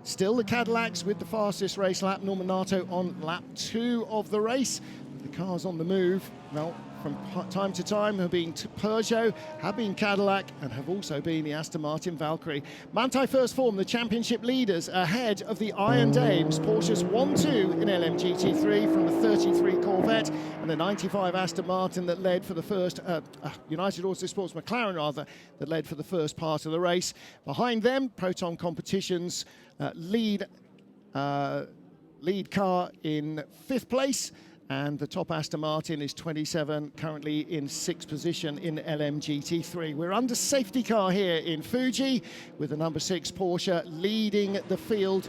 Still the Cadillacs with the fastest race lap. Norminato on lap 2 of the race. The cars on the move, well, from time to time have been Peugeot, have been Cadillac, and have also been the Aston Martin Valkyrie. Manthey first form, the championship leaders ahead of the Iron Dames. Porsche's 1-2 in LMGT3 from the 33 Corvette and the 95 Aston Martin that led for the first, United Auto Sports McLaren rather, that led for the first part of the race. Behind them, Proton Competition's lead car in 5th place. And the top Aston Martin is 27, currently in 6th position in LMGT3. We're under safety car here in Fuji with the number 6 Porsche leading the field.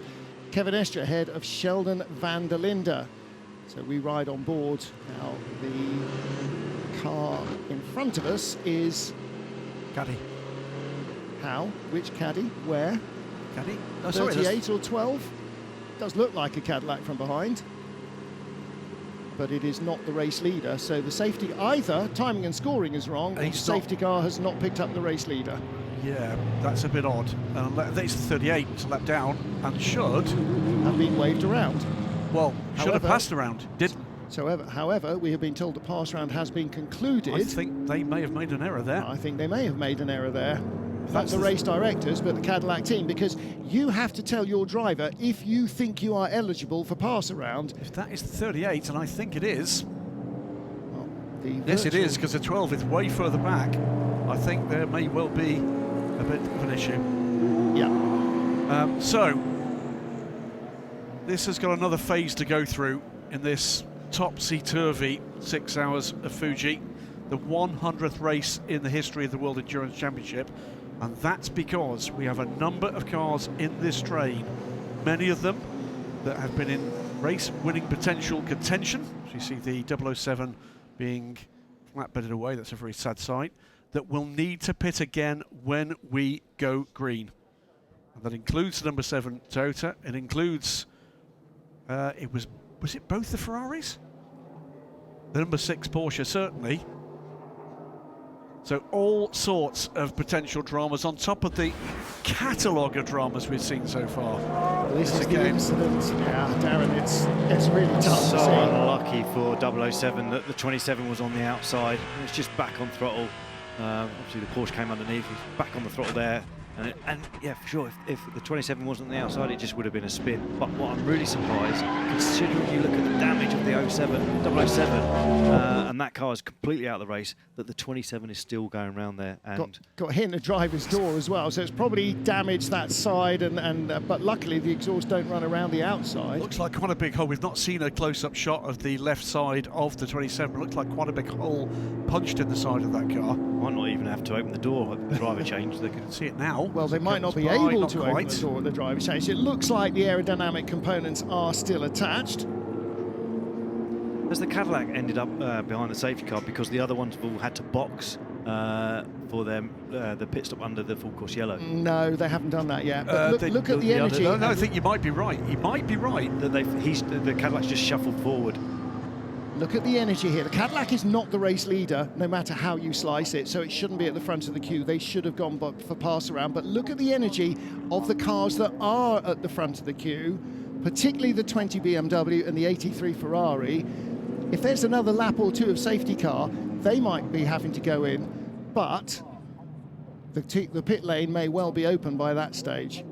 Kevin Estre ahead of Sheldon van der Linde. So we ride on board. Now the car in front of us is... Caddy. How? Which caddy? Where? Caddy? 38 or 12? Does look like a Cadillac from behind. But it is not the race leader, so the safety, either timing and scoring is wrong, or the safety car has not picked up the race leader. Yeah, that's a bit odd. It's 38, lap down, and should have been waved around. Well, should have passed around, didn't. So, however, we have been told the pass round has been concluded. I think they may have made an error there. I think they may have made an error there. That's the race directors, but the Cadillac team, because you have to tell your driver if you think you are eligible for pass around. If that is 38, and I think it is. Well, yes, it is, because the 12 is way further back. I think there may well be a bit of an issue. Yeah. So, this has got another phase to go through in this topsy-turvy 6 hours of Fuji, the 100th race in the history of the World Endurance Championship. And that's because we have a number of cars in this train, many of them that have been in race-winning potential contention. So you see the 007 being flatbedded away, that's a very sad sight, that will need to pit again when we go green. And that includes the number 7 Toyota, it includes, was it both the Ferraris? The number 6 Porsche, certainly. So all sorts of potential dramas on top of the catalogue of dramas we've seen so far. Well, this is the incident. Yeah, Darren, it's really tough so to see. Unlucky for 007 that the 27 was on the outside. It's just back on throttle. Obviously the Porsche came underneath. He's back on the throttle there. And yeah, for sure, if the 27 wasn't on the outside, it just would have been a spin. But what I'm really surprised, considering you look at the damage of the 007, and that car is completely out of the race, that the 27 is still going around there. And got hit in the driver's door as well, so it's probably damaged that side. But luckily, the exhaust don't run around the outside. Looks like quite a big hole. We've not seen a close-up shot of the left side of the 27. It looks like quite a big hole punched in the side of that car. Might not even have to open the door at the driver change. They can see it now. Well, they might not be able to open the door at the driver's change. It looks like the aerodynamic components are still attached. Has the Cadillac ended up behind the safety car because the other ones have all had to box for them the pit stop under the full course yellow? No, they haven't done that yet. But look at the energy. No, I think you might be right. You might be right. That the Cadillac's just shuffled forward. Look at the energy here. The Cadillac is not the race leader, no matter how you slice it, so it shouldn't be at the front of the queue. They should have gone for pass around. But look at the energy of the cars that are at the front of the queue, particularly the 20 BMW and the 83 Ferrari. If there's another lap or two of safety car, they might be having to go in, but the pit lane may well be open by that stage.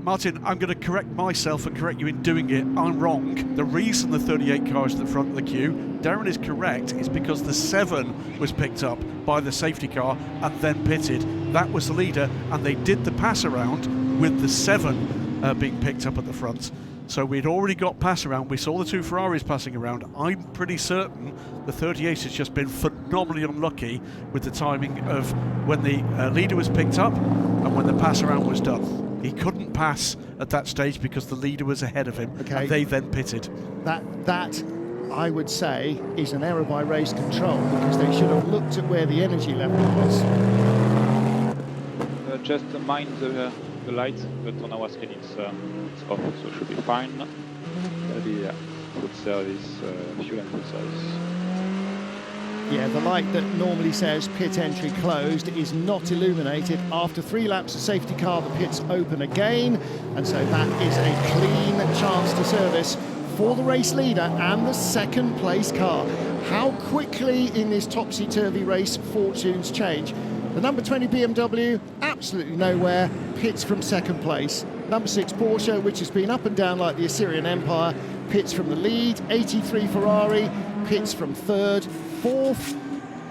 Martin, I'm going to correct myself and correct you in doing it. I'm wrong. The reason the 38 car is at the front of the queue, Darren is correct, is because the 7 was picked up by the safety car and then pitted. That was the leader, and they did the pass around with the 7 being picked up at the front. So we'd already got pass around. We saw the 2 Ferraris passing around. I'm pretty certain the 38 has just been phenomenally unlucky with the timing of when the leader was picked up and when the pass around was done. He couldn't pass at that stage because the leader was ahead of him, and they then pitted. That I would say is an error by race control, because they should have looked at where the energy level was. Just mind the light, but on our screen it's off, so it should be fine. Maybe full service, fuel and full service. Yeah, the light that normally says pit entry closed is not illuminated. After 3 laps of safety car, the pits open again, and so that is a clean chance to service for the race leader and the second place car. How quickly in this topsy-turvy race fortunes change. The number 20 BMW, absolutely nowhere, pits from second place. Number 6 Porsche, which has been up and down like the Assyrian Empire, pits from the lead. 83 Ferrari, pits from third. 4th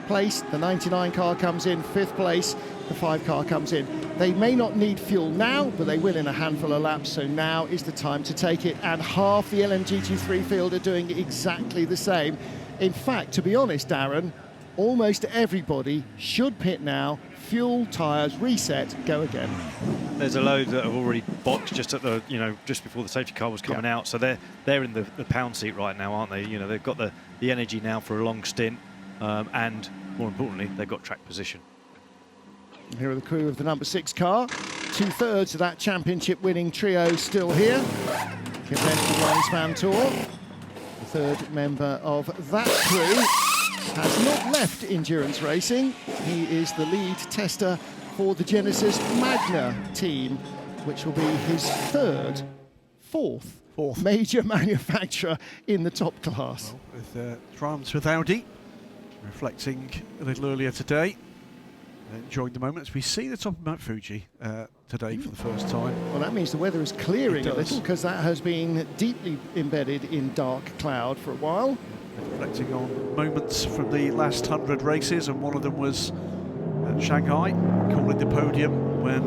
place, the 99 car comes in. 5th place, the 5 car comes in. They may not need fuel now, but they will in a handful of laps, so now is the time to take it. And half the LMGT3 field are doing exactly the same. In fact, to be honest, Darren, almost everybody should pit now, fuel, tyres, reset, go again. There's a load that have already boxed just at the, just before the safety car was coming out. So they're in the pound seat right now, aren't they? They've got the energy now for a long stint, and more importantly, they've got track position. Here are the crew of the number 6 car. 2/3 of that championship-winning trio still here. Van Tour, the 3rd member of that crew, has not left endurance racing. He is the lead tester for the Genesis Magna team, which will be his fourth major manufacturer in the top class. Well, with triumphs with Audi, reflecting a little earlier today, enjoying the moment as we see the top of Mount Fuji today for the first time. Well, that means the weather is clearing a little, because that has been deeply embedded in dark cloud for a while. Reflecting on moments from the last 100 races, and one of them was at Shanghai, calling the podium when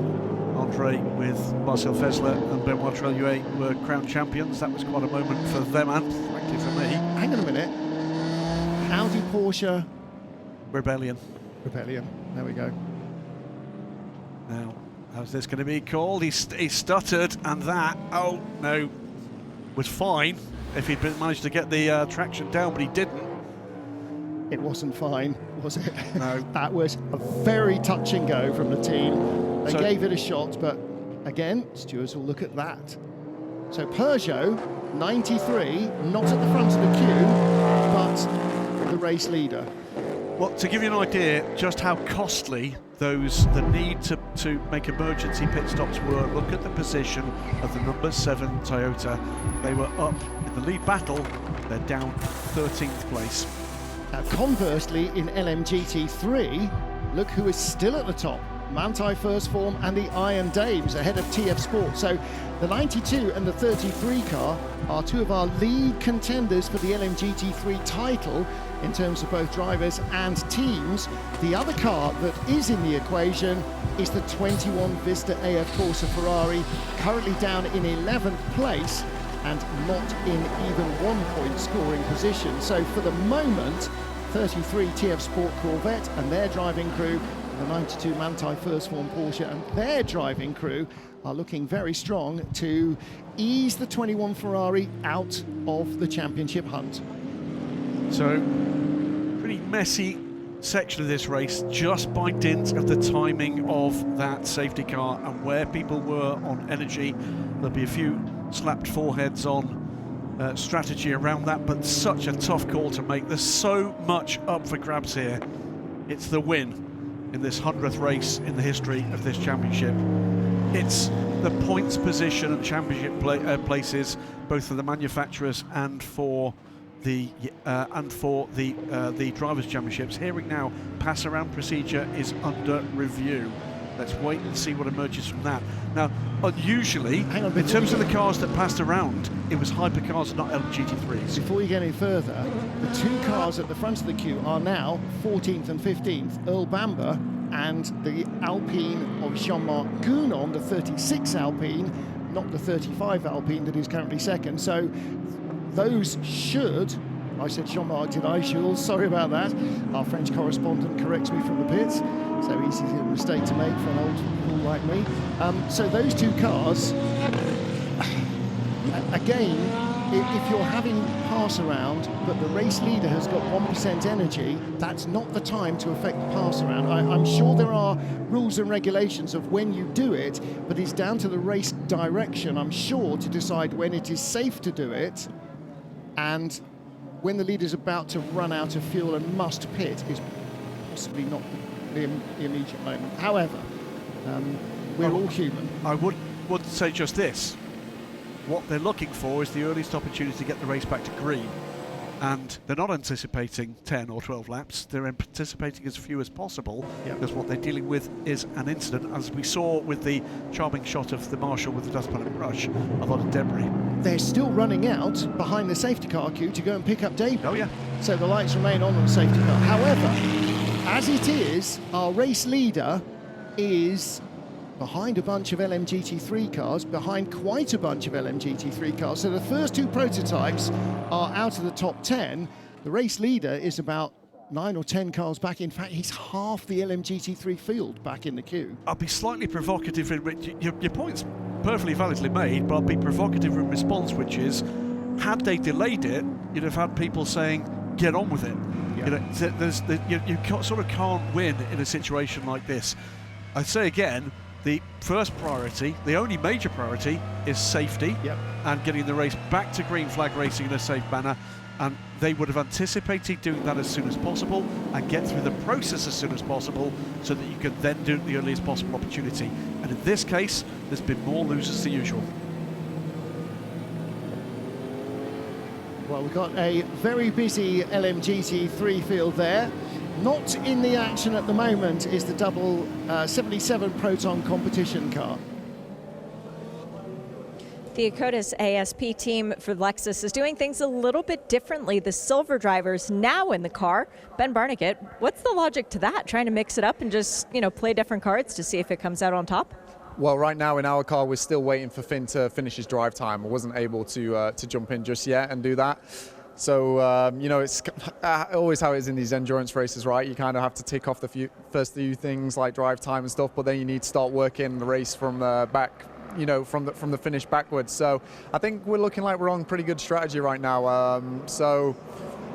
Andre with Marcel Fesler and Benoit Treluet were crowned champions. That was quite a moment for them and frankly for me. Hang on a minute. Audi Porsche Rebellion. There we go. Now, how's this going to be called? He stuttered, and that, oh no, was fine if he'd managed to get the traction down, but he didn't. It wasn't fine, was it? No. That was a very touch and go from the team. They gave it a shot, but again, stewards will look at that. So Peugeot, 93, not at the front of the queue, but the race leader. Well, to give you an idea just how costly the need to make emergency pit stops were, look at the position of the number 7 Toyota. They were up in the lead battle, they're down 13th place. Now, conversely, in LMGT3, look who is still at the top. Manthey First Form and the Iron Dames ahead of TF Sport. So the 92 and the 33 car are 2 of our lead contenders for the LMGT3 title in terms of both drivers and teams. The other car that is in the equation is the 21 Vista AF Corsa Ferrari, currently down in 11th place and not in even 1 point scoring position. So for the moment, 33 TF Sport Corvette and their driving crew, the 92 Manthey First Form Porsche and their driving crew are looking very strong to ease the 21 Ferrari out of the championship hunt. So, pretty messy section of this race, just by dint of the timing of that safety car and where people were on energy. There'll be a few slapped foreheads on strategy around that, but such a tough call to make. There's so much up for grabs here. It's the win in this 100th race in the history of this championship. It's the points position and championship places, both for the manufacturers and for the drivers' championships. Hearing now, pass around procedure is under review. Let's wait and see what emerges from that. Now, unusually, Hang on, in terms of the cars that passed around, it was hypercars, not LMGT3s. Before you get any further, the two cars at the front of the queue are now 14th and 15th, Earl Bamber and the Alpine of Jean-Marc Gounon, the 36 Alpine, not the 35 Alpine that is currently second. So those should, I said Jean-Marc, did I, Jules? Sorry about that. Our French correspondent corrects me from the pits. So easy a mistake to make for an old fool like me. So those two cars, again, if you're having pass around, but the race leader has got 1% energy, that's not the time to affect the pass around. I'm sure there are rules and regulations of when you do it, but it's down to the race direction, I'm sure, to decide when it is safe to do it, and when the leader's about to run out of fuel and must pit is possibly not the immediate moment. However, we're all human. I would say just this. What they're looking for is the earliest opportunity to get the race back to green. And they're not anticipating 10 or 12 laps. They're anticipating as few as possible, because what they're dealing with is an incident, as we saw with the charming shot of the marshal with the dustpan and brush, a lot of debris. They're still running out behind the safety car queue to go and pick up David. Oh, yeah. So the lights remain on the safety car. However, as it is, our race leader is behind a bunch of LMGT3 cars, behind quite a bunch of LMGT3 cars. So the first two prototypes are out of the top 10. The race leader is about 9 or 10 cars back. In fact, he's half the LMGT3 field back in the queue. I'll be slightly provocative in your point's perfectly validly made, but I'll be provocative in response, which is, had they delayed it, you'd have had people saying, get on with it. Yeah. You sort of can't win in a situation like this. I say again, the first priority, the only major priority, is safety and getting the race back to green flag racing in a safe manner. And they would have anticipated doing that as soon as possible and get through the process as soon as possible so that you could then do it at the earliest possible opportunity. And in this case, there's been more losers than usual. Well, we've got a very busy LMGT3 field there. Not in the action at the moment is the double 77 Proton competition car. The Akotis ASP team for Lexus is doing things a little bit differently. The silver driver's now in the car. Ben Barnigat, what's the logic to that? Trying to mix it up and just, play different cards to see if it comes out on top? Well, right now in our car, we're still waiting for Finn to finish his drive time. I wasn't able to jump in just yet and do that. So, it's always how it is in these endurance races, right? You kind of have to tick off the first few things like drive time and stuff, but then you need to start working the race from the back, from the finish backwards. So I think we're looking like we're on pretty good strategy right now. So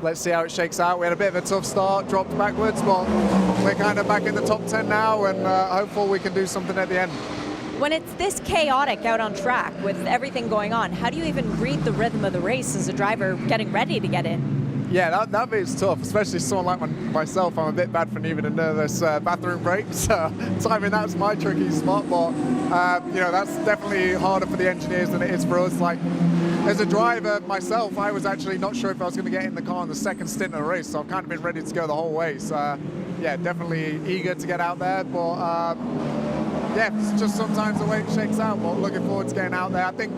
let's see how it shakes out. We had a bit of a tough start, dropped backwards, but we're kind of back in the top 10 now, and hopefully we can do something at the end. When it's this chaotic out on track with everything going on, how do you even read the rhythm of the race as a driver getting ready to get in? Yeah, that bit's tough, especially someone like myself. I'm a bit bad for needing a nervous bathroom break, so timing that's my tricky spot, but that's definitely harder for the engineers than it is for us. Like, as a driver myself, I was actually not sure if I was going to get in the car in the second stint of the race, so I've kind of been ready to go the whole way. So, yeah, definitely eager to get out there, but yeah, it's just sometimes the way it shakes out, but looking forward to getting out there. I think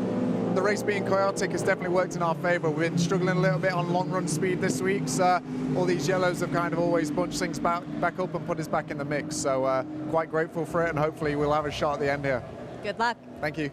the race being chaotic has definitely worked in our favour. We've been struggling a little bit on long run speed this week, so all these yellows have kind of always bunched things back up and put us back in the mix. So quite grateful for it, and hopefully we'll have a shot at the end here. Good luck. Thank you.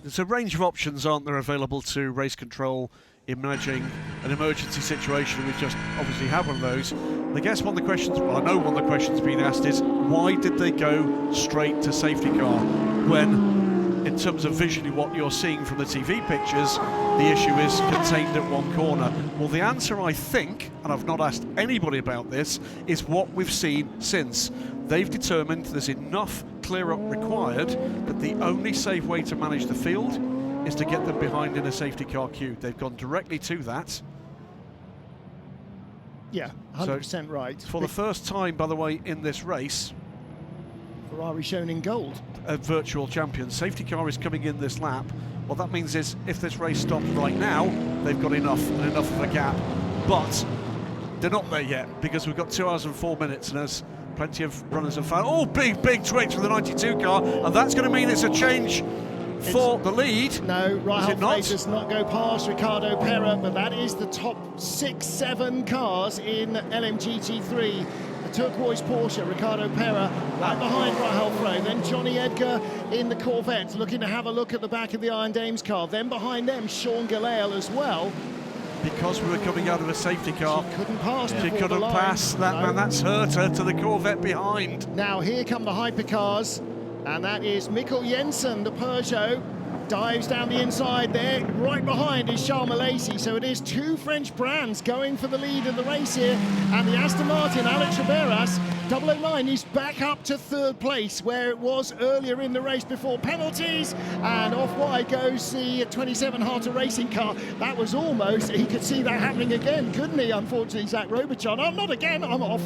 There's a range of options, aren't there, available to race control in managing an emergency situation. We just obviously have one of those. I guess one of the questions, well, I know one of the questions being asked is, why did they go straight to safety car when, in terms of visually what you're seeing from the TV pictures, the issue is contained at one corner? Well, the answer, I think, and I've not asked anybody about this, is what we've seen since. They've determined there's enough clear-up required that the only safe way to manage the field is to get them behind in a safety car queue. They've gone directly to that. Yeah, 100% right. For the first time, by the way, in this race, Ferrari shown in gold. A virtual champion. Safety car is coming in this lap. What that means is, if this race stops right now, they've got enough of a gap. But they're not there yet, because we've got 2 hours and 4 minutes, and as Plenty of runners have found. Oh, big twitch for the 92 car, and that's going to mean it's a change for the lead. No, right does not go past Ricardo Pera, but that is the top 6-7 cars in LMGT3. The turquoise Porsche, Ricardo Pera, right behind Rahul Frey. Then Johnny Edgar in the Corvette, looking to have a look at the back of the Iron Dames car. Then behind them, Sean Gallale as well. Because we were coming out of a safety car. She couldn't pass. She couldn't pass. That man, that's hurt her to the Corvette behind. Now here come the hypercars, and that is Mikkel Jensen, the Peugeot. Dives down the inside there. Right behind is Charles Malaysi. So it is two French brands going for the lead of the race here. And the Aston Martin, Alex Riberas, 009, is back up to third place, where it was earlier in the race before penalties. And off wide goes the 27 Harter Racing car. That was almost, he could see that happening again, couldn't he? Unfortunately, Zach Robichon. I'm not again, I'm off.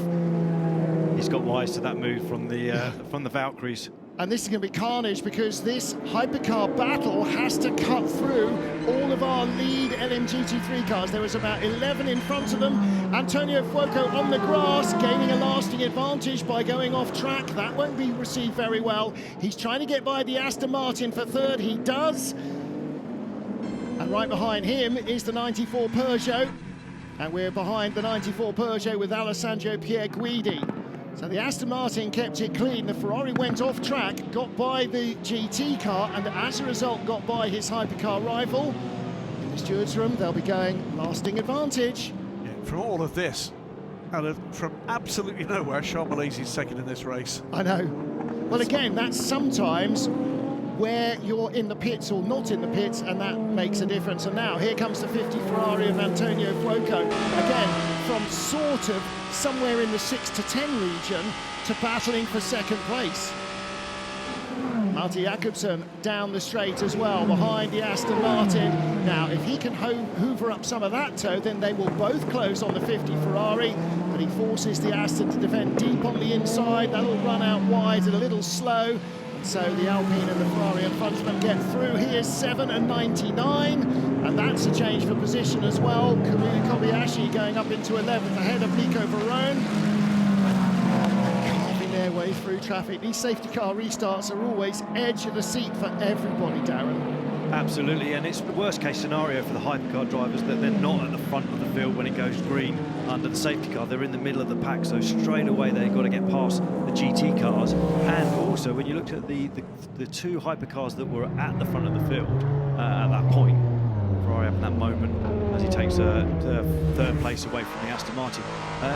He's got wise to that move from the Valkyries. And this is going to be carnage, because this hypercar battle has to cut through all of our lead LMGT3 cars. There was about 11 in front of them. Antonio Fuoco on the grass, gaining a lasting advantage by going off track. That won't be received very well. He's trying to get by the Aston Martin for third. He does. And right behind him is the 94 Peugeot. And we're behind the 94 Peugeot with Alessandro Pierguidi. So the Aston Martin kept it clean. The Ferrari went off track, got by the GT car, and as a result got by his hypercar rival. In the stewards' room, they'll be going lasting advantage. Yeah, from all of this, and from absolutely nowhere, Charles Malaysi's second in this race. I know. Well, again, that's sometimes where you're in the pits or not in the pits, and that makes a difference. And now here comes the 50 Ferrari of Antonio Fuoco. Again, from sort of somewhere in the 6 to 10 region to battling for second place. Marty Jakobsen down the straight as well, behind the Aston Martin. Now, if he can hoover up some of that tow, then they will both close on the 50 Ferrari, but he forces the Aston to defend deep on the inside. That'll run out wide and a little slow. So the Alpine and the Ferrari in front of them get through. Here's 7 and 99, and that's a change for position as well. Kamui Kobayashi going up into 11th ahead of Nico Varone. Carving their way through traffic. These safety car restarts are always edge of the seat for everybody, Darren. Absolutely, and it's the worst case scenario for the hypercar drivers that they're not at the front of the field when it goes green under the safety car. They're in the middle of the pack, so straight away they've got to get past the GT cars. And also, when you looked at the two hypercars that were at the front of the field at that point, Ferrari having that moment as he takes third place away from the Aston Martin,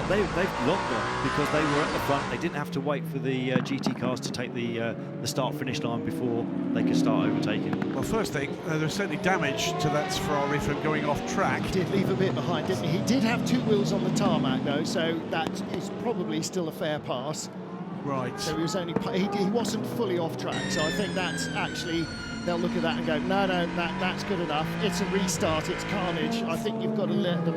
they've locked them because they were at the front. They didn't have to wait for the GT cars to take the start-finish line before they could start overtaking. Well, first thing, there's certainly damage to that Ferrari from going off track. He did leave a bit behind, didn't he? He did have two wheels on the tarmac, though, so that is probably still a fair pass. Right. So he was only he wasn't fully off track, so I think that's actually, they'll look at that and go, no, that's good enough. It's a restart, it's carnage. I think you've got to let them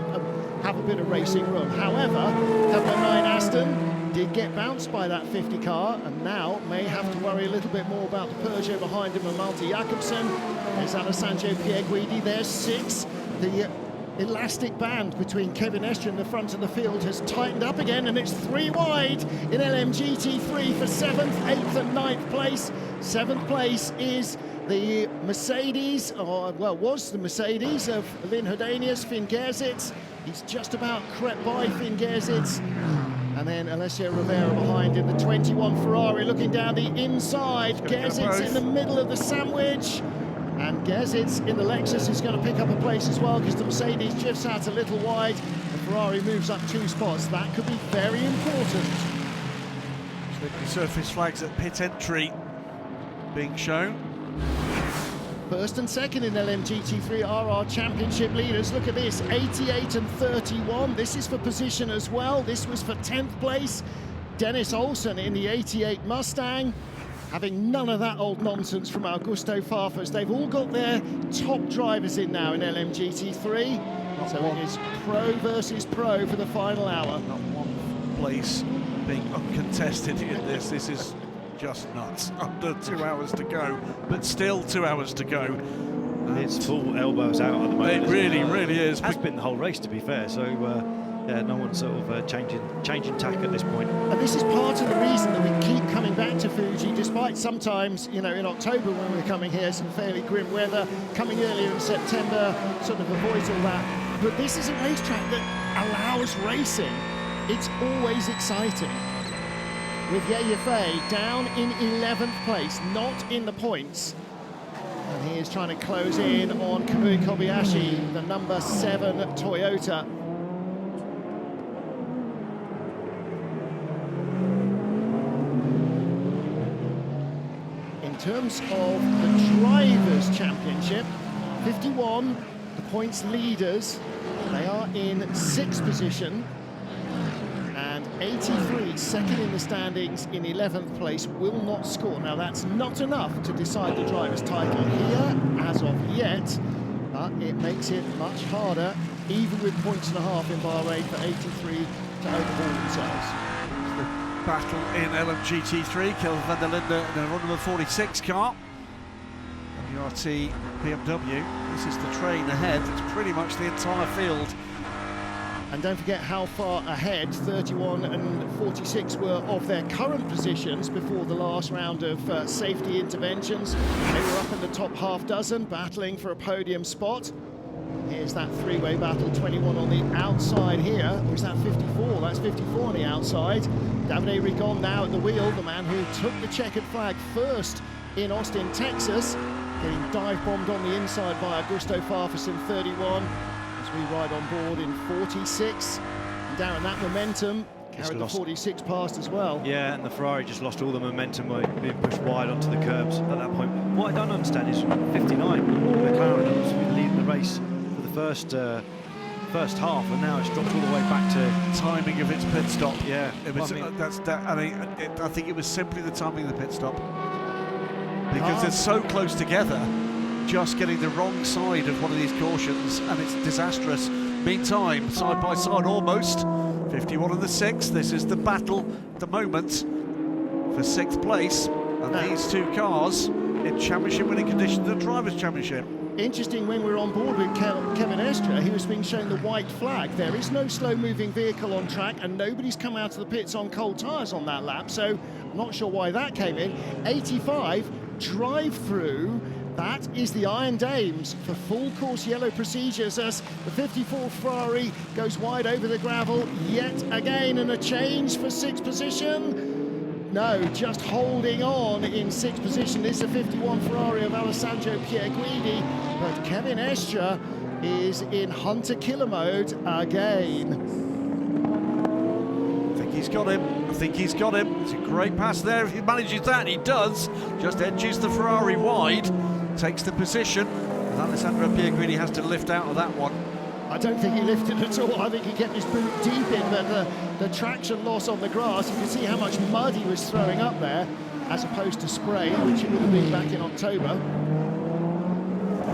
have a bit of racing room. However, number 9 Aston did get bounced by that 50 car, and now may have to worry a little bit more about the Peugeot behind him and Malte Jakobsen. There's Alessandro Pierguidi, there's 6. The elastic band between Kevin Estre and the front of the field has tightened up again, and it's 3 wide in LMGT3 for 7th, 8th and 9th place. 7th place is the Mercedes, or well, was the Mercedes of Lynn Hordanius, Finn Gerzitz. He's just about crept by Finn Gerzitz. And then Alessio Rivera behind in the 21 Ferrari, looking down the inside. Gerzitz in the middle of the sandwich. And Gerzitz in the Lexus is going to pick up a place as well, because the Mercedes drifts out a little wide. The Ferrari moves up 2 spots. That could be very important. Surface flags at pit entry being shown. First and second in LMGT3 are our championship leaders. Look at this, 88 and 31. This is for position as well. This was for 10th place. Dennis Olsen in the 88 Mustang, having none of that old nonsense from Augusto Farfus. They've all got their top drivers in now in LMGT3. So it is pro versus pro for the final hour. Not one place being uncontested in this. This is just nuts. Under 2 hours to go, but still 2 hours to go. It's full elbows out at the moment. It really is. Has been the whole race, to be fair. So Yeah, no one's sort of changing tack at this point. And this is part of the reason that we keep coming back to Fuji, despite sometimes, you know, in October when we're coming here, some fairly grim weather, coming earlier in September, sort of avoids all that. But this is a racetrack that allows racing. It's always exciting. With Yeye down in 11th place, not in the points. And he is trying to close in on Kamui Kobayashi, the number 7 Toyota. In terms of the Drivers' Championship, 51, the points leaders, they are in 6th position. And 83, second in the standings in 11th place, will not score. Now that's not enough to decide the driver's title here, as of yet, but it makes it much harder, even with points and a half in Bahrain, for 83 to overhaul themselves. The battle in LMGT3, Kelvin van der Linde in a run number 46 car. WRT BMW, this is the train ahead, it's pretty much the entire field. And don't forget how far ahead 31 and 46 were of their current positions before the last round of safety interventions. They were up in the top half dozen, battling for a podium spot. Here's that three-way battle, 21 on the outside here. Or is that 54? That's 54 on the outside. Davide Rigon now at the wheel, the man who took the checkered flag first in Austin, Texas, getting dive-bombed on the inside by Augusto Farfus in 31. We ride on board in 46, and Darren, that momentum carried the 46 past as well. Yeah, and the Ferrari just lost all the momentum by being pushed wide onto the curbs at that point. What I don't understand is 59, McLaren was leading the race for the first half, and now it's dropped all the way back to timing of its pit stop. Yeah, it was. I think it was simply the timing of the pit stop, because they're so close together. Just getting the wrong side of one of these cautions, and it's disastrous. Meantime, side by side almost, 51 and the 6th. This is the battle at the moment for 6th place, and these two cars in championship winning conditions, the Drivers' Championship. Interesting, when we were on board with Kevin Estre, he was being shown the white flag. There is no slow-moving vehicle on track, and nobody's come out of the pits on cold tyres on that lap, so I'm not sure why that came in. 85, drive-through. That is the Iron Dames for full course yellow procedures as the 54 Ferrari goes wide over the gravel yet again, and a change for 6th position. No, just holding on in 6th position is the 51 Ferrari of Alessandro Pierguidi, but Kevin Estre is in hunter killer mode again. I think he's got him. I think he's got him. It's a great pass there if he manages that, and he does. Just edges the Ferrari wide. Takes the position, and Alessandro Pierguidi has to lift out of that one. I don't think he lifted at all. I think he kept his boot deep in, but the traction loss on the grass, you can see how much mud he was throwing up there, as opposed to spray, which it would have been back in October.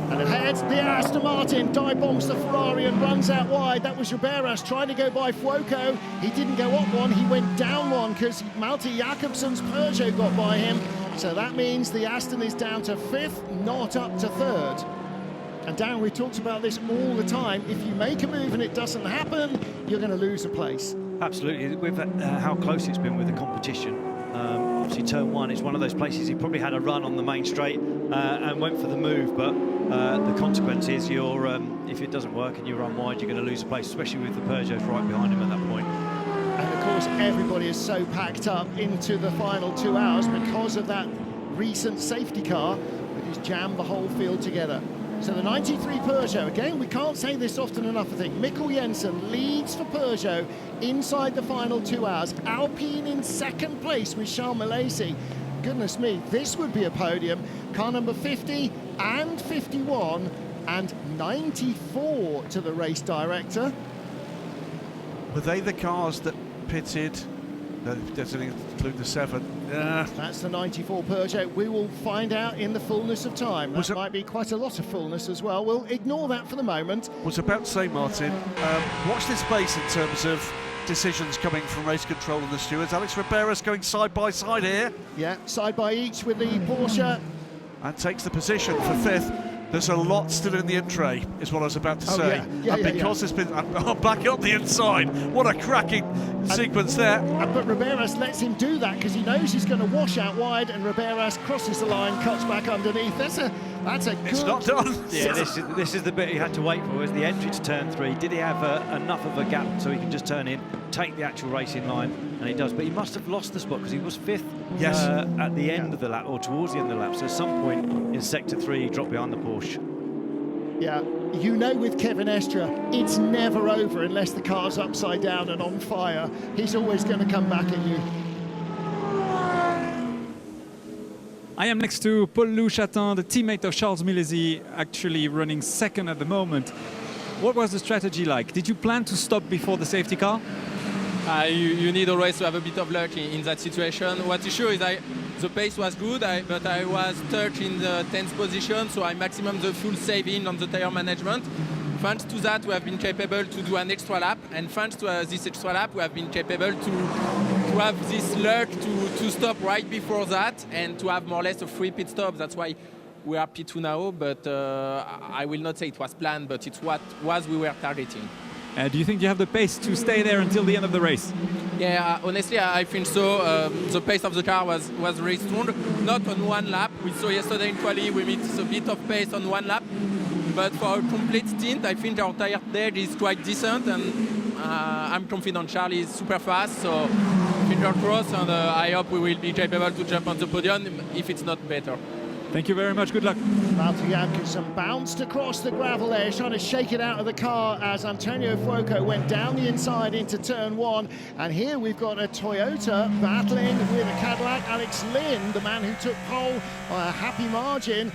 And ahead, the Aston Martin dive bombs the Ferrari and runs out wide. That was Riberas trying to go by Fuoco. He didn't go up one, he went down one because Malte Jakobsen's Peugeot got by him. So that means the Aston is down to 5th, not up to 3rd. And Darren, we talked about this all the time. If you make a move and it doesn't happen, you're going to lose a place. Absolutely, with how close it's been with the competition. Obviously, turn 1 is one of those places he probably had a run on the main straight and went for the move, but the consequence is if it doesn't work and you run wide, you're going to lose a place, especially with the Peugeots right behind him at that point. And of course, everybody is so packed up into the final 2 hours because of that recent safety car that has jammed the whole field together. So the 93 Peugeot, again, we can't say this often enough, I think. Mikkel Jensen leads for Peugeot inside the final 2 hours. Alpine in 2nd place with Charles Malaysi. Goodness me, this would be a podium. Car number 50 and 51 and 94 to the race director. Were they the cars that pitted? Doesn't include the 7. That's the 94 Peugeot. We will find out in the fullness of time. That might be quite a lot of fullness as well. We'll ignore that for the moment. Was about to say, Martin, watch this space in terms of decisions coming from race control and the stewards. Alex Riberas going side by side here. Yeah, side by each with the Porsche. And takes the position for 5th. There's a lot still in the in-tray, is what I was about to say. Yeah, because there's been... back up the inside. What a cracking sequence there. But Riberas lets him do that because he knows he's going to wash out wide, and Riberas crosses the line, cuts back underneath. That's a good... It's not done. Yeah, this is the bit he had to wait for, was the entry to turn 3. Did he have enough of a gap so he can just turn in, take the actual racing line? And he does, but he must have lost the spot because he was 5th at the end of the lap, or towards the end of the lap. So at some point in sector 3, he dropped behind the Porsche. Yeah, you know with Kevin Estre, it's never over unless the car's upside down and on fire. He's always going to come back at you. I am next to Paulo, the teammate of Charles Milesi, actually running 2nd at the moment. What was the strategy like? Did you plan to stop before the safety car? You need always to have a bit of luck in that situation. What is sure is the pace was good, but I was 3rd in the 10th position, so I maximum the fuel saving on the tire management. Thanks to that, we have been capable to do an extra lap, and thanks to this extra lap, we have been capable to have this luck to stop right before that and to have more or less a 3 pit stop. That's why we are P2 now, but I will not say it was planned, but it's what we were targeting. Do you think you have the pace to stay there until the end of the race? Yeah, honestly, I think so. The pace of the car was very strong, not on one lap. We saw yesterday in quali we missed a bit of pace on one lap, but for a complete stint, I think our tire there is quite decent, and I'm confident Charlie is super fast, so finger crossed, and I hope we will be capable to jump on the podium, if it's not better. Thank you very much, good luck. Valtteri Jacobsen bounced across the gravel there, trying to shake it out of the car as Antonio Fuoco went down the inside into turn 1. And here we've got a Toyota battling with a Cadillac. Alex Lynn, the man who took pole by a happy margin,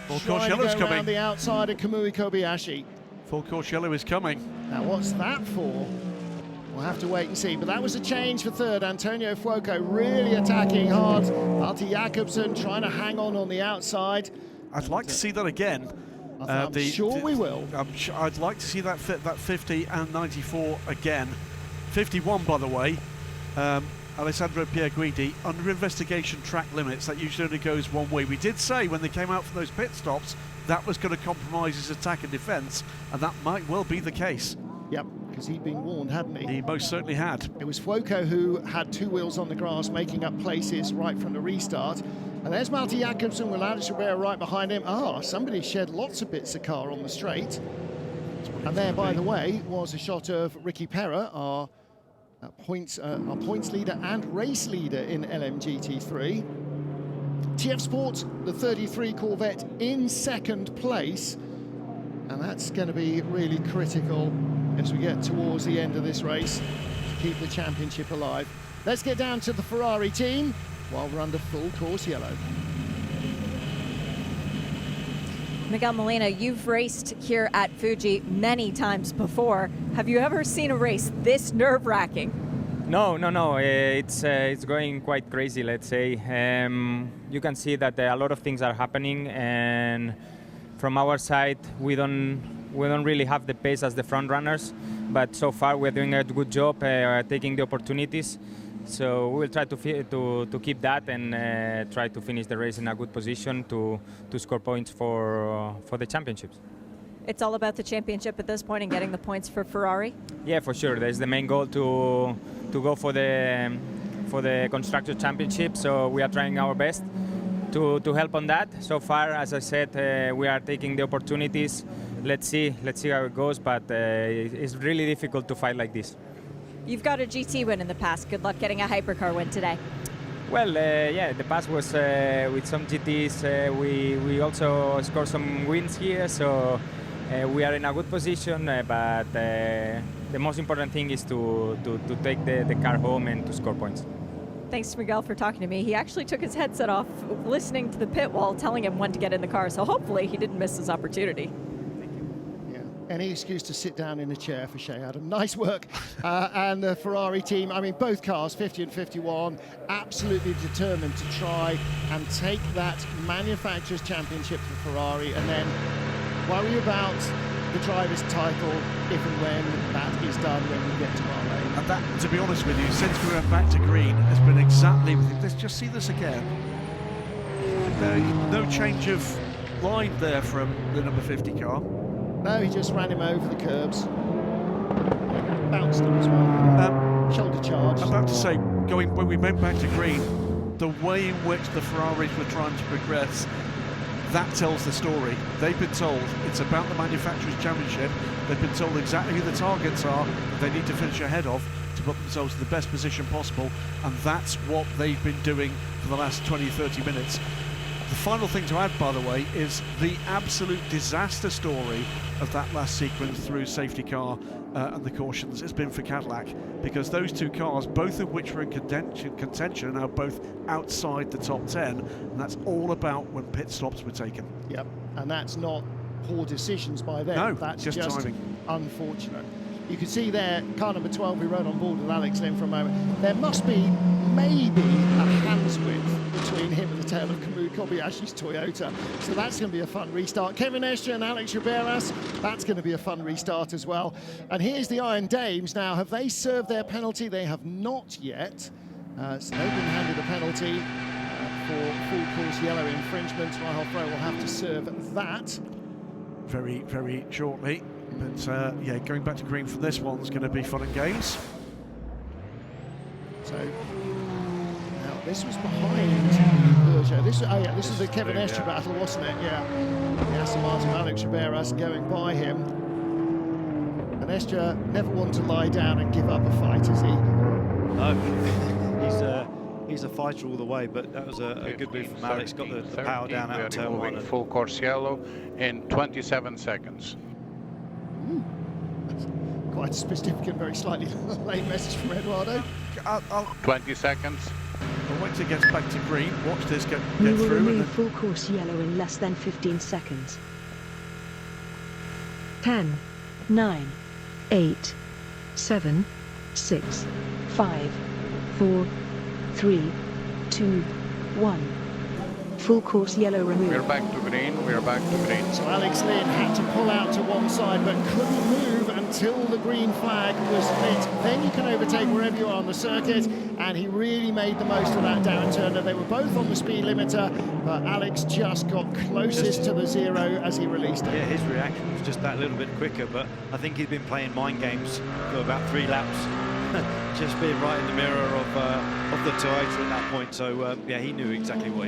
trying to go around the outside of Kamui Kobayashi. Francorchamps is coming. Now what's that for? We'll have to wait and see, but that was a change for 3rd. Antonio Fuoco really attacking hard. Valtteri Jacobsen trying to hang on the outside. I'd like to see that again. I'm sure we will. I'd like to see that 50 and 94 again. 51, by the way. Alessandro Pierguidi, under investigation track limits, that usually only goes one way. We did say when they came out from those pit stops that was going to compromise his attack and defence, and that might well be the case. Yep, because he'd been warned, hadn't he? He most certainly had. It was Fuoco who had 2 wheels on the grass, making up places right from the restart. And there's Valtteri Jacobsen with Alex Ribeiro right behind him. Somebody shed lots of bits of car on the straight. And there, by the way, was a shot of Ricky Perra, our points leader and race leader in LMGT3. TF Sport, the 33 Corvette, in 2nd place. And that's going to be really critical as we get towards the end of this race to keep the championship alive. Let's get down to the Ferrari team while we're under full course yellow. Miguel Molina, you've raced here at Fuji many times before. Have you ever seen a race this nerve-wracking? No. It's going quite crazy, let's say. You can see that a lot of things are happening, and from our side, we don't really have the pace as the front runners, but so far we're doing a good job taking the opportunities. So we will try to keep that and try to finish the race in a good position to score points for the championships. It's all about the championship at this point and getting the points for Ferrari? Yeah, for sure. There's the main goal to go for the Constructors' Championship, so we are trying our best to help on that. So far, as I said, we are taking the opportunities. Let's see how it goes, but it's really difficult to fight like this. You've got a GT win in the past. Good luck getting a hypercar win today. Well, yeah, the past was with some GTs. We also scored some wins here, so we are in a good position, but the most important thing is to take the car home and to score points. Thanks to Miguel for talking to me. He actually took his headset off listening to the pit wall telling him when to get in the car, so hopefully he didn't miss his opportunity. Any excuse to sit down in a chair for Shea Adam. Nice work. And the Ferrari team, I mean, both cars, 50 and 51, absolutely determined to try and take that manufacturer's championship for Ferrari and then worry about the driver's title if and when that is done when we get to Bahrain. And that, to be honest with you, since we went back to green, has been exactly, let's just see this again. No change of line there from the number 50 car. No, he just ran him over the curbs. Bounced him as well. Shoulder charge. I'm about to say, when we went back to green, the way in which the Ferraris were trying to progress, that tells the story. They've been told it's about the Manufacturers' Championship. They've been told exactly who the targets are that they need to finish ahead of to put themselves in the best position possible, and that's what they've been doing for the last 20-30 minutes. The final thing to add, by the way, is the absolute disaster story of that last sequence through safety car and the cautions has been for Cadillac, because those two cars, both of which were in contention, are now both outside the top 10, and that's all about when pit stops were taken. Yep, and that's not poor decisions by them. No, that's just timing. Unfortunate. You can see there, car number 12, who rode on board with Alex Lynn for a moment. There must be maybe a hand's width between him and the tail of Kamui Kobayashi's Toyota. So that's going to be a fun restart. Kevin Estre and Alex Riberas, that's going to be a fun restart as well. And here's the Iron Dames. Now, have they served their penalty? They have not yet. So they've been handed a penalty for full course yellow infringement. Rahal Froh will have to serve that. Very, very shortly. But yeah, going back to green from this one's going to be fun and games. So now this was behind Peugeot. This was the Kevin Estre battle, wasn't it? Yeah. The Aston Martin Alex Riberas going by him. And Estre never wanted to lie down and give up a fight, is he? No. He's a fighter all the way, but that was a good move from Alex. Got the power down out of turn one. Full course yellow in 27 seconds. Quite a specific, very slightly late message from Eduardo. 20 seconds. Well, once it gets back to green, watch this get We will through. remove full course yellow in less than 15 seconds. 10, 9, 8, 7, 6, 5, 4, 3, 2, 1. Full course yellow removed. We're back to green, we're back to green. So Alex Lynn had to pull out to one side, but couldn't move until the green flag was lit. Then you can overtake wherever you are on the circuit, and he really made the most of that downturner. They were both on the speed limiter, but Alex just got closest to the zero as he released it. Yeah, his reaction was just that little bit quicker, but I think he'd been playing mind games for about 3 laps. Just being right in the mirror of the Toyota at that point. So yeah, he knew exactly what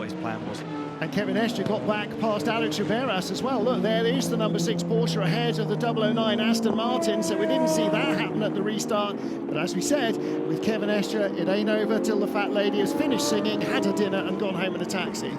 his plan was. And Kevin Estre got back past Alex Riberas as well. Look, there is the number 6 Porsche ahead of the 009 Aston Martin, so we didn't see that happen at the restart. But as we said, with Kevin Estre, it ain't over till the fat lady has finished singing, had a dinner and gone home in a taxi.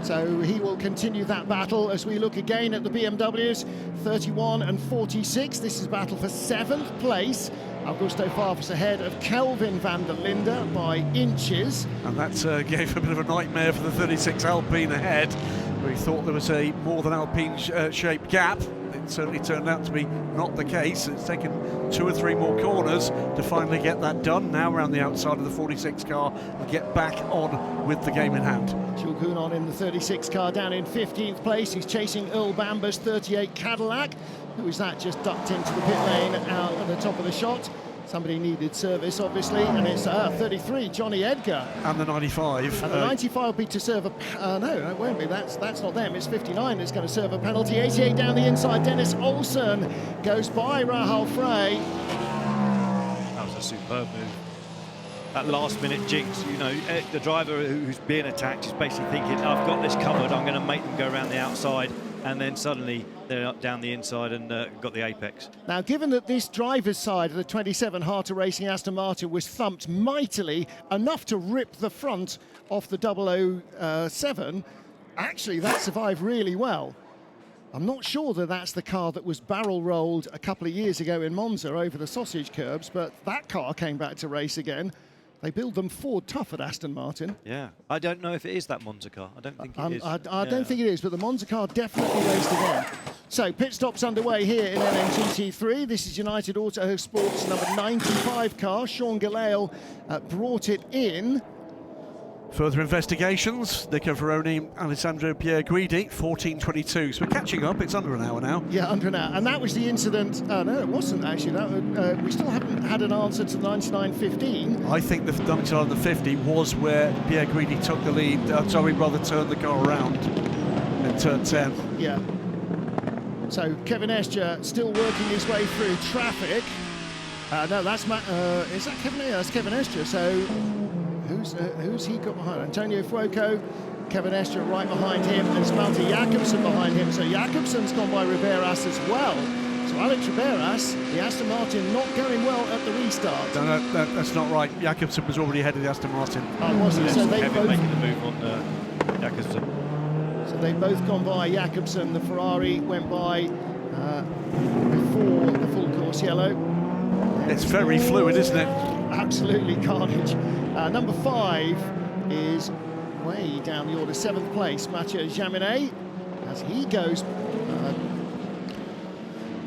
So he will continue that battle as we look again at the BMWs, 31 and 46. This is battle for 7th place. Augusto Favres ahead of Kelvin van der Linde by inches. And that gave a bit of a nightmare for the 36 Alpine ahead, where he thought there was a more than Alpine shaped gap. It certainly turned out to be not the case. It's taken 2 or 3 more corners to finally get that done. Now around the outside of the 46 car and get back on with the game in hand. Jules Gounon in the 36 car down in 15th place. He's chasing Earl Bamber's 38 Cadillac. Who is that? Just ducked into the pit lane out at the top of the shot. Somebody needed service, obviously, and it's 33, Johnny Edgar. And the 95. And the 95 will be to serve a... no, it won't be. That's not them. It's 59 that's going to serve a penalty. 88 down the inside. Dennis Olsen goes by Rahal Froh. That was a superb move. That last-minute jinx, you know, the driver who's being attacked is basically thinking, I've got this covered, I'm going to make them go around the outside, and then suddenly they're up down the inside and got the apex. Now, given that this driver's side of the 27 Harter Racing Aston Martin was thumped mightily, enough to rip the front off the 007, actually that survived really well. I'm not sure that that's the car that was barrel rolled a couple of years ago in Monza over the sausage curbs, but that car came back to race again. They build them Ford tough at Aston Martin. Yeah, I don't know if it is that Monza car. I don't think it is. I don't think it is, but the Monza car definitely raced again. So pit stops underway here in LMGT3. This is United Auto Sports number 95 car. Sean Gallale brought it in. Further investigations, Nico Veroni, Alessandro Pierguidi, 14:22. So we're catching up, it's under an hour now. Yeah, under an hour. And that was the incident, no, it wasn't actually. That we still haven't had an answer to the 99.15. I think the 99.50 was where Pierguidi took the lead, rather turned the car around. in turn 10. Yeah. So Kevin Escher still working his way through traffic. No, that's is that Kevin? Yeah, that's Kevin Escher. So who's he got behind? Antonio Fuoco, Kevin Escher right behind him, and Malte Jakobsen behind him. So Jakobsen's gone by Riberas as well. So Alex Riberas, the Aston Martin, not going well at the restart. No, that's not right. Jakobsen was already ahead of the Aston Martin. Oh, was it? So they Kevin both making the move on Jakobsen. So they've both gone by Jakobsen. The Ferrari went by before the full course yellow. It's very fluid, isn't it? Absolutely carnage. Number 5 is way down the order, 7th place, Mathieu Jaminet, as he goes.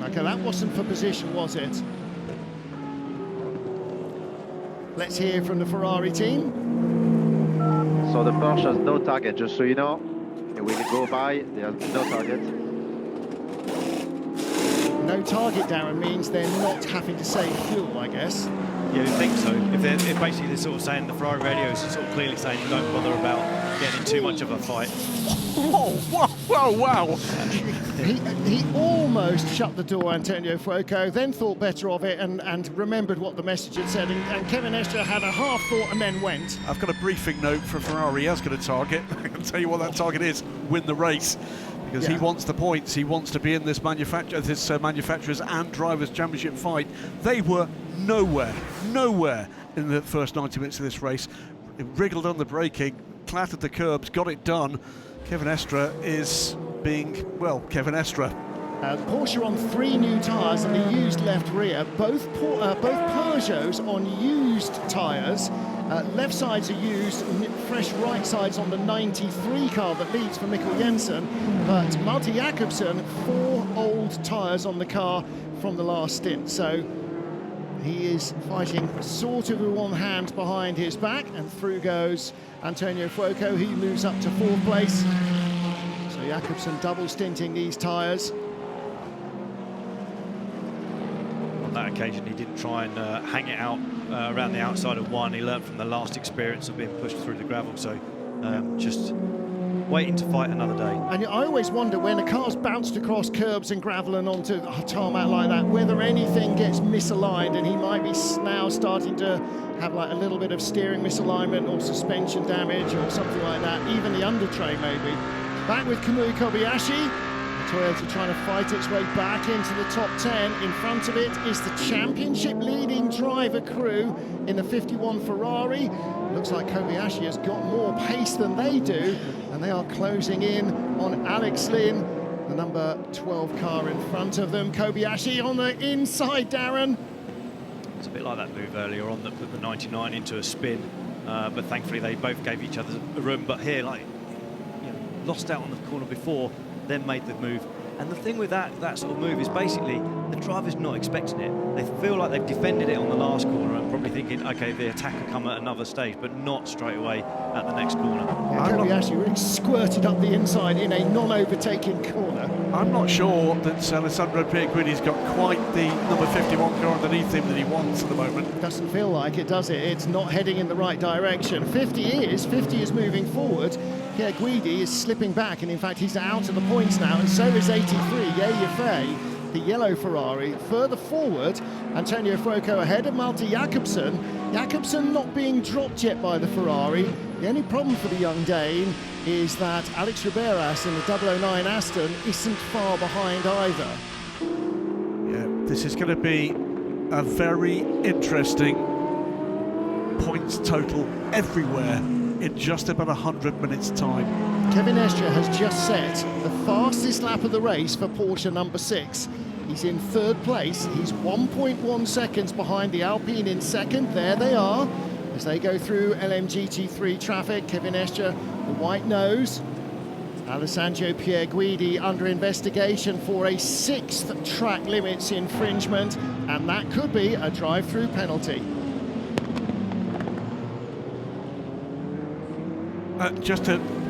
Okay, that wasn't for position, was it? Let's hear from the Ferrari team. So the Porsche has no target, just so you know. It will go by, there's no target. No target, Darren, means they're not having to save fuel, I guess. Yeah, I think so. If basically they're sort of saying, the Ferrari radios are sort of clearly saying don't bother about getting too much of a fight. Whoa. He almost shut the door, Antonio Fuoco, then thought better of it and remembered what the message had said, and Kevin Escher had a half thought and then went. I've got a briefing note for Ferrari. He has got a target. I can tell you what that target is: win the race. Because he wants the points, he wants to be in this manufacturers and drivers championship fight. They were nowhere in the first 90 minutes of this race. It wriggled on the braking, clattered the curbs, got it done. Kevin Escher is being, well, Kevin Escher. Porsche on 3 new tyres and the used left rear, both Peugeots on used tyres. Left sides are used, fresh right sides on the 93 car that leads for Mikkel Jensen, but Malte Jakobsen, 4 old tyres on the car from the last stint. So he is fighting sort of with one hand behind his back, and through goes Antonio Fuoco. He moves up to 4th place. So Jakobsen double stinting these tyres. On that occasion, he didn't try and hang it out around the outside of 1. He learned from the last experience of being pushed through the gravel, so just waiting to fight another day. And I always wonder, when a car's bounced across curbs and gravel and onto tarmac like that, whether anything gets misaligned, and he might be now starting to have like a little bit of steering misalignment or suspension damage or something like that, even the under tray maybe. Back with Kamui Kobayashi. Toyota trying to fight its way back into the top 10. In front of it is the championship leading driver crew in the 51 Ferrari. Looks like Kobayashi has got more pace than they do, and they are closing in on Alex Lynn, the number 12 car in front of them. Kobayashi on the inside, Darren. It's a bit like that move earlier on that put the 99 into a spin, but thankfully they both gave each other a room. But here, like, lost out on the corner before, then made the move. And the thing with that sort of move is basically the driver's not expecting it. They feel like they've defended it on the last corner and probably thinking, okay, the attack will come at another stage, but not straight away at the next corner. Kobayashi really squirted up the inside in a non-overtaking corner. I'm not sure that Alessandro Pierguidi's got quite the number 51 car underneath him that he wants at the moment. Doesn't feel like it, does it? It's not heading in the right direction. 50 is moving forward. Pierre Guidi is slipping back, and in fact he's out of the points now, and so is 83, Yefei, the yellow Ferrari. Further forward, Antonio Fuoco ahead of Malte Jakobsen. Jakobsen not being dropped yet by the Ferrari. The only problem for the young Dane is that Alex Riberas in the 009 Aston isn't far behind either. Yeah, this is going to be a very interesting points total everywhere in just about 100 minutes time. Kevin Escher has just set the fastest lap of the race for Porsche number 6. He's in 3rd place. He's 1.1 seconds behind the Alpine in 2nd. There they are as they go through LMGT3 traffic. Kevin Escher, the white nose. Alessandro Pierguidi under investigation for a 6th track limits infringement, and that could be a drive-through penalty.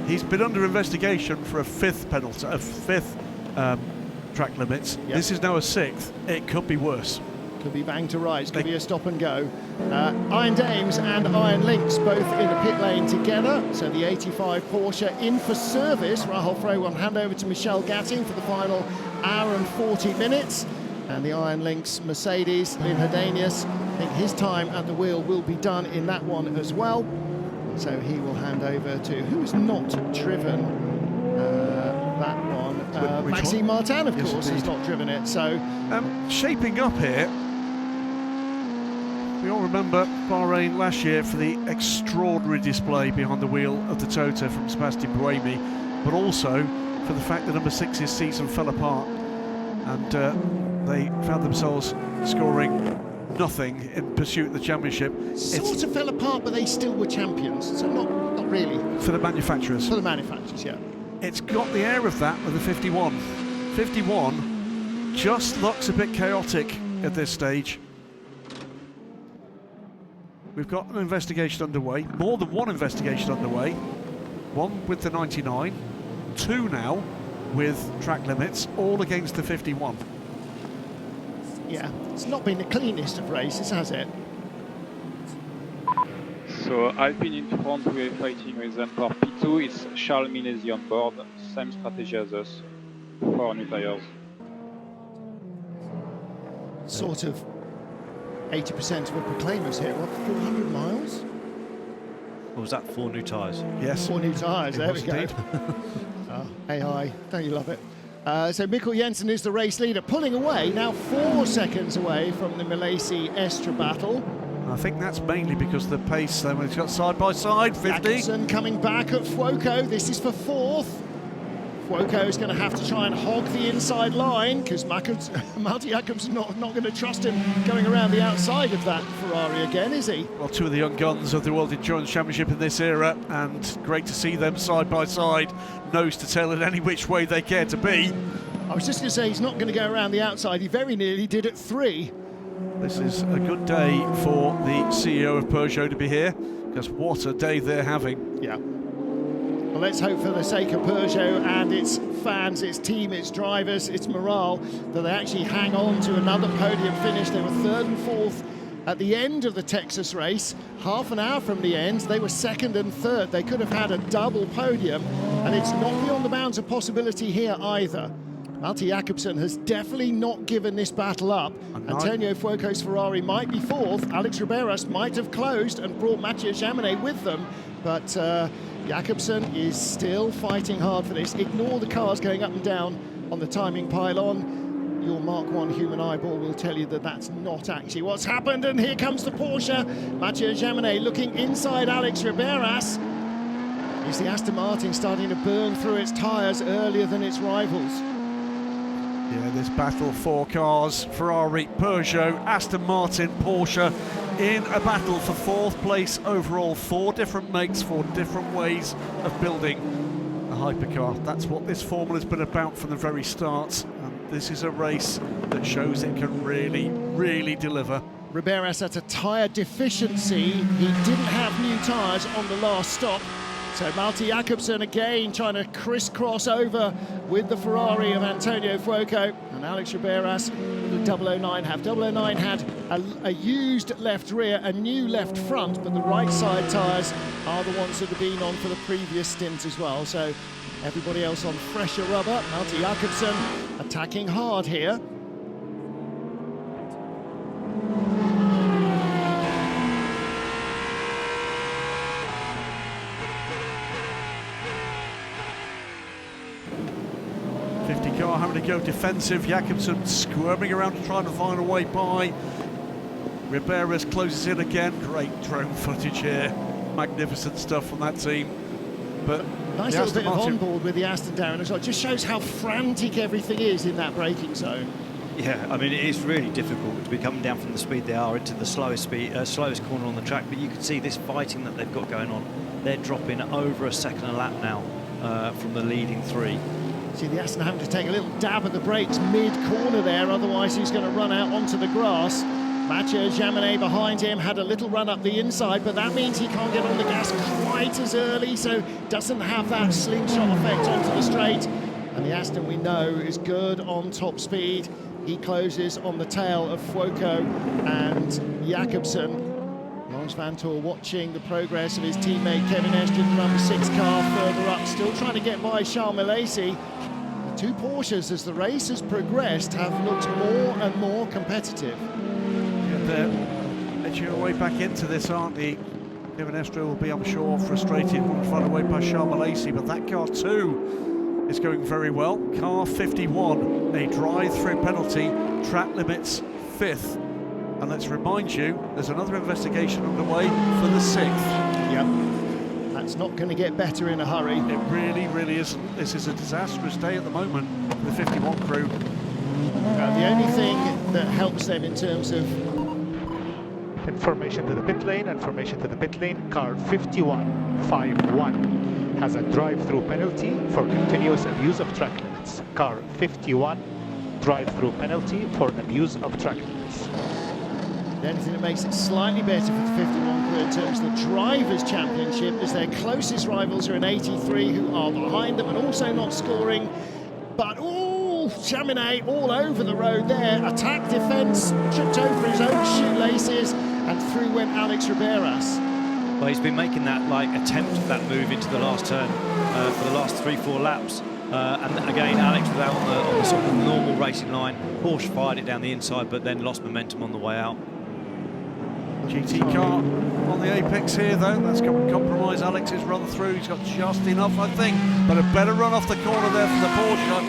He's been under investigation for a 5th penalty, track limits. Yep. This is now a 6th. It could be worse. Could be bang to rights, could be a stop and go. Iron Dames and Iron Lynx both in the pit lane together. So the 85 Porsche in for service. Rahul Froh will hand over to Michel Gatting for the final hour and 40 minutes. And the Iron Lynx Mercedes, Lynn Herdenius, I think his time at the wheel will be done in that one as well. So he will hand over to, who's not driven that one? Maxime Martin, of course, has not driven it. So shaping up here. We all remember Bahrain last year for the extraordinary display behind the wheel of the Toto from Sebastian Buemi, but also for the fact that number 6's season fell apart, and they found themselves scoring nothing in pursuit of the championship. Sort of fell apart, but they still were champions, so not really. For the manufacturers. For the manufacturers, yeah. It's got the air of that with the 51. 51 just looks a bit chaotic at this stage. We've got an investigation underway, more than one investigation underway. One with the 99, two now with track limits, all against the 51. Yeah, it's not been the cleanest of races, has it? So Alpine in front, we're fighting with them for P2. It's Charles Minesi on board, same strategy as us, 4 new tires. Sort of 80% of the proclaimers here, what, 400 miles? Or was that 4 new tyres? Yes. 4 new tyres, there we go. Oh, AI, don't you love it? So Mikkel Jensen is the race leader, pulling away, now 4 seconds away from the Malaysia-Estra battle. I think that's mainly because the pace, when it's got side by side, 50. Jacobsen coming back at Fuoco, this is for 4th. Fuoco is going to have to try and hog the inside line because Malte Jacobsen not going to trust him going around the outside of that Ferrari again, is he? Well, two of the young guns of the World Endurance Championship in this era, and great to see them side by side, nose to tail in any which way they care to be. I was just going to say he's not going to go around the outside. He very nearly did at 3. This is a good day for the CEO of Peugeot to be here, because what a day they're having. Yeah. Well, let's hope for the sake of Peugeot and its fans, its team, its drivers, its morale, that they actually hang on to another podium finish. They were 3rd and 4th at the end of the Texas race. Half an hour from the end, they were 2nd and 3rd. They could have had a double podium, and it's not beyond the bounds of possibility here either. Malte Jacobsen has definitely not given this battle up. Antonio Fuoco's Ferrari might be 4th. Alex Riberas might have closed and brought Mathieu Jaminet with them, but Jacobsen is still fighting hard for this. Ignore the cars going up and down on the timing pylon. Your Mark 1 human eyeball will tell you that that's not actually what's happened. And here comes the Porsche. Mathieu Jaminet looking inside Alex Riberas. Is the Aston Martin starting to burn through its tyres earlier than its rivals? Yeah, this battle, 4 cars, Ferrari, Peugeot, Aston Martin, Porsche, in a battle for 4th place overall. 4 different makes, 4 different ways of building a hypercar. That's what this formula's been about from the very start. And this is a race that shows it can really, really deliver. Riberas at a tyre deficiency. He didn't have new tyres on the last stop. So Malte Jacobsen again trying to crisscross over with the Ferrari of Antonio Fuoco, and Alex Riberas with the 009 have. 009 had a used left rear, a new left front, but the right side tyres are the ones that have been on for the previous stint as well. So everybody else on fresher rubber. Malte Jacobsen attacking hard here. Car having to go defensive. Jacobsen squirming around to try to find a way by. Riberas closes in again. Great drone footage here. Magnificent stuff from that team. But nice little bit of onboard with the Aston, Darren, as well. Just shows how frantic everything is in that braking zone. Yeah, I mean, it is really difficult to be coming down from the speed they are into the slowest corner on the track, but you can see this fighting that they've got going on. They're dropping over a second a lap now from the leading 3. See the Aston having to take a little dab at the brakes mid-corner there, otherwise he's going to run out onto the grass. Mathieu Jaminet behind him had a little run up the inside, but that means he can't get on the gas quite as early, so doesn't have that slingshot effect onto the straight. And the Aston, we know, is good on top speed. he closes on the tail of Fuoco and Jakobsen. Lars Vanthoor watching the progress of his teammate Kevin Estre, the number 6 car further up, still trying to get by Charles Milesi. The two Porsches, as the race has progressed, have looked more and more competitive. And they're edging their way back into this, aren't they? Kevin Estre will be, I'm sure, frustrated, wanting to find a way past Charles Milesi, but that car too is going very well. Car 51, a drive-through penalty, track limits 5th. And let's remind you, there's another investigation underway for the 6th. Yep. That's not going to get better in a hurry. It really, really isn't. This is a disastrous day at the moment for the 51 crew. The only thing that helps them in terms of information to the pit lane, car 5151 has a drive-through penalty for continuous abuse of track limits. Car 51, drive-through penalty for abuse of track limits. The only thing that makes it slightly better for the 51 crew in terms of the Drivers' Championship is their closest rivals are in 83, who are behind them and also not scoring. But, Chaminade all over the road there. Attack, defence, tripped over his own shoelaces, and through went Alex Riberas. Well, he's been making that attempt at that move into the last turn for the last 3-4 laps. And again, Alex was out on the sort of normal racing line. Porsche fired it down the inside, but then lost momentum on the way out. GT car on the apex here, though. That's going to compromise Alex's run through. He's got just enough, I think, but a better run off the corner there for the Porsche.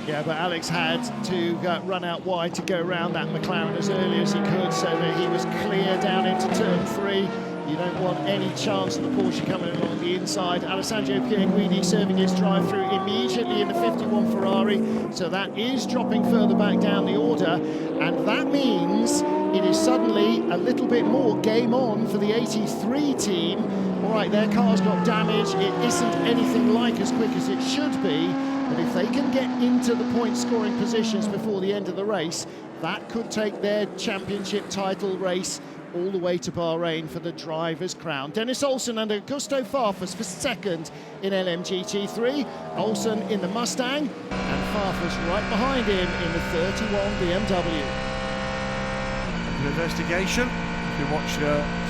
Yeah, but Alex had to run out wide to go around that McLaren as early as he could, so that he was clear down into turn 3. You don't want any chance of the Porsche coming along the inside. Alessandro Pierguidi serving his drive-through immediately in the 51 Ferrari, so that is dropping further back down the order, and that means it is suddenly a little bit more game on for the 83 team. All right, their car's got damage. It isn't anything like as quick as it should be, but if they can get into the point-scoring positions before the end of the race, that could take their championship title race all the way to Bahrain for the driver's crown. Dennis Olsen and Augusto Farfus for second in LMGT3. Olsen in the Mustang, and Farfus right behind him in the 31 BMW. Investigation. If you watch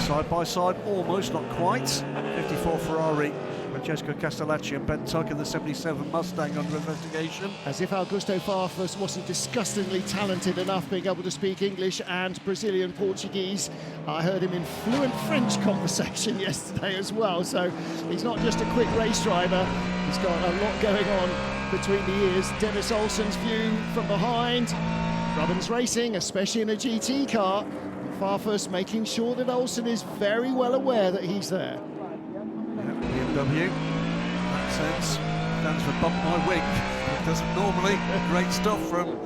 side by side, almost, not quite. 54 Ferrari, Francesco Castellacci and Ben Tuck in the 77 Mustang under investigation. As if Augusto Farfus wasn't disgustingly talented enough being able to speak English and Brazilian Portuguese. I heard him in fluent French conversation yesterday as well, so he's not just a quick race driver, he's got a lot going on between the ears. Dennis Olsen's view from behind. Robbins Racing, especially in a GT car. Farfus making sure that Olsen is very well aware that he's there. BMW, that sense, stands for bump my wing. It doesn't normally. Great stuff from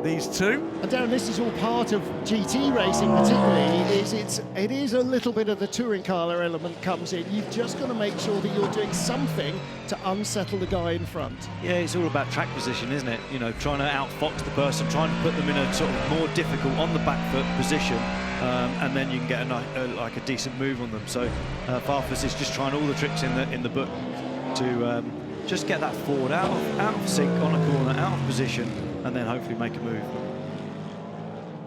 these two. And Darren, this is all part of GT racing particularly, it is a little bit of the touring car element comes in. You've just got to make sure that you're doing something to unsettle the guy in front. Yeah, it's all about track position, isn't it? You know, trying to outfox the person, trying to put them in a sort of more difficult on the back foot position, and then you can get like a decent move on them. So Farfus is just trying all the tricks in the book to just get that forward out of sync on a corner, out of position, and then hopefully make a move.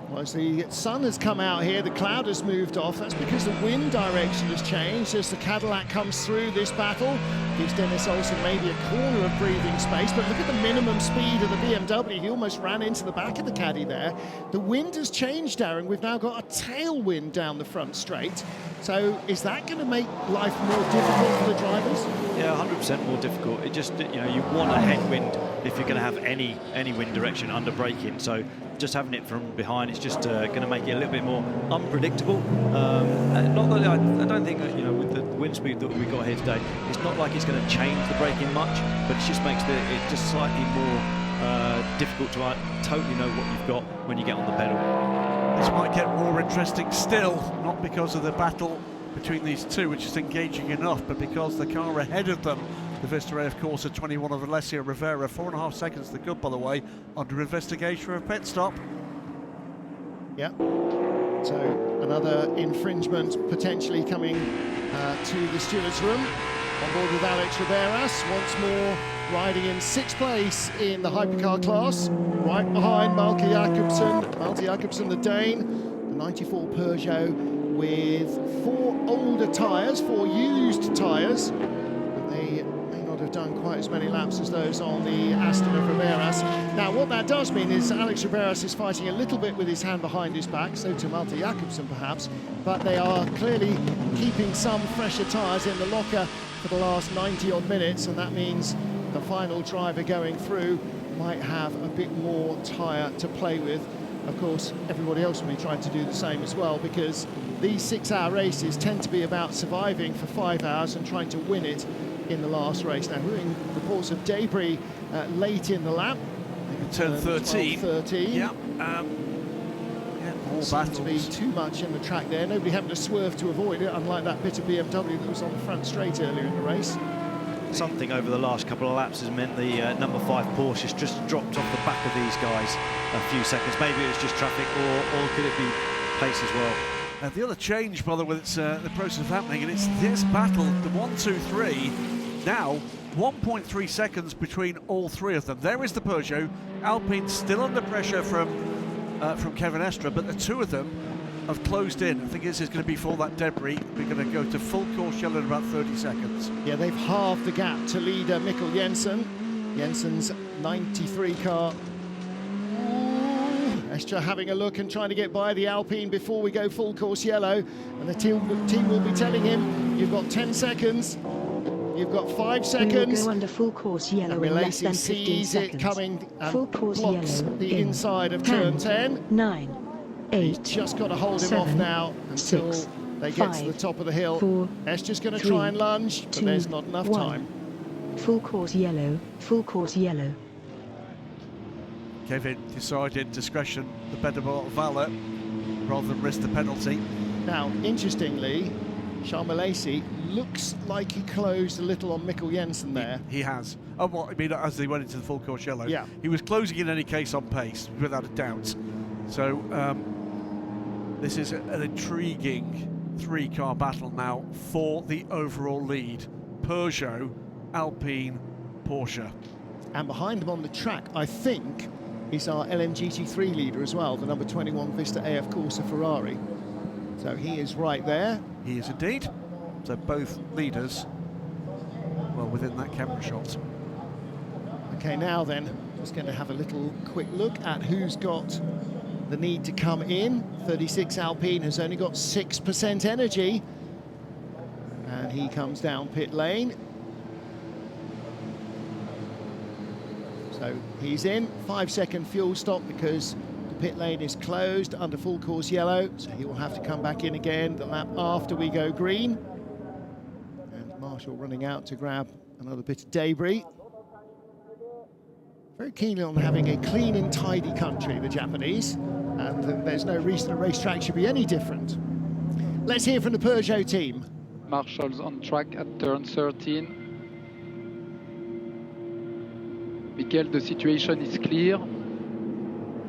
Well, as the sun has come out here, the cloud has moved off. That's because the wind direction has changed as the Cadillac comes through this battle. Gives Dennis Olsen maybe a corner of breathing space, but look at the minimum speed of the BMW. He almost ran into the back of the Caddy there. The wind has changed, Darren. We've now got a tailwind down the front straight. So is that going to make life more difficult for the drivers? Yeah, 100% more difficult. It just, you know, you want a headwind if you're going to have any wind direction under braking. So just having it from behind, it's just going to make it a little bit more unpredictable. Not that I don't think that, you know, with the wind speed that we got here today, it's not like it's going to change the braking much, but it just makes it just slightly more difficult to totally know what you've got when you get on the pedal. This might get more interesting still, not because of the battle between these two, which is engaging enough, but because the car ahead of them, the Vista of course, at 21 of Alessio Rivera, 4.5 seconds to the good, by the way, under investigation for a pit stop. Yeah. So another infringement potentially coming to the stewards' room. On board with Alex Riberas, once more riding in 6th place in the hypercar class, right behind Malte Jacobsen, the Dane, the 94 Peugeot with 4 older tyres, 4 used tyres, but they may not have done quite as many laps as those on the Aston of Riberas. Now, what that does mean is Alex Riberas is fighting a little bit with his hand behind his back, so to Malte Jacobsen perhaps, but they are clearly keeping some fresher tyres in the locker for the last 90-odd minutes, and that means the final driver going through might have a bit more tyre to play with. Of course, everybody else will be trying to do the same as well, because these 6-hour races tend to be about surviving for 5 hours and trying to win it in the last race. Now, hearing reports of debris late in the lap. Turn 13. 13. Yeah. More seemed to be too much in the track there. Nobody having to swerve to avoid it, unlike that bit of BMW that was on the front straight earlier in the race. Something over the last couple of laps has meant the number 5 Porsche has just dropped off the back of these guys a few seconds. Maybe it was just traffic, or could it be pace as well? The other change, by the way, that's the process of happening, and it's this battle, the 1, 2, 3. Now, 1.3 seconds between all 3 of them. There is the Peugeot. Alpine still under pressure from Kevin Estre, but the 2 of them have closed in. I think this is going to be for that debris. We're going to go to full course yellow in about 30 seconds. Yeah, they've halved the gap to leader Mikkel Jensen. Jensen's 93 car. Estre having a look and trying to get by the Alpine before we go full course yellow. And the team will be telling him, you've got 10 seconds. You've got 5 seconds. We will go under full course yellow in less than 15 seconds. It coming and full course blocks yellow the inside of 10, turn 10. 9, 8, He's just got to hold him off now until 6, they get 5, to the top of the hill. 4, Estre's going to 3, try and lunge, but 2, there's not enough 1. time. Full course yellow, full course yellow. Kevin decided discretion, the better part of valour, rather than risk the penalty. Now, interestingly, Charles Malaysia looks like he closed a little on Mikkel Jensen there. He has. Oh, well, I mean, as they went into the full course yellow. Yeah. He was closing in any case on pace, without a doubt. So, this is an intriguing 3-car battle now for the overall lead. Peugeot, Alpine, Porsche. And behind them on the track, I think, is our LMGT3 leader as well, the number 21 Vista AF Corsa Ferrari. So he is right there. He is indeed. So both leaders, well, within that camera shot. Okay, now then, just going to have a little quick look at who's got the need to come in. 36 Alpine has only got 6% energy. And he comes down pit lane. So he's in, 5-second fuel stop because the pit lane is closed under full course yellow, so he will have to come back in again the lap after we go green. And Marshall running out to grab another bit of debris. Very keen on having a clean and tidy country, the Japanese, and there's no reason a racetrack should be any different. Let's hear from the Peugeot team. Marshall's on track at turn 13. Mikel, the situation is clear.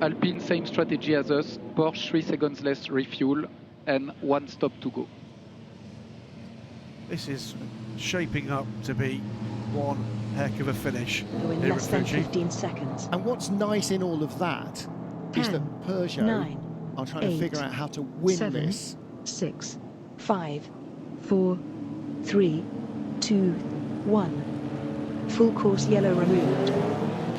Alpine, same strategy as us. Porsche, 3 seconds less refuel and 1 stop to go. This is shaping up to be one heck of a finish. In less than 15 seconds. And what's nice in all of that 10, is that Peugeot 9, are trying 8, to figure out how to win 7, this. 6, 5, 4, 3, 2, 1. Full course yellow removed.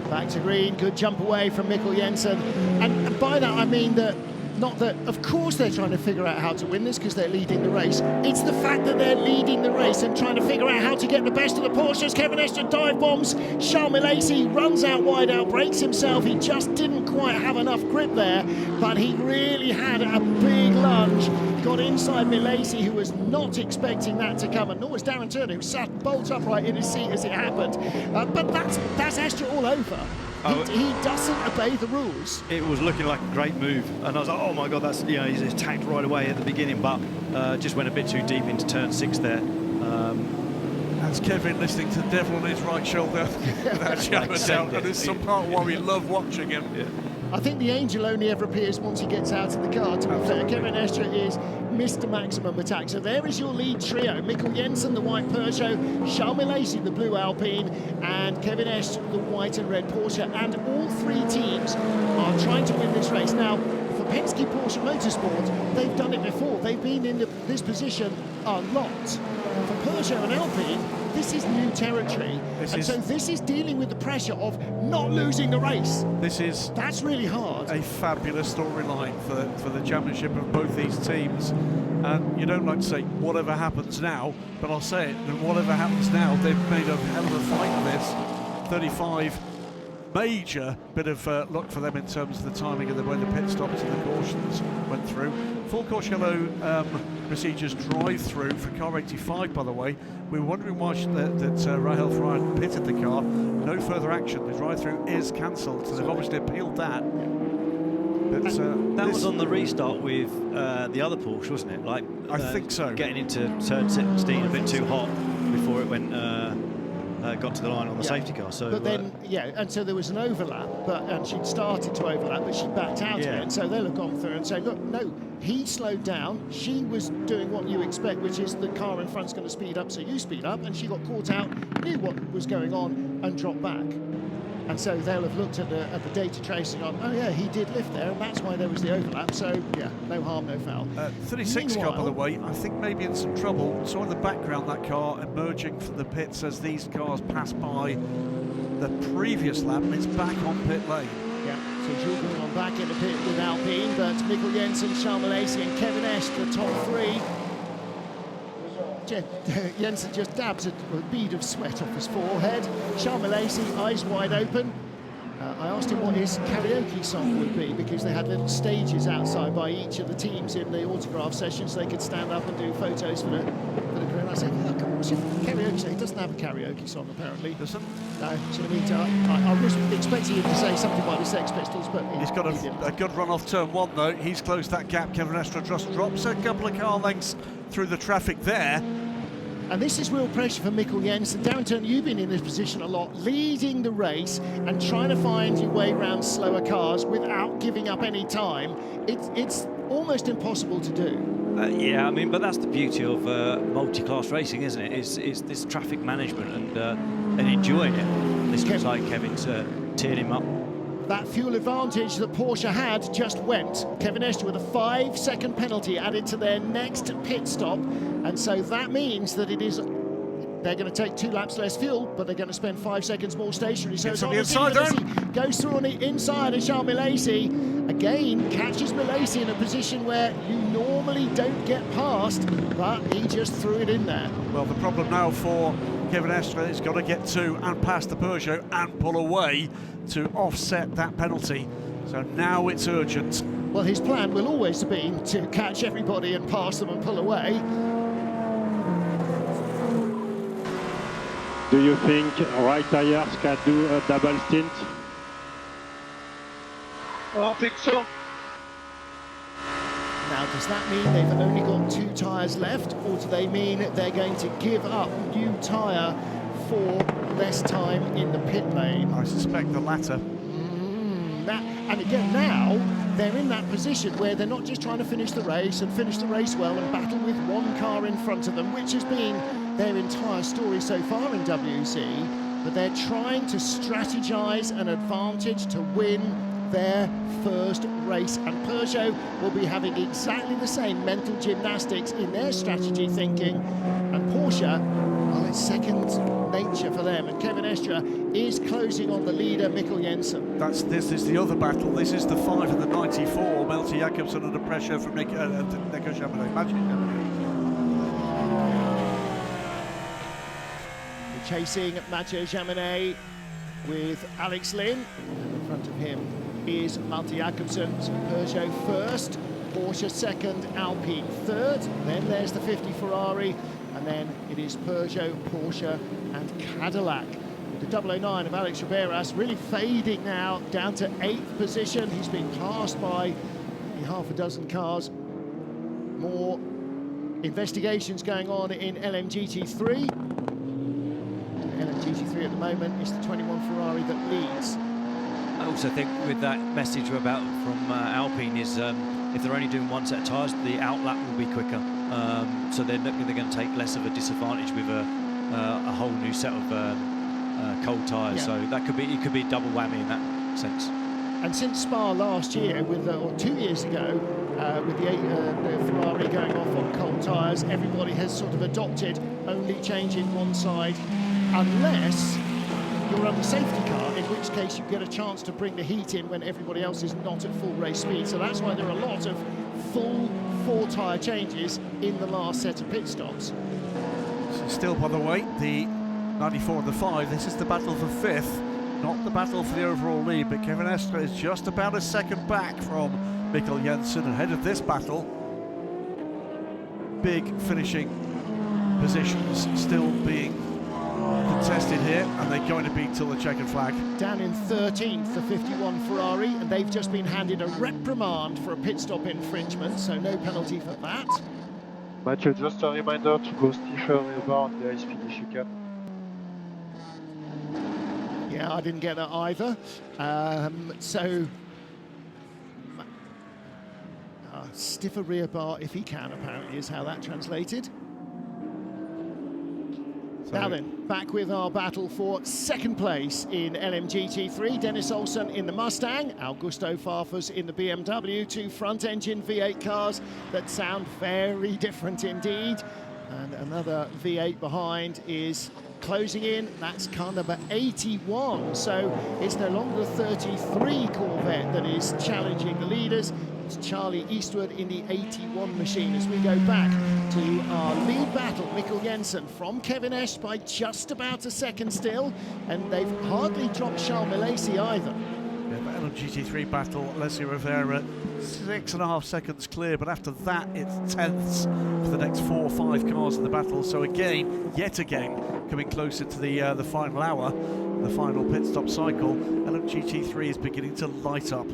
Back to green, good jump away from Mikkel Jensen. And by that I mean that, not that, of course they're trying to figure out how to win this because they're leading the race. It's the fact that they're leading the race and trying to figure out how to get the best of the Porsches. Kevin Estre dive bombs. Charles Malaysia runs out wide, out breaks himself. He just didn't quite have enough grip there, but he really had a big lunge. Got inside Malaysia, who was not expecting that to come, and nor was Darren Turner, who sat bolt upright in his seat as it happened. But that's Estre all over. He doesn't obey the rules. It was looking like a great move, and I was like, oh my God, that's, you know, he's attacked right away at the beginning, but just went a bit too deep into turn 6 there. That's Kevin listening to the devil on his right shoulder, without a shadow of doubt, and it's some part why we love watching him. Yeah. I think the angel only ever appears once he gets out of the car, to be fair. Kevin Estre is Mr. Maximum Attack. So there is your lead trio. Mikkel Jensen, the white Peugeot, Charles Milesi, the blue Alpine, and Kevin Estre, the white and red Porsche. And all three teams are trying to win this race. Now, for Penske Porsche Motorsport, they've done it before. They've been in this position a lot. For Peugeot and Alpine, this is new territory. So this is dealing with the pressure of not losing the race. That's really hard. A fabulous storyline for the championship of both these teams. And you don't like to say whatever happens now, but I'll say it, and whatever happens now, they've made a hell of a fight of this. 35 major bit of luck for them in terms of the timing of the way the pit stops and the cautions went through. Full course yellow procedures drive through for car 85, by the way. We were wondering why that Rahel Fryer pitted the car. No further action. The drive through is cancelled, so they've obviously appealed that. But, that was on the restart with the other Porsche, wasn't it? Like I think so. Getting into turn 16 a bit too hot before it went. Got to the line on the safety car. So, but then, and so there was an overlap, and she'd started to overlap, but she backed out again. So they'll have gone through and say, look, no, he slowed down. She was doing what you expect, which is the car in front's going to speed up, so you speed up. And she got caught out, knew what was going on, and dropped back. And so they'll have looked at the data trace and gone, oh yeah, he did lift there, and that's why there was the overlap. So yeah, no harm, no foul. 36 car, by the way, I think maybe in some trouble. Saw in the background that car emerging from the pits as these cars pass by the previous lap, and it's back on pit lane. Yeah, so Jules going on back in the pit with Alpine, but Mikkel Jensen, Charles Milesi and Kevin Estre, the top three. Jensen just dabs a bead of sweat off his forehead. Charles Milesi, eyes wide open. I asked him what his karaoke song would be, because they had little stages outside by each of the teams in the autograph sessions. They could stand up and do photos for the crew. And I said, look, what's your karaoke song? He doesn't have a karaoke song, apparently. Doesn't? No. So I was expecting him to say something by the Sex Pistols, but he's got a good run off turn one, though. He's closed that gap. Kevin Estre just drops a couple of car lengths through the traffic there. And this is real pressure for Mikkel Jensen. Darren Turner, you've been in this position a lot, leading the race and trying to find your way around slower cars without giving up any time. It's almost impossible to do. Yeah, I mean, but that's the beauty of multi-class racing, isn't it? It's this traffic management and enjoying it. This looks like Kevin's tearing him up. That fuel advantage that Porsche had just went. Kevin Estre with a 5-second penalty added to their next pit stop. And so that means that they're going to take 2 laps less fuel, but they're going to spend 5 seconds more stationary. So it's on the inside, goes through on the inside, and Charles Milesi again catches Milesi in a position where you normally don't get past, but he just threw it in there. Well, the problem now for Kevin Estre is got to get to and past the Peugeot and pull away to offset that penalty. So now it's urgent. Well, his plan will always have been to catch everybody and pass them and pull away. Do you think right tires can do a double stint? I think so. Now, does that mean they've only got 2 tyres left, or do they mean they're going to give up new tyre for less time in the pit lane? I suspect the latter. And again, now they're in that position where they're not just trying to finish the race and finish the race well and battle with one car in front of them, which has been their entire story so far in WC, but they're trying to strategize an advantage to win their first race. And Peugeot will be having exactly the same mental gymnastics in their strategy thinking, and Porsche, well, it's second nature for them. And Kevin Estre is closing on the leader, Mikkel Jensen. This is the other battle. This is the 5 and the 94. Melty Jacobsen under pressure from Nico Jaminet. Chasing Mathieu Jaminet with Alex Lynn. In front of him is Malte Jacobsen. So Peugeot first, Porsche second, Alpine third. Then there's the 50 Ferrari, and then it is Peugeot, Porsche and Cadillac. The 009 of Alex Riberas really fading now down to 8th position. He's been passed by half a dozen cars. More investigations going on in LMGT3. LMGT3 at the moment is the 21 Ferrari that leads. I also think with that message from Alpine is if they're only doing one set of tyres, the outlap will be quicker. So they're going to take less of a disadvantage with a whole new set of cold tyres. Yeah. So that could be a double whammy in that sense. And since Spa last year, or 2 years ago, with the Ferrari going off on cold tyres, everybody has sort of adopted only changing one side, unless you're on the safety car, in which case you get a chance to bring the heat in when everybody else is not at full race speed. So that's why there are a lot of full 4-tyre changes in the last set of pit stops. So still, by the way, the 94 and the 5, this is the battle for 5th, not the battle for the overall lead, but Kevin Estre is just about a second back from Mikkel Jensen ahead of this battle. Big finishing positions still being contested here, and they're going to be till the checkered flag. Down in 13th, the 51 Ferrari, and they've just been handed a reprimand for a pit stop infringement, so no penalty for that. Mathieu, just a reminder to go stiffer over on the high speed if you can. Yeah, I didn't get that either. Stiffer rear bar if he can, apparently, is how that translated. Now then, back with our battle for second place in LMGT3. Dennis Olsen in the Mustang, Augusto Farfus in the BMW, 2 front-engine V8 cars that sound very different indeed. And another V8 behind is closing in. That's car number 81. So it's no longer the 33 Corvette that is challenging the leaders. It's Charlie Eastwood in the 81 machine as we go back to our lead battle. Mikkel Jensen from Kevin Estre by just about a second still, and they've hardly dropped Charles Milesi either. Yeah, the LMGT3 battle, Alessia Rivera 6.5 seconds clear, but after that it's tenths for the next 4 or 5 cars in the battle. So again, yet again, coming closer to the final hour, the final pit stop cycle, LMGT3 is beginning to light up.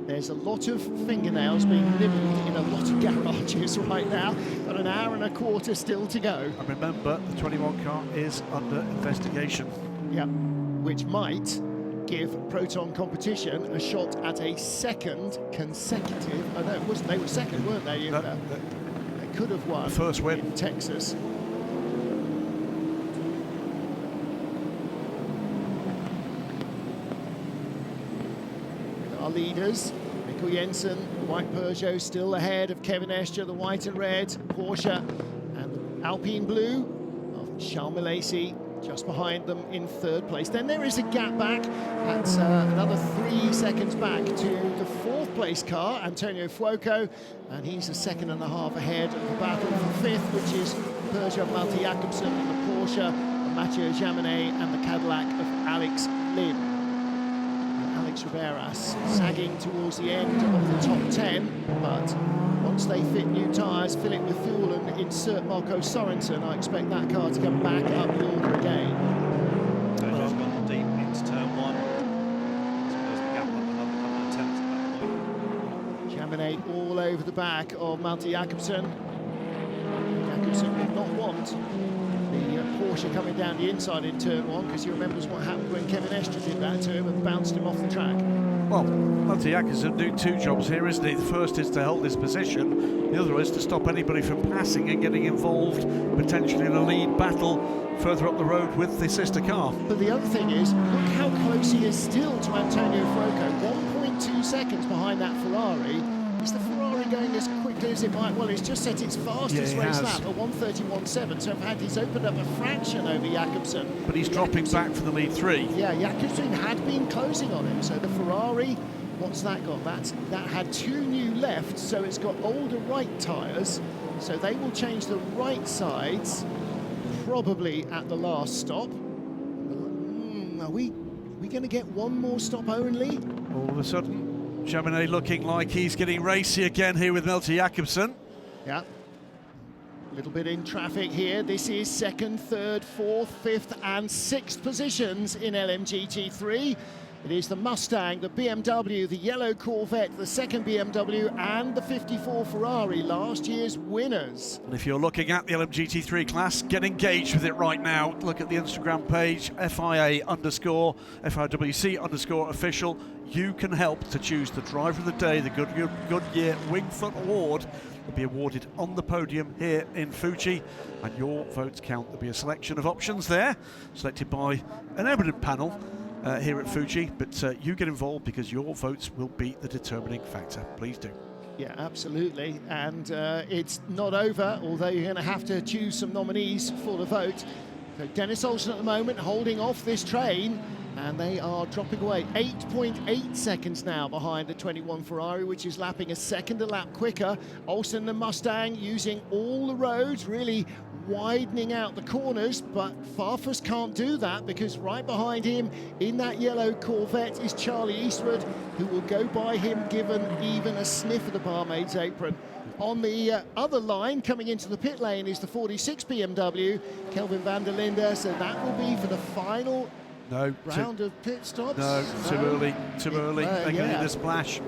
There's a lot of fingernails being nibbled in a lot of garages right now. Got an hour and a quarter still to go. And remember, the 21 car is under investigation. Yep, which might give Proton Competition a shot at a second consecutive. Oh no, it wasn't. They were second, weren't they? They could have won. The first win in Texas. Our leaders, Mikkel Jensen, white Peugeot still ahead of Kevin Estre, the white and red, Porsche and Alpine blue of Charles Milesi just behind them in 3rd place. Then there is a gap back, that's another 3 seconds back to the 4th place car, Antonio Fuoco, and he's a 2.5 seconds ahead of the battle for 5th, which is Peugeot Malte Jacobsen and the Porsche of Mathieu Jaminet and the Cadillac of Alex Lynn. Alex Rivera sagging towards the end of the top 10, but once they fit new tyres, fill it with fuel and insert Marco Sorensen, I expect that car to come back up the order again. Peugeot's gone deep into turn 1. Suppose the gap up another couple of tenths at that point. Jaminet all over the back of Malte Jacobsen. Jacobsen will not want the Porsche coming down the inside in turn 1, because he remembers what happened when Kevin Estre did that to him and bounced him off the track. Well, Malte Jacobsen doing 2 jobs here, isn't he? The first is to hold his position, the other is to stop anybody from passing and getting involved potentially in a lead battle further up the road with the sister car. But the other thing is, look how close he is still to Antonio Fuoco, 1.2 seconds behind that Ferrari. Is the Ferrari going as quickly as it might? Well, it's just set its fastest race lap at 1:31.7, so he's opened up a fraction over Jacobsen. But he's dropping back for the lead 3. Yeah, Jacobsen had been closing on him, so the Ferrari, what's that got? That had 2 new left, so it's got older right tyres, so they will change the right sides, probably at the last stop. Are we going to get one more stop only? All of a sudden, Jaminet looking like he's getting racy again here with Malte Jacobsen. Yeah, a little bit in traffic here. This is 2nd, 3rd, 4th, 5th and 6th positions in LMGT3. It is the Mustang, the BMW, the yellow Corvette, the second BMW, and the 54 Ferrari, last year's winners. And if you're looking at the LMGT3 class, get engaged with it right now. Look at the Instagram page, FIA_FIWC_official. You can help to choose the driver of the day. The Goodyear Wingfoot Award will be awarded on the podium here in Fuji, and your votes count. There'll be a selection of options there, selected by an eminent panel here at Fuji, but you get involved because your votes will be the determining factor. Please do. Yeah, absolutely. And it's not over, although you're going to have to choose some nominees for the vote. So Dennis Olsen at the moment holding off this train, and they are dropping away 8.8 seconds now behind the 21 Ferrari, which is lapping a second a lap quicker. Olsen, the Mustang, using all the roads, really widening out the corners, but Farfus can't do that because right behind him in that yellow Corvette is Charlie Eastwood, who will go by him given even a sniff of the barmaid's apron. On the other line, coming into the pit lane, is the 46 BMW, Kelvin van der Linde, so that will be for the final round of pit stops. Too early. They're going to need a splash.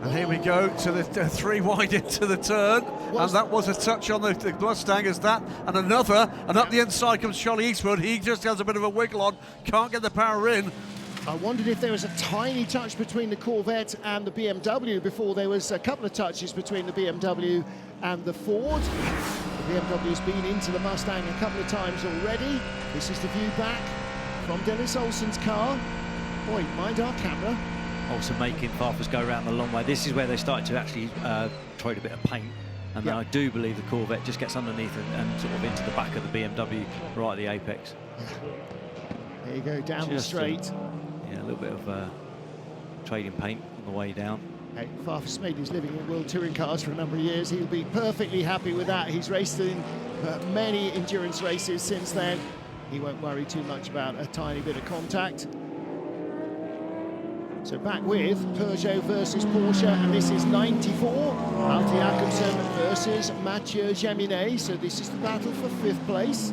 And here we go to the three wide into the turn, and that was a touch on the Mustang as that, and another, and up the inside comes Charlie Eastwood. He just has a bit of a wiggle on, can't get the power in. I wondered if there was a tiny touch between the Corvette and the BMW before there was a couple of touches between the BMW and the Ford. The BMW's been into the Mustang a couple of times already. This is the view back from Dennis Olsen's car. Boy, mind our camera. Also making Farfus go around the long way. This is where they started to actually trade a bit of paint, and then I do believe the Corvette just gets underneath and sort of into the back of the BMW right at the apex. There you go, down the straight. Yeah, a little bit of trading paint on the way down. Hey, Farfus made his living in World Touring cars for a number of years. He'll be perfectly happy with that. He's raced in many endurance races since then. He won't worry too much about a tiny bit of contact. So back with Peugeot versus Porsche, and this is 94. Malte Jakobsen versus Mathieu Jaminet. So this is the battle for 5th place.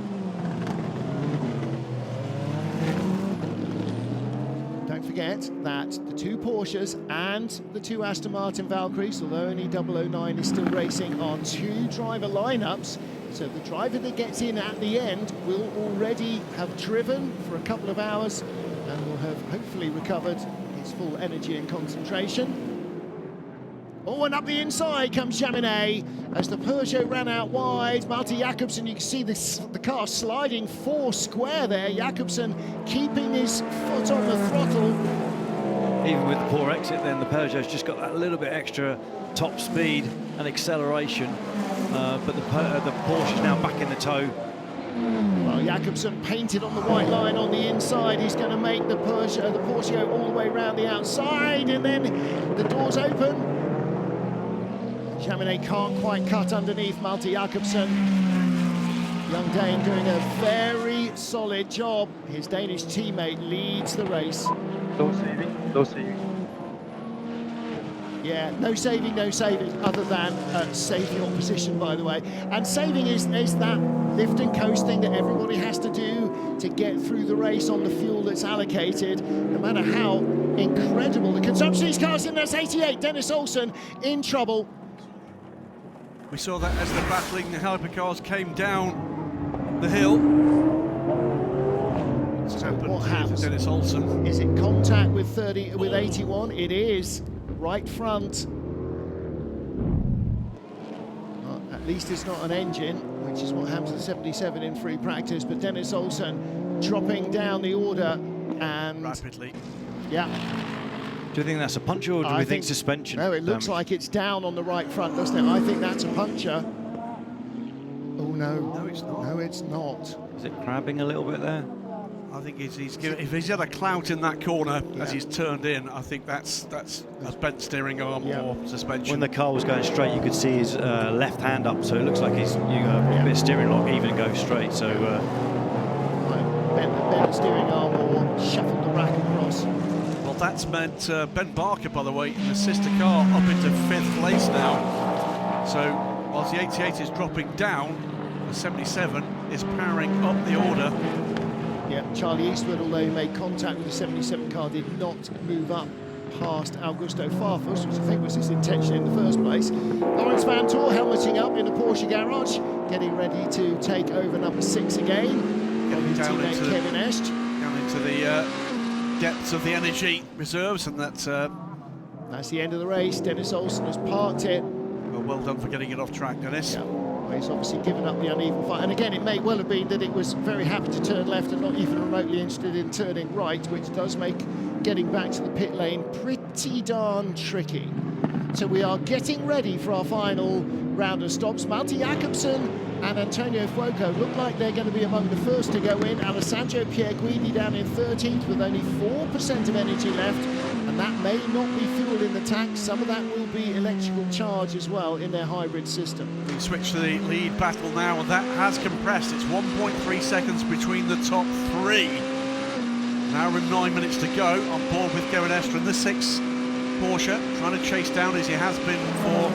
Don't forget that the 2 Porsches and the 2 Aston Martin Valkyries, although only 009 is still racing, are 2 driver lineups. So the driver that gets in at the end will already have driven for a couple of hours and will have hopefully recovered his full energy and concentration. Oh, and up the inside comes Jaminet as the Peugeot ran out wide. Malte Jakobsen, you can see the car sliding 4 square there. Jakobsen keeping his foot on the throttle. Even with the poor exit, then the Peugeot's just got that little bit extra top speed and acceleration, but the Porsche's now back in the tow. Well, Jakobsen painted on the white line on the inside. He's going to make the Porsche all the way around the outside, and then the doors open. Jaminet can't quite cut underneath Malte Jakobsen. Young Dane doing a very solid job. His Danish teammate leads the race. No saving, no saving. Yeah, no saving, other than save your position, by the way. And saving is that lift and coast thing that everybody has to do to get through the race on the fuel that's allocated, no matter how incredible the consumption of these cars in. That's 88, Dennis Olsen in trouble. We saw that as the battling hypercars came down the hill. So what happens? Dennis Olsen. Is it contact with 81? It is. Right front. Well, at least it's not an engine, which is what happens to 77 in free practice, but Dennis Olsen dropping down the order and... rapidly. Yeah. Do you think that's a puncture, or do we think suspension? No, it looks like it's down on the right front, doesn't it? I think that's a puncture. Oh, no. No, it's not. No, it's not. Is it crabbing a little bit there? I think if he's had a clout in that corner as he's turned in, I think that's a bent steering arm or suspension. When the car was going straight, you could see his left hand up, so it looks like he's a bit of steering lock, even go straight. So bent the steering arm or shuffled the rack across. Well, that's meant Ben Barker, by the way, in the sister car up into 5th place now. So whilst the 88 is dropping down, the 77 is powering up the order. Yeah, Charlie Eastwood, although he made contact with the 77 car, did not move up past Augusto Farfus, which I think was his intention in the first place. Lawrence Van Tor helmeting up in the Porsche garage, getting ready to take over number 6 again. Getting down teammate into Kevin Escht. Down into the depths of the energy reserves, and that's the end of the race. Dennis Olsen has parked it. Well done for getting it off track, Dennis. Yeah. Well, he's obviously given up the uneven fight, and again, it may well have been that it was very happy to turn left and not even remotely interested in turning right, which does make getting back to the pit lane pretty darn tricky. So we are getting ready for our final round of stops. Malte Jakobsen and Antonio Fuoco look like they're going to be among the first to go in. Alessandro Pierguidi down in 13th with only 4% of energy left, and that may not be fuel in the tank. Some of that will be electrical charge as well in their hybrid system. We switch to the lead battle now, and that has compressed. It's 1.3 seconds between the top 3. An hour and 9 minutes to go. On board with Kevin Estre in the 6 Porsche, trying to chase down, as he has been for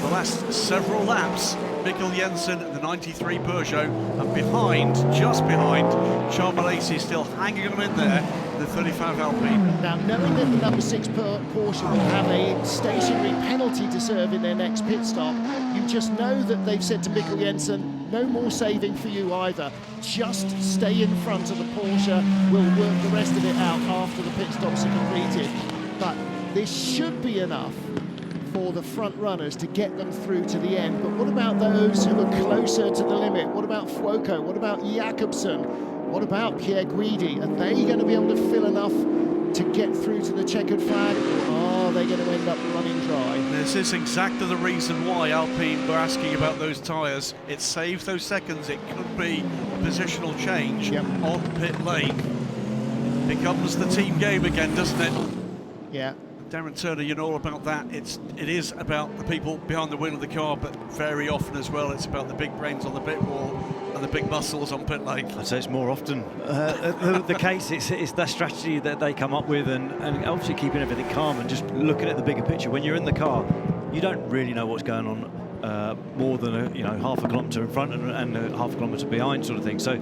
the last several laps, Mikkel Jensen, the 93 Peugeot, and behind, just behind, Charles Malaysia still hanging on in there, the 35 Alpine. Now, knowing that the number 6 Porsche will have a stationary penalty to serve in their next pit stop, you just know that they've said to Mikkel Jensen, no more saving for you either. Just stay in front of the Porsche. We'll work the rest of it out after the pit stops are completed. But this should be enough for the front runners to get them through to the end. But what about those who are closer to the limit? What about Fuoco? What about Jakobsen? What about Pierguidi? Are they going to be able to fill enough to get through to the checkered flag, or are they going to end up running dry? This is exactly the reason why Alpine were asking about those tyres. It saves those seconds. It could be a positional change on pit lane. It becomes the team game again, doesn't it? Yeah. Darren Turner, you know all about that. It is about the people behind the wheel of the car, but very often as well, it's about the big brains on the pit wall and the big muscles on pit lane. I'd say it's more often the case. It's that strategy that they come up with, and obviously keeping everything calm and just looking at the bigger picture. When you're in the car, you don't really know what's going on more than half a kilometre in front and half a kilometre behind, sort of thing. So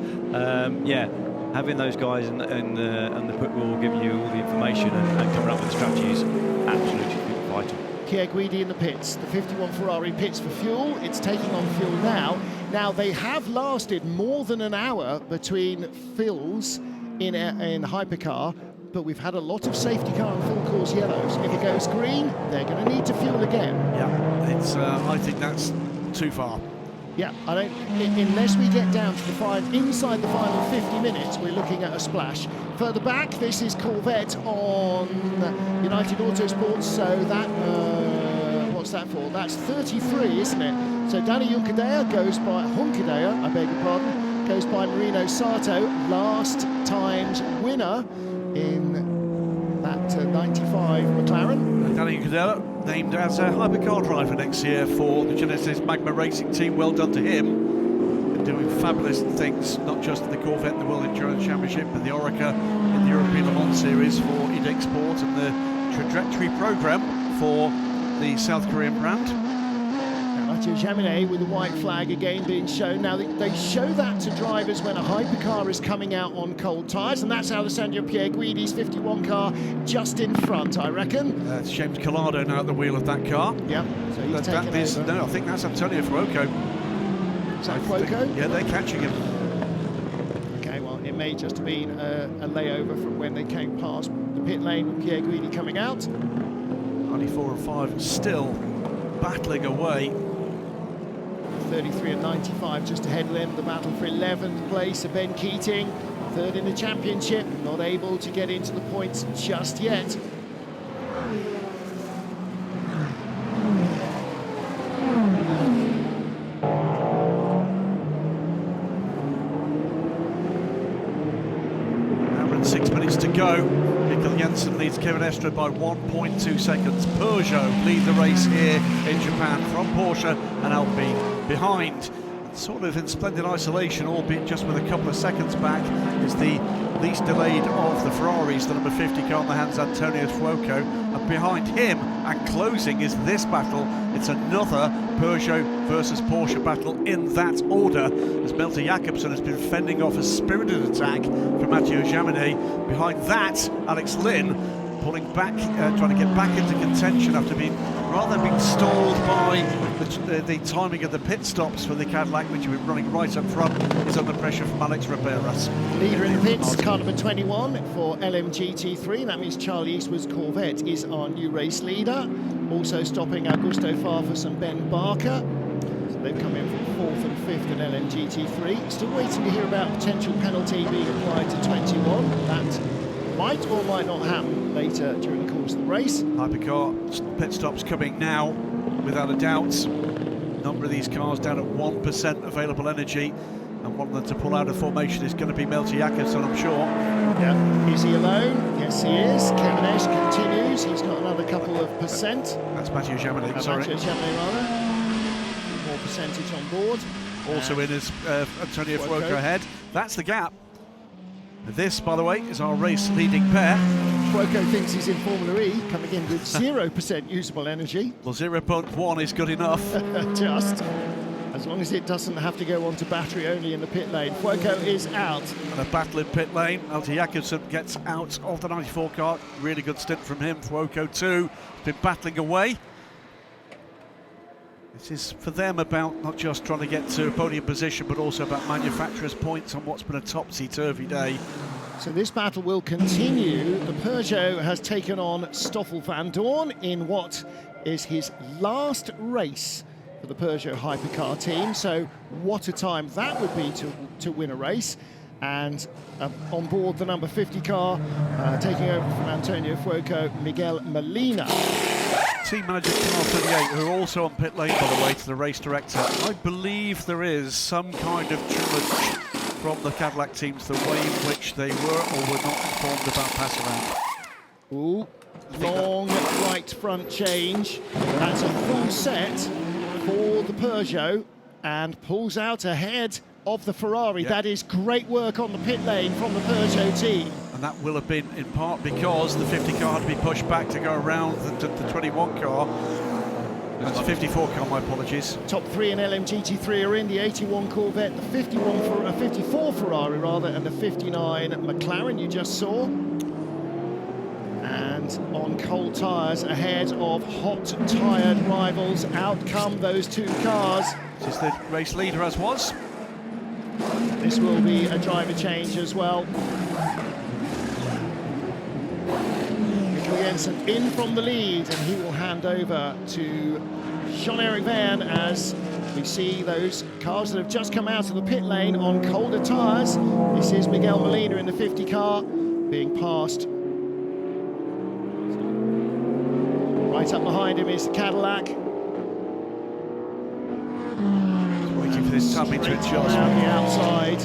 yeah. Having those guys and the pit will give you all the information and coming up with the strategies absolutely vital. Pierguidi in the pits. The 51 Ferrari pits for fuel. It's taking on fuel now. Now, they have lasted more than an hour between fills in Hypercar, but we've had a lot of safety car and full course yellows. If it goes green, they're going to need to fuel again. Yeah, it's. I think that's too far. Yeah, unless we get down to the inside the final 50 minutes, we're looking at a splash. Further back, this is Corvette on United Autosports, so that, what's that for? That's 33, isn't it? So Danny Juncadella goes by, I beg your pardon, goes by Marino Sato, last time's winner in that 95 McLaren. Danny Juncadella, named as a hypercar driver next year for the Genesis Magma Racing team. Well done to him. Been doing fabulous things, not just in the Corvette in the World Endurance Championship, but the Oreca in the European Le Mans Series for IDEC Sport, and the trajectory program for the South Korean brand. Mathieu Jaminet with the white flag again being shown. Now they show that to drivers when a hypercar is coming out on cold tyres, and that's Alessandro Pierguidi's 51 car just in front, I reckon. It's James Collado now at the wheel of that car. Yeah, so he's taken over. No, I think that's Antonio Fuoco. Is that Fuoco? Yeah, they're catching him. Okay, well, it may just have been a layover from when they came past the pit lane with Pierguidi coming out. 94 and 5 still battling away. 33 and 95 just ahead of them. The battle for 11th place of Ben Keating, third in the championship, not able to get into the points just yet. Hour and 6 minutes to go. Mikkel Jensen leads Kevin Estre by 1.2 seconds. Peugeot lead the race here in Japan from Porsche and Alpine behind. sort of in splendid isolation, albeit just with a couple of seconds back, is the least delayed of the Ferraris, the number 50 car in the hands of Antonio Fuoco, and behind him and closing is this battle. It's another Peugeot versus Porsche battle in that order, as Malte Jakobsen has been fending off a spirited attack from Mathieu Jaminet. Behind that, Alex Lynn pulling back, trying to get back into contention after being stalled by the timing of the pit stops for the Cadillac, which have been running right up front. Is under pressure from Alex Riberas. Leader in the pits, car number 21 for LMGT3. That means Charlie Eastwood's Corvette is our new race leader. Also stopping Augusto Farfus and Ben Barker. So they've come in from 4th and 5th in LMGT3. Still waiting to hear about a potential penalty being applied to 21. That might or might not happen later during the course of the race. Hypercar pit stops coming now, without a doubt. A number of these cars down at 1% available energy, and one of them to pull out of formation is going to be Malte Jakobsen, I'm sure. Yeah, is he alone? Yes, he is. Kevin Esch continues. He's got another couple of percent. That's Mathieu Jaminet, sorry. Mathieu Jaminet, rather. More percentage on board. Also in is Antonio Fuoco ahead. That's the gap. This, by the way, is our race-leading pair. Fuoco thinks he's in Formula E, coming in with 0% usable energy. Well, 0.1 is good enough. Just. As long as it doesn't have to go onto battery only in the pit lane. Fuoco is out. And a battle in pit lane. Malte Jakobsen gets out of the 94 car. Really good stint from him. Fuoco too. He's been battling away. This is for them about not just trying to get to a podium position, but also about manufacturers' points on what's been a topsy-turvy day. So this battle will continue. The Peugeot has taken on Stoffel van Dorn in what is his last race for the Peugeot Hypercar team. So what a time that would be to win a race. And on board the number 50 car, taking over from Antonio Fuoco, Miguel Molina. Team manager Car 38, who are also on pit lane, by the way, to the race director. I believe there is some kind of challenge from the Cadillac teams, the way in which they were or were not informed about pass around. Ooh, long right front change. That's a full set for the Peugeot and pulls out ahead of the Ferrari. That is great work on the pit lane from the Peugeot team. And that will have been in part because the 50 car had to be pushed back to go around the 21 car. That's the 54 car, my apologies. Top three in LMGT3 are in the 81 Corvette, the 54 Ferrari rather, and the 59 McLaren you just saw. And on cold tyres ahead of hot tired rivals, out come those two cars. This is the race leader as was. This will be a driver change as well. Mikkel Jensen in from the lead, and he will hand over to Jean-Eric Verne as we see those cars that have just come out of the pit lane on colder tyres. This is Miguel Molina in the 50 car being passed. Right up behind him is the Cadillac. Waiting for this tummy to adjust. Around the outside.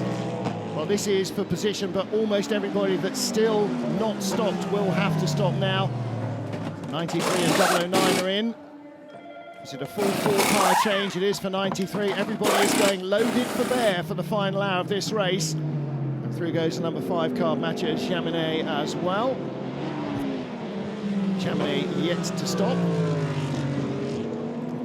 Well, this is for position, but almost everybody that's still not stopped will have to stop now. 93 and 009 are in. Is it a full four-car change? It is for 93. Everybody is going loaded for bear for the final hour of this race. And through goes the number 5 car, Mathieu Jaminet as well. Jaminet yet to stop.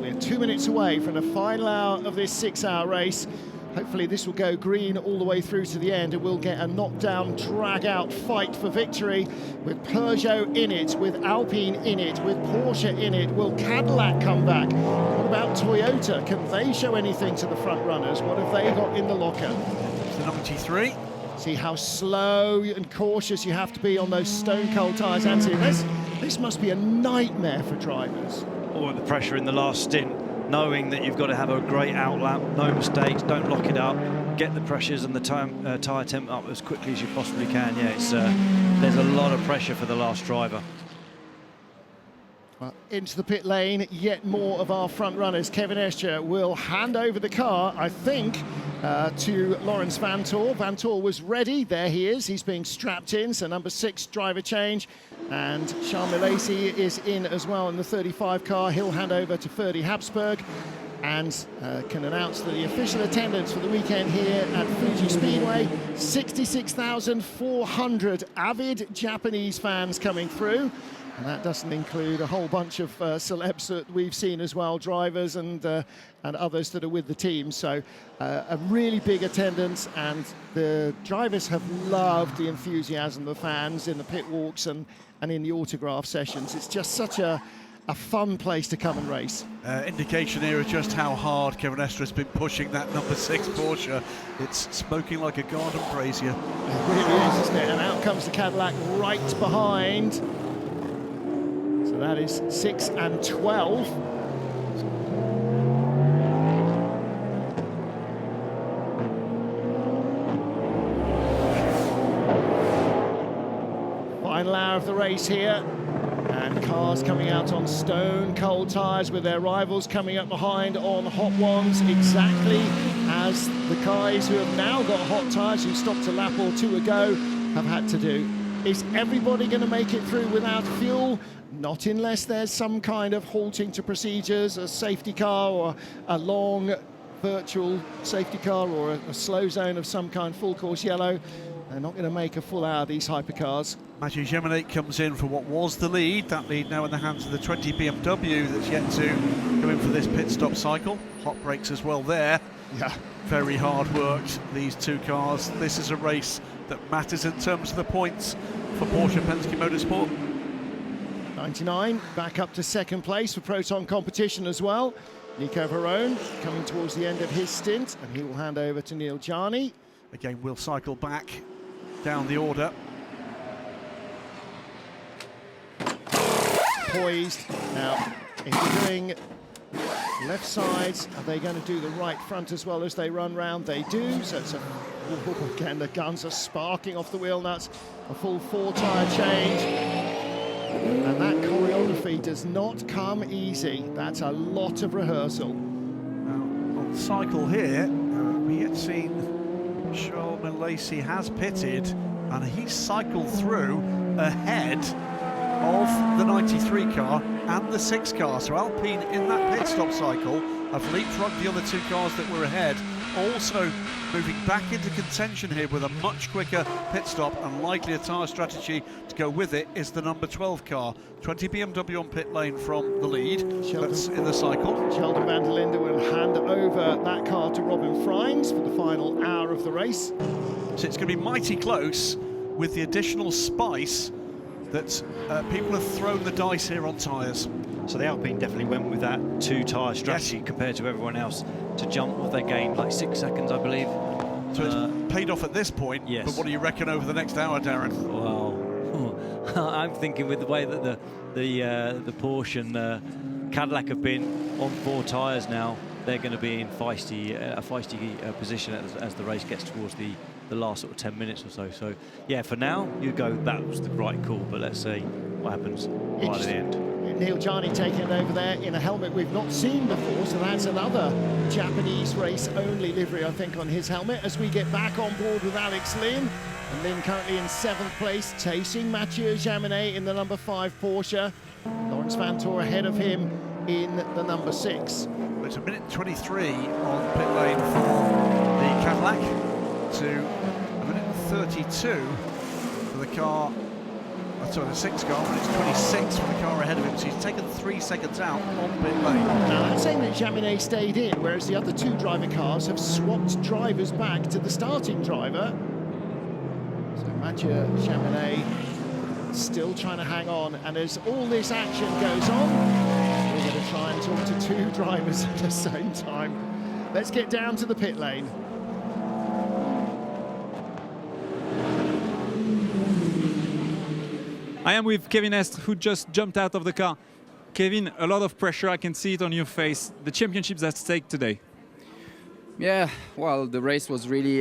We're 2 minutes away from the final hour of this 6-hour race. Hopefully this will go green all the way through to the end and we'll get a knockdown, drag-out fight for victory with Peugeot in it, with Alpine in it, with Porsche in it. Will Cadillac come back? What about Toyota? Can they show anything to the front runners? What have they got in the locker? It's the 93. See how slow and cautious you have to be on those stone-cold tyres, Anthony. This must be a nightmare for drivers. Or the pressure in the last stint, knowing that you've got to have a great outlap, no mistakes, don't lock it up, get the pressures and the tyre temp up as quickly as you possibly can. Yeah, it's, there's a lot of pressure for the last driver. Well, into the pit lane, yet more of our front runners. Kevin Escher will hand over the car, I think, to Lawrence Vantor. Vantor was ready, there he is, he's being strapped in, so number 6 driver change. And Charles Milesi is in as well in the 35 car. He'll hand over to Ferdy Habsburg. and can announce that the official attendance for the weekend here at Fuji Speedway, 66,400 avid Japanese fans coming through. And that doesn't include a whole bunch of celebs that we've seen as well, drivers and others that are with the team. So a really big attendance, and the drivers have loved the enthusiasm of the fans in the pit walks and in the autograph sessions. It's just such a fun place to come and race. Indication here of just how hard Kevin Estre has been pushing that number 6 Porsche. It's smoking like a garden brazier. It really is, isn't it? And out comes the Cadillac right behind. So that is 6 and 12. Final hour of the race here. And cars coming out on stone cold tyres, with their rivals coming up behind on hot ones, exactly as the guys who have now got hot tyres, who stopped a lap or two ago, have had to do. Is everybody going to make it through without fuel? Not unless there's some kind of halting to procedures, a safety car or a long virtual safety car, or a slow zone of some kind, full course yellow. They're not going to make a full hour, these hypercars. Mathieu Jeminet comes in for what was the lead. That lead now in the hands of the 20 BMW that's yet to go in for this pit stop cycle. Hot brakes as well there. Yeah. Very hard worked, these two cars. This is a race that matters in terms of the points for Porsche Penske Motorsport. 99 back up to second place for Proton competition as well. Nico Varone coming towards the end of his stint, and he will hand over to Neil Jarni. Again, we'll cycle back down the order. Poised. Now, if you're doing left sides, are they going to do the right front as well as they run round? They do. So it's again, the guns are sparking off the wheel nuts. A full 4-tyre change. And that choreography does not come easy. That's a lot of rehearsal. Now, on the cycle here, we had seen Charles Milesi has pitted, and he cycled through ahead of the 93 car and the 6 car. So Alpine in that pit stop cycle have leapfrogged the other 2 cars that were ahead, also moving back into contention here with a much quicker pit stop, and likely a tyre strategy to go with it is the number 12 car. 20 BMW on pit lane from the lead. That's in the cycle. Sheldon van der Linde will hand over that car to Robin Freins for the final hour of the race. So it's going to be mighty close, with the additional spice that people have thrown the dice here on tyres. So the Alpine definitely went with that 2-tyre strategy compared to everyone else to jump what they gained, like 6 seconds, I believe. So it's paid off at this point, yes. But what do you reckon over the next hour, Darren? Well, I'm thinking with the way that the Porsche and the Cadillac have been on 4 tyres now, they're going to be in a feisty position as the race gets towards the last sort of 10 minutes or so. So, yeah, for now, you go, that was the right call, but let's see what happens right at the end. Neil Jarni taking it over there in a helmet we've not seen before, so that's another Japanese race-only livery, I think, on his helmet, as we get back on board with Alex Lynn. And Lynn currently in 7th place, chasing Mathieu Jaminet in the number 5 Porsche. Lawrence Vantor ahead of him in the number 6. It's a minute 23 on pit lane for the Cadillac to a minute 32 for the car. Sorry, the 6 car, and it's 26 for the car ahead of him, so he's taken 3 seconds out on pit lane. Now that's saying that Jaminet stayed in, whereas the other 2 driver cars have swapped drivers back to the starting driver. So Mathieu Jaminet still trying to hang on, and as all this action goes on, we're going to try and talk to 2 drivers at the same time. Let's get down to the pit lane. I am with Kevin Estre, who just jumped out of the car. Kevin, a lot of pressure, I can see it on your face. The championship's at stake today. Yeah, well, the race was really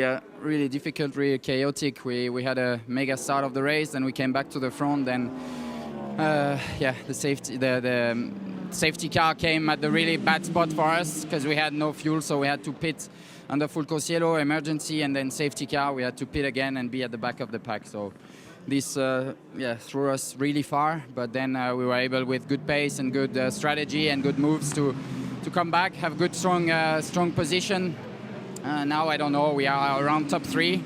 difficult, really chaotic. We had a mega start of the race, and we came back to the front. And yeah, the safety car came at the really bad spot for us because we had no fuel, so we had to pit under full course yellow, emergency, and then safety car. We had to pit again and be at the back of the pack. So this threw us really far, but then we were able, with good pace and good strategy and good moves, to come back, have good, strong position. Now I don't know, we are around top 3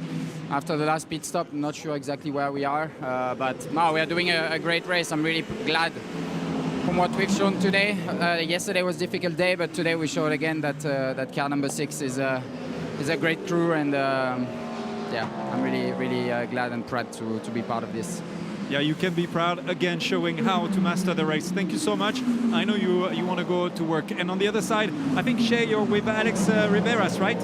after the last pit stop. I'm not sure exactly where we are, but now we are doing a great race. I'm really glad from what we've shown today. Yesterday was a difficult day, but today we showed again that that car number 6 is a great crew, and yeah, I'm really glad and proud to be part of this. Yeah, you can be proud, again, showing how to master the race. Thank you so much. I know you want to go to work. And on the other side, I think, Shay, you're with Alex Riberas, right?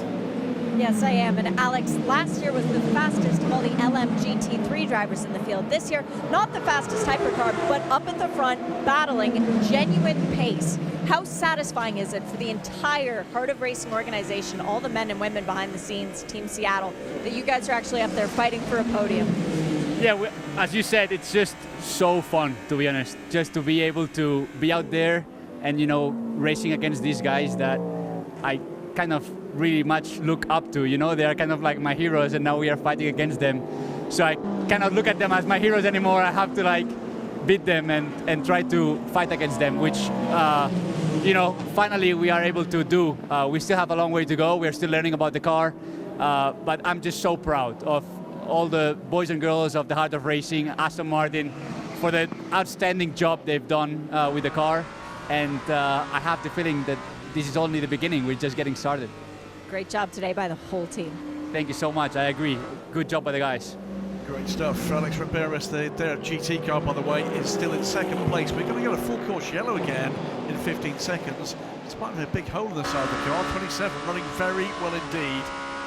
Yes, I am. And Alex, last year was the fastest of all the LMGT3 drivers in the field. This year, not the fastest hypercar, but up at the front, battling genuine pace. How satisfying is it for the entire Heart of Racing organization, all the men and women behind the scenes, Team Seattle, that you guys are actually up there fighting for a podium? Yeah, as you said, it's just so fun, to be honest, just to be able to be out there and, you know, racing against these guys that I kind of really much look up to. You know, they are kind of like my heroes, and now we are fighting against them. So I cannot look at them as my heroes anymore. I have to like beat them and try to fight against them, which, you know, finally we are able to do. We still have a long way to go. We're still learning about the car, but I'm just so proud of all the boys and girls of the Heart of Racing, Aston Martin, for the outstanding job they've done with the car. And I have the feeling that this is only the beginning. We're just getting started. Great job today by the whole team. Thank you so much. I agree. Good job by the guys. Great stuff. Alex Riberas, their GT car, by the way, is still in second place. We're going to get a full course yellow again in 15 seconds. Despite having a big hole in the side of the car, 27, running very well indeed.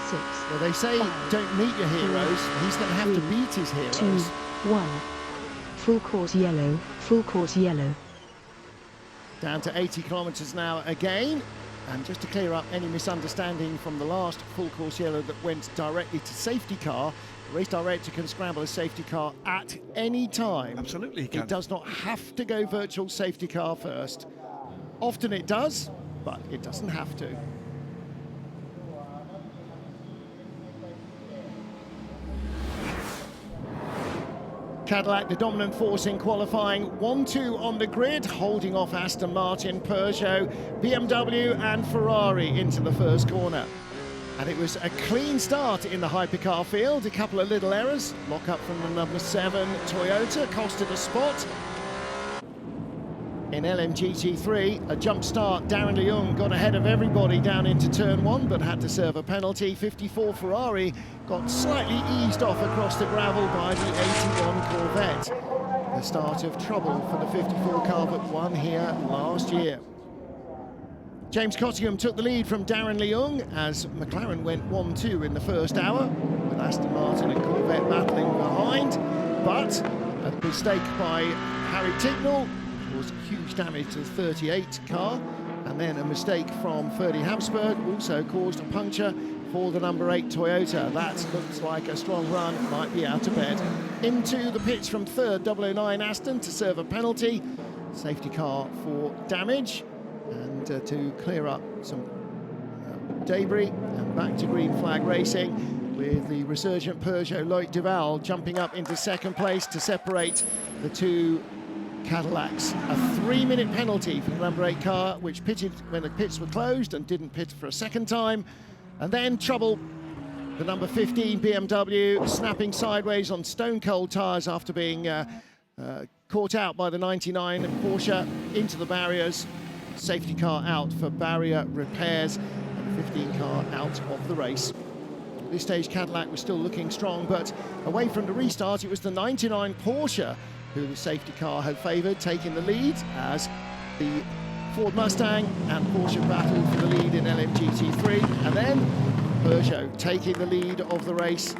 6. Well, they say don't meet your heroes. He's going to have to beat his heroes. 2, 1. Full course yellow, full course yellow. Down to 80 kilometres now again. And just to clear up any misunderstanding from the last full course yellow that went directly to safety car, the race director can scramble a safety car at any time. Absolutely, he can. It does not have to go virtual safety car first. Often it does, but it doesn't have to. Cadillac, the dominant force in qualifying, 1-2 on the grid, holding off Aston Martin, Peugeot, BMW and Ferrari into the first corner. And it was a clean start in the hypercar field, a couple of little errors. Lock up from the number 7 Toyota, costed a spot. In LMGT3, a jump start, Darren Leung got ahead of everybody down into turn 1, but had to serve a penalty. 54 Ferrari got slightly eased off across the gravel by the 81 Corvette. The start of trouble for the 54 car that won here last year. James Cottingham took the lead from Darren Leung as McLaren went 1-2 in the first hour, with Aston Martin and Corvette battling behind. But a mistake by Harry Ticknell caused huge damage to the 38 car, and then a mistake from Ferdy Habsburg also caused a puncture for the number 8 Toyota. That looks like a strong run, might be out of bed. Into the pits from third, 009 Aston to serve a penalty. Safety car for damage, and to clear up some debris, and back to green flag racing with the resurgent Peugeot Loic Duval jumping up into second place to separate the two Cadillacs. A 3-minute penalty for the number 8 car, which pitted when the pits were closed and didn't pit for a second time. And then trouble, the number 15 BMW snapping sideways on stone cold tyres after being caught out by the 99 Porsche into the barriers. Safety car out for barrier repairs, and the 15 car out of the race. At this stage, Cadillac was still looking strong, but away from the restart, it was the 99 Porsche who the safety car had favoured, taking the lead as the Ford Mustang and Porsche battled for the lead in LMGT3. And then Peugeot taking the lead of the race.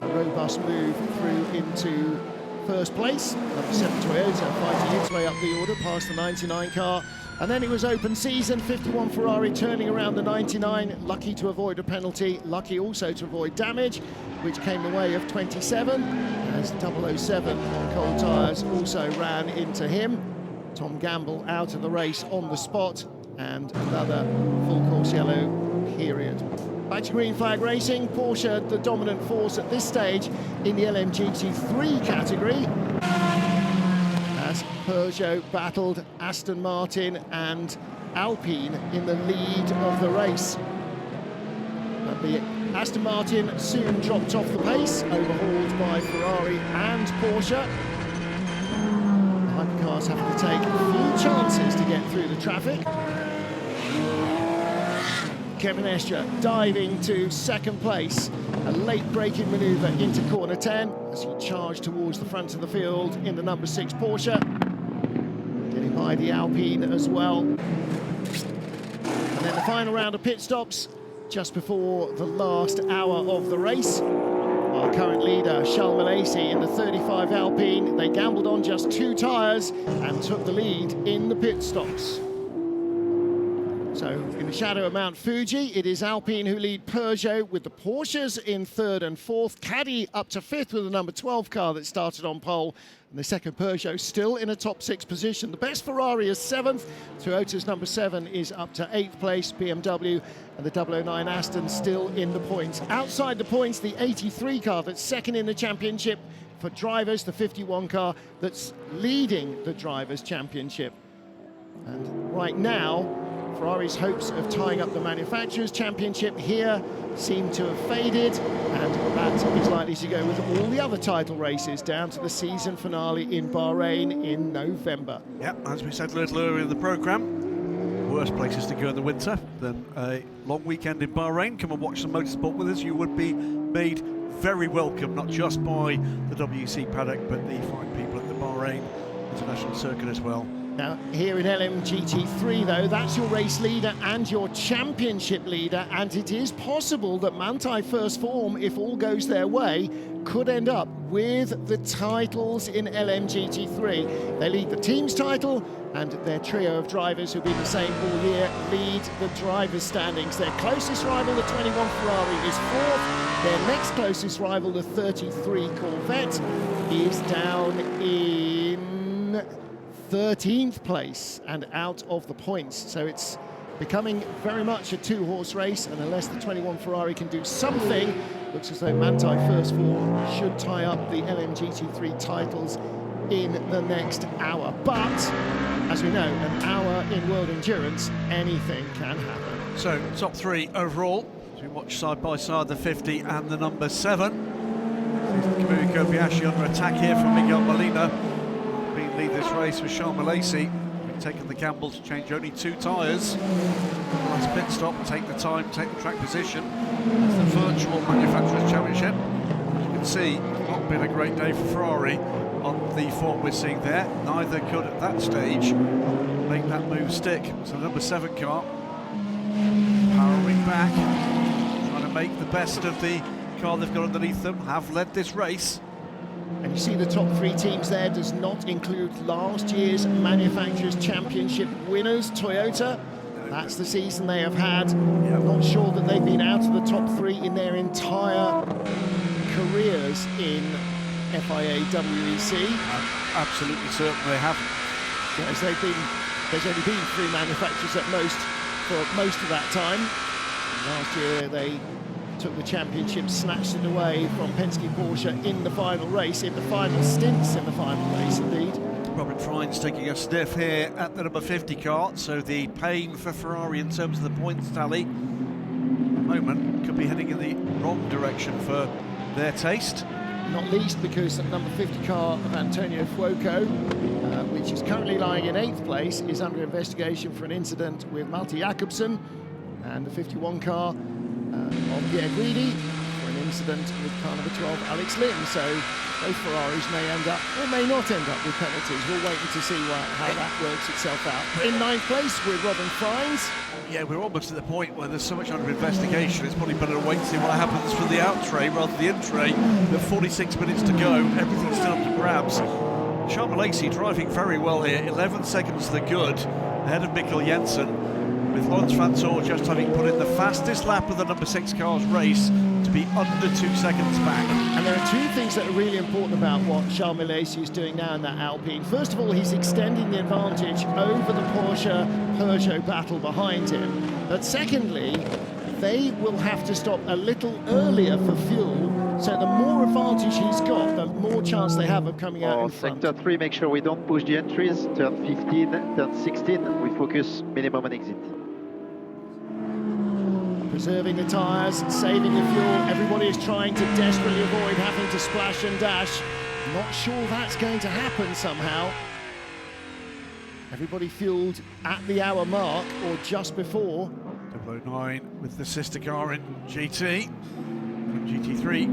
A robust move through into first place. Number 7 Toyota fighting its way up the order past the 99 car. And then it was open season, 51 Ferrari turning around the 99, lucky to avoid a penalty, lucky also to avoid damage, which came the way of 27, as 007 on cold tyres also ran into him. Tom Gamble out of the race on the spot, and another full course yellow period. Back to green flag racing, Porsche the dominant force at this stage in the LMGT3 category, as Peugeot battled Aston Martin and Alpine in the lead of the race. But the Aston Martin soon dropped off the pace, overhauled by Ferrari and Porsche. The hypercars have to take a few chances to get through the traffic. Kevin Estre diving to second place. A late braking manoeuvre into corner 10 as he charged towards the front of the field in the number 6 Porsche. Getting by the Alpine as well. And then the final round of pit stops just before the last hour of the race. Our current leader, Charles Malaysia, in the 35 Alpine. They gambled on just 2 tyres and took the lead in the pit stops. So, in the shadow of Mount Fuji, it is Alpine who lead Peugeot, with the Porsches in 3rd and 4th. Caddy up to 5th with the number 12 car that started on pole. And the second Peugeot still in a top 6 position. The best Ferrari is 7th. Toyota's number 7 is up to 8th place. BMW and the 009 Aston still in the points. Outside the points, the 83 car that's second in the championship for drivers, the 51 car that's leading the Drivers' Championship. And right now, Ferrari's hopes of tying up the Manufacturers' Championship here seem to have faded, and that is likely to go with all the other title races down to the season finale in Bahrain in November. Yep, as we said a little earlier in the programme, worst places to go in the winter than a long weekend in Bahrain. Come and watch some motorsport with us. You would be made very welcome, not just by the WC paddock, but the fine people at the Bahrain International Circuit as well. Now, here in LMGT3, though, that's your race leader and your championship leader, and it is possible that Manthey First Form, if all goes their way, could end up with the titles in LMGT3. They lead the team's title, and their trio of drivers who've been the same all year lead the drivers' standings. Their closest rival, the 21 Ferrari, is 4th. Their next closest rival, the 33 Corvette, is down in 13th place and out of the points. So it's becoming very much a 2-horse race, and unless the 21 Ferrari can do something, looks as though Manthey First Form should tie up the LMGT3 titles in the next hour. But, as we know, an hour in World Endurance, anything can happen. So, top 3 overall, as we watch side by side the 50 and the number 7. Kamui Kobayashi under attack here from Miguel Molina. Lead this race with Charles Malaysia, taking the gamble to change only 2 tyres. Last pit stop, take the time, take the track position. It's the virtual Manufacturers' Championship. As you can see, it's not been a great day for Ferrari on the form we're seeing there. Neither could at that stage make that move stick. So the number 7 car powering back, trying to make the best of the car they've got underneath them, have led this race. And you see the top 3 teams there does not include last year's Manufacturers' Championship winners, Toyota. That's the season they have had. I'm not sure that they've been out of the top 3 in their entire careers in FIA WEC. Absolutely certain they haven't. Yes, there's only been 3 manufacturers at most for most of that time. Last year they took the championship, snatched it away from Penske Porsche in the final race, in the final stints in the final race indeed. Robin Frine's taking a sniff here at the number 50 car, so the pain for Ferrari in terms of the points tally at the moment could be heading in the wrong direction for their taste. Not least because the number 50 car of Antonio Fuoco, which is currently lying in 8th place, is under investigation for an incident with Malte Jakobsen, and the 51 car of Pierre Guidi for an incident with car number 12 Alex Lynn. So both Ferraris may end up or may not end up with penalties. We'll wait to see how that works itself out. In 9th place with Robin Frines. Yeah, we're almost at the point where there's so much under investigation, it's probably better to wait and see what happens for the out tray rather than the in tray. There are 46 minutes to go, everything's still up to grabs. Charles Malaysia driving very well here, 11 seconds to the good, ahead of Mikkel Jensen, with Lawrence Vanthoor just having put in the fastest lap of the number 6 car's race to be under 2 seconds back. And there are 2 things that are really important about what Charles Malaysia is doing now in that Alpine. First of all, he's extending the advantage over the Porsche-Peugeot battle behind him. But secondly, they will have to stop a little earlier for fuel So the more advantage he's got, the more chance they have of coming out in front. Sector 3, make sure we don't push the entries. Turn 15, turn 16, we focus minimum and exit. Preserving the tyres, saving the fuel. Everybody is trying to desperately avoid having to splash and dash. Not sure that's going to happen somehow. Everybody fueled at the hour mark or just before. 009 with the sister car in GT. GT3.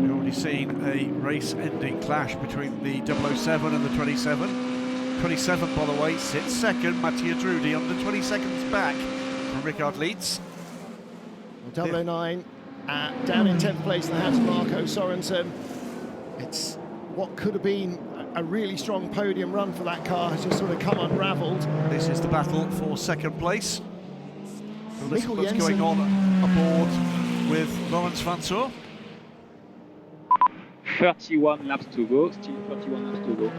We've already seen a race-ending clash between the 007 and the 27. 27, by the way, sits second. Mattia Drudi under 20 seconds back from Richard Leeds. 009 down in 10th place in the hands of Marco Sorensen. It's what could have been a really strong podium run for that car has just sort of come unravelled. This is the battle for second place. So this is Mikkel what's Jensen going on aboard with Lawrence Vantour. 31 laps to go, still 31 laps to go.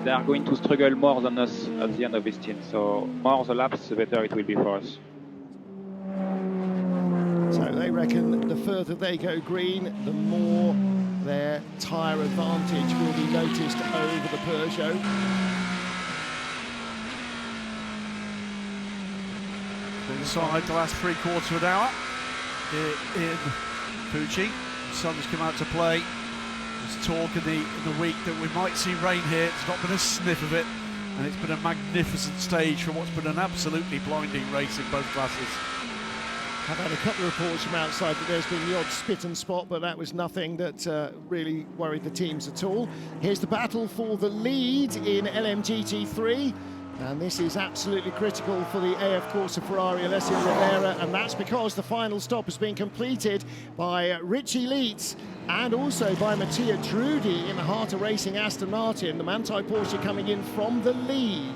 They are going to struggle more than us at the end of this stint, so more the laps, the better it will be for us. So they reckon the further they go green, the more their tyre advantage will be noticed over the Peugeot. Inside the last three-quarters of an hour in Fuji. The sun's come out to play. There's talk in the week that we might see rain here. It's not been a sniff of it, and it's been a magnificent stage for what's been an absolutely blinding race in both classes. I've had a couple of reports from outside that there's been the odd spit and spot, but that was nothing that really worried the teams at all. Here's the battle for the lead in LMGT3, and this is absolutely critical for the AF Corsa Ferrari Alessio Rivera, and that's because the final stop has been completed by Richie Leeds and also by Mattia Drudi in the heart of racing Aston Martin, the Manthey Porsche coming in from the lead.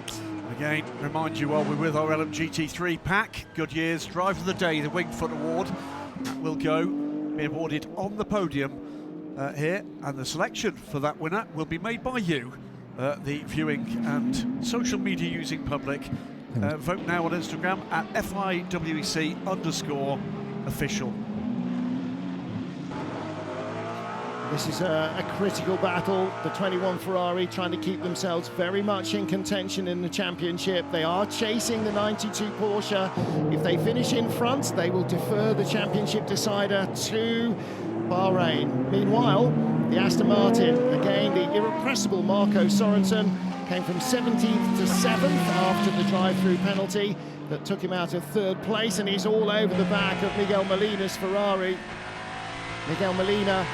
Again, remind you while we're with our LMGT3 pack, Goodyear's Driver of the Day, the Wingfoot Award, that will be awarded on the podium here, and the selection for that winner will be made by you, the viewing and social media using public. Vote now on Instagram at FIWEC_official. This is a critical battle. The 21 Ferrari trying to keep themselves very much in contention in the championship. They are chasing the 92 Porsche. If they finish in front, they will defer the championship decider to Bahrain. Meanwhile, the Aston Martin, again, the irrepressible Marco Sorensen, came from 17th to 7th after the drive-through penalty that took him out of 3rd place, and he's all over the back of Miguel Molina's Ferrari. Miguel Molina,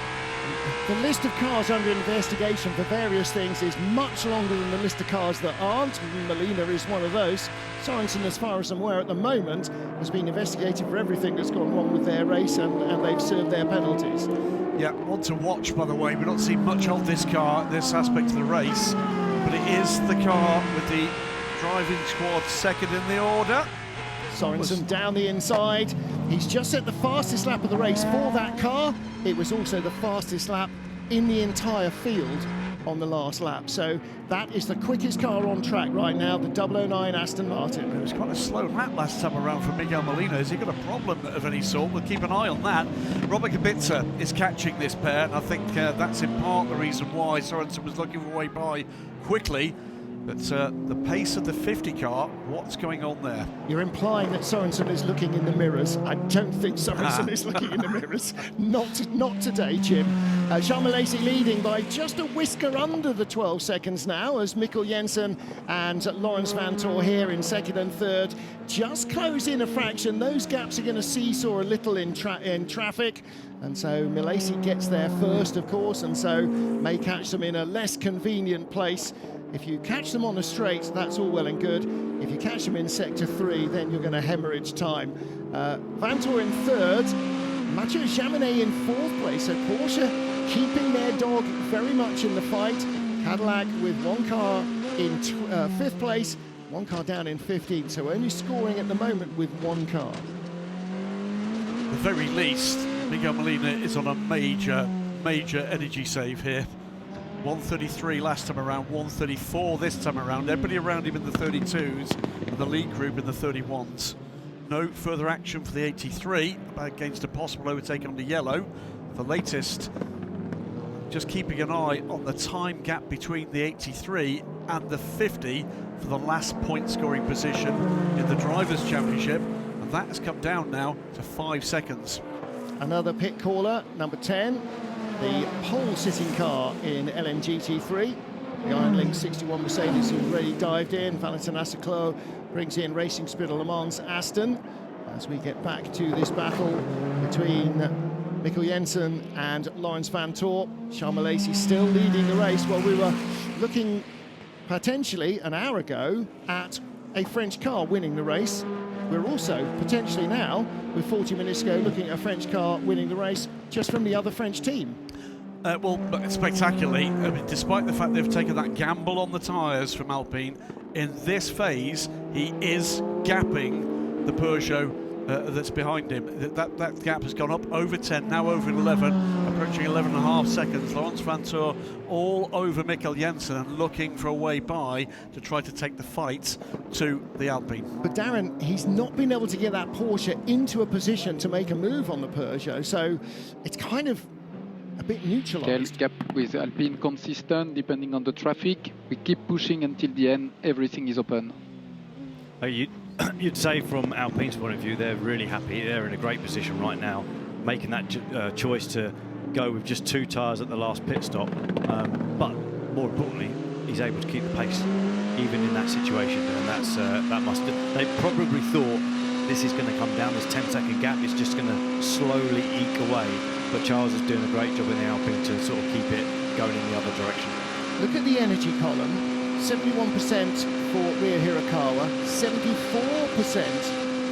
the list of cars under investigation for various things is much longer than the list of cars that aren't. Molina is one of those. Sorensen, as far as I'm aware at the moment, has been investigated for everything that's gone wrong with their race, and they've served their penalties. Yeah, one to watch, by the way. We've not seen much of this car, this aspect of the race, but it is the car with the driving squad second in the order. Sorensen down the inside. He's just set the fastest lap of the race for that car. It was also the fastest lap in the entire field on the last lap. So that is the quickest car on track right now, the 009 Aston Martin. It was quite a slow lap last time around for Miguel Molina. Has he got a problem of any sort? We'll keep an eye on that. Robert Kubica is catching this pair, and I think that's in part the reason why Sorensen was looking for a way by quickly. But the pace of the 50 car, what's going on there? You're implying that Sorensen is looking in the mirrors. I don't think Sorensen is looking in the mirrors. Not today, Jim. Jean Malaysi leading by just a whisker under the 12 seconds now, as Mikkel Jensen and Lawrence Vantour here in 2nd and 3rd just close in a fraction. Those gaps are going to seesaw a little in traffic. And so Malaysi gets there first, of course, and so may catch them in a less convenient place. If you catch them on a straight, that's all well and good. If you catch them in sector 3, then you're going to hemorrhage time. Vantour in 3rd, Mathieu Jaminet in 4th place. So Porsche keeping their dog very much in the fight. Cadillac with one car in 5th place, one car down in 15th. So only scoring at the moment with one car. At the very least, Miguel Molina is on a major energy save here. 133 last time around, 134 this time around. Everybody around him in the 32s, and the lead group in the 31s. No further action for the 83 against a possible overtake on the yellow. the latest. Just keeping an eye on the time gap between the 83 and the 50 for the last point scoring position in the Drivers' Championship, and that has come down now to 5 seconds. Another pit caller, number 10, the pole-sitting car in LMGT3. The Iron Link 61 Mercedes has already dived in. Valentin Asseclo brings in Racing Spirit of Le Mans Aston as we get back to this battle between Mikkel Jensen and Laurens Vanthoor. Charles Malaysi still leading the race. Well, we were looking potentially an hour ago at a French car winning the race. We're also potentially now, with 40 minutes ago, looking at a French car winning the race just from the other French team. Well, spectacularly, I mean, despite the fact they've taken that gamble on the tyres from Alpine, in this phase, he is gapping the Peugeot that's behind him. That gap has gone up over 10, now over 11, approaching 11.5 seconds. Laurens Vanthoor all over Mikkel Jensen and looking for a way by to try to take the fight to the Alpine. But Darren, he's not been able to get that Porsche into a position to make a move on the Peugeot, so it's kind of a bit neutralised. Gap with Alpine consistent, depending on the traffic. We keep pushing until the end, everything is open. You'd say from Alpine's point of view, they're really happy. They're in a great position right now, making that choice to go with just 2 tyres at the last pit stop. But more importantly, he's able to keep the pace, even in that situation. And they probably thought this is going to come down, this 10-second gap is just going to slowly eke away. But Charles is doing a great job in the Alpine to sort of keep it going in the other direction. Look at the energy column. 71% for Ria Hirakawa, 74%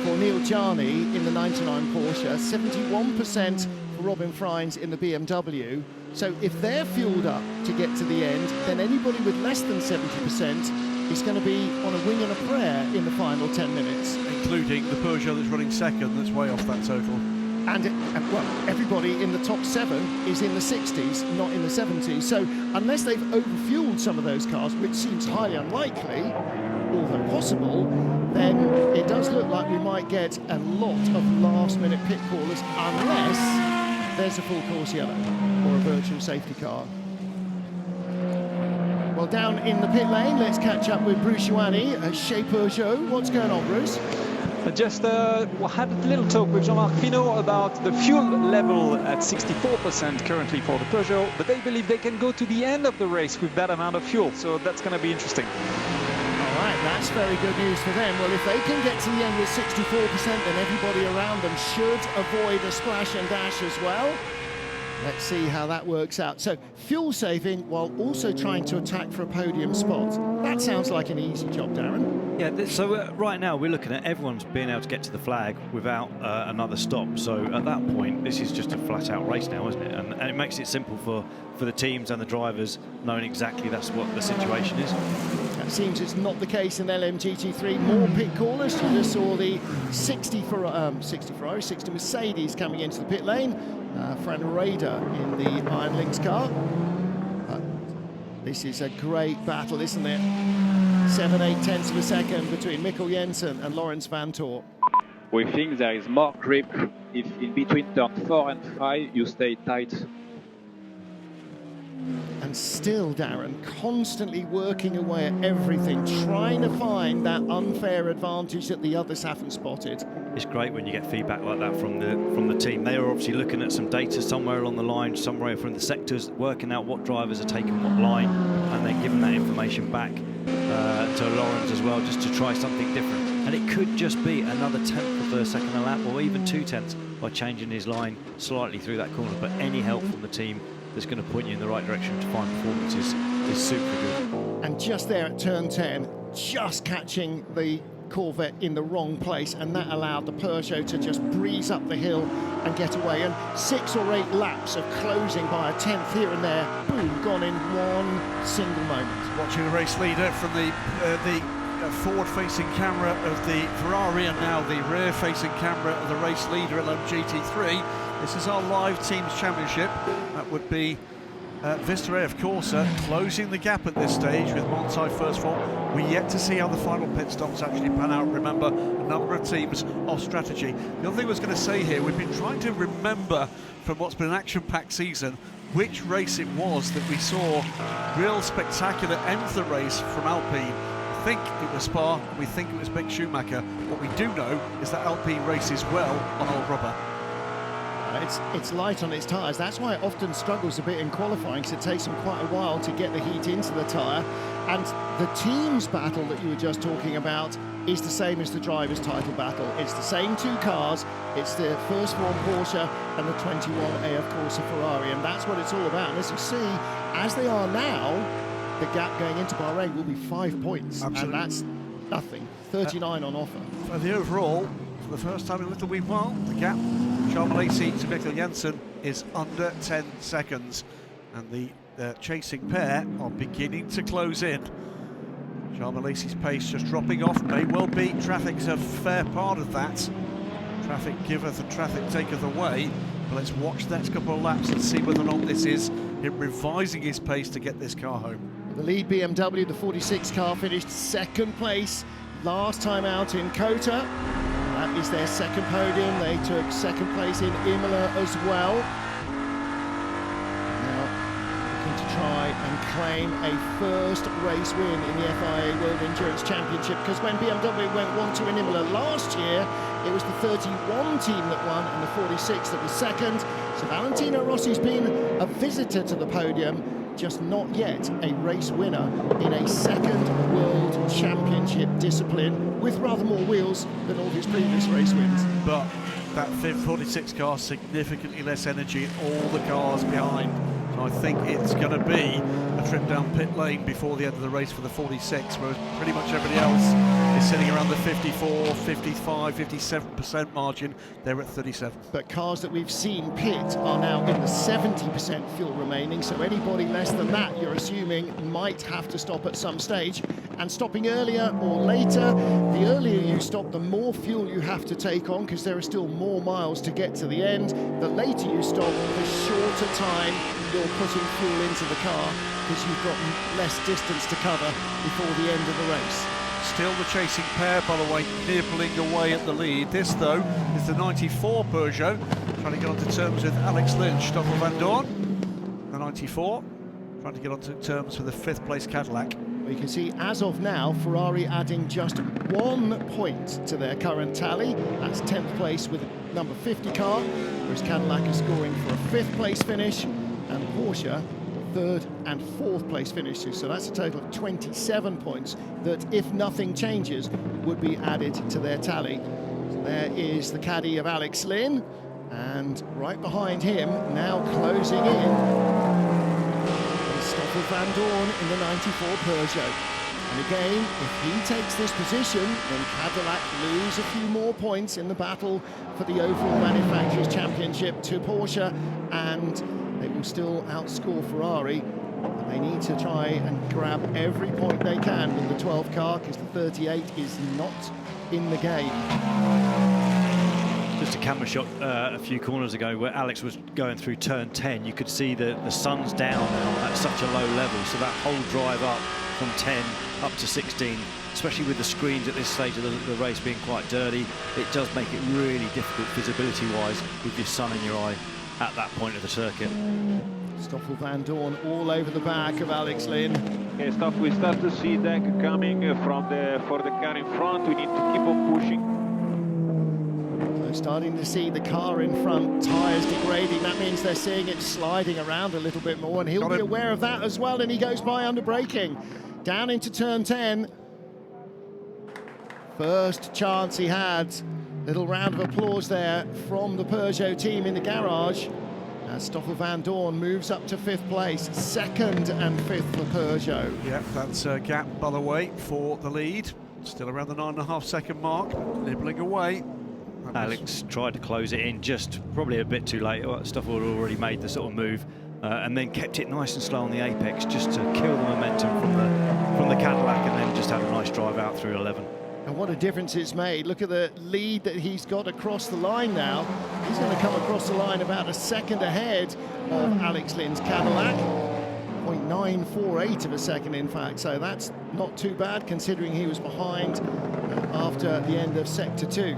for Neil Jani in the 99 Porsche, 71% for Robin Freins in the BMW. So if they're fueled up to get to the end, then anybody with less than 70% is going to be on a wing and a prayer in the final 10 minutes. Including the Peugeot that's running second, that's way off that total. And well, everybody in the top 7 is in the 60s, not in the 70s. So unless they've overfueled some of those cars, which seems highly unlikely, although possible, then it does look like we might get a lot of last-minute pit callers, unless there's a full course yellow or a virtual safety car. Well, down in the pit lane, let's catch up with Bruce Ioani, Chez Peugeot. What's going on, Bruce? Just had a little talk with Jean-Marc Finot about the fuel level at 64% currently for the Peugeot, but they believe they can go to the end of the race with that amount of fuel, so that's going to be interesting. All right, that's very good news for them. Well, if they can get to the end with 64%, then everybody around them should avoid a splash and dash as well. Let's see how that works out. So, fuel saving while also trying to attack for a podium spot. That sounds like an easy job, Darren. Yeah, so right now we're looking at everyone's being able to get to the flag without another stop. So at that point, this is just a flat-out race now, isn't it? And it makes it simple for the teams and the drivers knowing exactly that's what the situation is. That seems it's not the case in LMGT3. More pit callers. You just saw the 60 Mercedes coming into the pit lane. Fran Raider in the Iron Lynx car. This is a great battle, isn't it? 7/8 of a second between Mikkel Jensen and Laurens Vanthoor. We think there is more grip if in between turn 4 and 5 you stay tight. And still, Darren, constantly working away at everything, trying to find that unfair advantage that the others haven't spotted. It's great when you get feedback like that from the team. They are obviously looking at some data somewhere along the line, somewhere from the sectors, working out what drivers are taking what line, and then giving that information back to Laurens as well, just to try something different. And it could just be another 1/10 of a second a lap, or even 2/10 by changing his line slightly through that corner. But any help from the team that's going to point you in the right direction to find performance is super good. And just there at turn 10, just catching the Corvette in the wrong place, and that allowed the Peugeot to just breeze up the hill and get away. And 6 or 8 laps of closing by a 10th here and there, boom, gone in one single moment. Watching the race leader from the forward-facing camera of the Ferrari, and now the rear-facing camera of the race leader at LMGT3. This is our live teams championship. That would be Vista of course, closing the gap at this stage with Monti first of all. We're yet to see how the final pit stops actually pan out. Remember, a number of teams off strategy. The other thing I was going to say here, we've been trying to remember from what's been an action-packed season which race it was that we saw real spectacular end to the race from Alpine. I think it was Spa, and we think it was Mick Schumacher. What we do know is that Alpine races well on old rubber. It's light on its tyres. That's why it often struggles a bit in qualifying, because it takes them quite a while to get the heat into the tyre. And the team's battle that you were just talking about is the same as the driver's title battle. It's the same two cars. It's the first form Porsche and the 21 AF Corsa Ferrari, and that's what it's all about. And as you see, as they are now, the gap going into Bahrain will be 5 points. Absolutely. And that's nothing. 39 on offer. For the overall, for the first time in a little wee while, the gap Charles Malaysia to Mikkel Jensen is under 10 seconds, and the chasing pair are beginning to close in. Charles Malaysia's pace just dropping off, may well be. Traffic's a fair part of that. Traffic giveth and traffic taketh away, but let's watch the next couple of laps and see whether or not this is him revising his pace to get this car home. The lead BMW, the 46 car, finished second place last time out in Qatar. That is their second podium. They took second place in Imola as well. Now looking to try and claim a first race win in the FIA World Endurance Championship, because when BMW went 1-2 in Imola last year, it was the 31 team that won and the 46 that was second. So Valentino Rossi's been a visitor to the podium, just not yet a race winner in a second World Championship discipline, with rather more wheels than all his previous race wins. But that 46 car, significantly less energy in all the cars behind. So I think it's going to be a trip down pit lane before the end of the race for the 46, whereas pretty much everybody else is sitting around the 54, 55, 57% margin. They're at 37. But cars that we've seen pit are now in the 70% fuel remaining, so anybody less than that, you're assuming, might have to stop at some stage. And stopping earlier or later, the earlier you stop, the more fuel you have to take on, because there are still more miles to get to the end. The later you stop, the shorter time you're putting fuel into the car, because you've got less distance to cover before the end of the race. Still the chasing pair, by the way, nibbling away at the lead. This, though, is the 94 Peugeot, trying to get onto terms with Alex Lynch, Stoffel Van Dorn. The 94, trying to get onto terms with the 5th place Cadillac. Well, you can see, as of now, Ferrari adding just 1 point to their current tally. That's 10th place with number 50 car, whereas Cadillac is scoring for a 5th place finish, and Porsche 3rd and 4th place finishes. So that's a total of 27 points that, if nothing changes, would be added to their tally. So there is the caddy of Alex Lynn, and right behind him, now closing in, Stoffel Van Dorn in the 94 Peugeot. And again, if he takes this position, then Cadillac lose a few more points in the battle for the overall Manufacturers' Championship to Porsche, and they will still outscore Ferrari. But they need to try and grab every point they can with the 12 car, because the 38 is not in the game. Just a camera shot a few corners ago where Alex was going through turn 10. You could see the sun's down now at such a low level, so that whole drive up from 10 up to 16, especially with the screens at this stage of the race being quite dirty, it does make it really difficult visibility-wise with your sun in your eye at that point of the circuit. Stoffel Van Dorn all over the back of Alex Lynn. Okay, we start to see deck coming for the car in front. We need to keep on pushing. Starting to see the car in front, tyres degrading. That means they're seeing it sliding around a little bit more, and he'll be aware of that as well, and he goes by under braking. Down into turn 10. First chance he had. Little round of applause there from the Peugeot team in the garage, as Stoffel Van Dorn moves up to 5th place. 2nd and 5th for Peugeot. Yeah, that's a gap, by the way, for the lead. Still around the 9.5 second mark, nibbling away. Alex tried to close it in, just probably a bit too late. Stoffel had already made the sort of move, and then kept it nice and slow on the apex, just to kill the momentum from the Cadillac, and then just had a nice drive out through 11. And what a difference it's made. Look at the lead that he's got across the line now. He's going to come across the line about a second ahead of Alex Lynn's Cadillac. 0.948 of a second, in fact, so that's not too bad considering he was behind after the end of sector 2.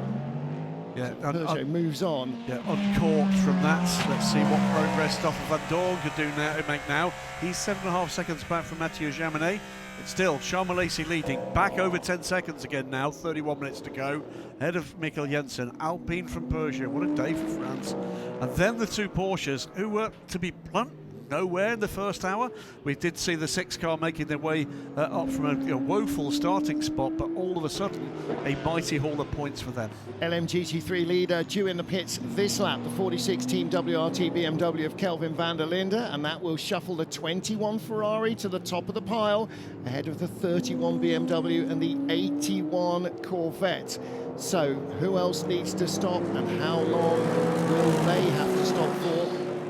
Yeah, Peugeot moves on. Yeah, uncorked from that. Let's see what progress Stoffel van Dorn could do now. Make now. He's 7.5 seconds back from Mathieu Jaminet. It's still Charles Malaysi leading, back over 10 seconds again now. 31 minutes to go. Ahead of Mikkel Jensen, Alpine from Peugeot. What a day for France. And then the two Porsches, who were, to be blunt, nowhere in the first hour. We did see the 6 car making their way up from a woeful starting spot, but all of a sudden a mighty haul of points for them. LMGT3 leader due in the pits this lap, the 46 Team WRT BMW of Kelvin van der Linde, and that will shuffle the 21 Ferrari to the top of the pile ahead of the 31 BMW and the 81 Corvette. So who else needs to stop and how long will they have to stop for?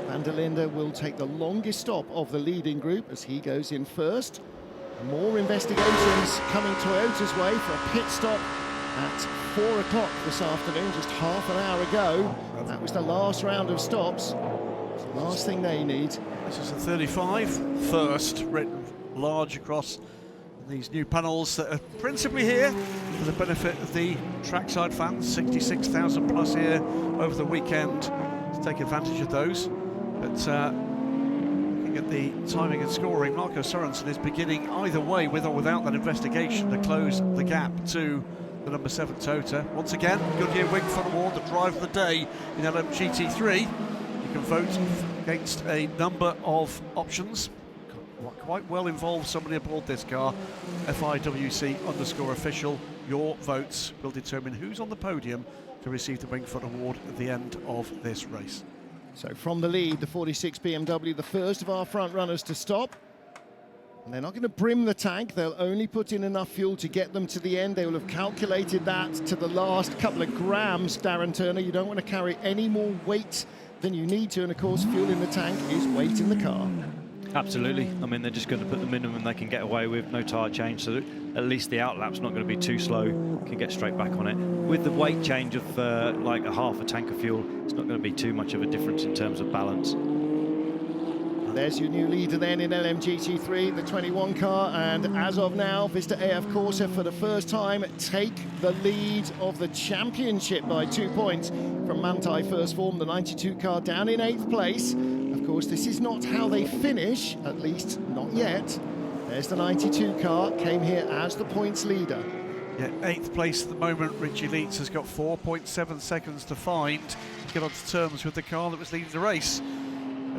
Van der Linde will take the longest stop of the leading group as he goes in first. More investigations coming Toyota's way for a pit stop at 4 o'clock this afternoon, just half an hour ago. That was the last round of stops. It's the last thing they need. This is the 35, first, written large across these new panels that are principally here for the benefit of the trackside fans. 66,000 plus here over the weekend to take advantage of those. But looking at the timing and scoring, Marco Sorensen is beginning either way, with or without that investigation, to close the gap to the number 7 Tota. Once again, Goodyear Wingfoot Award, the drive of the day in LMGT3. You can vote against a number of options. Quite well involved somebody aboard this car. FIWC_official. Your votes will determine who's on the podium to receive the Wingfoot Award at the end of this race. So from the lead, the 46 BMW, the first of our front runners to stop. And they're not going to brim the tank. They'll only put in enough fuel to get them to the end. They will have calculated that to the last couple of grams, Darren Turner. You don't want to carry any more weight than you need to. And of course, fuel in the tank is weight in the car. Absolutely. I mean, they're just going to put the minimum they can get away with, no tyre change, so at least the outlap's not going to be too slow, can get straight back on it. With the weight change of like a half a tank of fuel, it's not going to be too much of a difference in terms of balance. There's your new leader then in LMGT3, the 21 car, and as of now, Vista AF Corsa for the first time take the lead of the championship by 2 points from Manthey First Form, the 92 car down in 8th place. Of course, this is not how they finish, at least not yet. There's the 92 car, came here as the points leader. Yeah, 8th place at the moment. Richie Leitz has got 4.7 seconds to find to get onto terms with the car that was leading the race.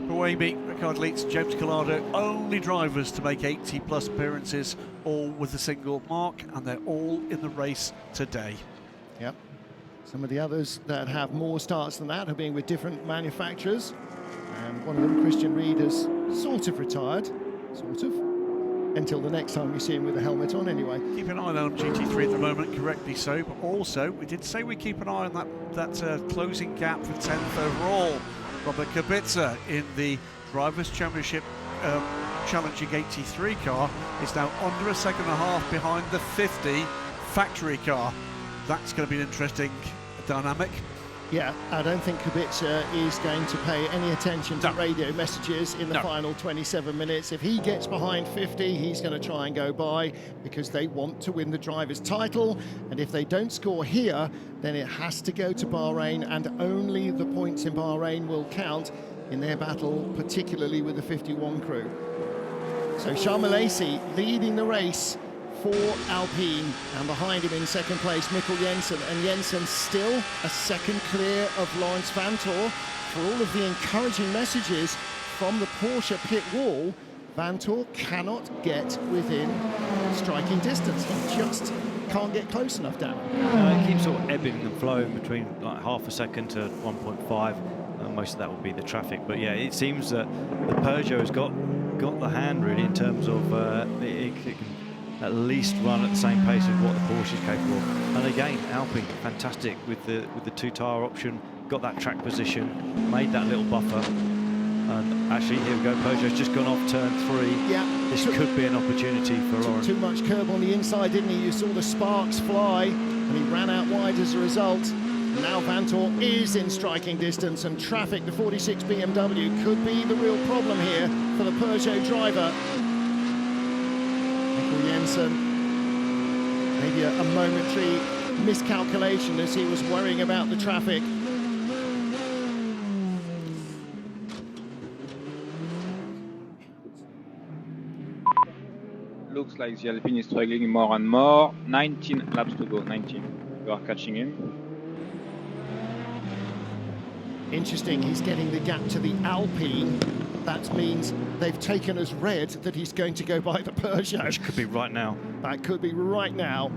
Buemi, Ricardo Leitz, James Collado, only drivers to make 80+ appearances, all with a single mark, and they're all in the race today. Yep. Some of the others that have more starts than that have been with different manufacturers. And one of them, Christian Reed, has sort of retired, sort of, until the next time we see him with a helmet on anyway. Keep an eye on GT3 at the moment, correctly so, but also we did say we keep an eye on that closing gap for 10th overall. Robert Kubica in the Drivers' Championship challenging 83 car is now under a second and a half behind the 50 factory car. That's going to be an interesting dynamic. Yeah, I don't think Kubica is going to pay any attention to radio messages in the final 27 minutes. If he gets behind 50, he's going to try and go by because they want to win the driver's title. And if they don't score here, then it has to go to Bahrain, and only the points in Bahrain will count in their battle, particularly with the 51 crew. So Charles Malaysi leading the race for Alpine, and behind him in second place Mikkel Jensen, and Jensen still a second clear of Laurens Vanthoor. For all of the encouraging messages from the Porsche pit wall, Vanthoor cannot get within striking distance. He just can't get close enough down. It keeps sort of ebbing and flowing between like half a second to 1.5. Most of that will be the traffic, but yeah, it seems that the Peugeot has got the hand really in terms of it can at least run at the same pace as what the Porsche is capable of. And again, Alpine, fantastic with the two-tyre option, got that track position, made that little buffer. And actually, here we go, Peugeot's just gone off turn 3. Yeah. This could be an opportunity for Laurens. Too much curb on the inside, didn't he? You saw the sparks fly, and he ran out wide as a result. Now Vantor is in striking distance, and traffic, the 46 BMW, could be the real problem here for the Peugeot driver. Mikkel Jensen, maybe a momentary miscalculation as he was worrying about the traffic. Looks like the Alpine is struggling more and more. 19 laps to go, 19. You are catching him. Interesting, he's getting the gap to the Alpine. That means they've taken as read that he's going to go by the Peugeot. Which could be right now. That could be right now.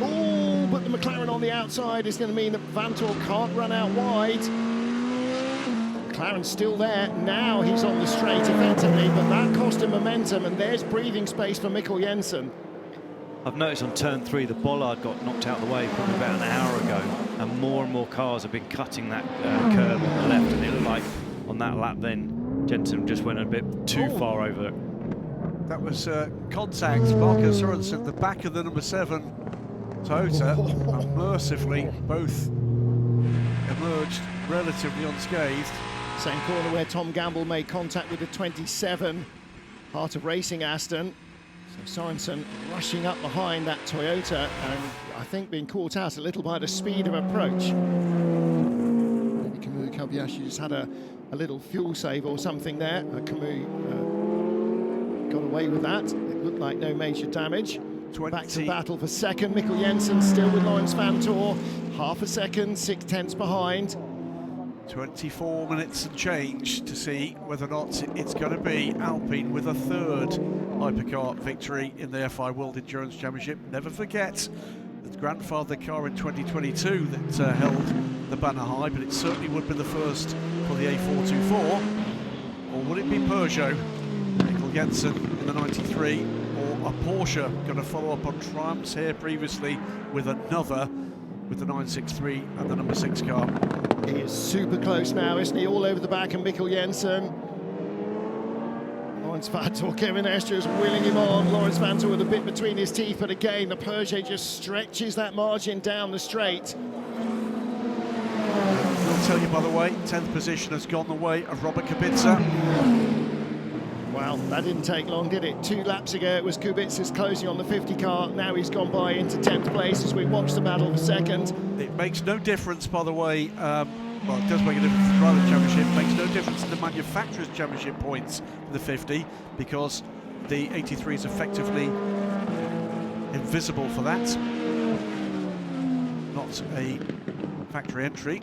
Oh, but the McLaren on the outside is going to mean that Vantor can't run out wide. McLaren's still there. Now he's on the straight effectively, but that cost him momentum, and there's breathing space for Mikkel Jensen. I've noticed on turn 3 the bollard got knocked out of the way probably about an hour ago, and more cars have been cutting that curb on the left, and it looked like on that lap then Jensen just went a bit too far over it. That was contact. Marcus Sorensen, the back of the number 7 Toyota, and mercifully both emerged relatively unscathed. Same corner where Tom Gamble made contact with the 27, part of Racing Aston. So Sorensen rushing up behind that Toyota, and I think being caught out a little by the speed of approach. Maybe Kamui Kobayashi just had a little fuel save or something there. Kamui got away with that. It looked like no major damage. Back to battle for second. Mikkel Jensen still with Laurens Vantor. Half a second, 6/10 behind. 24 minutes and change to see whether or not it's going to be Alpine with a third hypercar victory in the FIA World Endurance Championship. Never forget the grandfather car in 2022 that held the banner high, but it certainly would be the first for the A424. Or would it be Peugeot, Mikkel Jensen in the 93, or a Porsche going to follow up on triumphs here previously with another, with the 963 and the number 6 car. He is super close now, isn't he? All over the back of Mikkel Jensen. Laurens Vantor, Kevin Estre is wheeling him on. Laurens Vantor with a bit between his teeth, but again, the Peugeot just stretches that margin down the straight. I'll tell you, by the way, 10th position has gone the way of Robert Kubica. Well, that didn't take long, did it? 2 laps ago, it was Kubica's closing on the 50 car. Now he's gone by into 10th place as we watch the battle for second. It makes no difference, by the way. Well, it does make a difference in the Drivers' Championship. It makes no difference in the Manufacturers' Championship points for the 50, because the 83 is effectively invisible for that. Not a factory entry.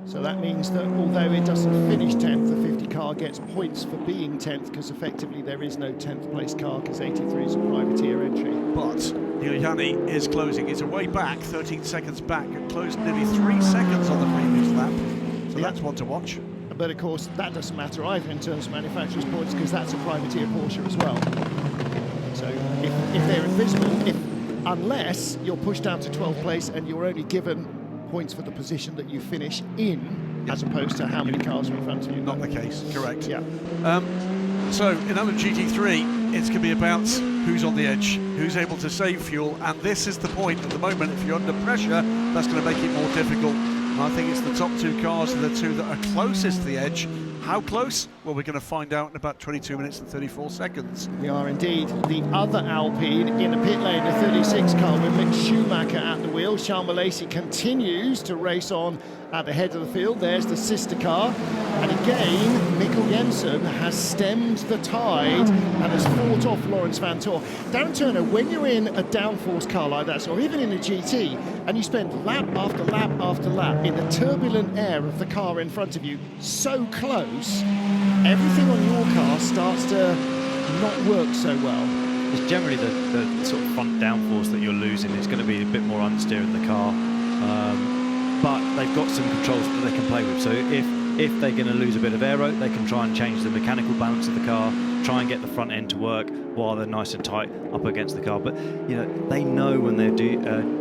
So that means that although it doesn't finish 10th, the 50 car gets points for being 10th, because effectively there is no 10th place car, because 83 is a privateer entry. But Giuliani is closing. He's away back, 13 seconds back, and closed nearly 3 seconds on the previous lap. So that's one to watch. But of course, that doesn't matter either in terms of manufacturers' points, because that's a privateer Porsche as well. So if they're invisible, unless you're pushed down to 12th place and you're only given points for the position that you finish in, as opposed to how many cars are in front of you. Not the case, correct. Yeah. So in LMGT3, it's going to be about who's on the edge, who's able to save fuel, and this is the point at the moment. If you're under pressure, that's going to make it more difficult. And I think it's the top 2 cars are the 2 that are closest to the edge. How close? Well, we're going to find out in about 22 minutes and 34 seconds. We are indeed. The other Alpine in the pit lane, the 36 car with Mick Schumacher at the wheel. Charles Malaysia continues to race on at the head of the field. There's the sister car. And again, Mikkel Jensen has stemmed the tide and has fought off Laurens Vantor. Darren Turner, when you're in a downforce car like that, or even in a GT, and you spend lap after lap after lap in the turbulent air of the car in front of you, so close, everything on your car starts to not work so well. It's generally the sort of front downforce that you're losing. It's going to be a bit more understeer in the car, but they've got some controls that they can play with. So if they're going to lose a bit of aero, they can try and change the mechanical balance of the car, try and get the front end to work while they're nice and tight up against the car. But you know, they know when they're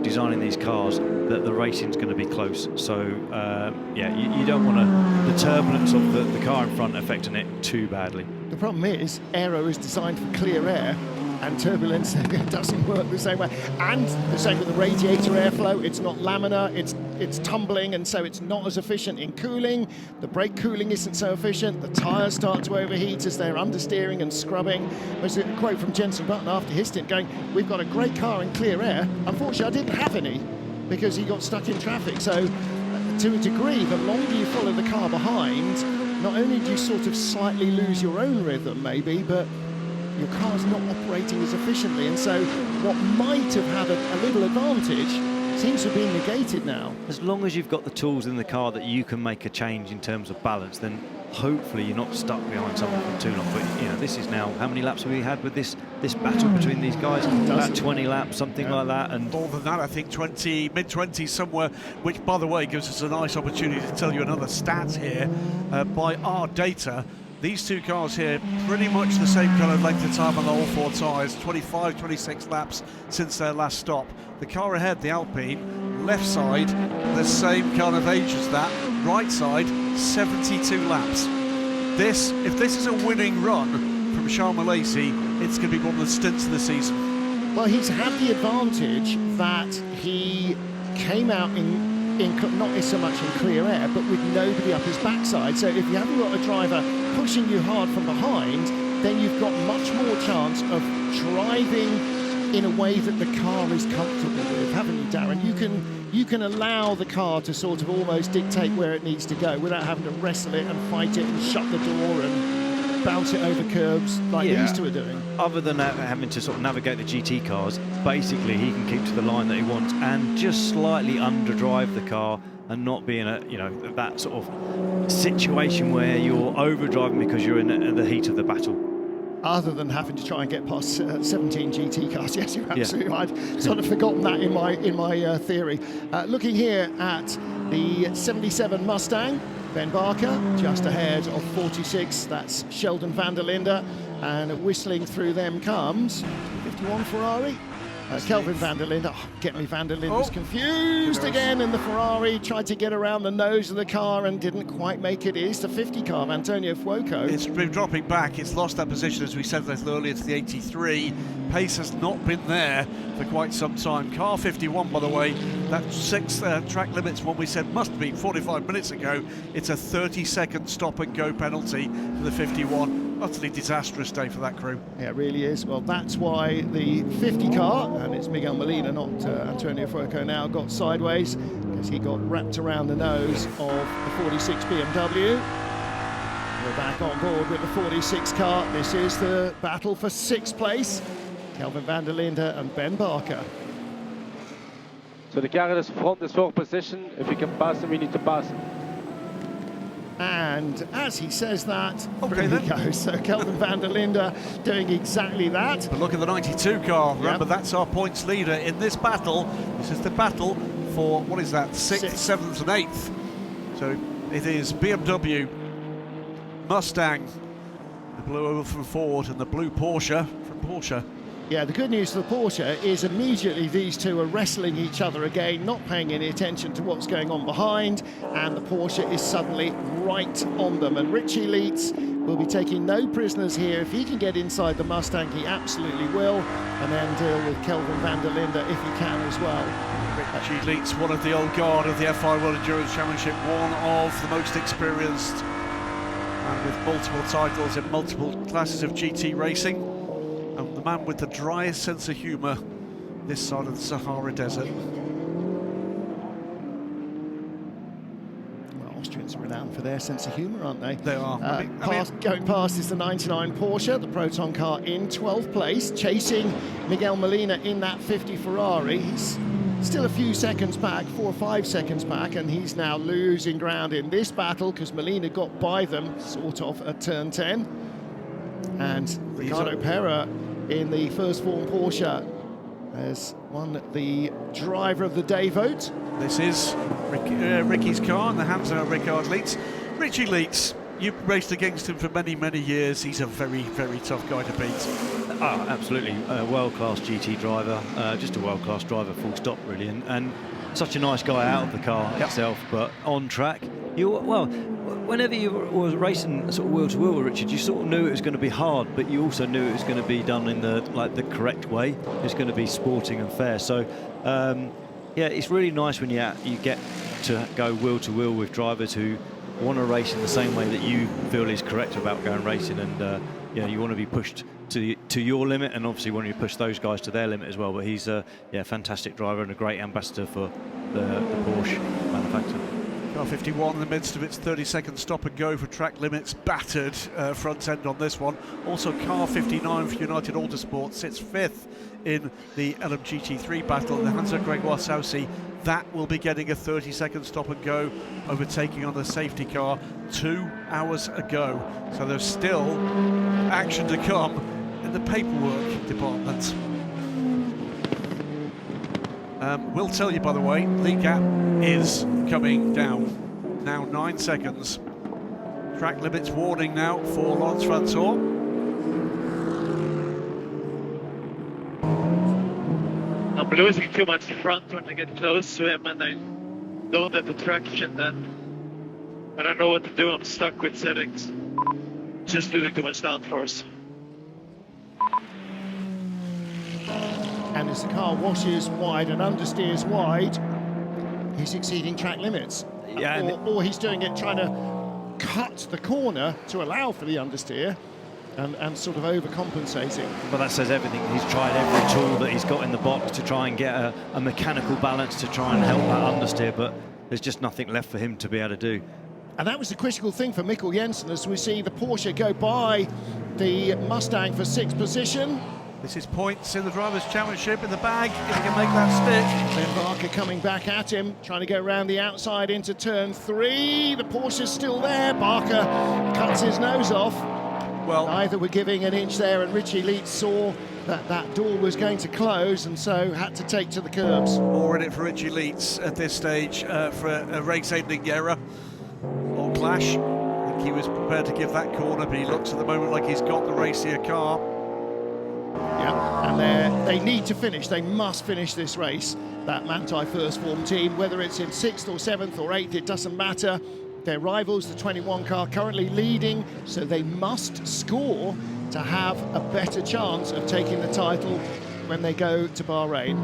designing these cars that the racing's going to be close. So yeah, you don't want the turbulence of the car in front affecting it too badly. The problem is, aero is designed for clear air, and turbulence doesn't work the same way. And the same with the radiator airflow. It's not laminar, it's tumbling, and so it's not as efficient in cooling. The brake cooling isn't so efficient. The tyres start to overheat as they're understeering and scrubbing. There's a quote from Jenson Button after his stint going, "We've got a great car in clear air. Unfortunately, I didn't have any because he got stuck in traffic." So to a degree, the longer you follow the car behind, not only do you sort of slightly lose your own rhythm maybe, but your car's not operating as efficiently, and so what might have had a little advantage seems to have been negated now. As long as you've got the tools in the car that you can make a change in terms of balance, then hopefully you're not stuck behind someone for too long. But you know, this is now, how many laps have we had with this battle between these guys? About 20 laps, something like that. And more than that, I think 20, mid-20s somewhere, which by the way gives us a nice opportunity to tell you another stat here. By our data, these two cars here pretty much the same kind of length of time on all four tyres, 25, 26 laps since their last stop. The car ahead, the Alpine, left side, the same kind of age as that, right side, 72 laps. If this is a winning run from Charles Malaysia, it's going to be one of the stints of the season. Well, he's had the advantage that he came out in not so much in clear air, but with nobody up his backside. So if you haven't got a driver pushing you hard from behind, then you've got much more chance of driving in a way that the car is comfortable with, haven't you, Darren? You can allow the car to sort of almost dictate where it needs to go without having to wrestle it and fight it and shut the door and bounce it over curbs like these two are doing. Other than having to sort of navigate the GT cars, basically he can keep to the line that he wants and just slightly underdrive the car and not be in that sort of situation where you're overdriving because you're in the heat of the battle. Other than having to try and get past 17 GT cars. Yes, you're absolutely right. I'd sort of forgotten that in my theory. Looking here at the 77 Mustang, Ben Barker just ahead of 46. That's Sheldon van der Linde, and whistling through them comes 51 Ferrari. Kelvin van der Linde, van der Linde's confused again, and the Ferrari tried to get around the nose of the car and didn't quite make it. It is the 50 car of Antonio Fuoco. It's been dropping back, it's lost that position, as we said a little earlier, to the 83. Pace has not been there for quite some time. Car 51, by the way, that 6 track limits one we said must be 45 minutes ago. It's a 30-second stop and go penalty for the 51. Utterly disastrous day for that crew. Yeah, it really is. Well, that's why the 50 car, and it's Miguel Molina, not Antonio Fuoco now, got sideways because he got wrapped around the nose of the 46 BMW. We're back on board with the 46 car. This is the battle for 6th place. Kelvin van der Linde and Ben Barker. So the car is front is 4th position. If we can pass him, we need to pass him. And as he says that, there he goes. So Kelvin van der Linde doing exactly that. But look at the 92 car. Remember, that's our points leader in this battle. This is the battle for, what is that, 6th, 7th and 8th. So it is BMW, Mustang, the blue oval from Ford, and the blue Porsche from Porsche. Yeah, the good news for the Porsche is immediately these two are wrestling each other again, not paying any attention to what's going on behind, and the Porsche is suddenly right on them. And Richie Leitz will be taking no prisoners here. If he can get inside the Mustang, he absolutely will, and then deal with Kelvin van der Linde if he can as well. Richie Leitz, one of the old guard of the FIA World Endurance Championship, one of the most experienced, and with multiple titles in multiple classes of GT racing. And the man with the driest sense of humour this side of the Sahara Desert. Well, Austrians are renowned for their sense of humour, aren't they? They are. Going past is the 99 Porsche, the Proton car in 12th place, chasing Miguel Molina in that 50 Ferrari. He's still a few seconds back, 4 or 5 seconds back, and he's now losing ground in this battle because Molina got by them, sort of, at turn 10. And Ricardo Pera in the first form Porsche has won the driver of the day vote. This is Ricky's car in the hands of Richard Leitz. Richie Leitz, you've raced against him for many, many years. He's a very, very tough guy to beat. Oh, absolutely. A world-class GT driver, just a world-class driver, full stop, really. And such a nice guy out of the car itself, but on track, whenever you were racing sort of wheel to wheel with Richard, you sort of knew it was going to be hard, but you also knew it was going to be done in the correct way. It's going to be sporting and fair. So yeah, it's really nice when you get to go wheel to wheel with drivers who want to race in the same way that you feel is correct about going racing, and you want to be pushed to your limit, and obviously want to push those guys to their limit as well. But he's a fantastic driver and a great ambassador for the Porsche manufacturer. Car 51 in the midst of its 30-second stop and go for track limits, battered front end on this one. Also car 59 for United Autosport sits 5th in the LMGT3 battle. The Hansa Gregoire Saucy, that will be getting a 30-second stop and go, overtaking on the safety car 2 hours ago. So there's still action to come in the paperwork department. We'll tell you, by the way, lead gap is coming down. Now 9 seconds. Track limits warning now for Lawrence Vantor. I'm losing too much front when I get close to him, and I don't have the traction then. I don't know what to do, I'm stuck with settings. Just losing too much downforce. And as the car washes wide and understeers wide, he's exceeding track limits. Yeah, or he's doing it trying to cut the corner to allow for the understeer and sort of overcompensating. But that says everything. He's tried every tool that he's got in the box to try and get a mechanical balance to try and help that understeer, but there's just nothing left for him to be able to do. And that was the critical thing for Mikkel Jensen as we see the Porsche go by the Mustang for 6th position. This is points in the Drivers' Championship in the bag, if he can make that stick. Ben Barker coming back at him, trying to go around the outside into turn 3. The Porsche's still there. Barker cuts his nose off. Well, neither were giving an inch there, and Richie Leitz saw that door was going to close and so had to take to the curbs. More in it for Richie Leitz at this stage for a race-ending error or clash. I think he was prepared to give that corner, but he looks at the moment like he's got the racier car. Yeah, and they need to finish. They must finish this race. That Manthey First Form team, whether it's in 6th or 7th or 8th, it doesn't matter. Their rivals, the 21 car, currently leading, so they must score to have a better chance of taking the title when they go to Bahrain.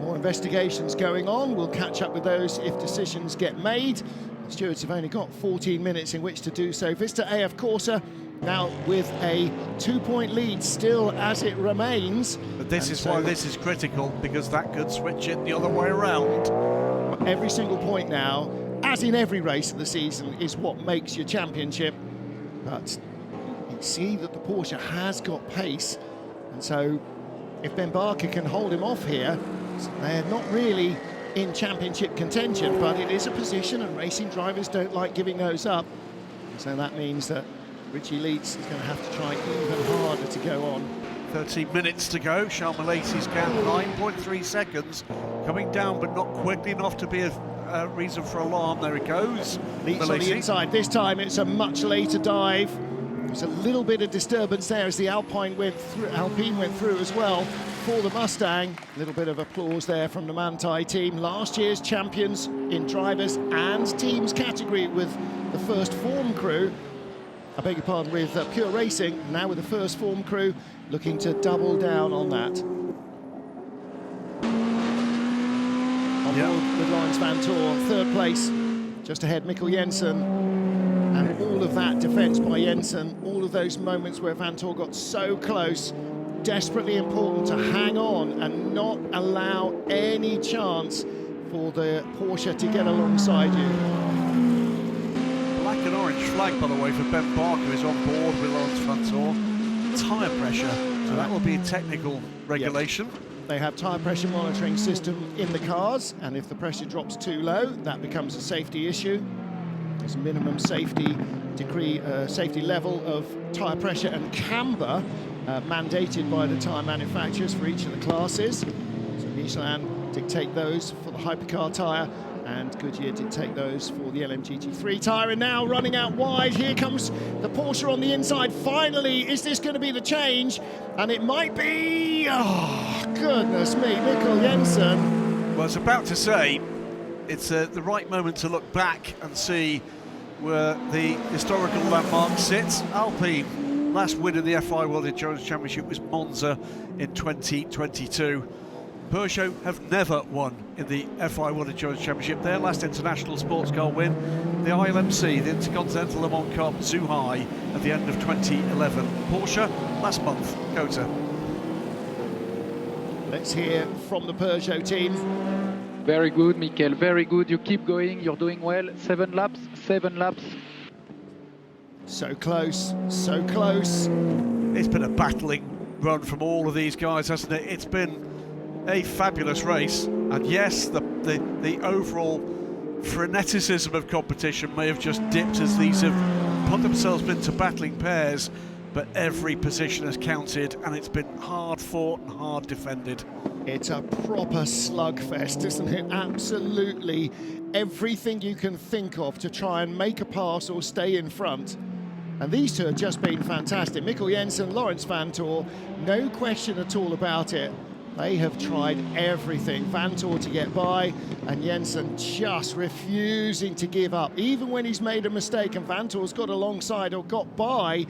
More investigations going on. We'll catch up with those if decisions get made. The stewards have only got 14 minutes in which to do so. Vista AF Corsa now with a 2-point lead still as it remains. But this is why this is critical, because that could switch it the other way around. Every single point now, as in every race of the season, is what makes your championship. But you see that the Porsche has got pace, and so if Ben Barker can hold him off here, they're not really in championship contention, but it is a position and racing drivers don't like giving those up. So that means that Richie Leitz is going to have to try even harder to go on. 13 minutes to go. Charles Malaty's gap 9.3 seconds, coming down but not quickly enough to be a reason for alarm. There it goes. Leitz on the inside. This time it's a much later dive. There's a little bit of disturbance there as the Alpine went through as well for the Mustang. A little bit of applause there from the Manthey team. Last year's champions in drivers and teams category with the First Form crew. I beg your pardon, with Pure Racing, now with the First Form crew, looking to double down on that. On board with Lawrence Vantor, 3rd place, just ahead Mikkel Jensen. And all of that defence by Jensen, all of those moments where Vantor got so close, desperately important to hang on and not allow any chance for the Porsche to get alongside you. Black and orange flag, by the way, for Ben Barker, who's on board with Lawrence Vantor. Tyre pressure, so that will be a technical regulation. Yep. They have tyre pressure monitoring system in the cars, and if the pressure drops too low, that becomes a safety issue. There's a minimum safety level of tyre pressure and camber mandated by the tyre manufacturers for each of the classes. So Michelin dictate those for the Hypercar tyre, and Goodyear dictate those for the LMGT3 tyre. And now running out wide, here comes the Porsche on the inside. Finally, is this going to be the change? And it might be. Oh, goodness me, Mikkel Jensen. Well, I was about to say, it's the right moment to look back and see where the historical landmark sits. Alpine, last win in the FIA World Endurance Championship was Monza in 2022. Peugeot have never won in the FIA World Endurance Championship. Their last international sports car win, the ILMC, the Intercontinental Le Mans Cup, Zhuhai, at the end of 2011. Porsche, last month, Kota. Let's hear from the Peugeot team. Very good, Mikel, very good. You keep going, you're doing well. 7 laps, 7 laps. So close, so close. It's been a battling run from all of these guys, hasn't it? It's been a fabulous race, and yes, the overall freneticism of competition may have just dipped as these have put themselves into battling pairs, but every position has counted, and it's been hard fought and hard defended. It's a proper slugfest, isn't it? Absolutely everything you can think of to try and make a pass or stay in front. And these two have just been fantastic. Mikkel Jensen, Lawrence Vantor, no question at all about it. They have tried everything. Vantor to get by, and Jensen just refusing to give up, even when he's made a mistake and Vantor's got alongside or got by.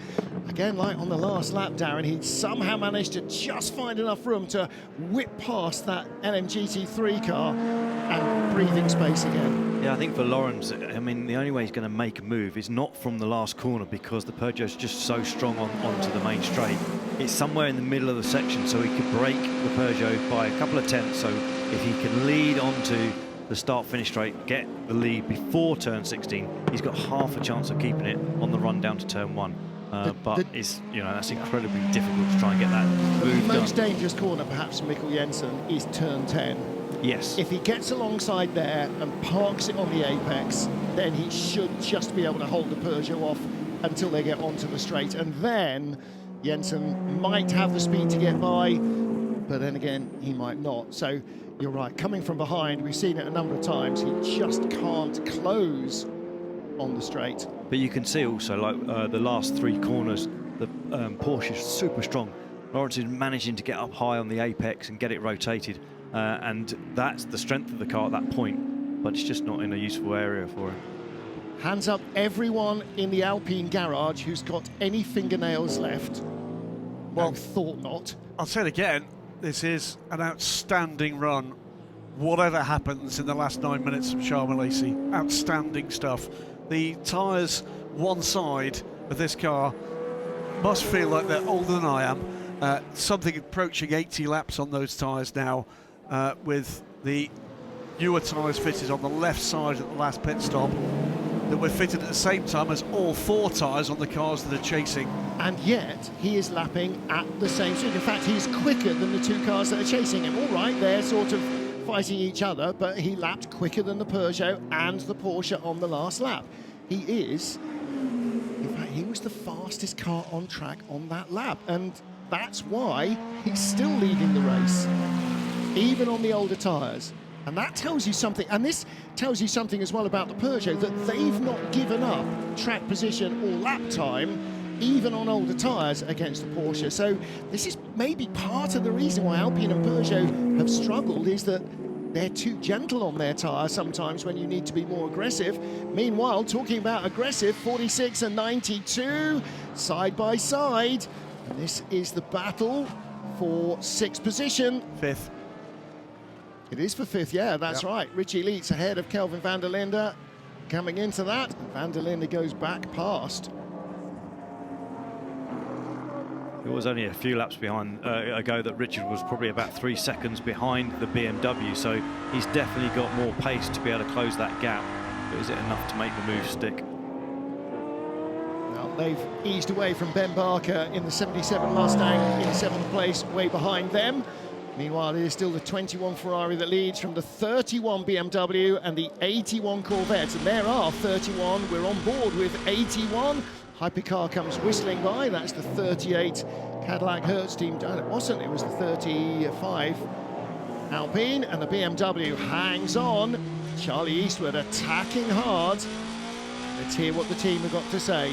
Again, like on the last lap, Darren, he somehow managed to just find enough room to whip past that LMGT3 car and breathing space again. Yeah, I think for Lawrence, I mean, the only way he's going to make a move is not from the last corner, because the Peugeot's just so strong onto the main straight. It's somewhere in the middle of the section, so he could break the Peugeot by a couple of tenths. So if he can lead onto the start-finish straight, get the lead before turn 16, he's got half a chance of keeping it on the run down to turn 1. But it's, you know, that's incredibly difficult to try and get that move The most done. dangerous corner, perhaps, for Mikkel Jensen is turn 10. Yes. If he gets alongside there and parks it on the apex, then he should just be able to hold the Peugeot off until they get onto the straight. And then Jensen might have the speed to get by, but then again, he might not. So you're right, coming from behind, we've seen it a number of times, he just can't close on the straight. But you can see also, like the last 3 corners, the Porsche is super strong. Lawrence is managing to get up high on the apex and get it rotated. And that's the strength of the car at that point, but it's just not in a useful area for him. Hands up everyone in the Alpine garage who's got any fingernails left. Well, thought not. I'll say it again, this is an outstanding run, whatever happens in the last 9 minutes from Charles Lacey. Outstanding stuff. The tyres one side of this car must feel like they're older than I am. Something approaching 80 laps on those tyres now, with the newer tyres fitted on the left side at the last pit stop, that were fitted at the same time as all 4 tyres on the cars that are chasing. And yet, he is lapping at the same speed. In fact, he's quicker than the 2 cars that are chasing him. All right, they're sort of fighting each other, but he lapped quicker than the Peugeot and the Porsche on the last lap. He is, in fact, he was the fastest car on track on that lap, and that's why he's still leading the race, even on the older tyres. And that tells you something, and this tells you something as well about the Peugeot, that they've not given up track position or lap time, even on older tyres, against the Porsche. So this is maybe part of the reason why Alpine and Peugeot have struggled, is that they're too gentle on their tyre sometimes when you need to be more aggressive. Meanwhile, talking about aggressive, 46 and 92, side by side. And this is the battle for 6th position. 5th. It is for 5th, yeah, that's right. Richie Leitz ahead of Kelvin van der Linde. Coming into that, van der Linde goes back past. It was only a few laps behind ago that Richard was probably about 3 seconds behind the BMW, so he's definitely got more pace to be able to close that gap. But is it enough to make the move stick? Well, they've eased away from Ben Barker in the 77 Mustang in 7th place, way behind them. Meanwhile, it is still the 21 Ferrari that leads from the 31 BMW and the 81 Corvette. And there are 31. We're on board with 81. Hypercar comes whistling by. That's the 38 Cadillac Hertz team. No, it wasn't. It was the 35 Alpine. And the BMW hangs on. Charlie Eastwood attacking hard. Let's hear what the team have got to say.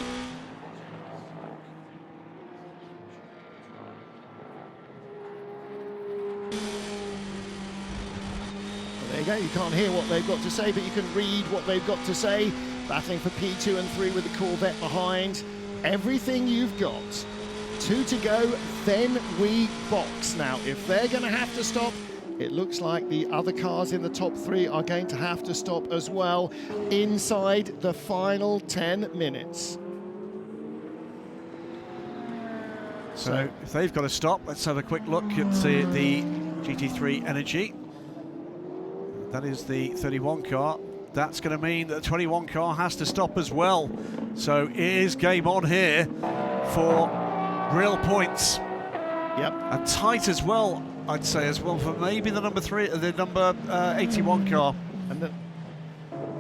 you go, you can't hear what they've got to say, but you can read what they've got to say. Battling for P2 and 3 with the Corvette behind. Everything you've got. 2 to go, then we box. Now, if they're going to have to stop, it looks like the other cars in the top 3 are going to have to stop as well inside the final 10 minutes. So if they've got to stop, let's have a quick look at the GT3 Energy. That is the 31 car. That's going to mean that the 21 car has to stop as well. So it is game on here for real points. Yep. And tight as well, I'd say as well, for maybe the number 81 car. And the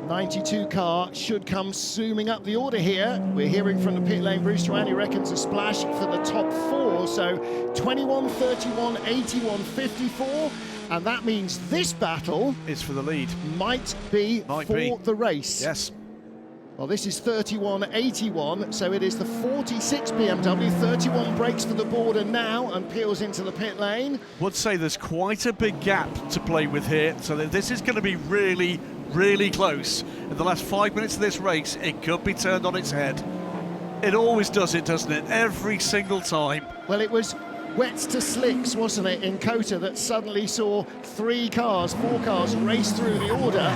92 car should come zooming up the order here. We're hearing from the pit lane, Bruce Joanny reckons a splash for the top 4. So 21, 31, 81, 54. And that means this battle is for the lead. Might be the race. Yes. Well, this is 31.81, so it is the 46 BMW. 31 breaks for the border now and peels into the pit lane. Would say there's quite a big gap to play with here, so that this is going to be really, really close. In the last 5 minutes of this race, it could be turned on its head. It always does it, doesn't it? Every single time. Well, it was wets to slicks, wasn't it, in Qatar, that suddenly saw 4 cars race through the order.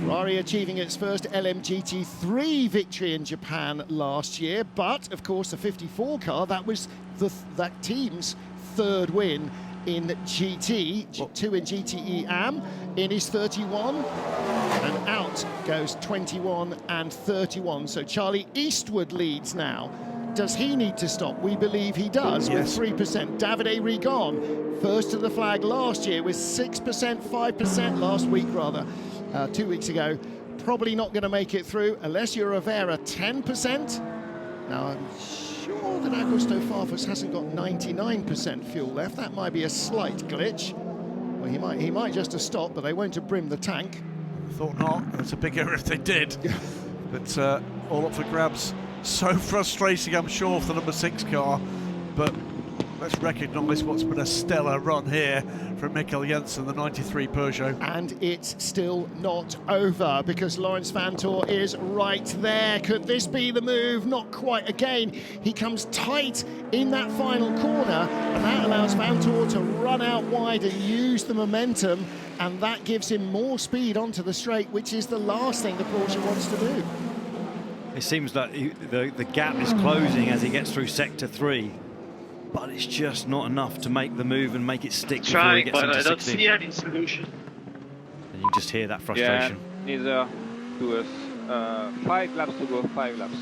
Ferrari achieving its first LMGT3 victory in Japan last year, but of course the 54 car, that was that team's 3rd win in GT, 2 in GTE AM, in his 31, and out goes 21 and 31. So Charlie Eastwood leads now. Does he need to stop? We believe he does, yes, with 3%. Davide Rigon, first to the flag last year, with 6%, 5% last week rather. 2 weeks ago, probably not going to make it through unless you're Rivera 10%. Now I'm sure that Augusto Farfus hasn't got 99% fuel left. That might be a slight glitch. Well, he might just have stopped, but they won't have brimmed the tank. Thought not. That's a big error if they did. But all up for grabs. So frustrating, I'm sure, for the number 6 car. But let's recognise what's been a stellar run here from Mikkel Jensen, the 93 Peugeot. And it's still not over because Lawrence Vantor is right there. Could this be the move? Not quite again. He comes tight in that final corner, and that allows Vantor to run out wide and use the momentum, and that gives him more speed onto the straight, which is the last thing the Porsche wants to do. It seems that the gap is closing as he gets through sector 3. But it's just not enough to make the move and make it stick before he gets into 16. I don't see any solution. And you just hear that frustration. Yeah, neither to us. 5 laps to go, 5 laps.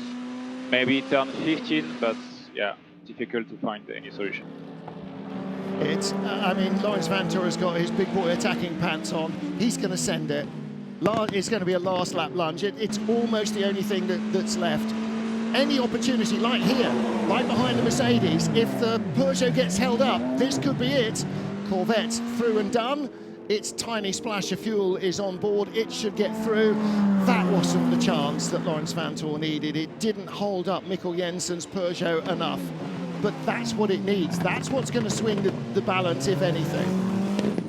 Maybe turn 15, but yeah, difficult to find any solution. It's, I mean, Lawrence Vantor has got his big boy attacking pants on. He's going to send it. It's going to be a last lap lunge. It's almost the only thing that's left. Any opportunity, like here, right behind the Mercedes, if the Peugeot gets held up, this could be it. Corvette through and done. Its tiny splash of fuel is on board. It should get through. That wasn't the chance that Lawrence Vantor needed. It didn't hold up Mikkel Jensen's Peugeot enough. But that's what it needs. That's what's going to swing the balance, if anything.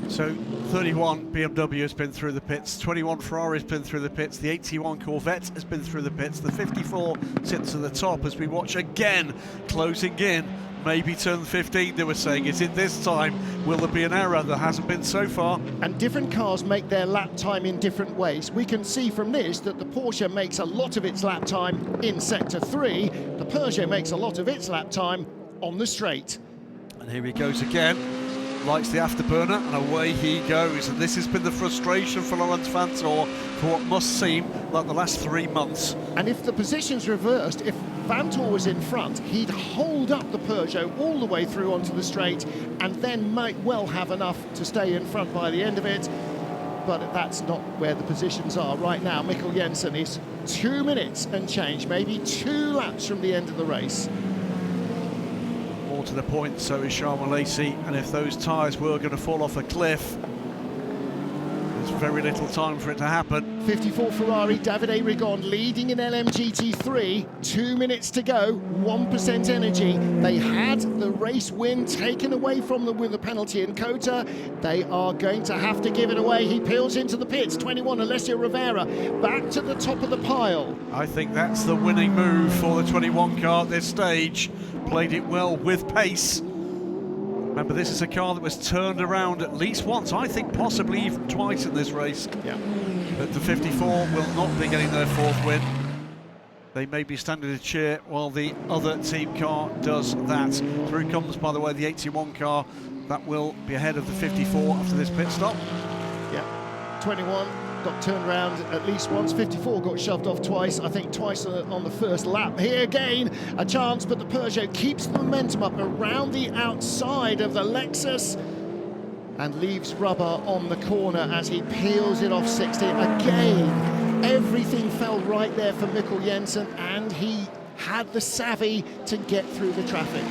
So 31 BMW has been through the pits, 21 Ferrari has been through the pits, the 81 Corvette has been through the pits, the 54 sits at the top as we watch again, closing in, maybe turn 15 they were saying. Is it this time? Will there be an error? There hasn't been so far. And different cars make their lap time in different ways. We can see from this that the Porsche makes a lot of its lap time in sector 3, the Peugeot makes a lot of its lap time on the straight. And here he goes again. Lights the afterburner and away he goes, and this has been the frustration for Lawrence Vantor for what must seem like the last 3 months. And if the position's reversed, if Vantor was in front, he'd hold up the Peugeot all the way through onto the straight and then might well have enough to stay in front by the end of it. But that's not where the positions are right now. Mikkel Jensen is 2 minutes and change, maybe 2 laps from the end of the race. More to the point, so is Sharma Lacey, and if those tyres were going to fall off a cliff, there's very little time for it to happen. 54 Ferrari, Davide Rigon leading in LMGT3, 2 minutes to go, 1% energy. They had the race win taken away from them with a penalty in Qatar. They are going to have to give it away. He peels into the pits, 21 Alessio Rivera, back to the top of the pile. I think that's the winning move for the 21 car at this stage. Played it well with pace. Remember, this is a car that was turned around at least once, I think possibly even twice in this race. Yeah. But the 54 will not be getting their 4th win. They may be standing a cheer while the other team car does that. Through comes, by the way, the 81 car. That will be ahead of the 54 after this pit stop. Yeah, 21 got turned around at least once. 54 got shoved off twice, I think twice on the first lap. Here again, a chance, but the Peugeot keeps the momentum up around the outside of the Lexus and leaves rubber on the corner as he peels it off 60. Again, everything fell right there for Mikkel Jensen, and he had the savvy to get through the traffic.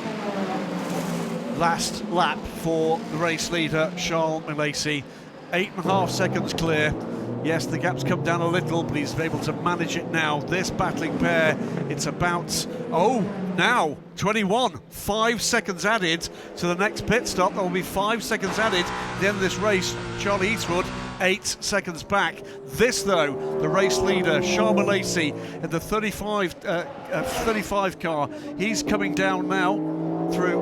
Last lap for the race leader, Charles Milesi. 8.5 seconds clear. Yes, the gap's come down a little, but he's able to manage it now. This battling pair, it's about, now 21, 5 seconds added to the next pit stop. There will be 5 seconds added at the end of this race. Charlie Eastwood, 8 seconds back. This, though, the race leader, Charles Milesi, in the 35 car. He's coming down now through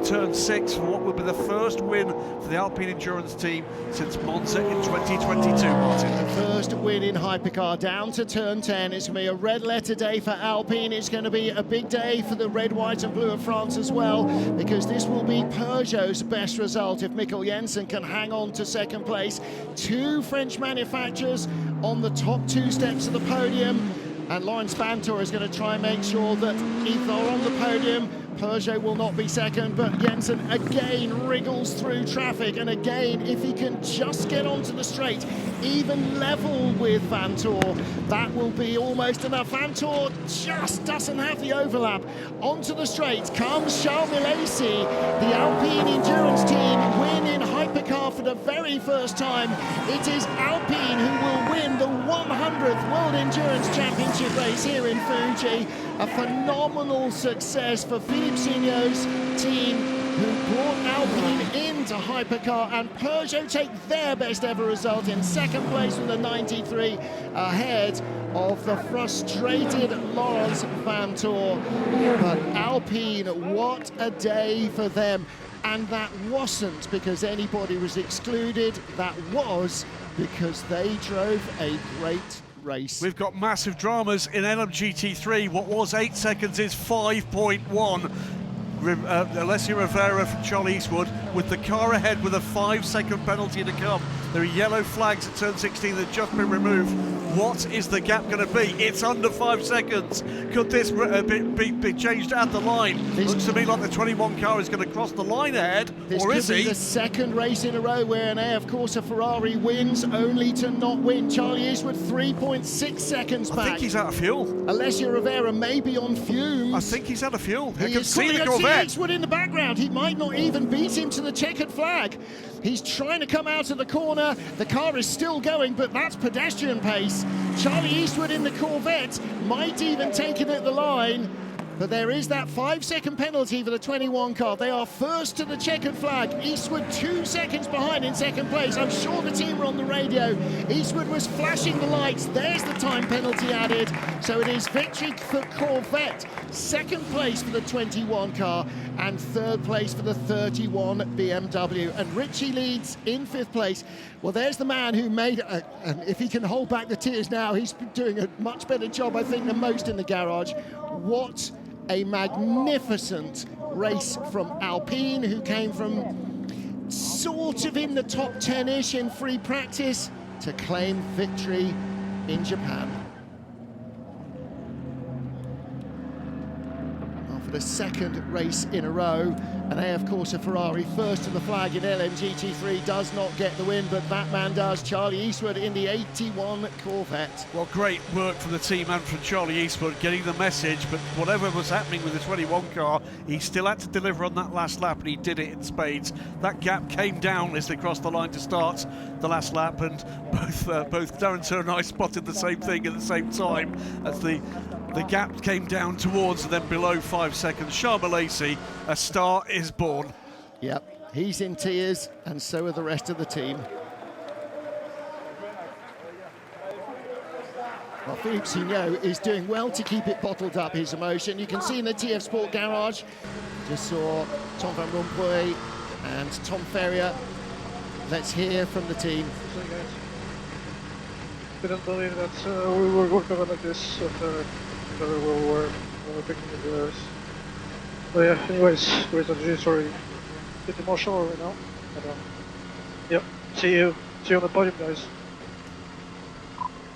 turn 6 for what will be the first win for the Alpine Endurance team since Monza in 2022, Martin. The first win in Hypercar down to turn 10. It's going to be a red letter day for Alpine. It's going to be a big day for the red, white and blue of France as well, because this will be Peugeot's best result if Mikkel Jensen can hang on to second place. 2 French manufacturers on the top 2 steps of the podium, and Laurens Vanthoor is going to try and make sure that if they're on the podium, Peugeot will not be second, but Jensen again wriggles through traffic, and again, if he can just get onto the straight, even level with Vanthoor, that will be almost enough. Vanthoor just doesn't have the overlap. Onto the straight comes Charles Milesi. The Alpine Endurance team win in Hypercar for the very first time. It is Alpine who will win the 100th World Endurance Championship race here in Fuji. A phenomenal success for Philippe Signeau's team, who brought Alpine into Hypercar, and Peugeot take their best ever result in second place with a 93, ahead of the frustrated Laurens Vanthoor. But Alpine, what a day for them. And that wasn't because anybody was excluded, that was because they drove a great race. We've got massive dramas in LMGT3. What was 8 seconds is 5.1. Alessio Rivera from Charlie Eastwood with the car ahead with a 5-second penalty to come. There are yellow flags at turn 16 that have just been removed. What is the gap going to be? It's under 5 seconds. Could this be changed at the line? Looks to me like the 21 car is going to cross the line ahead, or is he? This could be the second race in a row where an of course, a Ferrari wins only to not win. Charlie Eastwood 3.6 seconds back. I think he's out of fuel. Alessio Rivera may be on fumes. I think he's out of fuel. I can see the Corvette. Eastwood in the background. He might not even beat him to the checkered flag. He's trying to come out of the corner. The car is still going, but that's pedestrian pace. Charlie Eastwood in the Corvette might even take it at the line. But there is that 5-second penalty for the 21 car. They are first to the checkered flag. Eastwood 2 seconds behind in second place. I'm sure the team were on the radio. Eastwood was flashing the lights. There's the time penalty added. So it is victory for Corvette. Second place for the 21 car and third place for the 31 BMW. And Richie leads in 5th place. Well, there's the man who made, and if he can hold back the tears now, he's doing a much better job, I think, than most in the garage. What a magnificent race from Alpine, who came from sort of in the top 10-ish in free practice to claim victory in Japan. Well, for the second race in a row. And of course, a Ferrari first to the flag in LMGT3 does not get the win, but that man does. Charlie Eastwood in the 81 Corvette. Well, great work from the team and from Charlie Eastwood getting the message, but whatever was happening with the 21 car, he still had to deliver on that last lap, and he did it in spades. That gap came down as they crossed the line to start the last lap, and both Darren Turner and I spotted the same thing at the same time as the gap came down towards and then below 5 seconds. Sharma Lacey, a star is born. Yep, he's in tears, and so are the rest of the team. Well, Philippe Signot is doing well to keep it bottled up, his emotion. You can see in the TF Sport garage, just saw Tom Van Rompuy and Tom Ferrier. Let's hear from the team. Didn't believe that we were working like this after we were picking the drivers. But yeah, anyways, great strategy. Sorry, a bit emotional right now. But, yeah, see you on the podium, guys.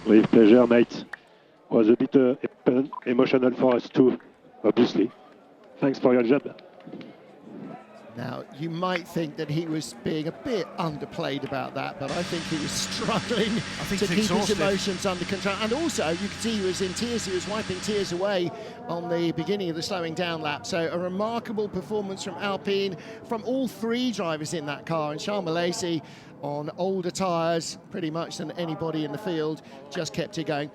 With pleasure, mate. Was a bit emotional for us too, obviously. Thanks for your job. Now, you might think that he was being a bit underplayed about that, but I think he was struggling to keep his emotions under control. And also, you could see he was in tears. He was wiping tears away on the beginning of the slowing down lap. So a remarkable performance from Alpine, from all three drivers in that car. And Sharma Lacey, on older tyres, pretty much than anybody in the field, just kept it going.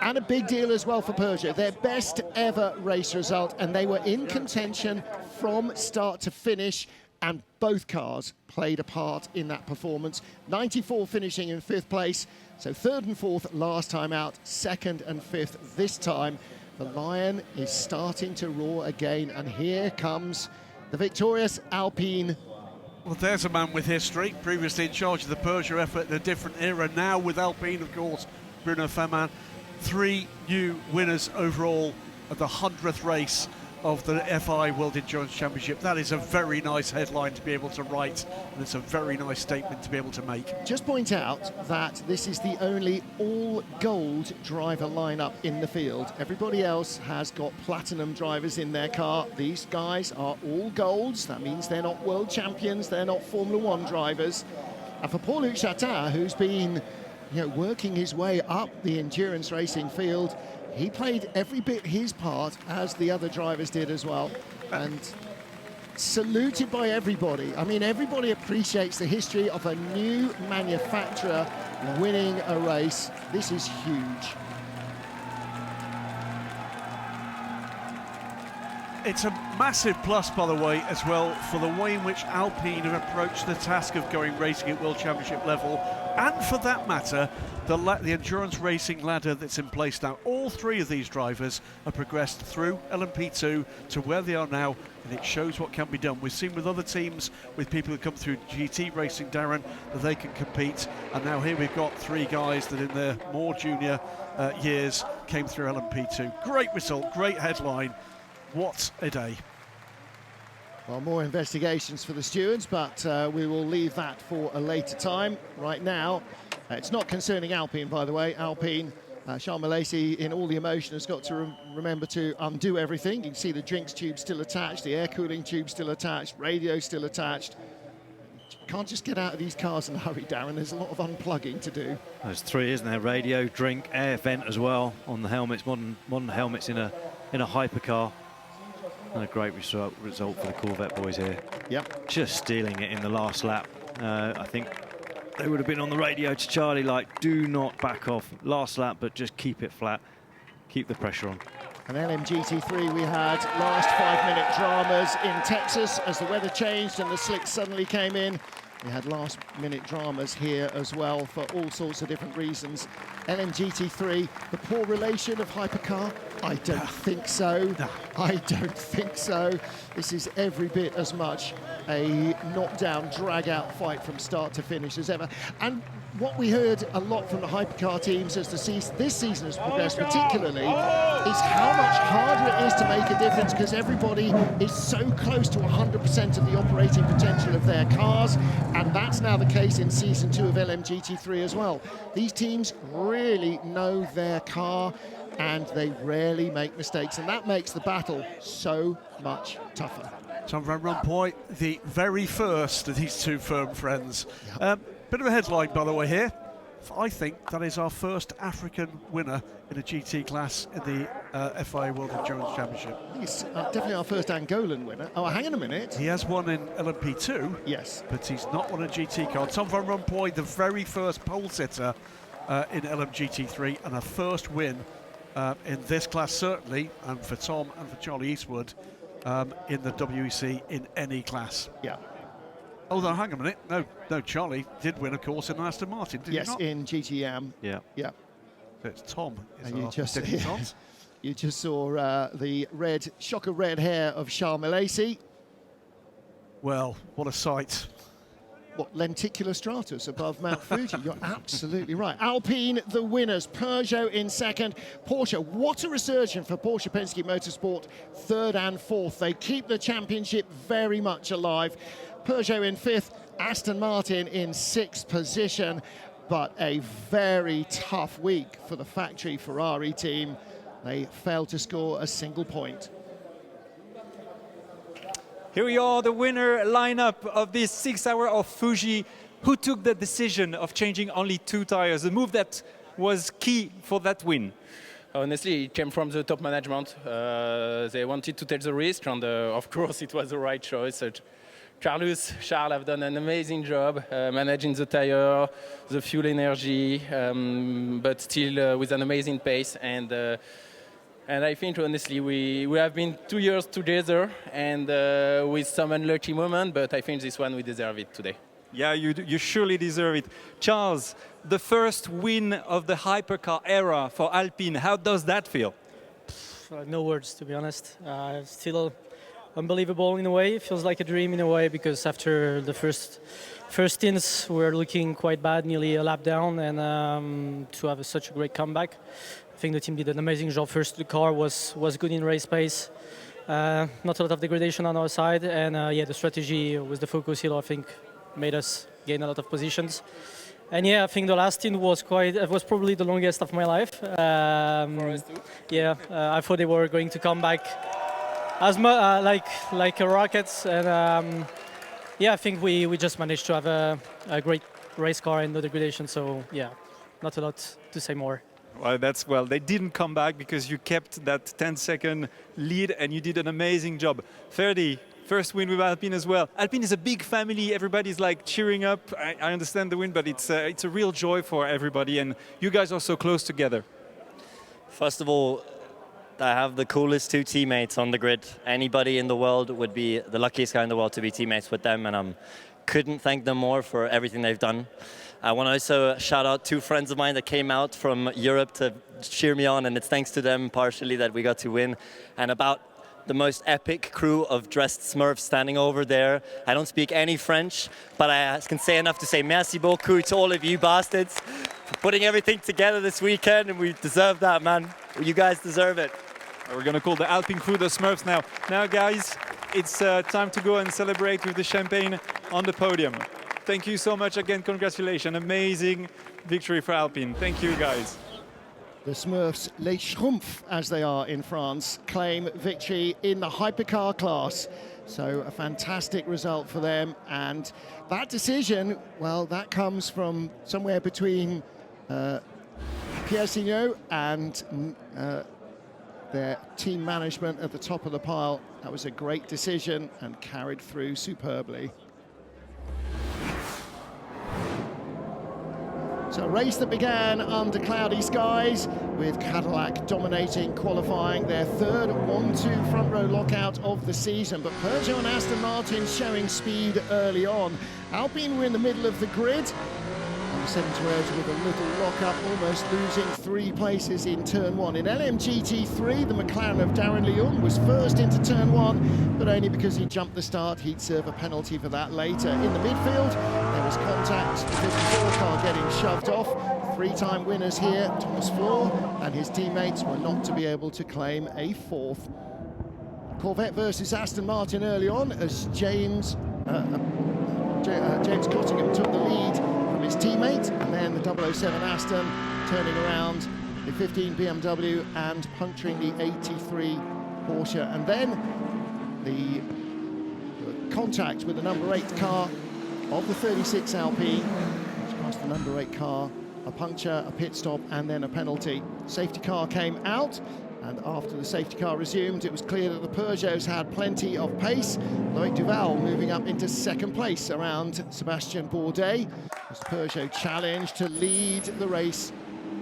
And a big deal as well for Peugeot, their best ever race result, and they were in contention from start to finish, and both cars played a part in that performance. 94 finishing in 5th place, so 3rd and 4th last time out, 2nd and 5th this time. The Lion is starting to roar again, and here comes the victorious Alpine. Well, there's a man with history, previously in charge of the Peugeot effort in a different era, now with Alpine, of course, Bruno Famin. 3 new winners overall at the 100th race of the FIA World Endurance Championship. That is a very nice headline to be able to write, and it's a very nice statement to be able to make. Just point out that this is the only all-gold driver lineup in the field. Everybody else has got platinum drivers in their car. These guys are all golds. That means they're not world champions, they're not Formula One drivers. And for Paulo Chatin, who's been working his way up the endurance racing field, he played every bit his part as the other drivers did as well, and saluted by everybody. I mean, everybody appreciates the history of a new manufacturer winning a race. This is huge. It's a massive plus, by the way, as well, for the way in which Alpine have approached the task of going racing at World Championship level, and for that matter, the endurance racing ladder that's in place now. All 3 of these drivers have progressed through LMP2 to where they are now, and it shows what can be done. We've seen with other teams, with people who come through GT racing, Darren, that they can compete, and now here we've got 3 guys that in their more junior years came through LMP2. Great result, great headline. What a day. Well, more investigations for the stewards, but we will leave that for a later time. Right now, it's not concerning Alpine, by the way. Alpine, Sharma Lacey, in all the emotion, has got to remember to undo everything. You can see the drinks tube still attached, the air cooling tube still attached, radio still attached. Can't just get out of these cars in a hurry, Darren. There's a lot of unplugging to do. There's 3, isn't there? Radio, drink, air vent as well on the helmets, modern helmets in a hypercar. And a great result for the Corvette boys here. Yep. Just stealing it in the last lap. I think they would have been on the radio to Charlie, like, do not back off. Last lap, but just keep it flat. Keep the pressure on. And LMGT3, we had last 5-minute dramas in Texas as the weather changed and the slicks suddenly came in. We had last-minute dramas here as well for all sorts of different reasons. LMGT3, the poor relation of Hypercar? I don't think so. No. I don't think so. This is every bit as much a knockdown, drag-out fight from start to finish as ever. And what we heard a lot from the Hypercar teams as this season has progressed particularly is how much harder it is to make a difference, because everybody is so close to 100% of the operating potential of their cars, and that's now the case in Season 2 of LMGT3 as well. These teams really know their car, and they rarely make mistakes, and that makes the battle so much tougher. Tom Van Rompuy, the very first of these two firm friends. Bit of a headline, by the way, here. I think that is our first African winner in a GT class in the FIA World Endurance Championship. He's definitely our first Angolan winner. Oh, hang on a minute. He has won in LMP2. Yes. But he's not won a GT car. Tom Van Rompuy, the very first pole sitter in LMGT3, and a first win in this class, certainly, and for Tom and for Charlie Eastwood, in the WEC in any class. Yeah. Oh, no, hang on a minute. No, Charlie did win, of course, in an Aston Martin, did he not? Yes, in GTM. Yeah. Yeah. So it's Tom. And you just saw the shock of red hair of Charles Milesi. Well, what a sight. What, lenticular stratus above Mount Fuji? You're absolutely right. Alpine, the winners. Peugeot in second. Porsche, what a resurgence for Porsche Penske Motorsport, third and fourth. They keep the championship very much alive. Peugeot in fifth, Aston Martin in sixth position. But a very tough week for the factory Ferrari team. They failed to score a single point. Here we are, the winner lineup of this 6 Hours of Fuji. Who took the decision of changing only 2 tires? The move that was key for that win. Honestly, it came from the top management. They wanted to take the risk, and of course it was the right choice. Charles have done an amazing job managing the tire, the fuel energy, but still with an amazing pace. And I think, honestly, we have been 2 years together, and with some unlucky moments, but I think this one we deserve it today. Yeah, you surely deserve it. Charles, the first win of the hypercar era for Alpine, how does that feel? No words, to be honest. Still unbelievable in a way. It feels like a dream in a way, because after the first stints we were looking quite bad, nearly a lap down, and to have such a great comeback. I think the team did an amazing job. First, the car was good in race pace. Not a lot of degradation on our side, and yeah, the strategy with the focus hill, I think, made us gain a lot of positions. And yeah, I think the last stint was probably the longest of my life. For us too. Yeah, I thought they were going to come back as like a rockets, and yeah, I think we just managed to have a great race car and no degradation. So yeah, not a lot to say more. Well, they didn't come back because you kept that 10-second lead and you did an amazing job. Ferdy, first win with Alpine as well. Alpine is a big family. Everybody's like cheering up. I understand the win, but it's a real joy for everybody, and you guys are so close together. First of all, I have the coolest 2 teammates on the grid. Anybody in the world would be the luckiest guy in the world to be teammates with them, and I couldn't thank them more for everything they've done. I want to also shout out 2 friends of mine that came out from Europe to cheer me on, and it's thanks to them partially that we got to win. And about the most epic crew of dressed Smurfs standing over there. I don't speak any French, but I can say enough to say merci beaucoup to all of you bastards for putting everything together this weekend, and we deserve that, man. You guys deserve it. We're going to call the Alpine crew the Smurfs now. Now, guys, it's time to go and celebrate with the champagne on the podium. Thank you so much again. Congratulations. Amazing victory for Alpine. Thank you, guys. The Smurfs, les Schtroumpfs, as they are in France, claim victory in the hypercar class. So a fantastic result for them. And that decision, well, that comes from somewhere between Pierre Signot and their team management at the top of the pile. That was a great decision and carried through superbly. So a race that began under cloudy skies, with Cadillac dominating qualifying, their third 1-2 front row lockout of the season. But Peugeot and Aston Martin showing speed early on. Alpine were in the middle of the grid. And 7-2 with a little lock-up, almost losing 3 places in turn 1. In LMGT3, the McLaren of Darren Leung was first into turn 1, but only because he jumped the start. He'd serve a penalty for that later. In the midfield, there was contact, the 54 car getting shoved off. 3-time winners here, Thomas Floor and his teammates were not to be able to claim a 4th. Corvette versus Aston Martin early on, as James Cottingham took the lead from his teammate, and then the 007 Aston turning around the 15 BMW and puncturing the 83 Porsche, and then the contact with the number 8 car of the 36 Alpine, which cost the number 8 car a puncture, a pit stop, and then a penalty. Safety car came out, and after the safety car resumed, it was clear that the Peugeots had plenty of pace. Loic Duval moving up into second place around Sebastian Bourdais, as the Peugeot challenged to lead the race.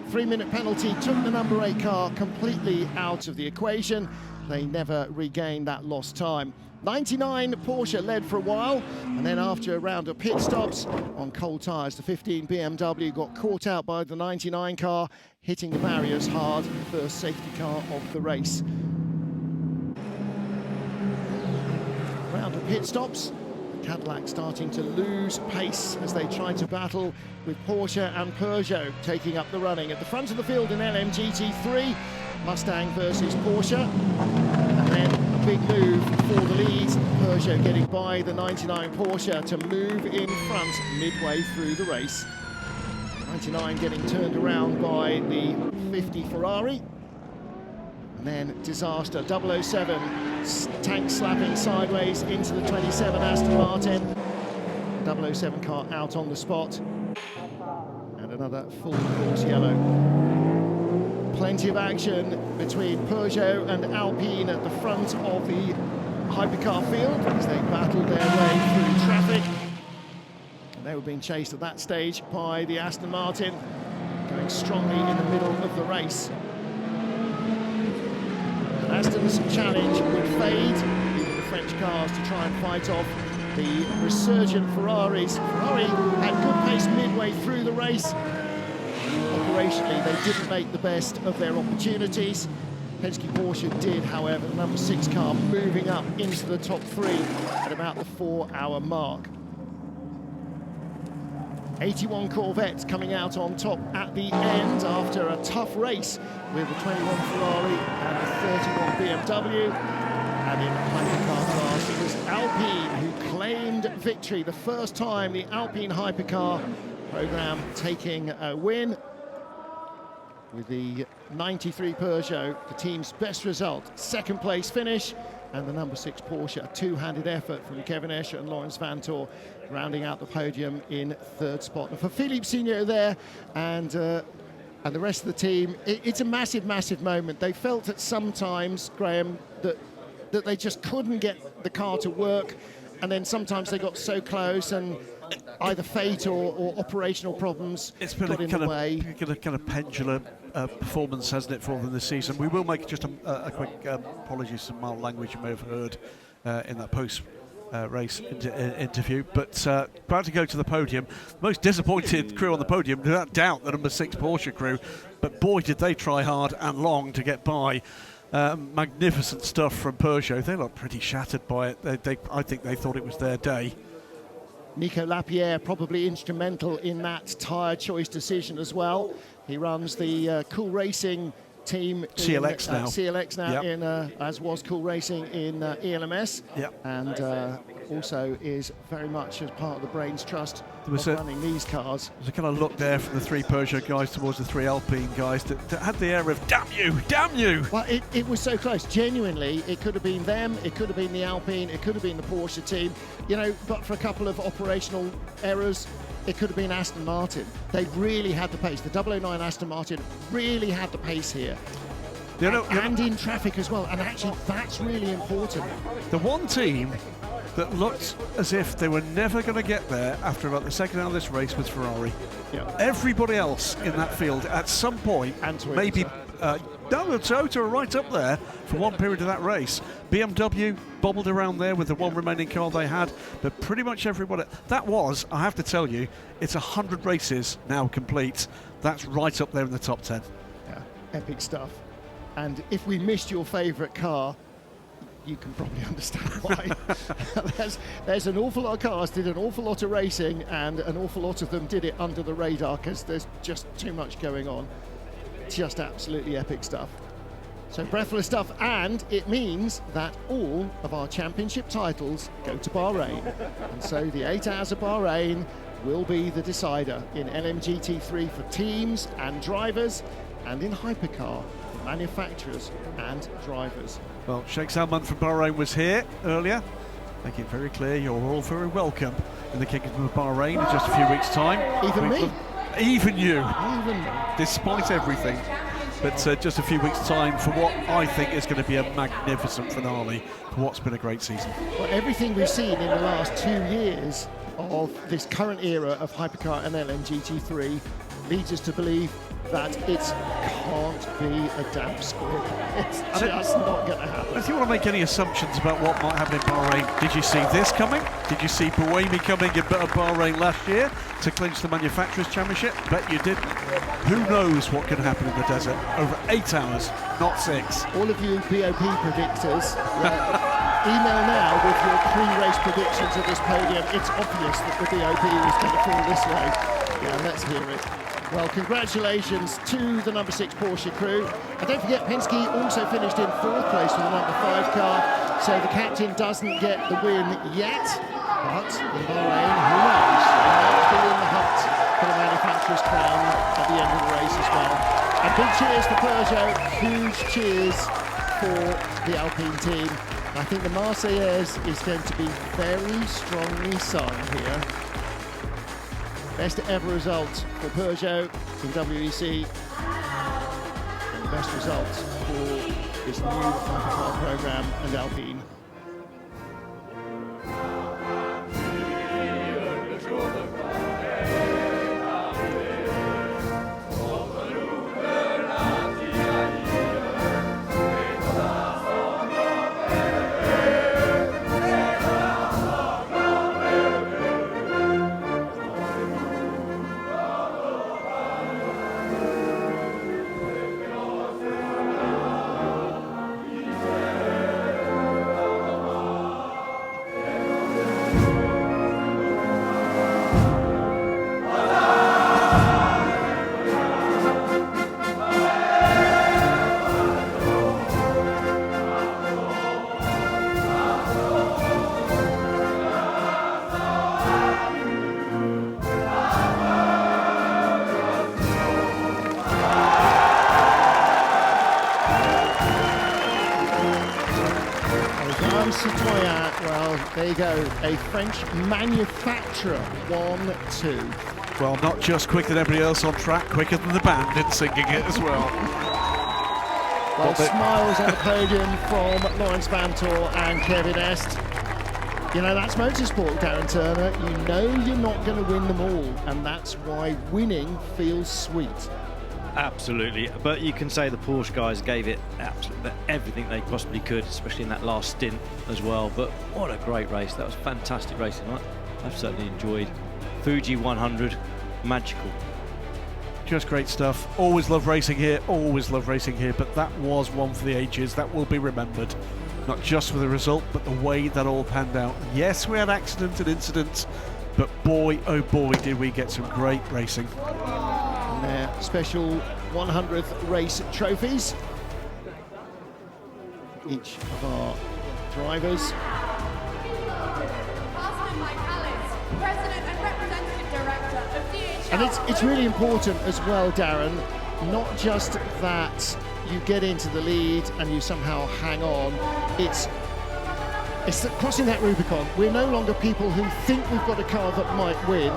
3-minute penalty took the number 8 car completely out of the equation. They never regained that lost time. 99 Porsche led for a while, and then after a round of pit stops on cold tyres, the 15 BMW got caught out by the 99 car, hitting the barriers hard, first safety car of the race. Round of pit stops, Cadillac starting to lose pace as they try to battle with Porsche and Peugeot taking up the running. At the front of the field in LMGT3, Mustang versus Porsche, and then a big move for the lead. Peugeot getting by the 99 Porsche to move in front midway through the race. 99 getting turned around by the 50 Ferrari, and then disaster. 007 tank slapping sideways into the 27 Aston Martin. 007 car out on the spot, and another full course yellow. Plenty of action between Peugeot and Alpine at the front of the hypercar field as they battled their way through traffic. And they were being chased at that stage by the Aston Martin, going strongly in the middle of the race. Aston's challenge would fade, leaving the French cars to try and fight off the resurgent Ferraris. Ferrari had good pace midway through the race. Operationally, they didn't make the best of their opportunities. Penske Porsche did, however, the number 6 car moving up into the top 3 at about the 4-hour mark. 81 Corvettes coming out on top at the end after a tough race with the 21 Ferrari and the 31 BMW. And in the hypercar class, it was Alpine who claimed victory. The first time the Alpine hypercar program taking a win. With the 93 Peugeot, the team's best result, second place finish, and the number 6 Porsche, a two-handed effort from Kevin Escher and Lawrence Vantor, rounding out the podium in third spot. And for Philippe Signot there and the rest of the team, it's a massive, massive moment. They felt at some times, Graham, that they just couldn't get the car to work, and then sometimes they got so close and either fate or operational problems got in the way. It's been a kind of pendulum performance, hasn't it, for them this season. We will make just a quick apologies to mild language you may have heard in that post-race interview. But about to go to the podium. Most disappointed crew on the podium, without doubt, the number 6 Porsche crew. But boy, did they try hard and long to get by. Magnificent stuff from Peugeot. They look pretty shattered by it. I think they thought it was their day. Nico Lapierre probably instrumental in that tyre choice decision as well. He runs the Cool Racing team CLX now, yep. in as was Cool Racing in ELMS, yep. And also is very much as part of the Brains Trust of running these cars. There's a kind of look there from the 3 Peugeot guys towards the 3 Alpine guys that had the air of damn you. Well, it was so close. Genuinely, it could have been them, it could have been the Alpine, it could have been the Porsche team, you know, but for a couple of operational errors, it could have been Aston Martin. They really had the pace. The 009 Aston Martin really had the pace here. And in traffic as well, and actually that's really important. The one team that looked as if they were never going to get there after about the second hour of this race was Ferrari. Yeah. Everybody else in that field at some point, and maybe Toyota are right up there for one period of that race. BMW bobbled around there with the one remaining car they had, but pretty much everybody. That was, I have to tell you, it's 100 races now complete. That's right up there in the top 10. Yeah, epic stuff. And if we missed your favourite car, you can probably understand why. there's an awful lot of cars did an awful lot of racing, and an awful lot of them did it under the radar because there's just too much going on. Just absolutely epic stuff. So breathless stuff, and it means that all of our championship titles go to Bahrain. And so the 8 Hours of Bahrain will be the decider in LMGT3 for teams and drivers. and in hypercar, manufacturers and drivers. Well, Sheikh Salman from Bahrain was here earlier. Make it very clear you're all very welcome in the Kingdom of Bahrain in just a few weeks' time. Even me. Even you. Even me. Despite everything. But just a few weeks' time for what I think is going to be a magnificent finale for what's been a great season. Well, everything we've seen in the last 2 years of this current era of Hypercar and LMGT3 leads us to believe that it can't be a damp squib. It's just not going to happen. If you want to make any assumptions about what might happen in Bahrain, did you see this coming? Did you see Buemi coming in Bahrain last year to clinch the Manufacturers' Championship? Bet you didn't. Who knows what can happen in the desert over 8 hours, not 6. All of you BOP predictors, email now with your pre-race predictions of this podium. It's obvious that the BOP was going to fall this way. Yeah, let's hear it. Well, congratulations to the number 6 Porsche crew. And don't forget, Penske also finished in 4th place for the number 5 car. So the captain doesn't get the win yet. But in Bahrain, who knows? They might be in the hunt for the manufacturer's crown at the end of the race as well. And big cheers for Peugeot. Huge cheers for the Alpine team. I think the Marseillaise is going to be very strongly sung here. Best ever result for Peugeot in WEC, and the best results for this new Hypercar program and Alpine. Well, there you go, a French manufacturer, 1-2. Well, not just quicker than everybody else on track, quicker than the band in singing it as well. Well, smiles on the podium from Lawrence Vantor and Kevin Est. You know, that's motorsport, Darren Turner. You know you're not going to win them all, and that's why winning feels sweet. Absolutely, but you can say the Porsche guys gave it absolutely everything they possibly could, especially in that last stint as well. But what a great race. That was fantastic racing, right? I've certainly enjoyed. Fuji 100, magical. Just great stuff. Always love racing here, but that was one for the ages. That will be remembered, not just for the result, but the way that all panned out. Yes, we had accidents and incidents, but boy, oh boy, did we get some great racing. And their special 100th race trophies. Each of our drivers. And it's really important as well, Darren, not just that you get into the lead and you somehow hang on, it's crossing that Rubicon. We're no longer people who think we've got a car that might win.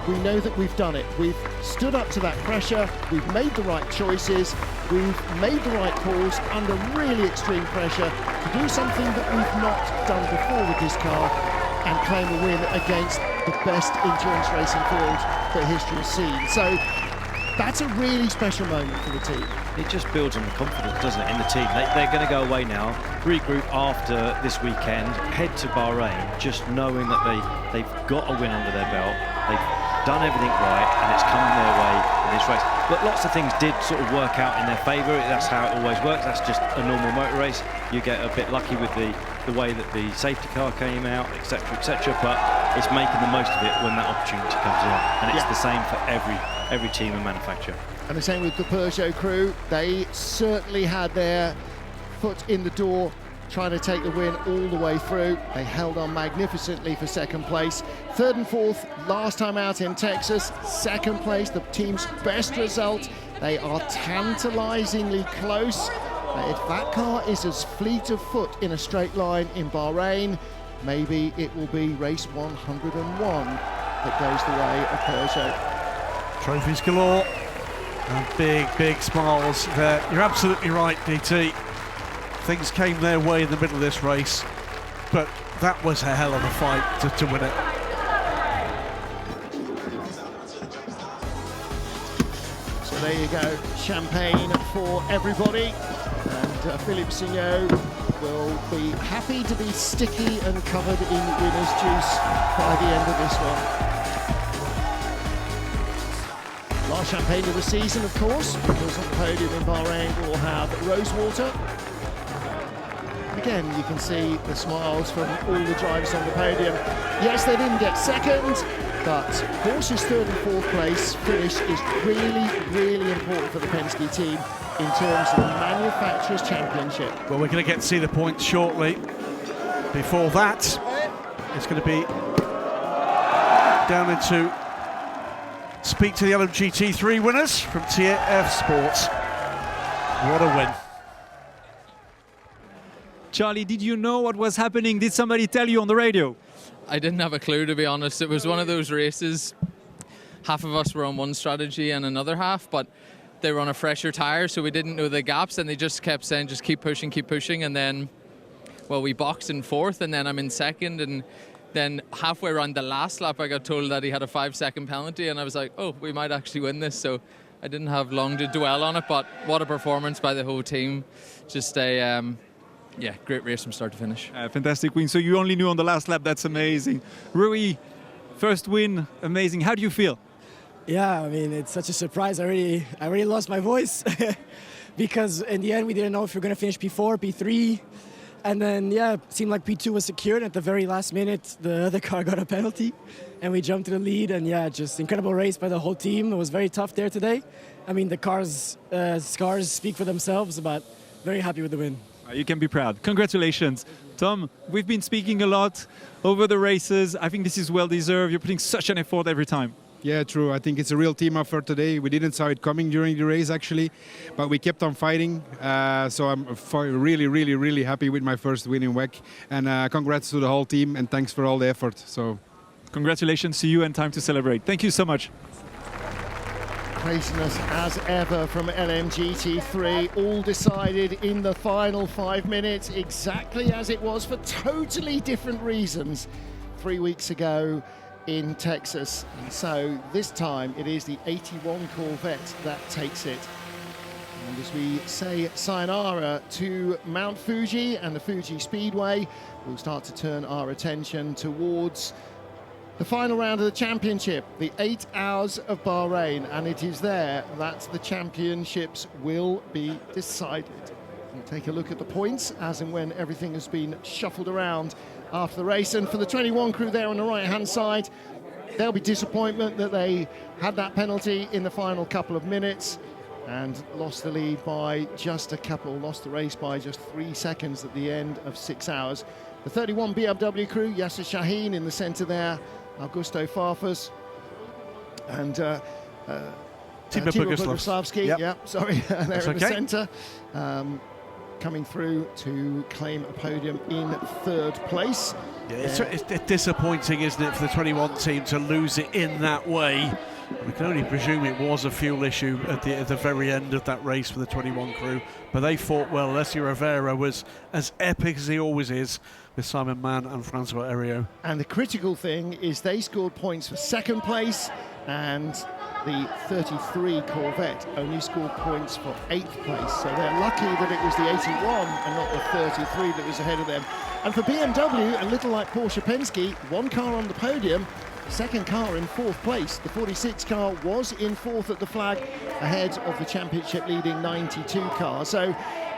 We know that we've done it. We've stood up to that pressure, we've made the right choices, we've made the right calls under really extreme pressure to do something that we've not done before with this car and claim a win against the best endurance racing field that history has seen. So that's a really special moment for the team. It just builds on the confidence, doesn't it, in the team. They're going to go away now, regroup after this weekend, head to Bahrain, just knowing that they've got a win under their belt. They've done everything right, and it's come their way in this race. But lots of things did sort of work out in their favour. That's how it always works. That's just a normal motor race. You get a bit lucky with the way that the safety car came out, etc., etc. But it's making the most of it when that opportunity comes along, and it's the same for every team and manufacturer. And the same with the Peugeot crew. They certainly had their foot in the door trying to take the win all the way through. They held on magnificently for second place. Third and fourth, last time out in Texas. Second place, the team's best result. They are tantalizingly close. If that car is as fleet of foot in a straight line in Bahrain, maybe it will be race 101 that goes the way of Peugeot. Trophies galore and big smiles there. You're absolutely right, DT. Things came their way in the middle of this race, but that was a hell of a fight to win it. So there you go, champagne for everybody. And Philippe Signot will be happy to be sticky and covered in winner's juice by the end of this one. Last champagne of the season, of course, because on the podium in Bahrain we'll have Rosewater. Again, you can see the smiles from all the drivers on the podium. Yes, they didn't get second, but Porsche's third and fourth place finish is really important for the Penske team in terms of the Manufacturers' Championship. Well, we're going to get to see the points shortly. Before that, it's going to be down into speak to the LMGT3 winners from TF Sports. What a win. Charlie, did you know what was happening? Did somebody tell you on the radio? I didn't have a clue, to be honest. It was one of those races. Half of us were on one strategy and another half, but they were on a fresher tyre, so we didn't know the gaps, and they just kept saying, just keep pushing, and then, well, we boxed in fourth, and then I'm in second, and then halfway around the last lap, I got told that he had a 5-second penalty, and I was like, oh, we might actually win this, so I didn't have long to dwell on it, but what a performance by the whole team. Just a... yeah, great race from start to finish. Fantastic win. So you only knew on the last lap. That's amazing. Rui, first win, amazing. How do you feel? Yeah, I mean, it's such a surprise. I already lost my voice because in the end we didn't know if we were going to finish P4, P3. And then, yeah, it seemed like P2 was secured. At the very last minute, the other car got a penalty and we jumped to the lead. And yeah, just incredible race by the whole team. It was very tough there today. I mean, the car's scars speak for themselves, but very happy with the win. You can be proud. Congratulations. Tom, we've been speaking a lot over the races. I think this is well deserved. You're putting such an effort every time. Yeah, true. I think it's a real team effort today. We didn't saw it coming during the race, actually, but we kept on fighting. So I'm really happy with my first win in WEC. And congrats to the whole team, and thanks for all the effort. So, congratulations to you, and time to celebrate. Thank you so much. Craziness as ever from LMGT3, all decided in the final 5 minutes, exactly as it was for totally different reasons 3 weeks ago in Texas. And so this time it is the 81 Corvette that takes it. And as we say sayonara to Mount Fuji and the Fuji Speedway, we'll start to turn our attention towards the final round of the championship, the 8 Hours of Bahrain, and it is there that the championships will be decided. We'll take a look at the points as and when everything has been shuffled around after the race. And for the 21 crew there on the right-hand side, there'll be disappointment that they had that penalty in the final couple of minutes and lost the lead by just a couple, lost the race by just 3 seconds at the end of 6 hours. The 31 BMW crew, Yasser Shaheen in the centre there, Augusto Farfus and Timo Boguslavski, there in the centre, coming through to claim a podium in third place. Yeah, it's disappointing, isn't it, for the 21 team to lose it in that way. We can only presume it was a fuel issue at the very end of that race for the 21 crew, but they fought well. Alessio Rivera was as epic as he always is with Simon Mann and Francois Heriot. And the critical thing is they scored points for second place, and the 33 Corvette only scored points for 8th place. So they're lucky that it was the 81 and not the 33 that was ahead of them. And for BMW, a little like Porsche Penske, one car on the podium, second car in 4th place. The 46 car was in 4th at the flag, ahead of the championship leading 92 car. So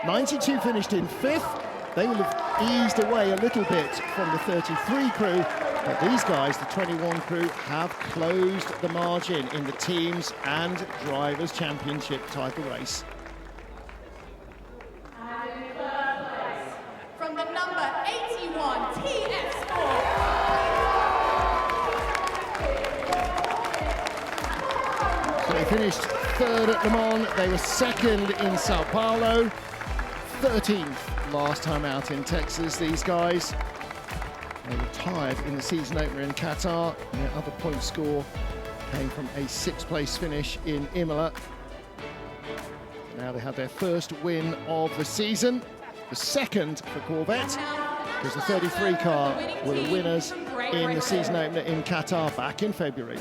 92 finished in 5th. They will have eased away a little bit from the 33 crew, but these guys, the 21 crew, have closed the margin in the teams and drivers' championship title race. From the So they finished third at Le Mans, they were second in Sao Paulo, 13th last time out in Texas, these guys. They retired in the season opener in Qatar, and their other point score came from a 6th place finish in Imola. Now they have their first win of the season, the second for Corvette, because the 33 car were the winners in the season opener in Qatar back in February.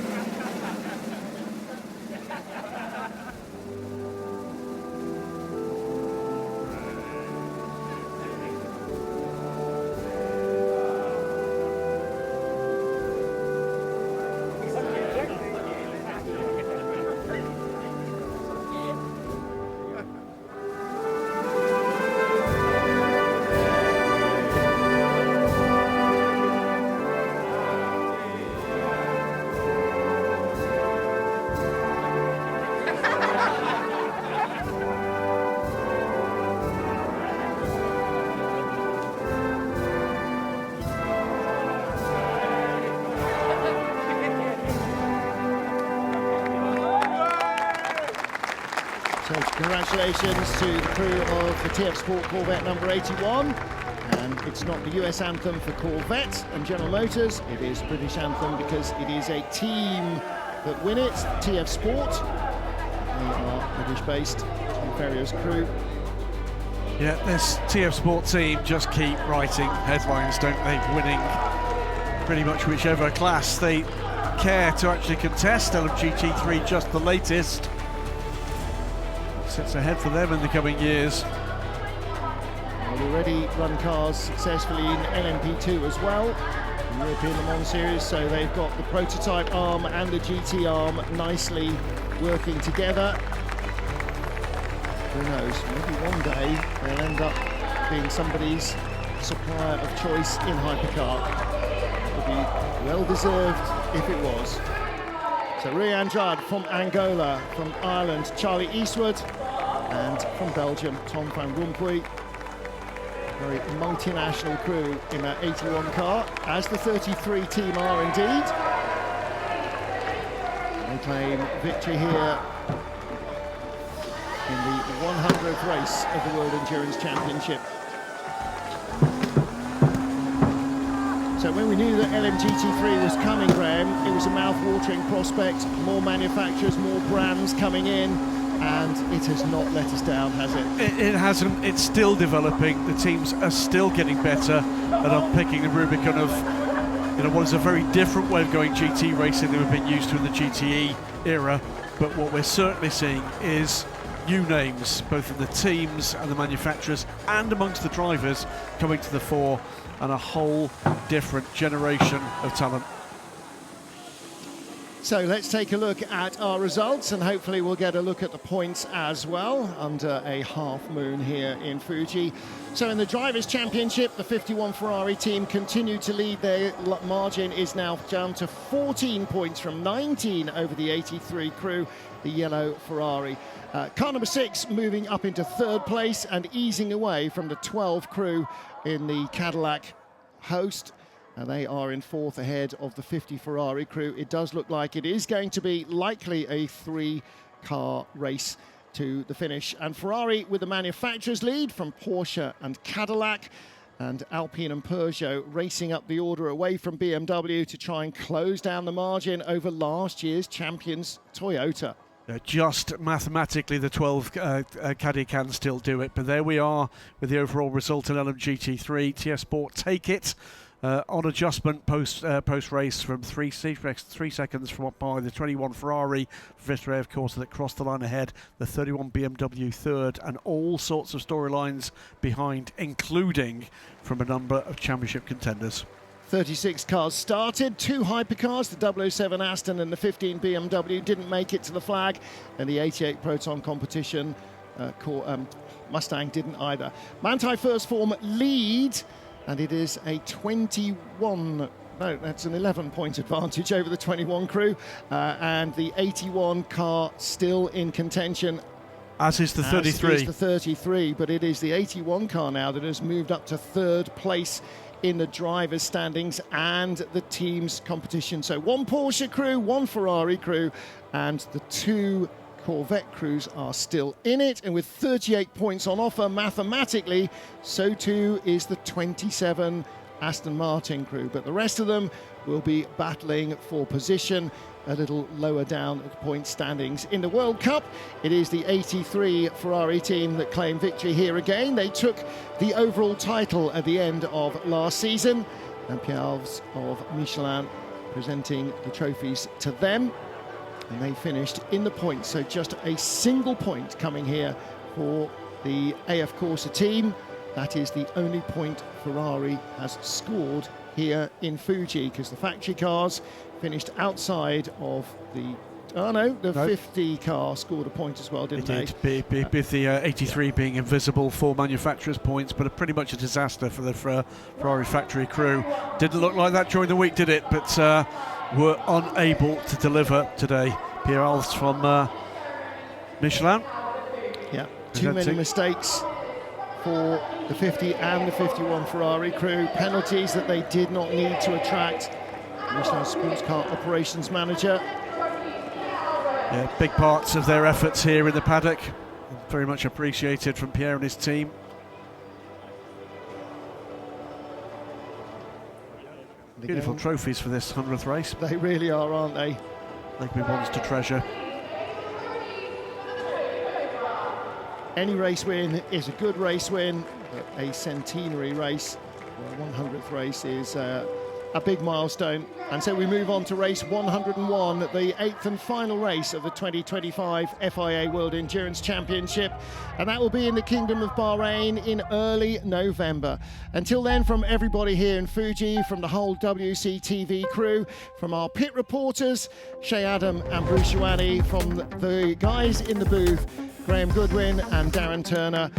Congratulations to the crew of the TF Sport Corvette number 81. And it's not the US anthem for Corvette and General Motors, it is British anthem because it is a team that win it, TF Sport. They are British-based, Tom Ferrier's crew. Yeah, this TF Sport team just keep writing headlines, don't they? Winning pretty much whichever class they care to actually contest. LMGT3 just the latest. Sits ahead for them in the coming years. Well, they already run cars successfully in LMP2 as well, the European Le Mans Series, so they've got the prototype arm and the GT arm nicely working together. Who knows, maybe one day they'll end up being somebody's supplier of choice in Hypercar. It would be well deserved if it was. So Rui Andrade from Angola, from Ireland, Charlie Eastwood, and from Belgium, Tom van Rompuy. Very multinational crew in that 81 car, as the 33 team are indeed. They claim victory here in the 100th race of the World Endurance Championship. So when we knew that LMGT3 was coming, Graham, it was a mouth-watering prospect, more manufacturers, more brands coming in, and it has not let us down, has it? It hasn't. It's still developing. The teams are still getting better at unpicking the Rubicon of, what is a very different way of going GT racing than we've been used to in the GTE era. But what we're certainly seeing is new names, both in the teams and the manufacturers and amongst the drivers, coming to the fore, and a whole different generation of talent. So let's take a look at our results, and hopefully we'll get a look at the points as well under a half moon here in Fuji. So in the Drivers' Championship, the 51 Ferrari team continued to lead. Their margin is now down to 14 points from 19 over the 83 crew, the yellow Ferrari. Car number 6 moving up into 3rd place and easing away from the 12 crew in the Cadillac host. And they are in 4th ahead of the 50 Ferrari crew. It does look like it is going to be likely a 3-car race to the finish. And Ferrari with the manufacturer's lead from Porsche and Cadillac, and Alpine and Peugeot racing up the order away from BMW to try and close down the margin over last year's champions Toyota. Just mathematically, the 12 Caddy can still do it, but there we are with the overall result in LMGT3. TF Sport take it. On adjustment post-race from 3 seconds from up by the 21 Ferrari, Vittore, of course, that crossed the line ahead, the 31 BMW third, and all sorts of storylines behind, including from a number of championship contenders. 36 cars started, 2 hypercars, the 007 Aston and the 15 BMW didn't make it to the flag, and the 88 Proton competition Mustang didn't either. Manthey first form lead, and it is a 11-point advantage over the 21 crew, and the 81 car still in contention. As is the 33. As is the 33, but it is the 81 car now that has moved up to 3rd place in the drivers' standings and the team's competition. So 1 Porsche crew, 1 Ferrari crew, and the 2 Corvette crews are still in it, and with 38 points on offer mathematically, so too is the 27 Aston Martin crew, but the rest of them will be battling for position a little lower down the point standings. In the World Cup, it is the 83 Ferrari team that claim victory here again. They took the overall title at the end of last season, and Pierre-Yves of Michelin presenting the trophies to them. And they finished in the points, so just a single point coming here for the AF Corsa team. That is the only point Ferrari has scored here in Fuji, because the factory cars finished outside of the... Oh no, the 50 car scored a point as well, didn't they? It did, with the 83 being invisible for manufacturers' points, but pretty much a disaster for the Ferrari factory crew. Didn't look like that during the week, did it? But were unable to deliver today. Pierre-Yves from Michelin. Yeah, too many mistakes for the 50 and the 51 Ferrari crew. Penalties that they did not need to attract. Michelin Sports Car Operations Manager. Yeah, big parts of their efforts here in the paddock. Very much appreciated from Pierre and his team. Beautiful trophies for this 100th race. They really are, aren't they? They'll be ones to treasure. Any race win is a good race win, but a centenary race, or 100th race, is a big milestone. And so we move on to race 101, the 8th and final race of the 2025 FIA World Endurance Championship. And that will be in the Kingdom of Bahrain in early November. Until then, from everybody here in Fuji, from the whole WCTV crew, from our pit reporters, Shay Adam and Bruce Ioane, from the guys in the booth, Graham Goodwin and Darren Turner,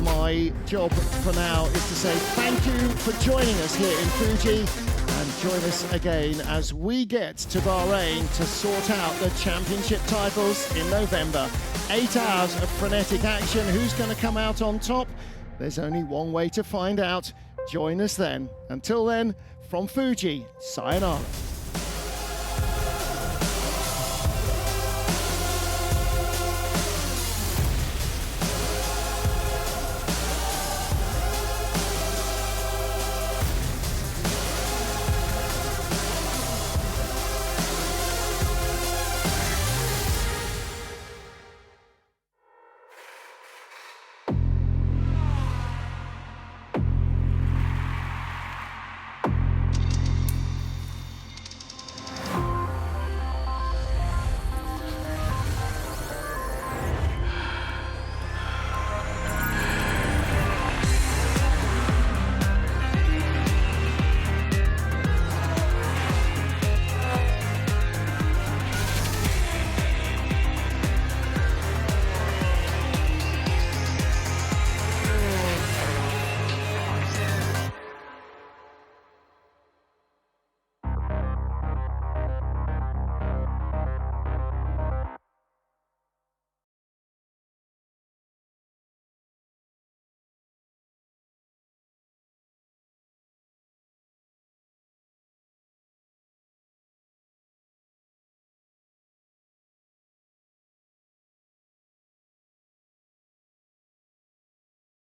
my job for now is to say thank you for joining us here in Fuji, and join us again as we get to Bahrain to sort out the championship titles in November. 8 hours of frenetic action. Who's going to come out on top? There's only one way to find out. Join us then. Until then, from Fuji, sayonara.